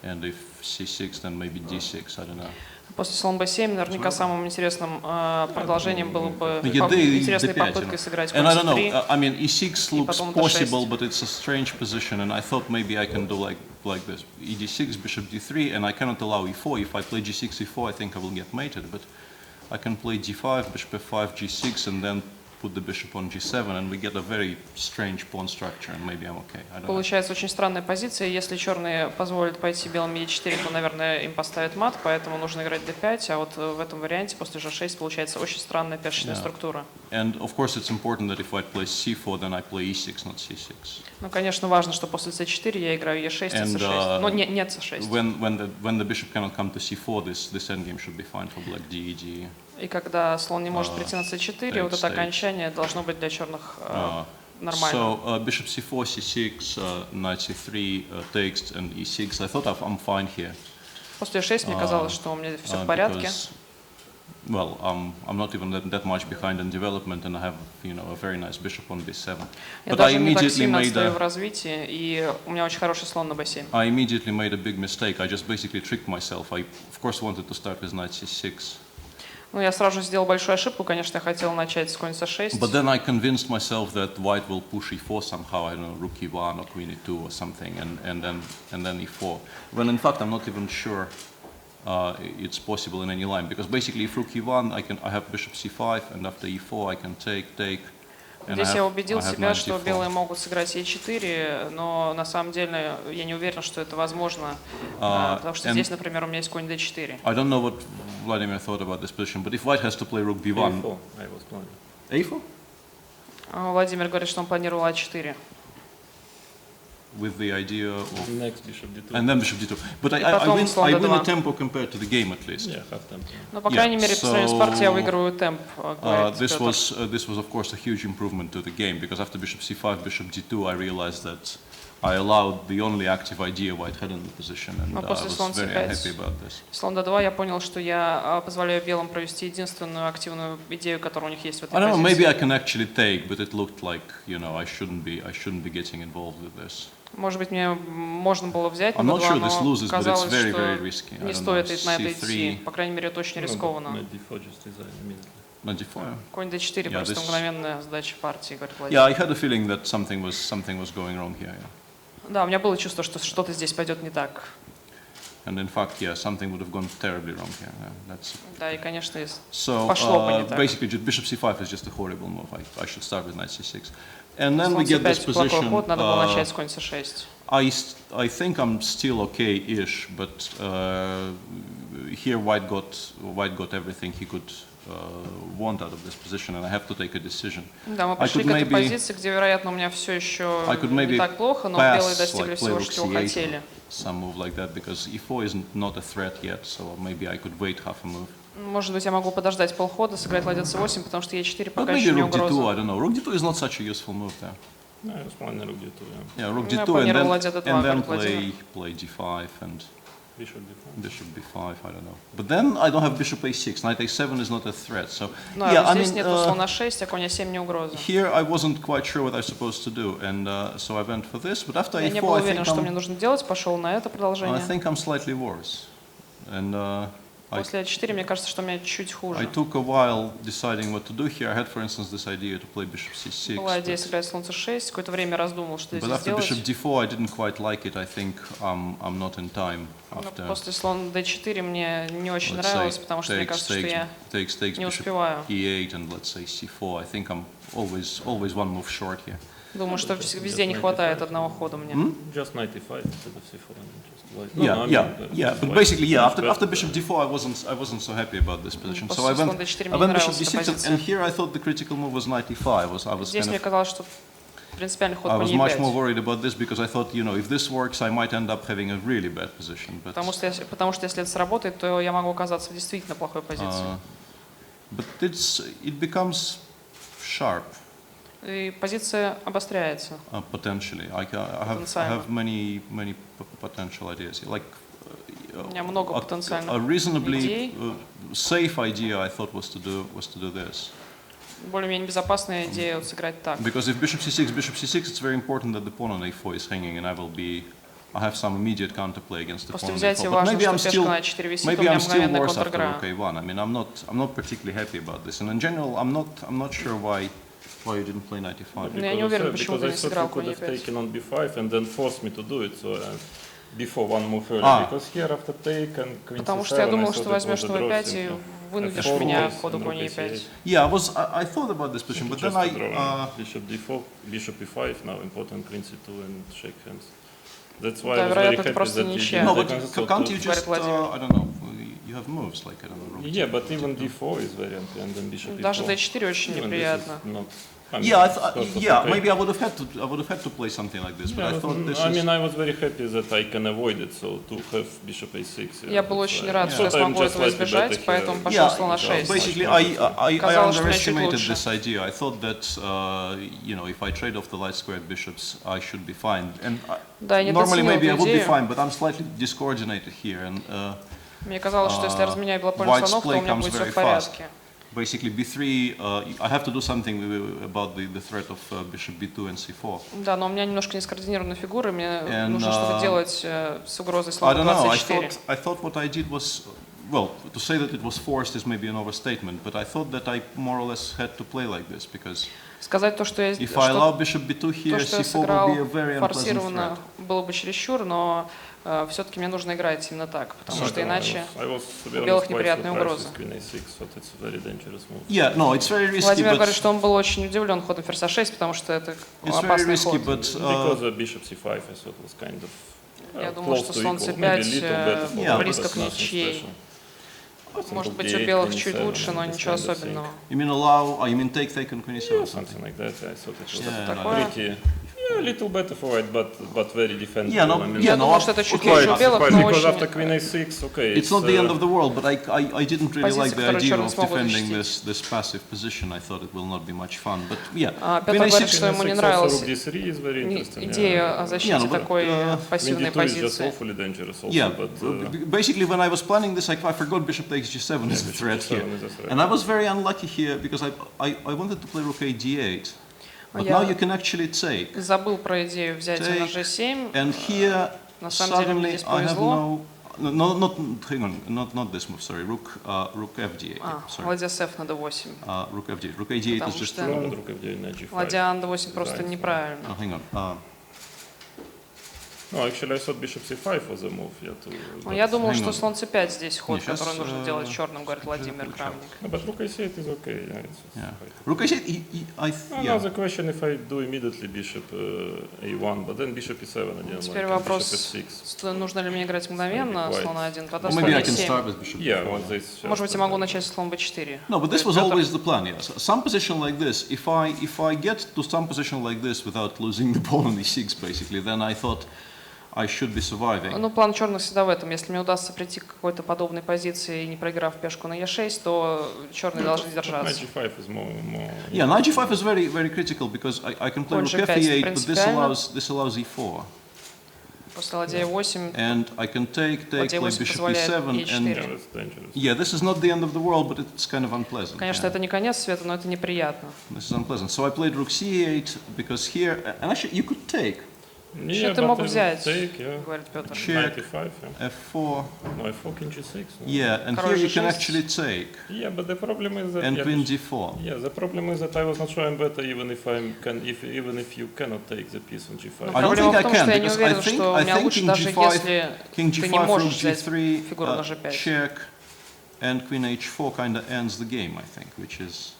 and if c6, then maybe d6, I don't know. После слон b7 наверняка самым интересным продолжением было бы интересной попыткой сыграть конь And I don't c3. know, I mean, e6 looks possible, but it's a strange position, and I thought maybe I can do like this. ed6, bishop d3, and I cannot allow e4. If I play g6, e4, I think I will get mated, but I can play g5, bishop f5, g6, and then put the bishop on g7, and we get a very strange pawn structure, and maybe I'm okay. I don't Получается очень странная позиция. Если черные позволят пойти белым e4, то, наверное, им поставят мат, поэтому нужно играть d5, а вот в этом варианте после g6 получается очень странная пешечная структура. And of course it's important that if I play c4, then I play e6, not c6. Ну, конечно, важно, что после c4 я играю e6 и c6. Но нет c6. When the bishop cannot come to c4, this endgame should be fine for black d, g. И когда слон не может прийти на c4, вот это окончание должно быть для черных нормально. So bishop c4, c6, knight c3 takes, and e6. I thought I'm fine here. После e6 мне казалось, что у меня все в порядке. Well, I'm not even that much behind in development, and I have, a very nice bishop on b7. Я даже не так сильно отстаю в развитии, и у меня очень хороший слон на b7. I immediately made a big mistake. I just basically tricked myself. I, of course, wanted to start with knight c6. Ну, я сразу же сделал большую ошибку, конечно, я хотел начать с конь c6. But then I convinced myself that white will push e4 somehow, I don't know, rook e1 or queen e2 or something, and then e4. When in fact I'm not even sure it's possible in any line, because basically if rook e1, I have bishop c5, and after e4 I can take. Здесь я убедил себя, что белые могут сыграть e4, но на самом деле я не уверен, что это возможно, потому что здесь, например, у меня есть конь d4. I don't know what Vladimir thought about this position, but if white has to play rook b1... A4, I was planning. A4? Владимир говорит, что он планировал a4. With the idea of Next bishop d2. And then bishop d2. But I win a tempo compared to the game at least. Yeah, half tempo. Но по крайней мере, по сравнению с партией я выигрываю темп. This was of course a huge improvement to the game, because after bishop c5, bishop d2, I realized that I allowed the only active idea white had in the position, and I was very unhappy about this. Слон d2 я понял, что я позволяю белым провести единственную активную идею, которая у них есть в этой I don't know, позиции. maybe I can actually take, but it looked like, I shouldn't be getting involved with this. Может быть, мне можно было взять на I'm not sure d2, this но loses, but it's казалось, very, что very risky. не стоит на это идти. По крайней мере, это очень рискованно. d4 just design immediately. Knight d4. Конь d4 просто мгновенная сдача партии, говорит Владимир. Yeah, I had a feeling that something was going wrong here. Yeah. Да, у меня было чувство, что что-то здесь пойдет не так. And in fact, yeah, something would have gone terribly wrong here. Yeah, Да, и, конечно, so пошло бы не так. basically, bishop c5 is just a horrible move. I should start with knight c6. And then we get this position. Ход, надо было начать с конь c6. I think I'm still okay-ish, but here white got everything he could want out of this position, and I have to take a decision. Да, мы пришли к этой позиции, где, вероятно, у меня все еще не так плохо, но белые достигли всего, что хотели. Some move like that, because e4 is not a threat yet, so maybe I could wait half a move. Может быть, я могу подождать полхода, сыграть ладья c8, потому что e4 пока еще не угроза. угроза. I don't know. Rook d2 is not such a useful move there. No, I was planning rook d2. Yeah, rook d2 and then play g5 and bishop b5. I don't know. But then I don't have bishop a6. Knight a7 is not a threat. So yeah, здесь нету слона 6, а конь a7 не угроза. Here I wasn't quite sure what I was supposed to do, and so I went for this. But after a4, я не был уверен, что мне нужно делать, пошел на это продолжение. I think I'm slightly worse. And после a4, мне кажется, что у меня чуть хуже. I took a while deciding what to do here. I had, for instance, this idea to play bishop c6. Была идея сыграть слон c6. Какое-то время раздумал, что здесь делать. But after bishop d4, I didn't quite like it. I think I'm not in time after. После слон d4 мне не очень нравилось, потому что мне кажется, что я не успеваю. e8 and let's say c4. I think I'm always one move short here. Думаю, что везде не хватает одного хода мне. Just knight e5 instead of c4. Yeah. But basically, yeah. After bishop d4, I wasn't so happy about this position. So I went bishop d6, and here I thought the critical move was knight e5. Здесь мне казалось, что принципиальный ход I конь was e5. much more worried about this because I thought, if this works, I might end up having a really bad position. Потому что если это сработает, то я могу оказаться в действительно плохой позиции. But it becomes sharp. И позиция обостряется. Potentially, I have many potential ideas. Like у меня много потенциальных a reasonably идей. Safe idea I thought was to do this. Более-менее безопасная идея сыграть так. Because if bishop c6, it's very important that the pawn on a4 is hanging, and I will be I have some immediate counterplay against the После pawn взятия b4. But важно, maybe что I'm пешка still, на 4 висит, у maybe меня I'm still мгновенная worse after контр-игра. rook a1. I mean, I'm not particularly happy about this. And in general, I'm not sure why you didn't play knight e5. Я не уверен, почему ты не сыграл could конь have e5. taken on b5 and then forced me to do it. So before one move early, because here after take and queen Потому c7, что я I думал, thought что it was возьмешь a на draw b5 simply. и вынудишь F4 меня is к ходу and конь rook e5. a8. Yeah, I thought about this position, but then Just a draw. Bishop d4, bishop e5, now important queen c2 and shake hands. That's why I was very happy that you didn't No, but take can't you just, I don't know, you have moves like, I don't know, rook Yeah, but even d4 is very and then bishop e4. Даже d4 очень неприятно. Yeah, maybe I would have had to play something like this, but I thought this I mean, I was very happy that I can avoid it, so to have bishop a6. Я был очень рад, что я смогу этого избежать, поэтому пошел слон a6. Basically, I underestimated this idea. I thought that, if I trade off the light-squared bishops, I should be fine. And normally, maybe I would be fine, but I'm slightly discoordinated here. And мне казалось, что если я разменяю белопольный слонов, то у меня будет все в порядке. Basically, b3, I have to do something about the threat of bishop b2 and c4. Да, но у меня немножко не скоординированы фигуры, мне нужно что-то делать с угрозой слона I don't know, c4. I thought what I did was, well, to say that it was forced is maybe an overstatement, but I thought that I more or less had to play like this, because сказать то, что я if I allow bishop b2 here, c4 will be a very unpleasant threat. Было бы чересчур, но все-таки мне нужно играть именно так, потому что иначе у белых неприятные угрозы. Yeah, no, it's very risky, Владимир говорит, что он был очень удивлен ходом ферзь a6, потому что это опасный ход. Я думаю, что слон c5 близко к ничьей. Может быть, у белых чуть лучше, но ничего особенного. You mean take on queen e7? Something like that. I thought it was такое. A little better for white, but very defensive. Я думал, что это чуть лучше у белых, но Because очень... after queen a6, okay. It's not the end of the world, but I didn't really like the idea of defending this passive position. I thought it will not be much fun, but yeah. Петр говорит, что ему не нравилась идея о защите такой пассивной позиции. Yeah, basically when I was planning this, I forgot bishop takes g7 as a threat here. And I was very unlucky here because I wanted to play rook a d8. But now you can actually take. Забыл про идею взятия на g7. And here на самом деле мне здесь повезло. Not this move. Sorry, rook f8. Ладья с f на d8. Rook f8. Rook a8 is just wrong. Ладья на d8 просто неправильно. Oh, hang on. No, actually, I thought bishop c5 was a move. Я думал, что слон c5 здесь ход, который нужно делать черным, говорит Владимир Крамник. But rook a8 is okay. Yeah. Rook a8, Now the question if I do immediately bishop a1, but then bishop e7 again. Теперь вопрос, нужно ли мне играть мгновенно слон a1, потом слон e7. Может быть, я могу начать с слон b4. No, but this was always the plan. Yes, some position like this. If I get to some position like this without losing the pawn on e6, basically, then I thought I should be surviving. Ну, план черных всегда в этом. Если мне удастся прийти к какой-то подобной позиции, не проиграв пешку на e6, то черные должны держаться. Yeah, knight g5 is very, very critical because I can play rook f8, but this allows e4. После ладья e8. And I can take play bishop e7, and yeah, this is not the end of the world, but it's kind of unpleasant. Конечно, это не конец света, но это неприятно. This is unpleasant. So I played rook c8 because here, and actually you could take. Что ты мог взять, говорит Петр. Check, f4. No, f4, king g6. Yeah, and here you can actually take. Yeah, but the problem is that. And queen d4. Yeah, the problem is that I was not showing better even if you cannot take the piece on g5. I don't think I can because I think king g5, rook g3, check, and queen h4 kind of ends the game. I think, which is.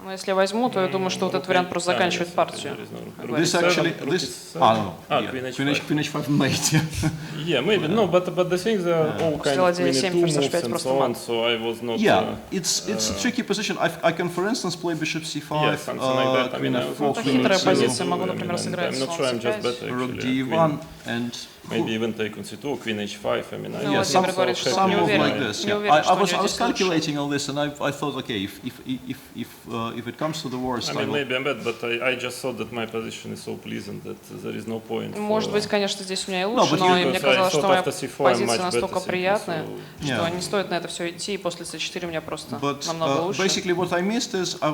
Но если я возьму, то я думаю, что вот этот вариант просто заканчивает партию. This actually, queen h5 mate. Yeah, maybe no, but the things are all kind of queen e2 moves and so on. So I was not. Yeah, it's a tricky position. I can, for instance, play bishop c5, queen f4, queen e2. I'm not sure I'm just better. Rook d1 and. Maybe even take on c2, queen h5. I mean, yeah, some move like this. Yeah. I was calculating all this, and I thought, okay, if it comes to the worst, I mean, maybe I'm bad, but I just thought that my position is so pleasant that there is no point. Может быть, конечно, здесь у меня и лучше, но мне казалось, что моя позиция настолько приятная, что не стоит на это все идти, и после c4 у меня просто намного лучше. Basically, what I missed is I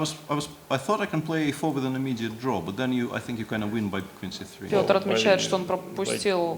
thought I can play a4 with an immediate draw, but then I think you kind of win by queen c3. Петр отмечает, что он пропустил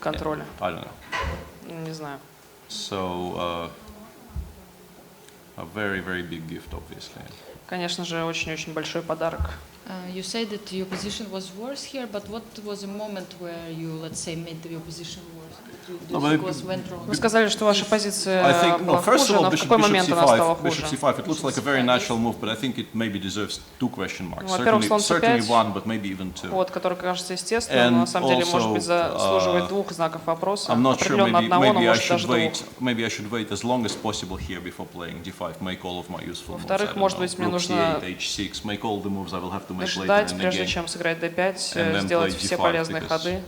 контроля. I don't know. Не знаю. So, a very, very big gift, obviously. Конечно же, очень-очень большой подарок. You said that your position was worse here, but what was a moment where you, let's say, made your position worse? Do you think was went wrong? Вы сказали, что ваша позиция была хуже, но в какой момент она стала хуже? Bishop c5, it looks like a very natural move, but I think it maybe deserves 2 question marks. Во-первых, слон Certainly c5, one, but maybe even 2. ход, который кажется естественным, но на самом деле, может быть, заслуживает 2 знаков вопроса. I'm not sure, Определенно одного, но может даже 2. Maybe I should wait as long as possible here before playing d5, make all of my useful moves. Во-вторых, может быть, мне нужно h6, make all the moves I will have to make later ждать, in the прежде game. чем сыграть d5, сделать все полезные ходы.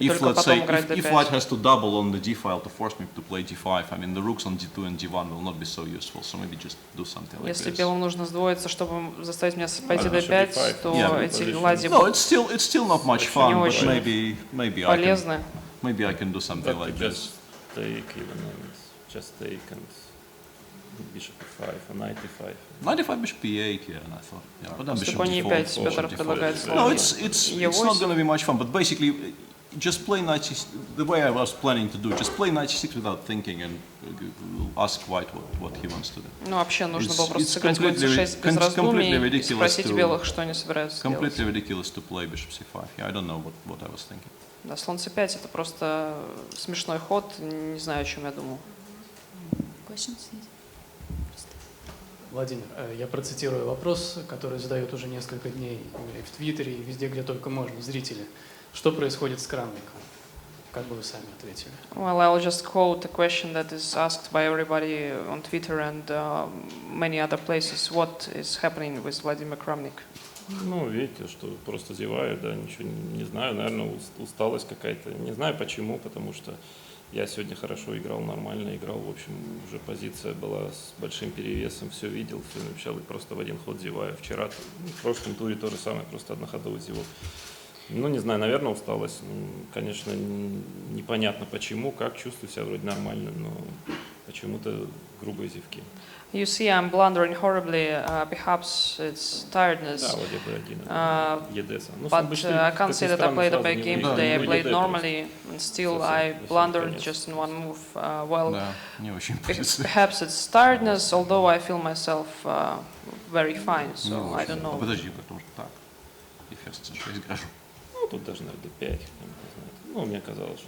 If, let's say, if white has to double on the d file to force me to play d5, I mean, the rooks on d2 and d1 will not be so useful, so maybe just do something like this. Если белым нужно сдвоиться, чтобы заставить меня пойти d5, то эти ладьи No, it's still not much fun, but полезны. Maybe I can do something like this. Just take and bishop e5 and knight e5. Knight e5, bishop e8, yeah, and I thought, yeah, but then bishop d4. Петр предлагает No, it's not going to be much fun, but basically, just play knight c6, the way I was planning to do, just play knight c6 without thinking and ask white what he wants to do. Ну, вообще нужно было просто сыграть конь c6 без раздумий и спросить белых, что они собираются делать. Completely ridiculous to play bishop c5. Yeah, I don't know what I was thinking. Да, слон c5 это просто смешной ход, не знаю, о чем я думал. Владимир, я процитирую вопрос, который задают уже несколько дней и в Твиттере, и везде, где только можно, зрители. Что происходит с Крамником? Как бы вы сами ответили? Well, I'll just quote a question that is asked by everybody on Twitter and many other places. What is happening with Vladimir Kramnik? Ну, видите, что просто зеваю, да, ничего не знаю, наверное, усталость какая-то. Не знаю почему, потому что я сегодня хорошо играл, нормально играл, в общем, уже позиция была с большим перевесом, все видел, все написал и просто в один ход зеваю. Вчера, в прошлом туре то же самое, просто одноходовый зевок. Ну, не знаю, наверное, усталость. Конечно, непонятно почему, как, чувствую себя вроде нормально, но почему-то грубые зевки. You see, I'm blundering horribly. Perhaps it's tiredness. But I can't say that I played a bad game today. I played normally, and still I blundered just in one move. Well, perhaps it's tiredness, although I feel myself very fine, so I don't know. Ну, тут даже, наверное, 5. Ну, мне казалось,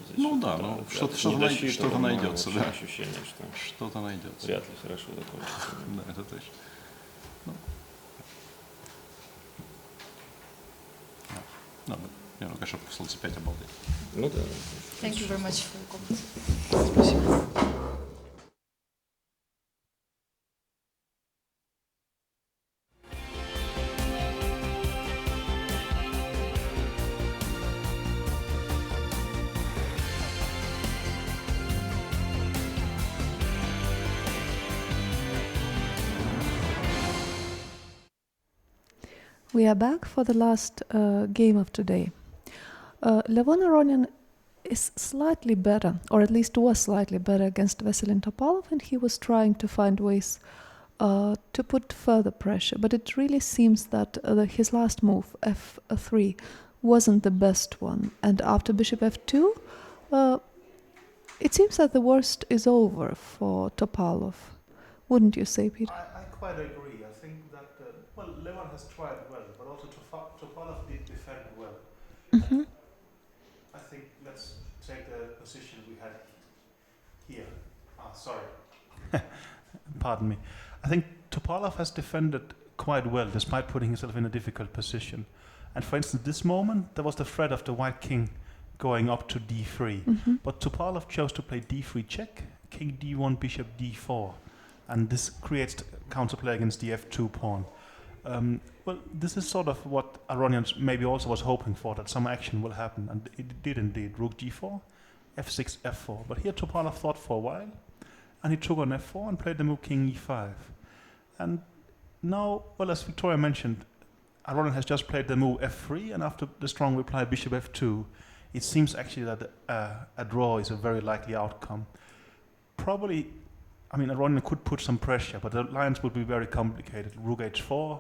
что здесь что-то найдется, да. Ощущение, что что-то найдется. Вряд ли хорошо закончится. Да, это точно. Ну, конечно, слон c5 обалдеть. Ну да. Thank you very much for your comments. Спасибо. We are back for the last game of today. Levon Aronian is slightly better, or at least was slightly better against Veselin Topalov, and he was trying to find ways to put further pressure. But it really seems that his last move, f3, wasn't the best one. And after bishop f2, it seems that the worst is over for Topalov. Wouldn't you say, Peter? I quite agree. I think that, well, Levon has tried well, but also Topalov did defend well. Mm-hmm. I think let's take the position we had here. Sorry. Pardon me. I think Topalov has defended quite well, despite putting himself in a difficult position. And for instance, this moment, there was the threat of the white king going up to d3. Mm-hmm. But Topalov chose to play d3 check, king d1, bishop d4. And this creates counterplay against the f2 pawn. Well, this is sort of what Aronian maybe also was hoping for, that some action will happen, and it did indeed. Rook g4, f6, f4. But here Topalov thought for a while, and he took on f4 and played the move king e5. And now, well, as Victoria mentioned, Aronian has just played the move f3, and after the strong reply bishop f2, it seems actually that a draw is a very likely outcome. Probably, I mean, Aronian could put some pressure, but the lines would be very complicated. Rook h4,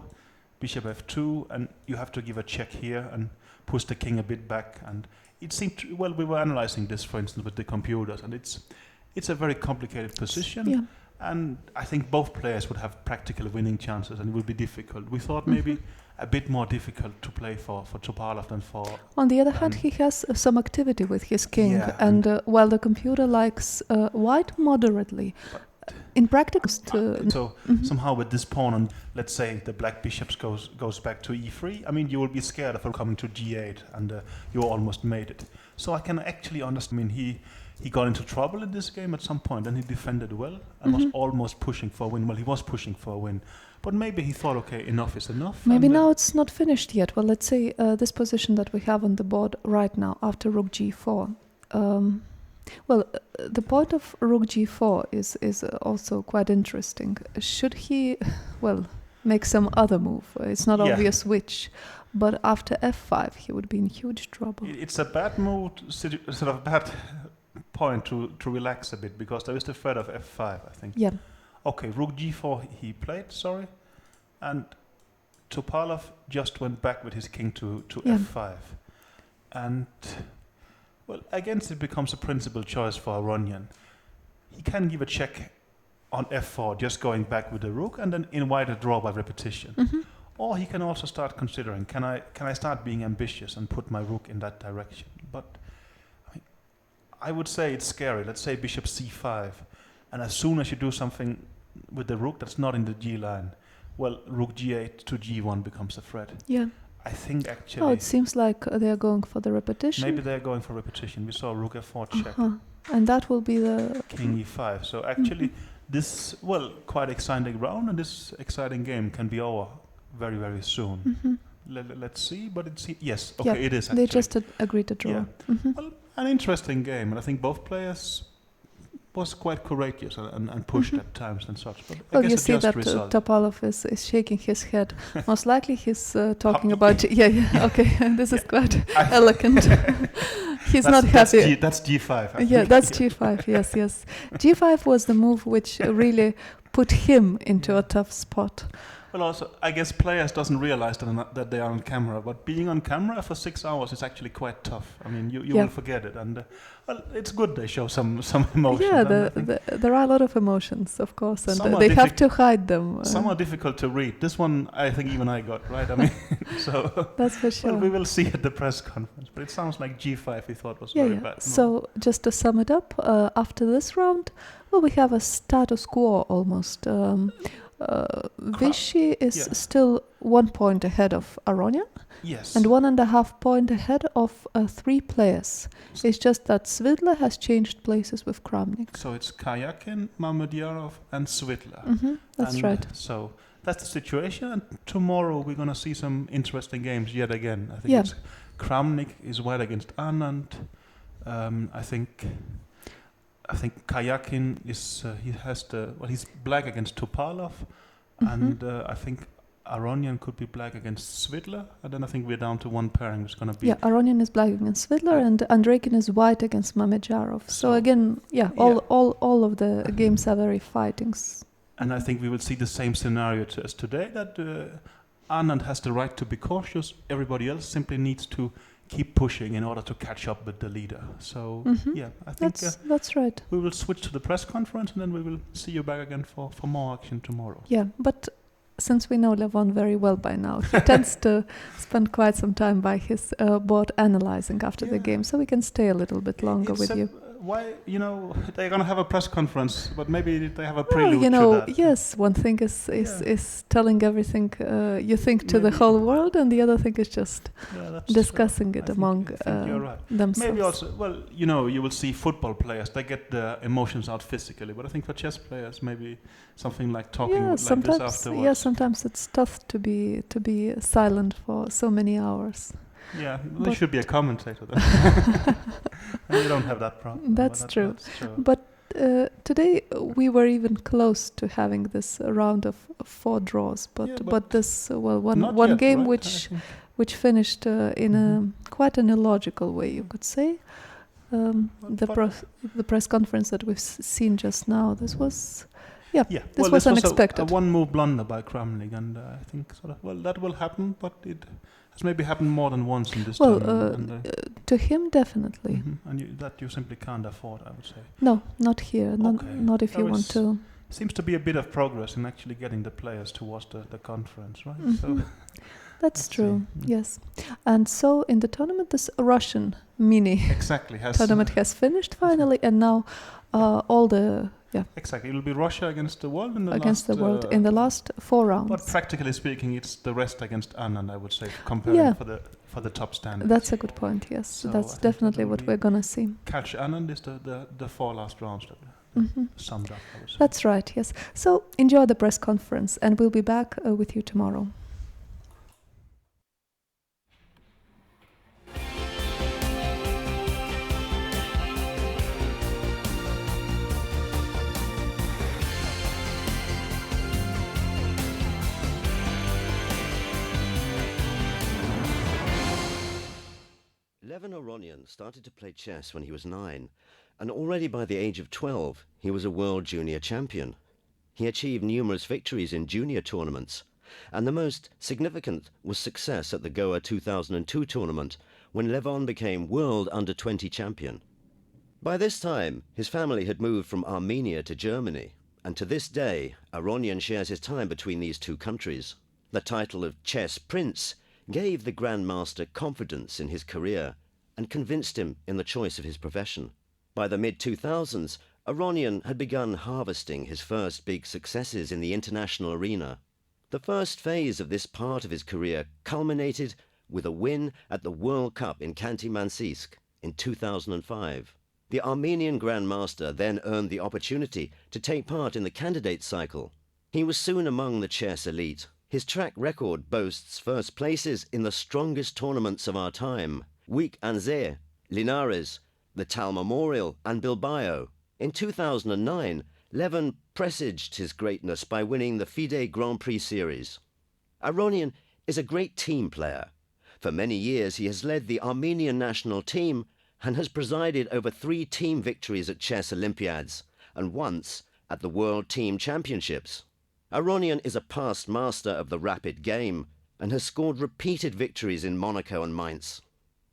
bishop f2, and you have to give a check here and push the king a bit back. And it seemed, well, we were analyzing this, for instance, with the computers, and it's a very complicated position. Yeah. And I think both players would have practical winning chances, and it would be difficult. We thought maybe a bit more difficult to play for Topalov than for... On the other hand, he has some activity with his king, Yeah, and while the computer likes white moderately, in practice... somehow with this pawn, and let's say the black bishops goes back to e3, I mean, you will be scared of him coming to g8, and you almost made it. So I can actually understand. I mean, he got into trouble in this game at some point, and he defended well, and was almost pushing for a win. Well, he was pushing for a win. But maybe he thought, okay, enough is enough. Maybe now it's not finished yet. Well, let's say this position that we have on the board right now after rook g4. The point of rook g4 is also quite interesting. Should he, make some other move? It's not obvious which. But after f5, he would be in huge trouble. It's a bad move, sort of bad point to relax a bit, because there is the threat of f5, I think. Yeah. Okay, rook g4 he played, and Topalov just went back with his king to f5. And, against it becomes a principal choice for Aronian. He can give a check on f4, just going back with the rook, and then invite a draw by repetition. Or he can also start considering, can I start being ambitious and put my rook in that direction? But I would say it's scary. Let's say bishop c5, and as soon as you do something with the rook that's not in the g line, rook g8 to g1 becomes a threat. Yeah. I think actually... Oh, it seems like they're going for the repetition. Maybe they're going for repetition. We saw rook f4 check. And that will be the... King e5. So actually this, quite exciting round, and this exciting game can be over very, very soon. Let's see, but it's... Yes, okay, it is actually. They just agreed to draw. Yeah. An interesting game, and I think both players was quite courageous and pushed at times and such. But I guess you see that Topalov is shaking his head. Most likely he's talking about... okay, this is quite elegant. He's not happy. That's g5. Yeah, that's g5, yes. G5 was the move which really put him into a tough spot. Well, also, I guess players doesn't realize that they are on camera, but being on camera for 6 hours is actually quite tough. I mean, you will forget it, and it's good they show some emotion. Yeah, there are a lot of emotions, of course, and they have to hide them. Some are difficult to read. This one, I think even I got, right? I mean, so... That's for sure. Well, we will see at the press conference, but it sounds like g5 he thought was very bad. So, just to sum it up, after this round, we have a status quo almost. Vichy is still 1 point ahead of Aronian. Yes. And 1.5 point ahead of 3 players. It's just that Svitler has changed places with Kramnik. So it's Karyakin, Mamedyarov, and Svitler. That's right. So that's the situation. And tomorrow we're going to see some interesting games yet again. I think it's Kramnik is white against Anand. I think Karyakin is he's black against Topalov, and I think Aronian could be black against Svitler, and then I think we're down to one pairing which is going to be... Yeah, Aronian is black against Svitler, and Andreikin is white against Mamedyarov. So again, all of the games are very fighting. And I think we will see the same scenario as today, that Anand has the right to be cautious, everybody else simply needs to keep pushing in order to catch up with the leader. So, I think that's right. We will switch to the press conference, and then we will see you back again for more action tomorrow. Yeah, but since we know Levon very well by now, he tends to spend quite some time by his board analyzing after the game, so we can stay a little bit longer with you. Why, they're going to have a press conference, but maybe they have a prelude to that. Yes, one thing is telling everything you think to the whole world, and the other thing is just discussing it among themselves. Maybe also, you will see football players, they get the emotions out physically, but I think for chess players, maybe something like talking like this afterwards. Yeah, sometimes it's tough to be silent for so many hours. Yeah, there should be a commentator then. And you don't have that problem. That's true. But today we were even close to having this round of 4 draws. But this one game which finished in a quite an illogical way, you could say. The press conference that we've seen just now. This was. This was unexpected. A one-move blunder by Kramnik, and I think that will happen, but it has maybe happened more than once in this tournament. To him, definitely. And that you simply can't afford, I would say. No, not here. Not if you want to. seems to be a bit of progress in actually getting the players towards the conference, right? Mm-hmm. So that's true. Yes, and so in the tournament, this Russian mini tournament has finished finally, and now all the exactly, it will be Russia against the world in the in the last 4 rounds. But practically speaking, it's the rest against Anand, I would say, comparing for the top standings. That's a good point. Yes, so that's definitely what we're gonna see. Catch Anand is the 4 last rounds that summed up, I would say. That's right. Yes. So enjoy the press conference, and we'll be back with you tomorrow. Levin Aronian started to play chess when he was 9, and already by the age of 12, he was a world junior champion. He achieved numerous victories in junior tournaments, and the most significant was success at the Goa 2002 tournament, when Levon became world under-20 champion. By this time, his family had moved from Armenia to Germany, and to this day, Aronian shares his time between these two countries. The title of Chess Prince gave the Grandmaster confidence in his career and convinced him in the choice of his profession. By the mid-2000s, Aronian had begun harvesting his first big successes in the international arena. The first phase of this part of his career culminated with a win at the World Cup in Khanty-Mansiysk in 2005. The Armenian Grandmaster then earned the opportunity to take part in the candidate cycle. He was soon among the chess elite. His track record boasts first places in the strongest tournaments of our time: Week Anze, Linares, the Tal Memorial, and Bilbao. In 2009, Levin presaged his greatness by winning the FIDE Grand Prix Series. Aronian is a great team player. For many years he has led the Armenian national team and has presided over 3 team victories at Chess Olympiads and once at the World Team Championships. Aronian is a past master of the rapid game and has scored repeated victories in Monaco and Mainz.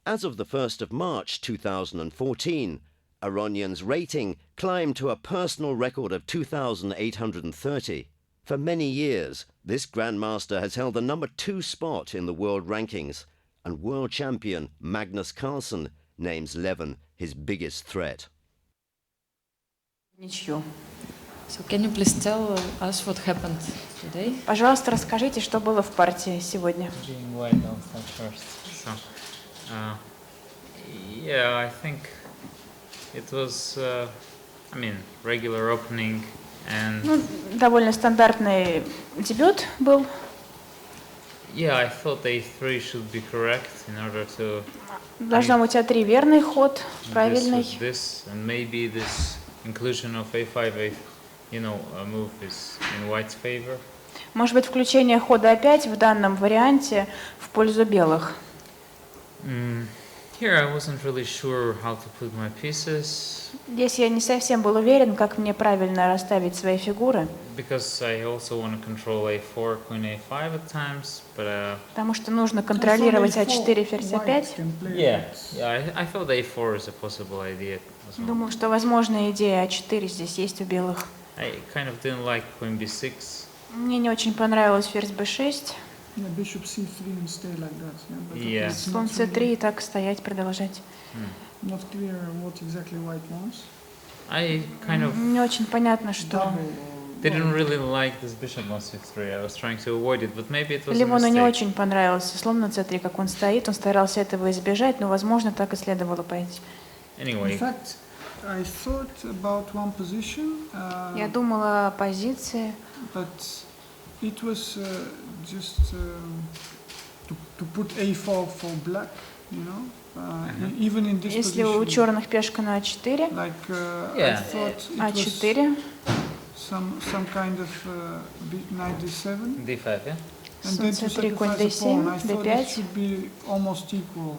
As of the 1st of March 2014, Aronian's rating climbed to a personal record of 2,830. For many years, this Grandmaster has held the number 2 spot in the world rankings, and world champion Magnus Carlsen names Levin his biggest threat. So can you please tell us what happened today? Пожалуйста, расскажите, что было в партии сегодня. Yeah, I think it was, regular opening and. Довольно стандартный дебют был. Yeah, I thought A3 should be correct in order to. Должно быть A3 верный ход, правильный. This and maybe this inclusion of A5, a move is in white's favor. Может быть, включение хода A5 в данном варианте в пользу белых. Here I wasn't really sure how to put my pieces. Здесь я не совсем был уверен, как мне правильно расставить свои фигуры. Because I also want to control A4, Queen A5 at times, but. Потому что нужно контролировать A4, ферзь A5. Yeah, I thought A4 is a possible idea as well. Думал, что возможная идея A4 здесь есть у белых. I kind of didn't like Queen B6. Мне не очень понравилось ферзь B6. Yeah, bishop c3 and stay like that. Yeah. Слон c3 и так стоять, продолжать. Not clear what exactly white wants. I kind of. Не очень понятно, что. Didn't really like this bishop on c3. I was trying to avoid it, but maybe it was a Левону не mistake. очень понравился слон на c3, как он стоит. Он старался этого избежать, но, возможно, так и следовало пойти. Anyway. In fact, I thought about one position. Я думала о позиции. But it was just to put A4 for black, even in this Если position. у черных пешка на A4, like, I thought it A4, was some kind of knight D7. D5, yeah? And then to C3, конь sacrifice a pawn. D7, I thought D5. it should be almost equal,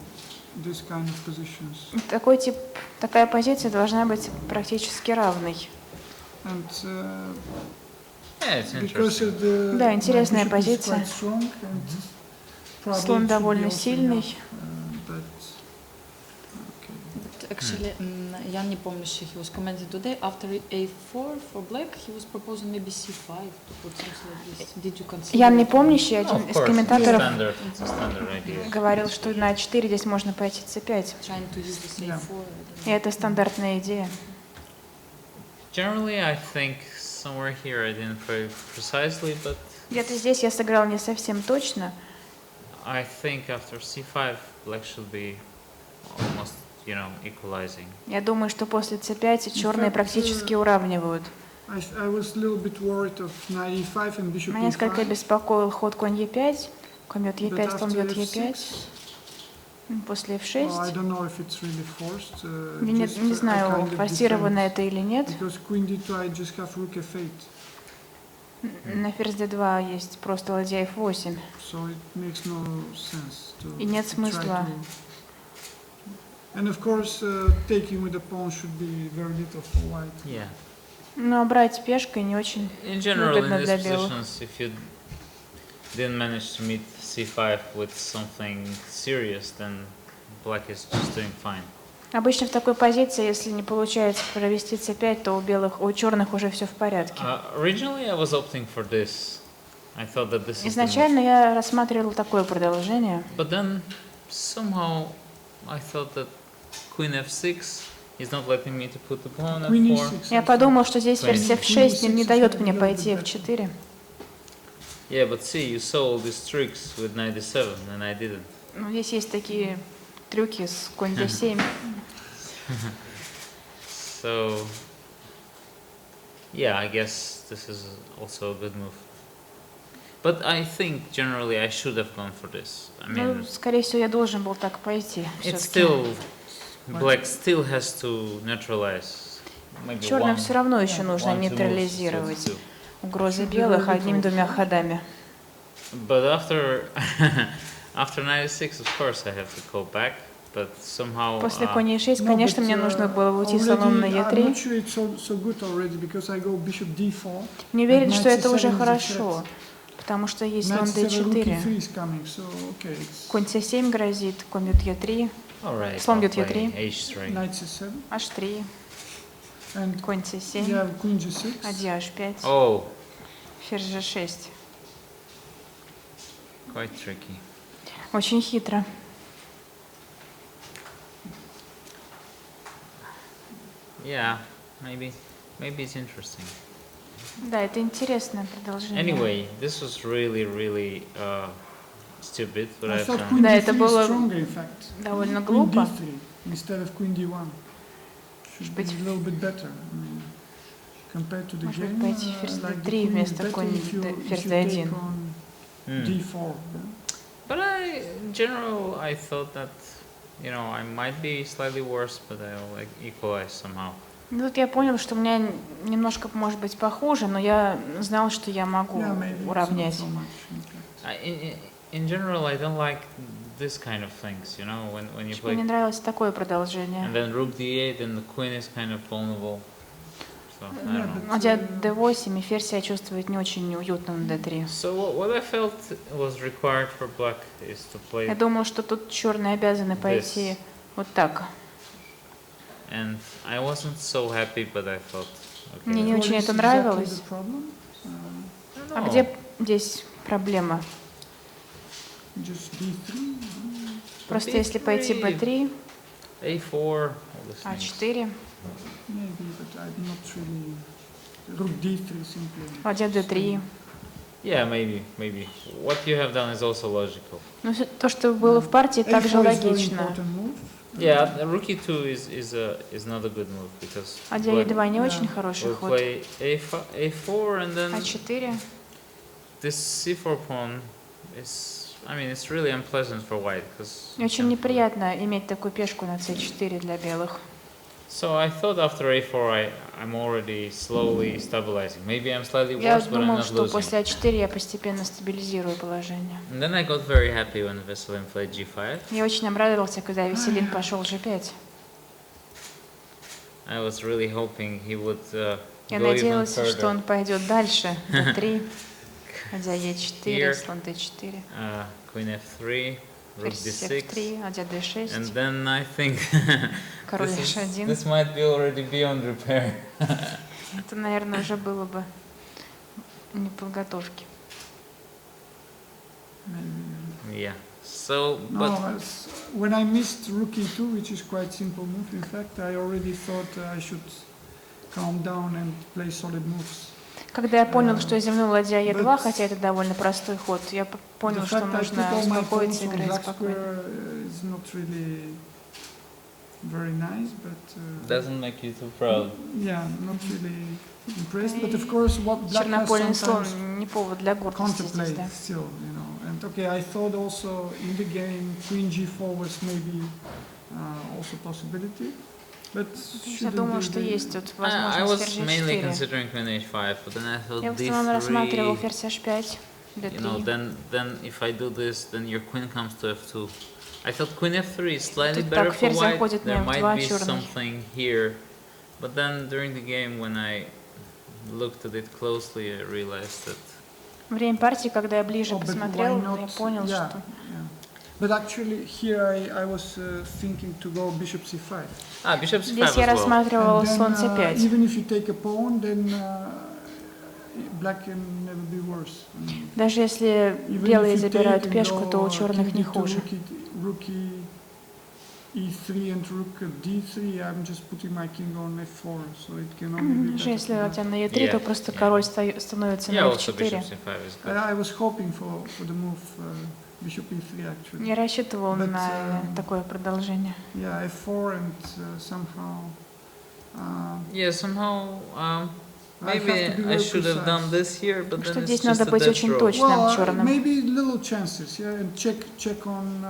this kind of positions. такая позиция должна быть практически равной. And Yeah, it's because interesting. of the Да, интересная my bishop is позиция. quite strong and probably Слон it should be довольно also сильный. enough, but okay. Actually, я не помню, he was commenting today. After a4 for black, he was proposing maybe c5 to put something like this. Did you consider? Ян Непомнящий, один из комментаторов, It's a standard idea. говорил, что на a4 здесь можно пойти c5. Trying to use this a4. И это стандартная идея. Generally, I think somewhere here I didn't play precisely, but Где-то здесь я сыграл не совсем точно. I think after c5, black should be almost, equalizing. Я думаю, что после c5 черные практически уравнивают. Меня несколько беспокоил ход конь e5, конь бьет e5, слон бьет e5. После f6. Не знаю, форсировано это или нет. На ферзь d2 есть просто ладья f8. И нет смысла. Но брать пешкой не очень выгодно для белых. Didn't manage to meet c5 with something serious, then black is just doing fine. Обычно в такой позиции, если не получается провести c5, то у черных уже все в порядке. Originally I was opting for this. I thought that this Изначально я рассматривал такое продолжение. But then somehow I thought that queen f6 is not letting me to put the pawn f4. Я подумал, что здесь ферзь f6 не дает мне пойти f4. Yeah, but see, you saw all these tricks with knight d7, and I didn't. Ну, здесь есть такие трюки с конь d7. So, yeah, I guess this is also a good move. But I think generally I should have gone for this. I mean, ну, скорее всего, я должен был так пойти. It's still, black still has to neutralize. Черным все равно еще нужно нейтрализировать угрозы белых одним-двумя ходами. But after knight e6, of course, I have to go back. But somehow. После конь e6, конечно, мне нужно было уйти слоном на e3. Не уверен, что это уже хорошо, потому что есть слон d4. Конь c7 грозит, конь бьет e3, слон бьет e3, h3. Конь c7, ладья h5, ферзь g6. Quite tricky. Очень хитро. Yeah, maybe it's interesting. Да, это интересное продолжение. Anyway, this was really stupid. What I've done. Да, это было довольно глупо. Может быть, пойти ферзь d3 вместо конь ферзь d1. But in general, I thought that, I might be slightly worse, but I'll equalize somehow. Ну, тут я понял, что у меня немножко, может быть, похуже, но я знал, что я могу уравнять. In general, I don't like this kind of things, when you play. Мне нравилось такое продолжение. And then rook d8, and the queen is kind of vulnerable. Ладья d8, и ферзь себя чувствует не очень уютно на d3. So what I felt was required for black is to play. Я думал, что тут черные обязаны пойти вот так. And I wasn't so happy, but I thought. Мне не очень это нравилось. А где здесь проблема? Просто если пойти b3, a4, a4, ладья d3. Yeah, maybe. What you have done is also logical. Ну, то, что было в партии, также логично. Yeah, rook e2 is not a good move because. Ладья e2 не очень хороший ход. Play a4 and then. a4. This c4 pawn is, it's really unpleasant for white because. Очень неприятно иметь такую пешку на c4 для белых. So I thought after a4 I'm already slowly stabilizing. Maybe I'm slightly worse, Я but I'm думал, not что losing. после a4 я постепенно стабилизирую положение. And then I got very happy when Veselin played g5. Я очень обрадовался, когда Веселин пошел g5. I was really hoping he would Я go even надеялся, что further. он пойдет дальше. d3, ладья e4, слон d4, Queen f3, rook ферзь d6, f3, ладья d6. and then I think Король h1. This might be already beyond repair. Это, наверное, уже было бы не подготовки. Yeah. So, No, but when I missed rook e2, which is quite simple move, in fact, I already thought I should calm down and play solid moves. Когда я понял, что я земной ладья e2, хотя это довольно простой ход, я понял, что нужно успокоиться и играть спокойно. Very nice, but doesn't make you too proud. Yeah, not really impressed. But of course, what black has sometimes не повод для гордости здесь, да. Still, you know. And okay, I thought also in the game queen g4 was maybe also possibility. But я думала, что есть тут I возможность was mainly ферзь h4. considering queen h5, but then I thought Я в основном рассматривал d3. ферзь h5, You know, d3. then if I do this, then your queen comes to f2. I thought queen f3 is slightly Тут better так for ферзь white. заходит There на might f2 be черный. something here, but then during the game when I looked at it closely, I realized that. Время партии, когда я ближе посмотрел, я понял, что. But actually, here I was thinking to go bishop c5. Bishop c5 Здесь я рассматривал слон c5. Even if you take a pawn, then black can never be worse. Даже если белые забирают пешку, то у черных не хуже. Rook e3 and rook d3, I'm just putting my king on f4, so it can only be Даже если ладья на e3, то просто король становится на f4. I was hoping for the move bishop e3 actually. Я рассчитывал на такое продолжение. Yeah, f4 and somehow. Yeah, somehow. Maybe I should have done this here, but then здесь it's надо just a быть dead очень draw. точным черным. Maybe little chances, yeah, and check on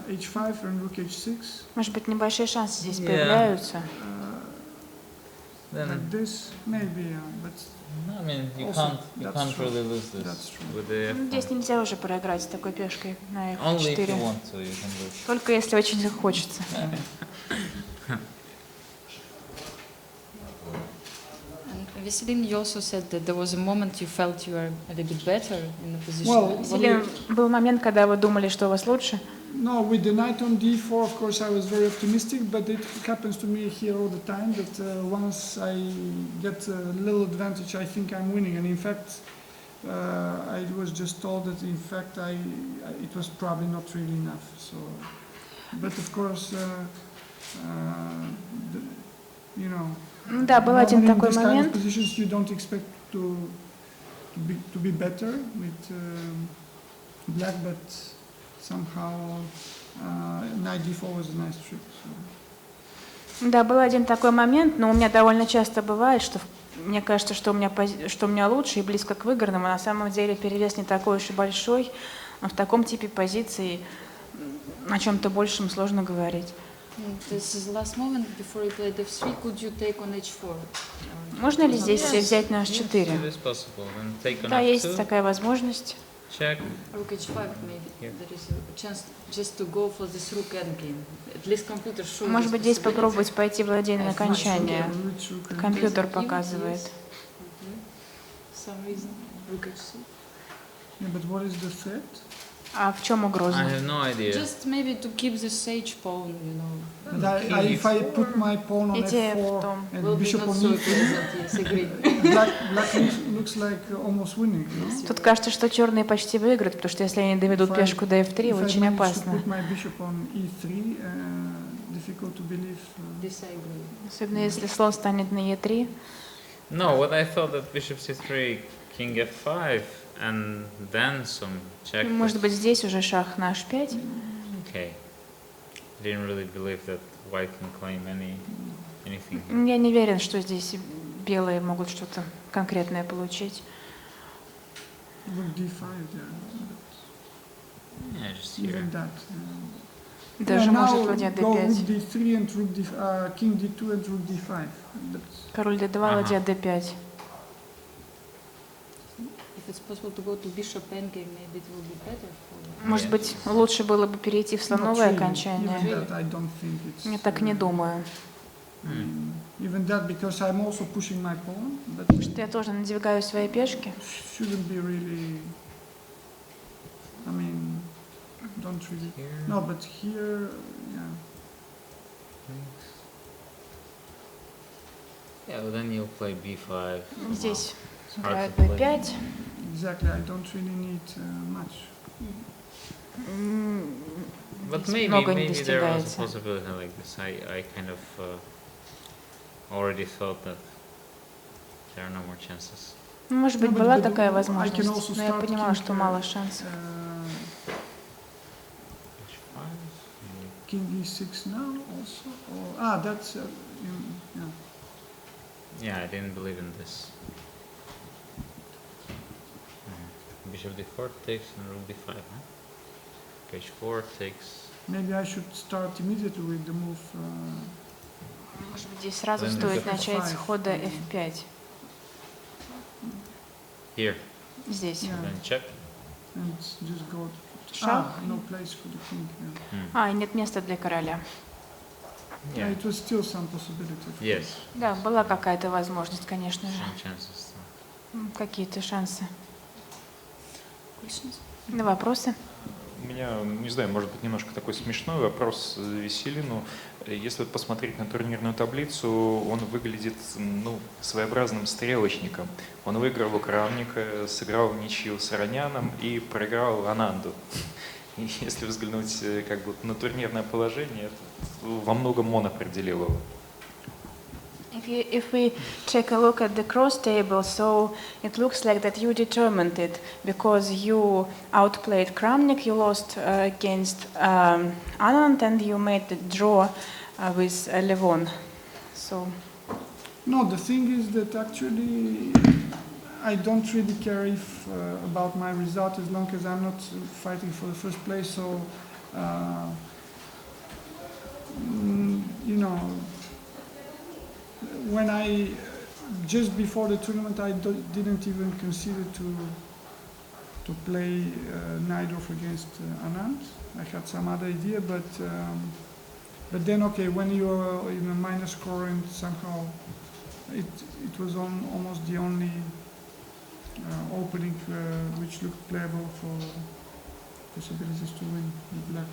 h5 and rook h6. Может быть, небольшие шансы здесь появляются. Like this, maybe, but. I mean, you can't really lose this with the f1. Здесь нельзя уже проиграть с такой пешкой на f4. Only if you want to, you can lose. Только если очень захочется. Veselin, you also said that there was a moment you felt you were a little bit better in the position. Well, Veselin, был момент, когда вы думали, что у вас лучше? No, with the knight on d4, of course, I was very optimistic, but it happens to me here all the time that once I get a little advantage, I think I'm winning. And in fact, I was just told that in fact it was probably not really enough. So, but of course, you know. Да, был один такой момент. You don't expect to be better with black, but somehow knight d4 was a nice trick. So. Да, был один такой момент, но у меня довольно часто бывает, что мне кажется, что у меня лучше и близко к выигранному, а на самом деле перевес не такой уж и большой. Но в таком типе позиции о чем-то большем сложно говорить. This is the last moment before you played f3. Could you take on h4? Можно ли здесь взять на h4? Да, есть такая возможность. Check. Rook h5 maybe. There is a chance just to go for this rook endgame. At least computer shows. Может быть, здесь попробовать пойти в владение окончания. Компьютер показывает. Some reason. Rook h6. Yeah, but what is the threat? А в чем угроза? I have no idea. Just maybe to keep the sage pawn, you know. But if I put my pawn on f4 and bishop on e3, black looks like almost winning. No? Тут кажется, что черные почти выиграют, потому что если они доведут пешку до f3, очень опасно. Особенно если слон станет на e3. No, what I thought that bishop c3, king f5. And then some check. Может быть, здесь уже шах на h5. Okay. Didn't really believe that white can claim anything. Я не уверен, что здесь белые могут что-то конкретное получить. Rook d5, yeah, just here. Даже может ладья d5. Rook d3 and rook king d2 and rook d5. Король d2, ладья d5. If it's possible to go to bishop endgame, maybe it will be better for. Может быть, лучше было бы перейти в слоновое окончание. Я так не думаю. Even that, because I'm also pushing my pawn. Потому что я тоже надвигаю свои пешки. Shouldn't be really. I mean, don't really. No, but here, yeah. Yeah, well, then you'll play b5. Здесь It's hard играют to play. b5. Exactly, I don't really need much. But Здесь много не maybe there was a достигается. possibility like this. I kind of already thought that there are no more chances. Может быть, No, but- была but такая I can возможность, also но я start понимала, что king, мало шансов. King e6 now also? Or, that's... yeah. Yeah, I didn't believe in this. Bishop d4 takes and rook d5, huh? Page 4 takes. Maybe I should start immediately with the move... Может быть, здесь сразу Then стоит bishop начать с f5. хода f5. Here. Здесь. Yeah. Then check. And just go... Шах. no place for the king. Yeah. И нет места для короля. Yeah, it was still some possibility. of Yes. course. Да, была какая-то возможность, конечно же. Some chances. Какие-то шансы. На вопросы? У меня, не знаю, может быть, немножко такой смешной вопрос Веселину. Если вот посмотреть на турнирную таблицу, он выглядит своеобразным стрелочником. Он выиграл у Крамника, сыграл в ничью с Ароняном и проиграл Ананду. И если взглянуть как бы на турнирное положение, это во многом он определил его. If we take a look at the cross table, so it looks like that you determined it because you outplayed Kramnik, you lost against Anand, and you made the draw with Levon. So. No, the thing is that actually I don't really care if about my result as long as I'm not fighting for the first place. So, you know, when I just before the tournament I didn't even consider to play Naidorf against Anand. I had some other idea, but then okay, when you are in a minor score and somehow it was almost the only opening which looked playable for possibilities to win with black.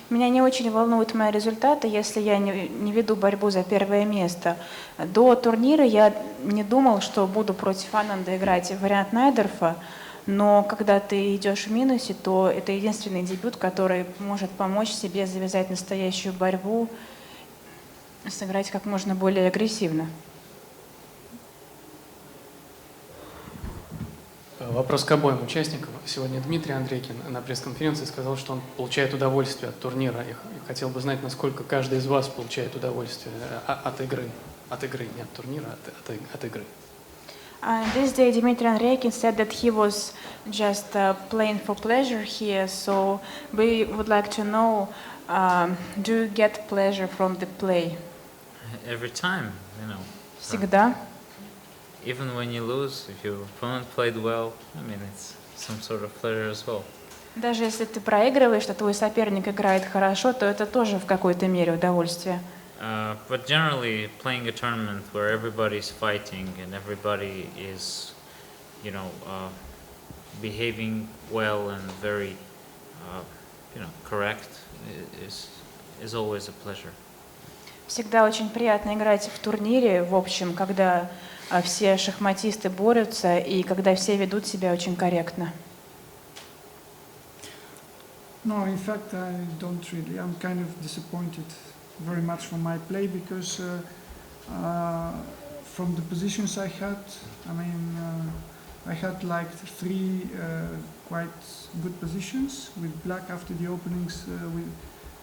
Меня не очень волнуют мои результаты, если я не веду борьбу за первое место. До турнира я не думал, что буду против Ананда играть в вариант Найдорфа, но когда ты идешь в минусе, то это единственный дебют, который может помочь себе завязать настоящую борьбу, сыграть как можно более агрессивно. Вопрос к обоим участникам. Сегодня Дмитрий Андрейкин на пресс-конференции сказал, что он получает удовольствие от турнира. Я хотел бы знать, насколько каждый из вас получает удовольствие от игры. От игры, не от турнира, от игры. This day Dmitry Andreikin said that he was just playing for pleasure here, so we would like to know, do you get pleasure from the play? Every time, you know. Всегда. Even when you lose, if your opponent played well, I mean, it's some sort of pleasure as well. Даже если ты проигрываешь, что твой соперник играет хорошо, то это тоже в какой-то мере удовольствие. But generally, playing a tournament where everybody's fighting and everybody is, you know, behaving well and very, you know, correct, is always a pleasure. Всегда очень приятно играть в турнире, в общем, когда все шахматисты борются и когда все ведут себя очень корректно. No, in fact, I don't really. I'm kind of disappointed very much from my play because from the positions I had, I mean, I had like three quite good positions with black after the openings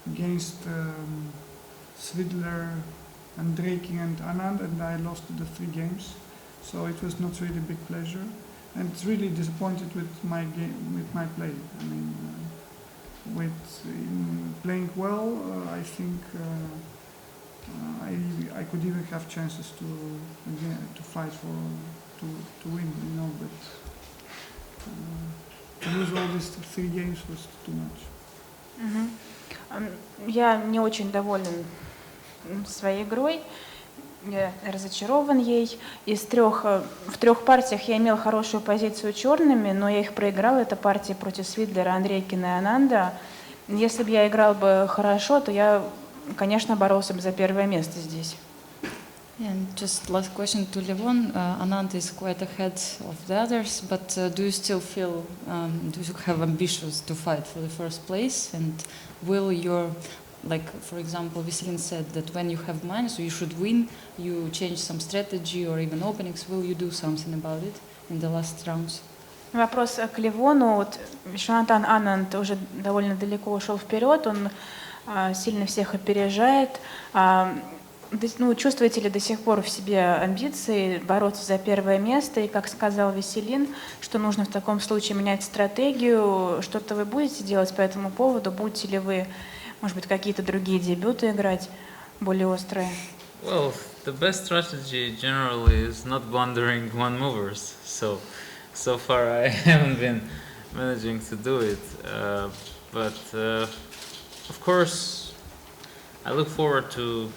against Svidler, Andreikin and Anand, and I lost the 3 games, so it was not really a big pleasure, and it's really disappointed with my game, with my play. I mean, playing well, I think I could even have chances to fight for to win, you know, but to lose all these 3 games was too much. Я не очень доволен своей игрой, я разочарован ей. В 3 партиях я имел хорошую позицию черными, но я их проиграл. Это партия против Свидлера, Андрейкина и Ананда. Если бы я играл бы хорошо, то я, конечно, боролся бы за первое место здесь. And just last question to Levon. Anand is quite ahead of the others, but do you still feel, do you have ambitions to fight for the first place? And will your, like for example, Veselin said that when you have money, so you should win, you change some strategy or even openings, will you do something about it in the last rounds? Вопрос к Левону. Вот Вишванатан Ананд уже довольно далеко ушел вперед, он сильно всех опережает. Ну, чувствуете ли до сих пор в себе амбиции бороться за первое место? И, как сказал Veselin, что нужно в таком случае менять стратегию. Что-то вы будете делать по этому поводу? Будете ли вы, может быть, какие-то другие дебюты играть, более острые? Well, the best strategy generally is not blundering one movers. So far I haven't been managing to do it. But of course, I look forward to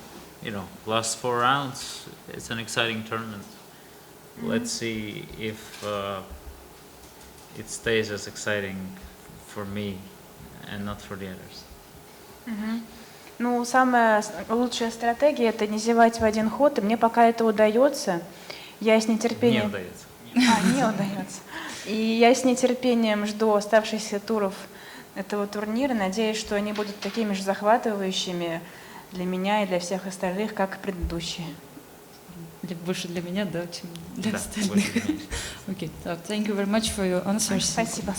last 4 rounds. It's an exciting tournament. Let's see if it stays as exciting for me and not for the others. Ну, самая лучшая стратегия — это не зевать в один ход, и мне пока это удается. Я с нетерпением... Не удается. Не удается. И я с нетерпением жду оставшихся туров этого турнира. Надеюсь, что они будут такими же захватывающими для меня и для всех остальных, как и предыдущие. Больше для меня, да, чем для остальных. Okay, so thank you very much for your answers. Спасибо.